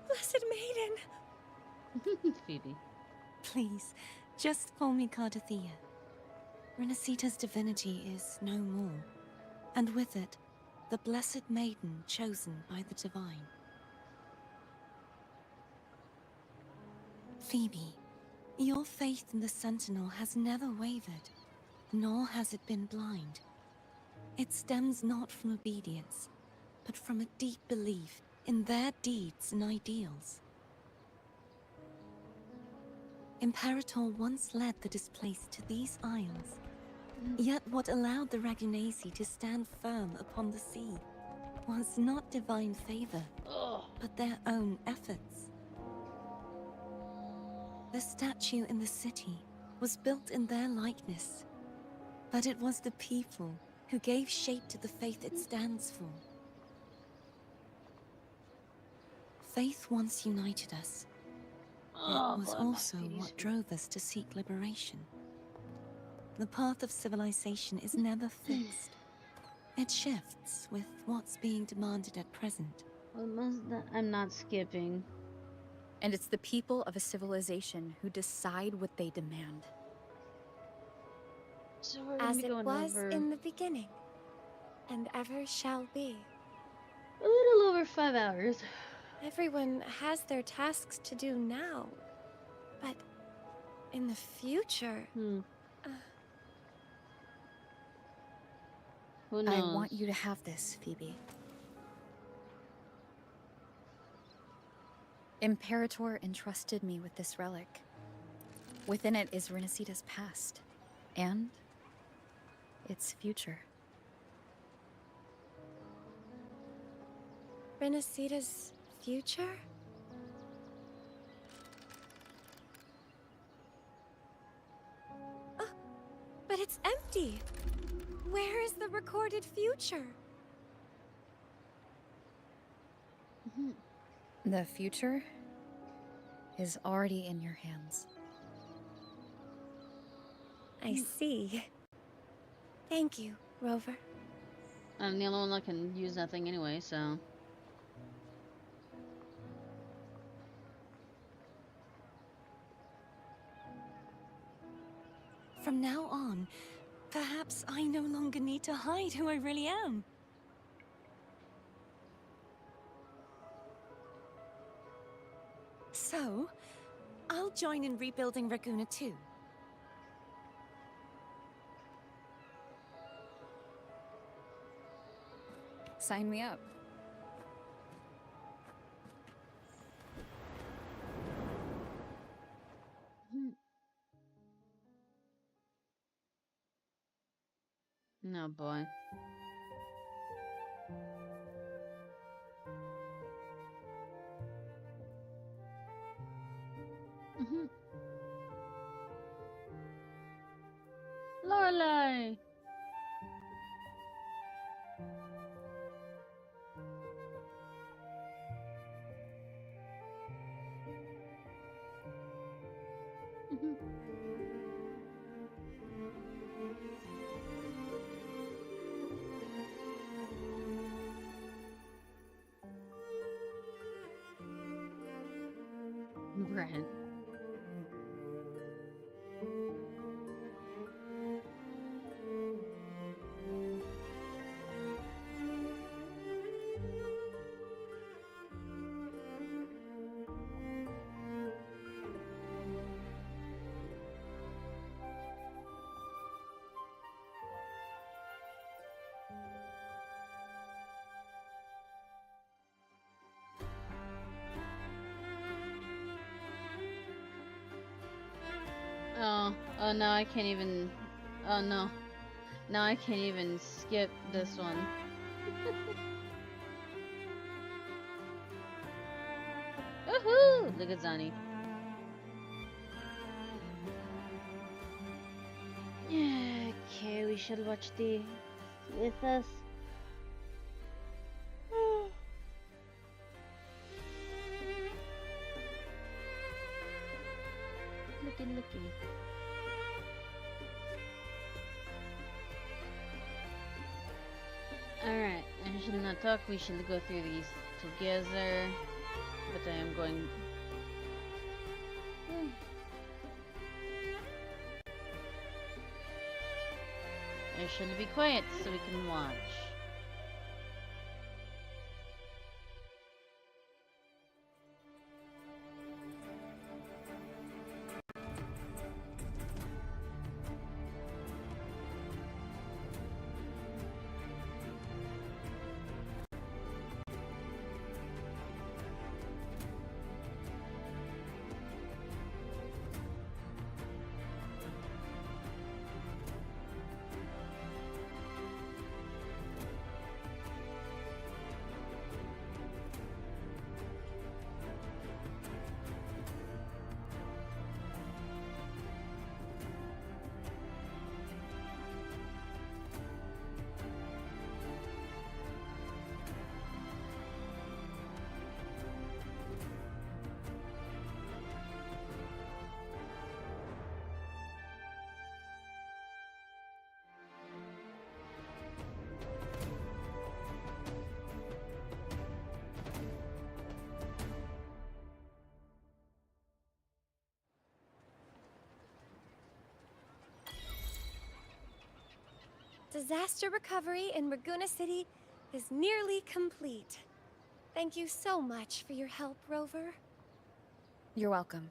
Blessed Maiden! Phoebe. Please, just call me Cardathea. Renacita's divinity is no more, and with it, the Blessed Maiden chosen by the Divine. Phoebe, your faith in the Sentinel has never wavered, nor has it been blind. It stems not from obedience, but from a deep belief in their deeds and ideals. Imperator once led the displaced to these isles Yet what allowed the Ragunasi to stand firm upon the sea was not divine favor, but their own efforts. The statue in the city was built in their likeness, but it was the people who gave shape to the faith it stands for. Faith once united us. It was also what drove us to seek liberation. The path of civilization is never fixed. It shifts with what's being demanded at present. I'm not skipping. And it's the people of a civilization who decide what they demand. So we're As gonna be it going was over in the beginning, and ever shall be. a little over 5 hours. Everyone has their tasks to do now, but in the future... Who knows? I want you to have this, Phoebe. Imperator entrusted me with this relic. Within it is Renacita's past, and its future. Renacita's future? Oh, but it's empty! Where is the recorded future? The future is already in your hands. I see. Thank you, Rover. I'm the only one that can use that thing anyway, so... From now on, perhaps I no longer need to hide who I really am. So, I'll join in rebuilding Raguna too. Sign me up. No, boy. Lorelei! Right. Oh no, I can't even. Oh no. Now I can't even skip this one. Woohoo! Look at Zani. Okay, we shall watch the with us. Looky. Alright, I shall not talk, we shall go through these together. But I am going... I shall be quiet so we can watch. Disaster recovery in Raguna City is nearly complete. Thank you so much for your help, Rover. You're welcome.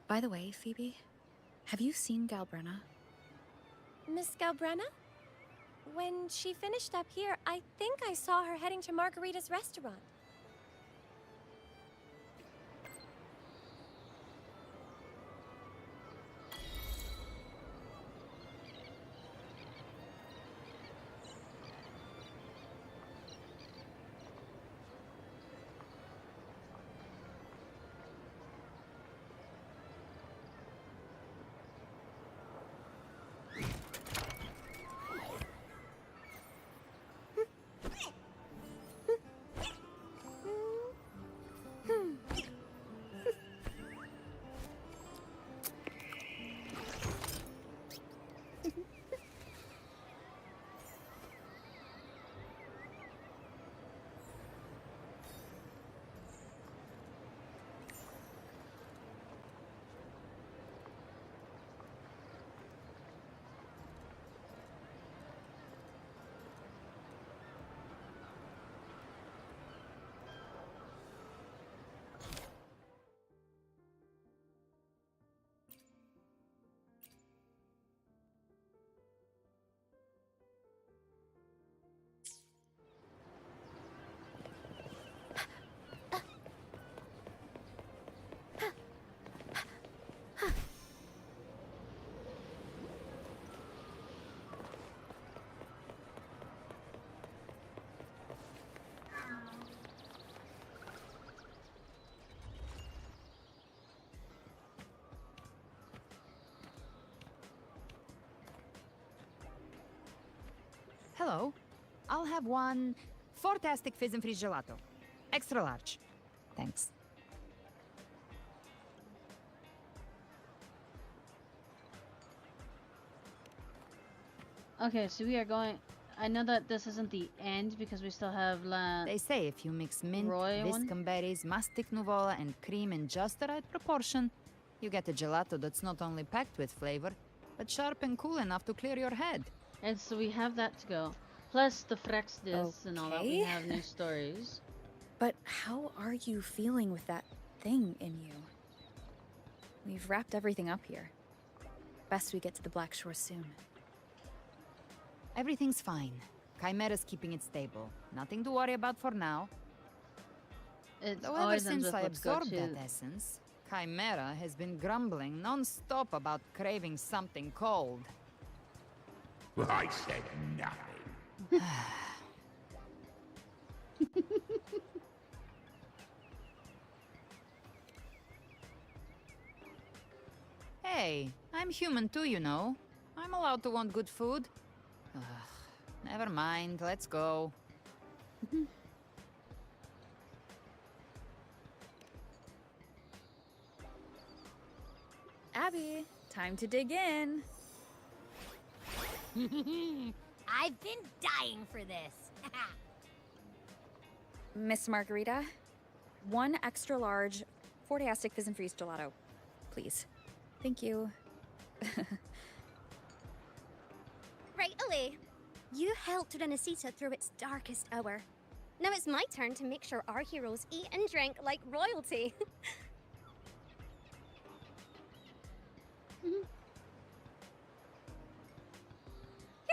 By the way, Phoebe, have you seen Galbrenna? Miss Galbrenna? When she finished up here, I think I saw her heading to Margarita's restaurant. Hello. I'll have one fantastic fizz and freeze gelato. Extra large. Thanks. Okay, so we are going... I know that this isn't the end because we still have They say if you mix mint, Roy Viscum berries, mastic nuvola, and cream in just the right proportion, you get a gelato that's not only packed with flavor, but sharp and cool enough to clear your head. And so we have that to go. Plus the Frexdis and all that. We Okay. have new stories. But how are you feeling with that thing in you? We've wrapped everything up here. Best we get to the Black Shore soon. Everything's fine. Chimera's keeping it stable. Nothing to worry about for now. It's Though ever always ends since with I let's go absorbed to... that essence, Chimera has been grumbling non-stop about craving something cold. I said nothing. Hey, I'm human too, you know. I'm allowed to want good food. Ugh, never mind, let's go. Abby, time to dig in. I've been dying for this. Miss Margarita, one extra large Fortastic Fizz and Freeze gelato, please. Thank you. Right away. You helped Renesita through its darkest hour. Now it's my turn to make sure our heroes eat and drink like royalty. Here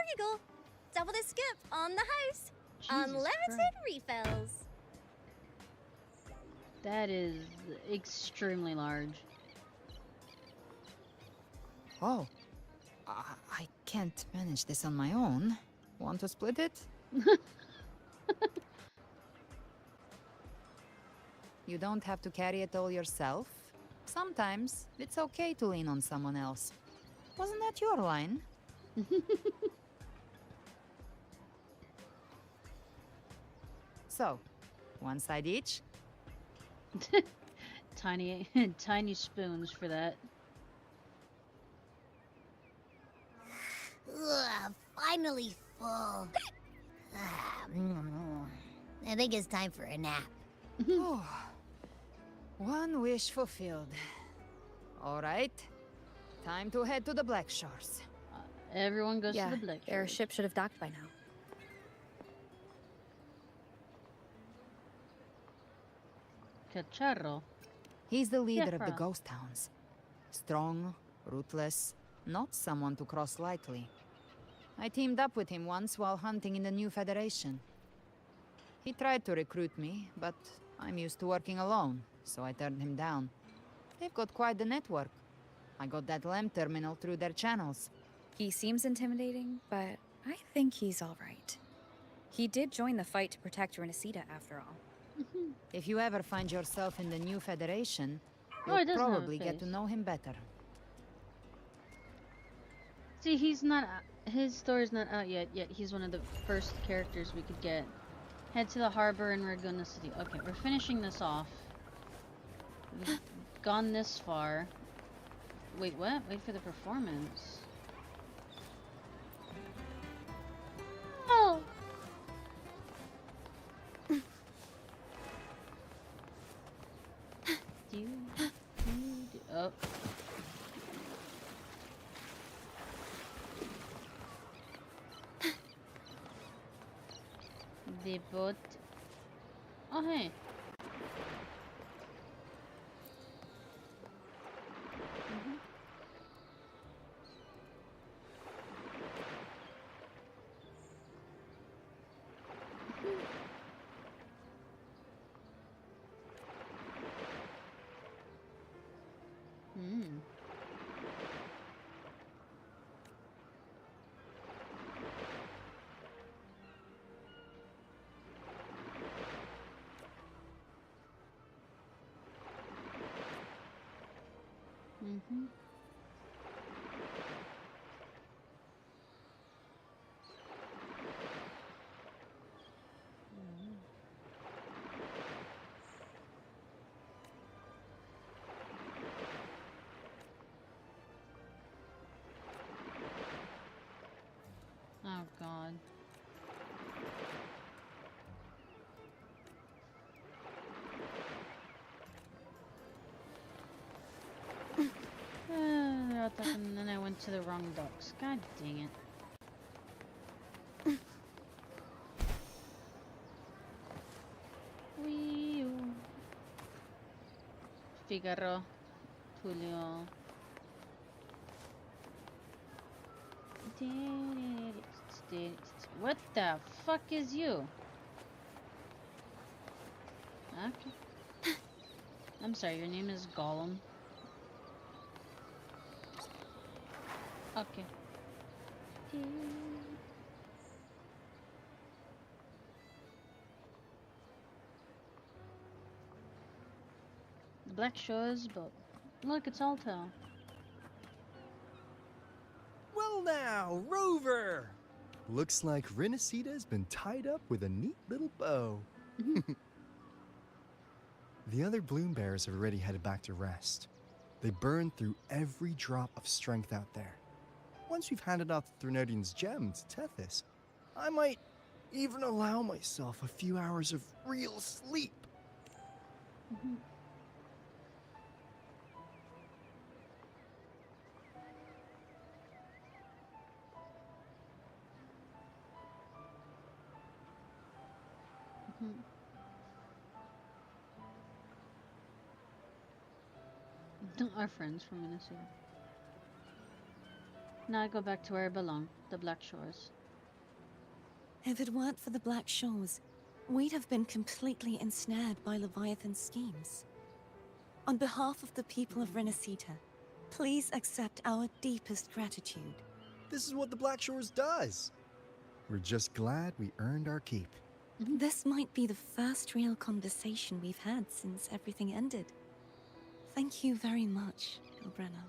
you go. Double the scoop on the house. Unlimited refills. That is extremely large. Oh, I can't manage this on my own. Want to split it? You don't have to carry it all yourself. Sometimes it's okay to lean on someone else. Wasn't that your line? So, one side each? Tiny, tiny spoons for that. Ugh, finally full. I think it's time for a nap. Oh, one wish fulfilled. All right, time to head to the Black Shores. Everyone goes Yeah, to the Black their Shores. ship should have docked by now. Cacharro. He's the leader of the Jeffra. ghost towns. Strong, ruthless, not someone to cross lightly. I teamed up with him once while hunting in the new Federation. He tried to recruit me, but I'm used to working alone, so I turned him down. They've got quite the network. I got that LEM terminal through their channels. He seems intimidating, but I think he's all right. He did join the fight to protect Renesita, after all. If you ever find yourself in the new Federation, Oh, you'll it doesn't have a probably get to face. know him better. See, he's not. His story's not out yet. Yet he's one of the first characters we could get. Head to the harbor in Raguna City. Okay, we're finishing this off. We've gone this far. Wait, what? Wait for the performance. Oh. Oh. The boat. Oh, hey. Hmm. Mm-hmm. Oh God. They're all talking, and then I went to the wrong docks. God dang it. Wee. Figaro. Tulio. What the fuck is you? Okay. I'm sorry, your name is Gollum. Okay. The Black Shores, but look, it's Alto. Well now, Rover! Looks like Renesita's been tied up with a neat little bow. The other Bloom Bears have already headed back to rest. They burned through every drop of strength out there. Once we've handed off the Threnodian's gem to Tethys, I might even allow myself a few hours of real sleep. Our friends from Minnesota. Now I go back to where I belong, the Black Shores. If it weren't for the Black Shores, we'd have been completely ensnared by Leviathan's schemes. On behalf of the people of Renesita, please accept our deepest gratitude. This is what the Black Shores does. We're just glad we earned our keep. This might be the first real conversation we've had since everything ended. Thank you very much, Ilbrenna.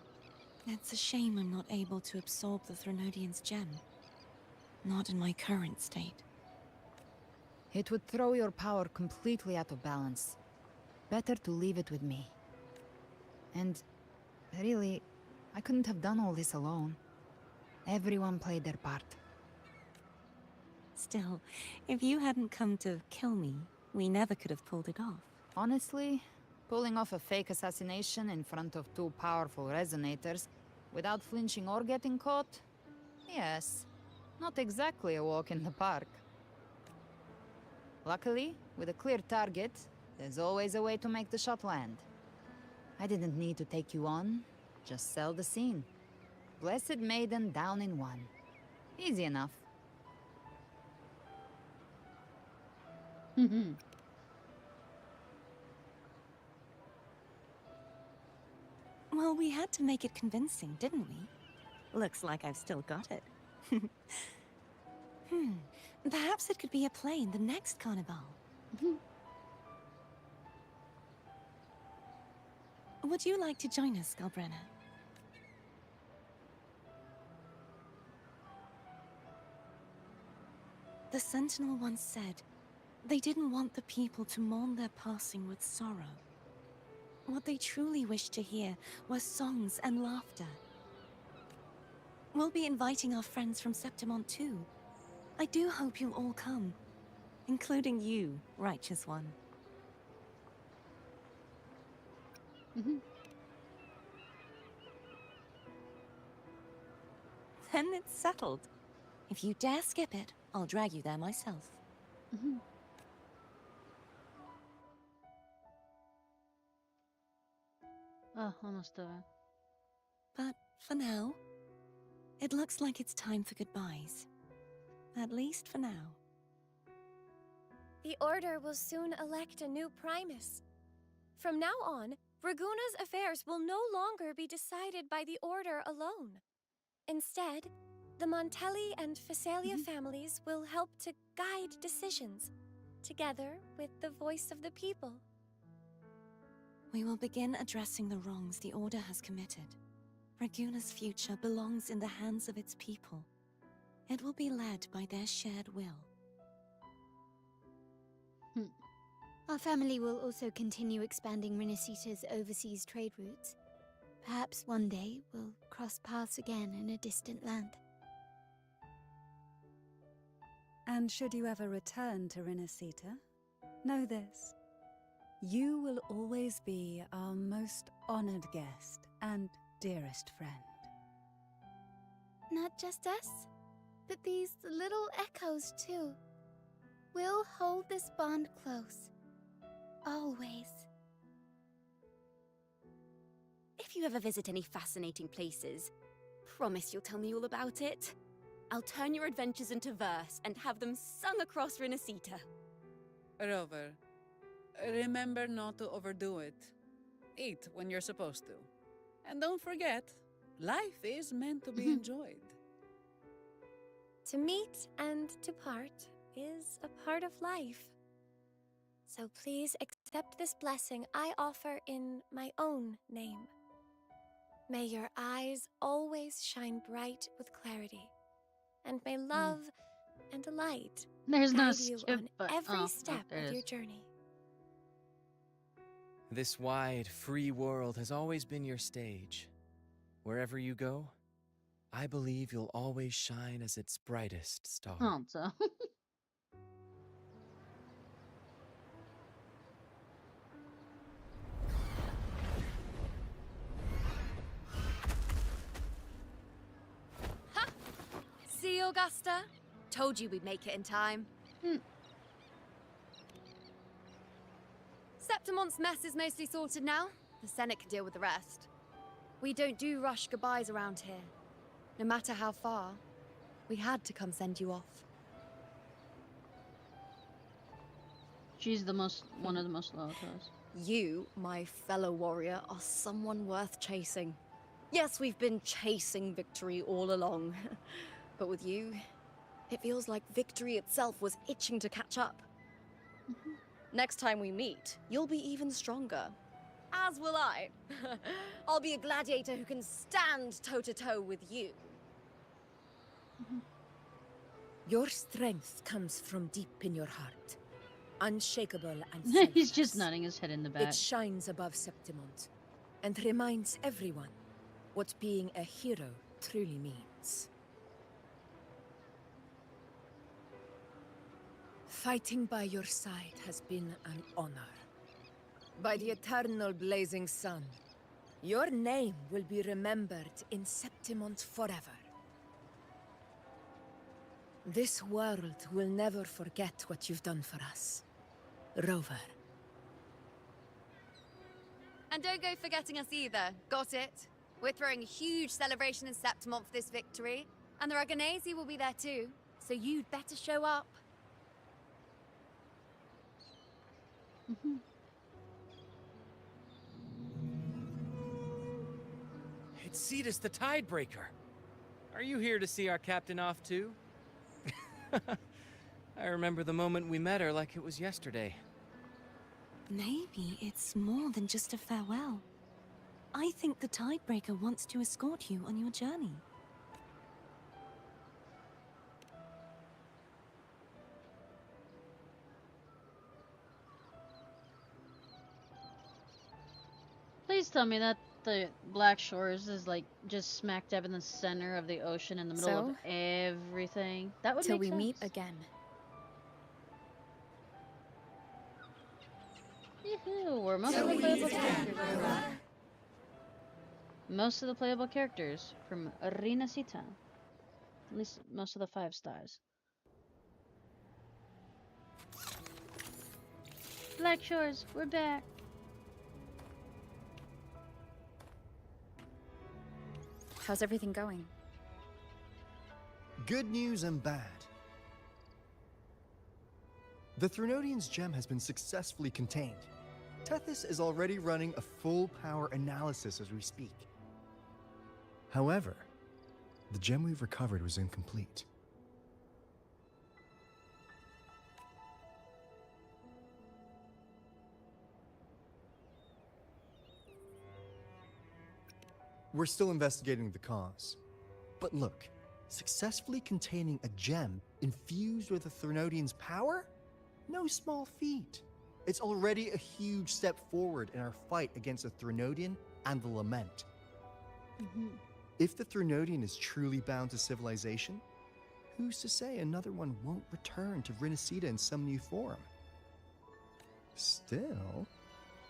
It's a shame I'm not able to absorb the Threnodian's gem. Not in my current state. It would throw your power completely out of balance. Better to leave it with me. And really, I couldn't have done all this alone. Everyone played their part. Still, if you hadn't come to kill me, we never could have pulled it off. Honestly, pulling off a fake assassination in front of two powerful resonators without flinching or getting caught? Yes, not exactly a walk in the park. Luckily, with a clear target, there's always a way to make the shot land. I didn't need to take you on, just sell the scene. Blessed Maiden down in one. Easy enough. Well, we had to make it convincing, didn't we? Looks like I've still got it. Perhaps it could be a play in the next carnival. Would you like to join us, Galbrenna? The Sentinel once said, they didn't want the people to mourn their passing with sorrow. What they truly wished to hear were songs and laughter. We'll be inviting our friends from Septimont too. I do hope you'll all come, including you, Righteous One. Then it's settled. If you dare skip it, I'll drag you there myself. Oh, almost over. But for now, it looks like it's time for goodbyes. At least for now. The Order will soon elect a new Primus. From now on, Raguna's affairs will no longer be decided by the Order alone. Instead, the Montelli and Phasalia families will help to guide decisions, together with the voice of the people. We will begin addressing the wrongs the Order has committed. Raguna's future belongs in the hands of its people. It will be led by their shared will. Our family will also continue expanding Renacita's overseas trade routes. Perhaps one day we'll cross paths again in a distant land. And should you ever return to Renacita, know this. You will always be our most honored guest and dearest friend. Not just us, but these little echoes too. We'll hold this bond close. Always. If you ever visit any fascinating places, promise you'll tell me all about it. I'll turn your adventures into verse and have them sung across Renacita. Rover, remember not to overdo it. Eat when you're supposed to. And don't forget, life is meant to be enjoyed. To meet and to part is a part of life. So please accept this blessing I offer in my own name. May your eyes always shine bright with clarity, and may love and light There's no guide you skip on button. every Oh, step there of it your is. journey. This wide, free world has always been your stage. Wherever you go, I believe you'll always shine as its brightest star. Oh, so. See, Augusta? Told you we'd make it in time. Septimont's mess is mostly sorted now. The Senate can deal with the rest. We don't do rush goodbyes around here. No matter how far, we had to come send you off. She's one of the most loyal to us. You, my fellow warrior, are someone worth chasing. Yes, we've been chasing victory all along. But with you, it feels like victory itself was itching to catch up. Next time we meet, you'll be even stronger. As will I. I'll be a gladiator who can stand toe-to-toe with you. Your strength comes from deep in your heart. Unshakable and He's just nodding his head in the back. It shines above Septimont and reminds everyone what being a hero truly means. Fighting by your side has been an honor. By the eternal blazing sun, your name will be remembered in Septimont forever. This world will never forget what you've done for us. Rover. And don't go forgetting us either. Got it? We're throwing a huge celebration in Septimont for this victory, and the Raganesi will be there too, so you'd better show up. It's Cetus the Tidebreaker. Are you here to see our captain off too? I remember the moment we met her like it was yesterday. Maybe it's more than just a farewell. I think the Tidebreaker wants to escort you on your journey. Please tell me that the Black Shores is like just smack dab in the center of the ocean in the middle of everything. That would Till make we sense. meet again. Yoo-hoo, we're most of the playable characters. Most of the playable characters from Renacita. At least most of the 5 stars. Black Shores, we're back. How's everything going? Good news and bad. The Threnodian's gem has been successfully contained. Tethys is already running a full power analysis as we speak. However, the gem we've recovered was incomplete. We're still investigating the cause. But look, successfully containing a gem infused with the Threnodian's power? No small feat. It's already a huge step forward in our fight against the Threnodian and the Lament. If the Threnodian is truly bound to civilization, who's to say another one won't return to Renacita in some new form? Still,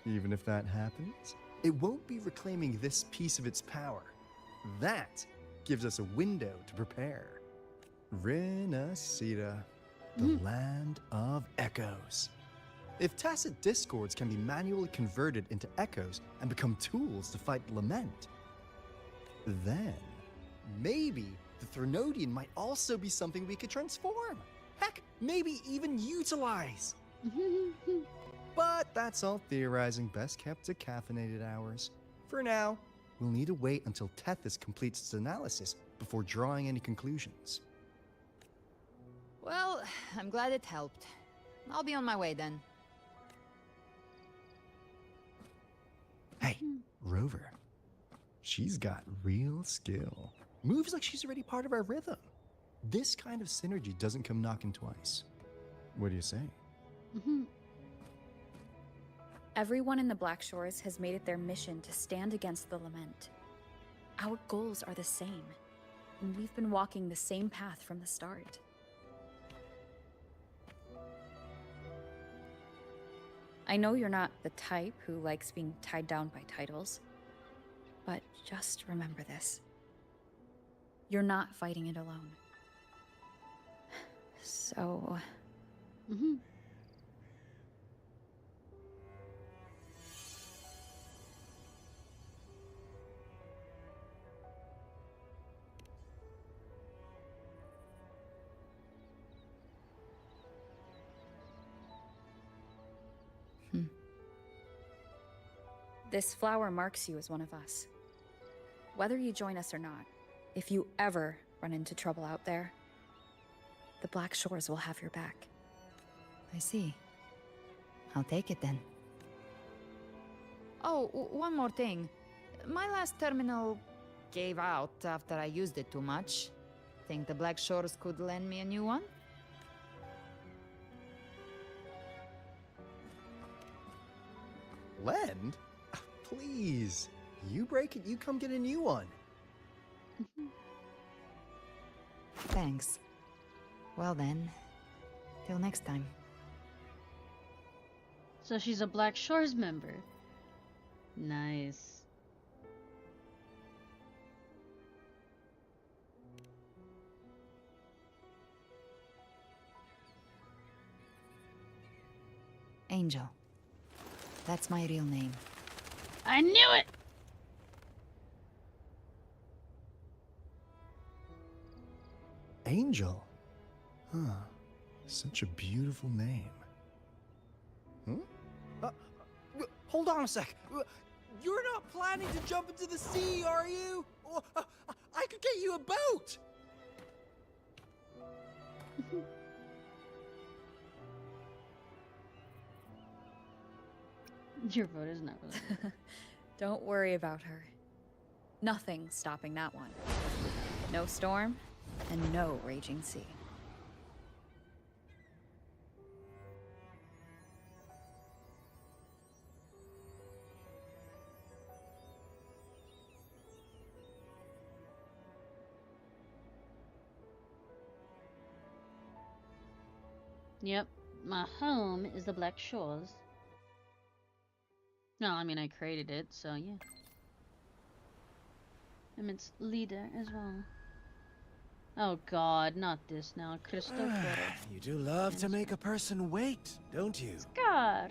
even if that happens, it won't be reclaiming this piece of its power. That gives us a window to prepare. Renacita, the land of echoes. If tacit discords can be manually converted into echoes and become tools to fight Lament, then maybe the Threnodian might also be something we could transform. Heck, maybe even utilize. But that's all theorizing, best kept to caffeinated hours. For now, we'll need to wait until Tethys completes its analysis before drawing any conclusions. Well, I'm glad it helped. I'll be on my way then. Hey, Rover. She's got real skill. Moves like she's already part of our rhythm. This kind of synergy doesn't come knocking twice. What do you say? Everyone in the Black Shores has made it their mission to stand against the Lament. Our goals are the same, and we've been walking the same path from the start. I know you're not the type who likes being tied down by titles, but just remember this. You're not fighting it alone. So... This flower marks you as one of us. Whether you join us or not, if you ever run into trouble out there, the Black Shores will have your back. I see. I'll take it then. Oh, one more thing. My last terminal gave out after I used it too much. Think the Black Shores could lend me a new one? Lend? Please. You break it, you come get a new one. Thanks. Well then, till next time. So she's a Black Shores member. Nice. Angel. That's my real name. I knew it! Angel? Huh. Such a beautiful name. Hmm? Hold on a sec. You're not planning to jump into the sea, are you? I could get you a boat! Your vote is not really good. Don't worry about her. Nothing's stopping that one. No storm, and no raging sea. Yep, my home is the Black Shores. No, I mean I created it, so yeah. I'm its leader as well. Oh god, not this now. Christopher. You do love to make a person wait, don't you? Scar.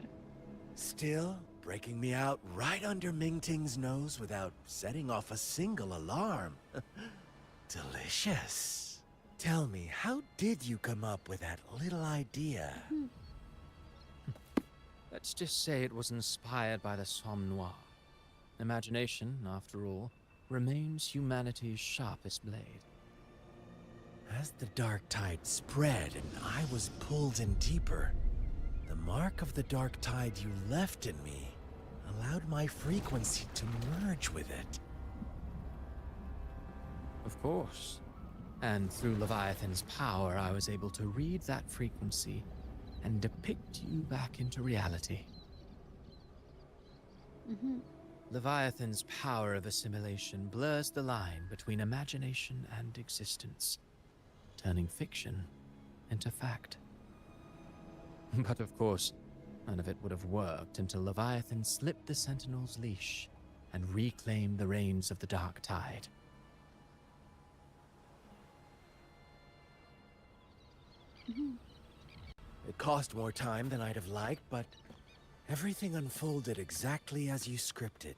Still breaking me out right under Mingting's nose without setting off a single alarm. Delicious. Tell me, how did you come up with that little idea? Let's just say it was inspired by the Somme Noir. Imagination, after all, remains humanity's sharpest blade. As the dark tide spread and I was pulled in deeper, the mark of the dark tide you left in me allowed my frequency to merge with it. Of course. And through Leviathan's power, I was able to read that frequency and depict you back into reality. Leviathan's power of assimilation blurs the line between imagination and existence, turning fiction into fact. But of course, none of it would have worked until Leviathan slipped the Sentinel's leash and reclaimed the reins of the Dark Tide. It cost more time than I'd have liked, but everything unfolded exactly as you scripted.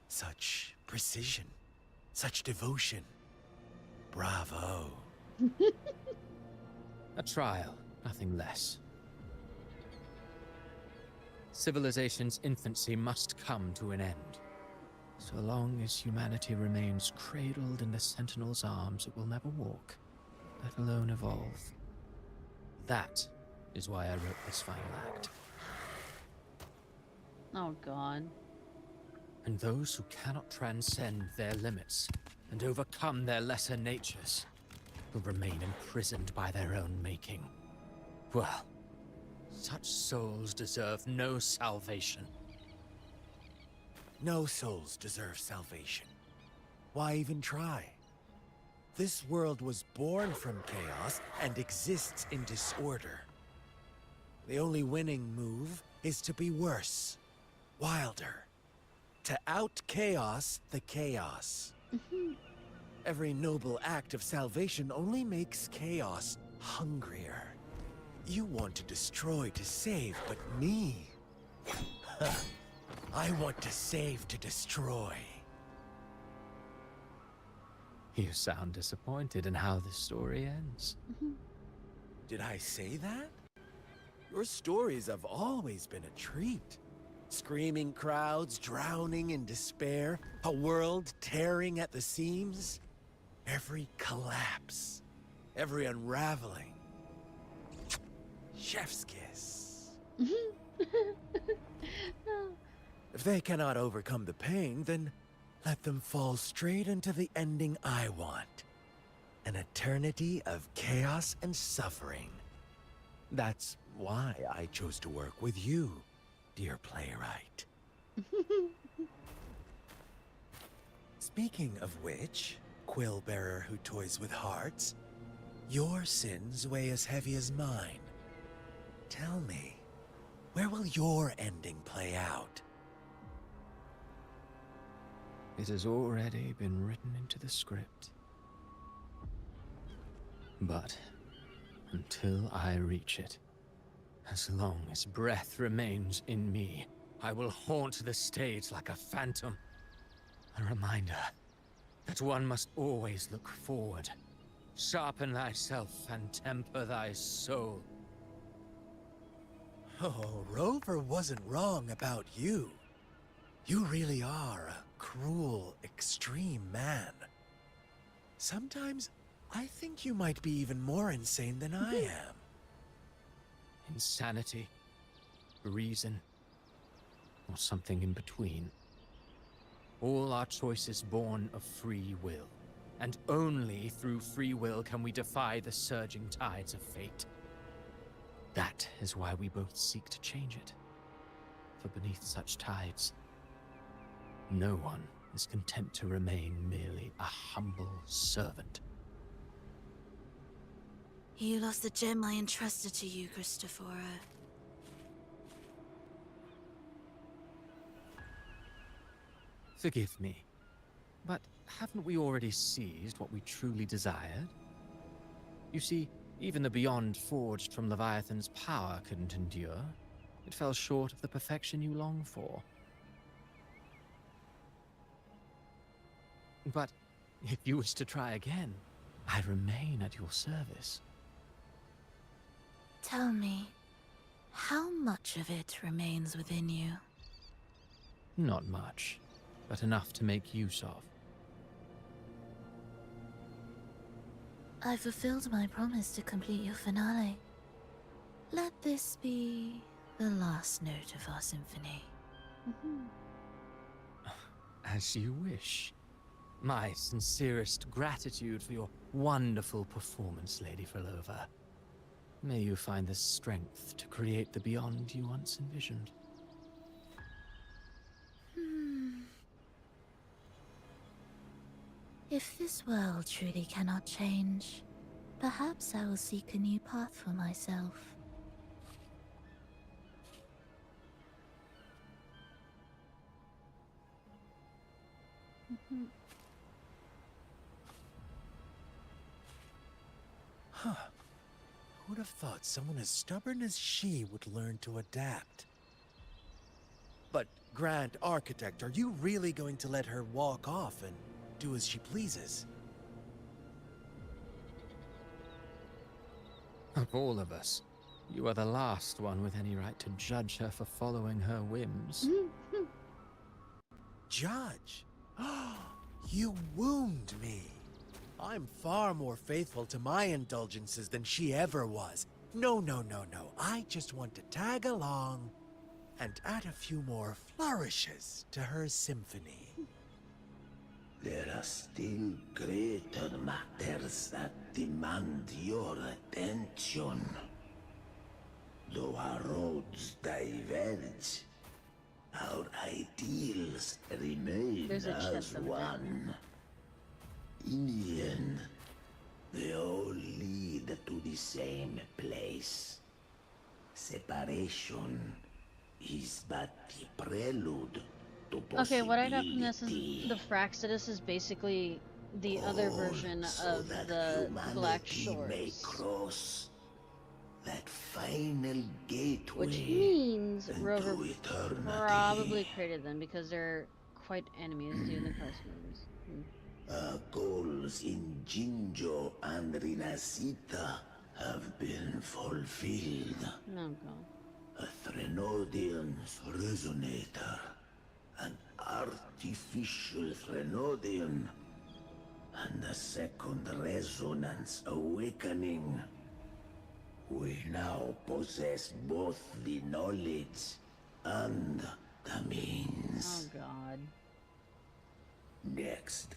Such precision, such devotion. Bravo. A trial, nothing less. Civilization's infancy must come to an end. So long as humanity remains cradled in the Sentinel's arms, it will never walk, let alone evolve. That is why I wrote this final act. Oh god. And those who cannot transcend their limits and overcome their lesser natures will remain imprisoned by their own making. Well, such souls deserve no salvation. No souls deserve salvation. Why even try? This world was born from chaos and exists in disorder. The only winning move is to be worse, wilder, to out-chaos the chaos. Every noble act of salvation only makes chaos hungrier. You want to destroy to save, but me? I want to save to destroy. You sound disappointed in how this story ends. Did I say that? Your stories have always been a treat. Screaming crowds drowning in despair, a world tearing at the seams. Every collapse, every unraveling. Chef's kiss. If they cannot overcome the pain, then let them fall straight into the ending I want. An eternity of chaos and suffering. That's why I chose to work with you, dear playwright. Speaking of which, quill bearer who toys with hearts, your sins weigh as heavy as mine. Tell me, where will your ending play out? It has already been written into the script. But until I reach it, As long as breath remains in me, I will haunt the stage like a phantom. A reminder that one must always look forward. Sharpen thyself and temper thy soul. Oh, Rover wasn't wrong about you. You really are a cruel, extreme man. Sometimes I think you might be even more insane than I am. Insanity, reason, or something in between. All our choices born of free will, and only through free will can we defy the surging tides of fate. That is why we both seek to change it. For beneath such tides, no one is content to remain merely a humble servant. You lost the gem I entrusted to you, Christophora. Forgive me, but haven't we already seized what we truly desired? You see, even the beyond forged from Leviathan's power couldn't endure. It fell short of the perfection you long for. But if you wish to try again, I remain at your service. Tell me, how much of it remains within you? Not much, but enough to make use of. I fulfilled my promise to complete your finale. Let this be the last note of our symphony. As you wish. My sincerest gratitude for your wonderful performance, Lady Frolova. May you find the strength to create the beyond you once envisioned. If this world truly cannot change, perhaps I will seek a new path for myself. Huh. Who would have thought someone as stubborn as she would learn to adapt? But, Grand Architect, are you really going to let her walk off and do as she pleases? Of all of us, you are the last one with any right to judge her for following her whims. Judge? You wound me. I'm far more faithful to my indulgences than she ever was. No. I just want to tag along and add a few more flourishes to her symphony. There are still greater matters that demand your attention. Though our roads diverge, our ideals remain There's a as chest over there. one. In the end, they all lead to the same place. Separation is but the prelude to possibility. Okay, what I got from this is the Fraxidus is basically the other version so of that the Black humanity may Shores. cross that final gateway, Which means into Rover eternity. probably created them because they're quite enemies to the Christ movers. Our goals in Jinjo and Rinasita have been fulfilled. Oh god. A Threnodian's resonator, an artificial Threnodian, and a second resonance awakening. We now possess both the knowledge and the means. Oh god. Next,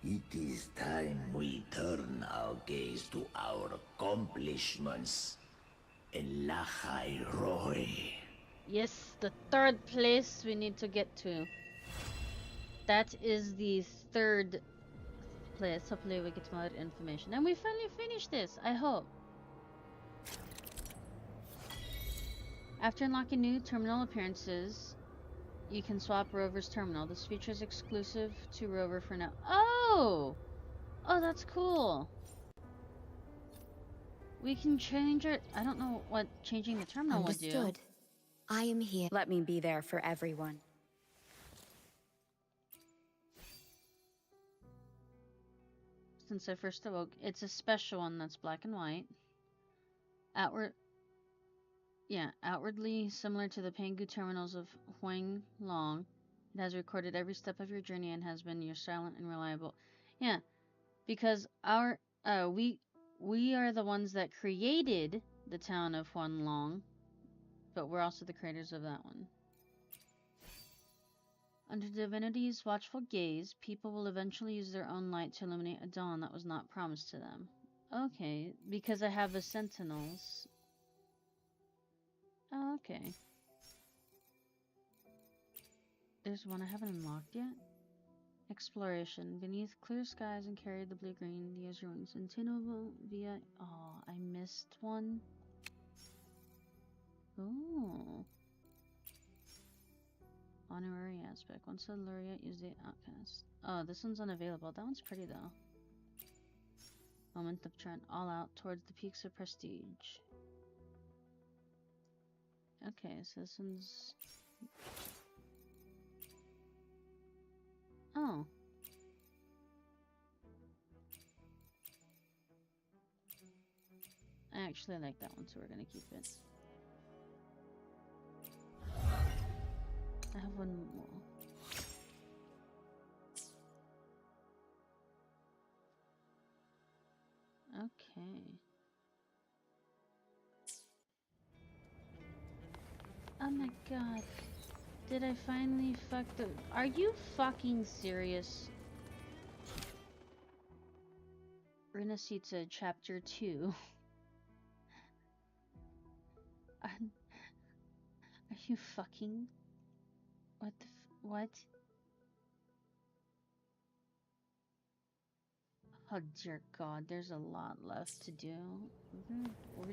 it is time we turn our gaze to our accomplishments in Lahai Roy. Yes, the third place we need to get to. That is the third place. Hopefully we get more information. And we finally finished this, I hope. After unlocking new terminal appearances, you can swap Rover's terminal. This feature is exclusive to Rover for now. Oh! Oh, that's cool. We can change it. I don't know what changing the terminal would do. Understood. I am here. Let me be there for everyone. Since I first awoke, it's a special one that's black and white. Outwardly similar to the Pangu terminals of Huang Long. It has recorded every step of your journey and has been your silent and reliable. Yeah, because our we are the ones that created the town of Huan Long, but we're also the creators of that one. Under divinity's watchful gaze, people will eventually use their own light to illuminate a dawn that was not promised to them. Okay, because I have the sentinels. Oh, okay. There's one I haven't unlocked yet. Exploration. Beneath clear skies and carry the blue-green. Use your wings. Intuinable via... Oh, I missed one. Ooh. Honorary aspect. Once the laureate, use the outcast. Oh, this one's unavailable. That one's pretty, though. Moment of trend. All out towards the peaks of prestige. Okay, so this one's... Oh. I actually like that one, so we're gonna keep it. I have one more. Okay. Oh my god. Did I finally fuck the... Are you fucking serious? Renasita Chapter 2. Are you fucking... What the what? Oh dear god, there's a lot left to do. We're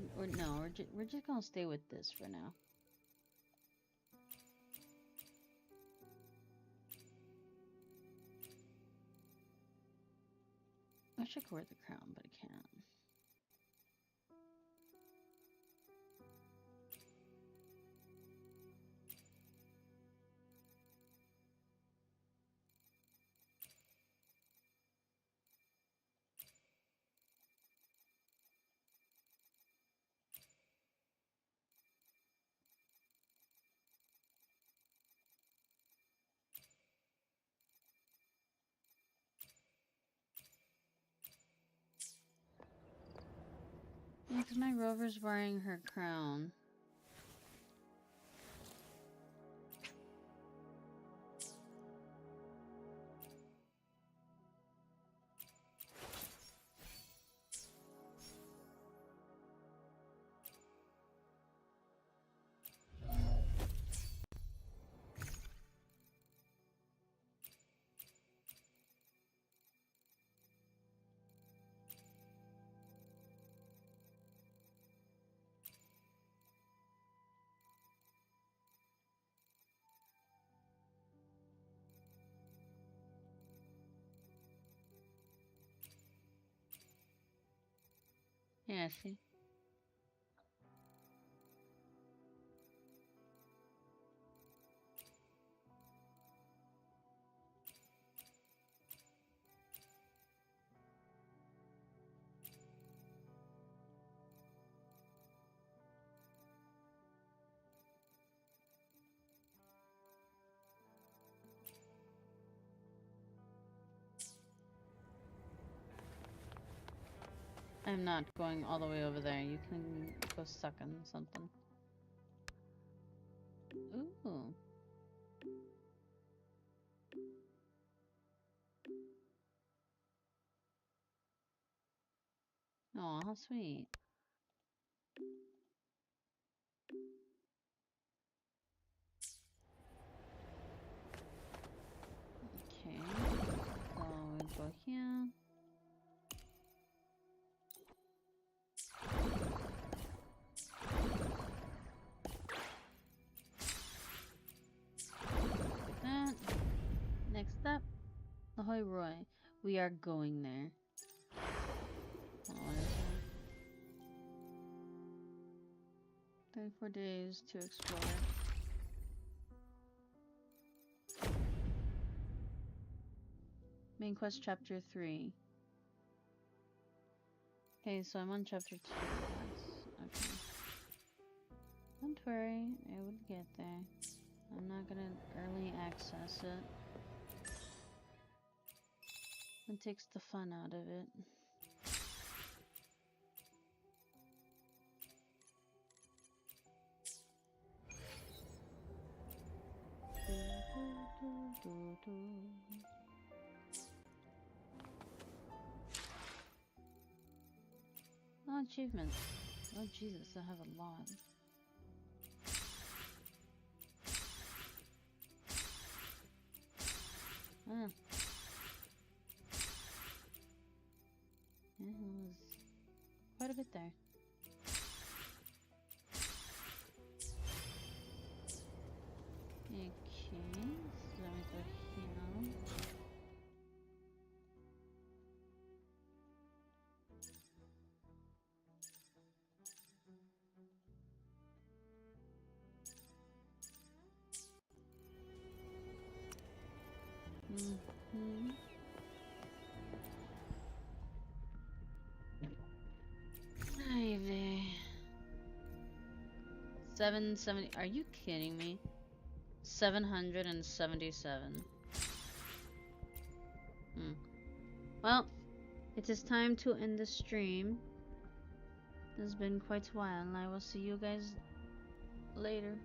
just gonna stay with this for now. I wish I could wear the crown, but I can't. Yeah, because my rover's wearing her crown. Yeah, see? I'm not going all the way over there. You can go suck on something. Ooh. Aw, how sweet. Okay. So we go here. That. Next up, Ahoy Roy. We are going there. Oh, what is that? 24 days to explore. Main quest chapter 3. Okay, so I'm on chapter 2. Okay. Don't worry, I will get there. I'm not gonna early access it. It takes the fun out of it. Oh, achievements. Oh, Jesus, I have a lot. Ah. Yeah, it was quite a bit there. Okay, so let me go here. Ivy. 770. Are you kidding me? 777. Well, it is time to end the stream. It's been quite a while, and I will see you guys later.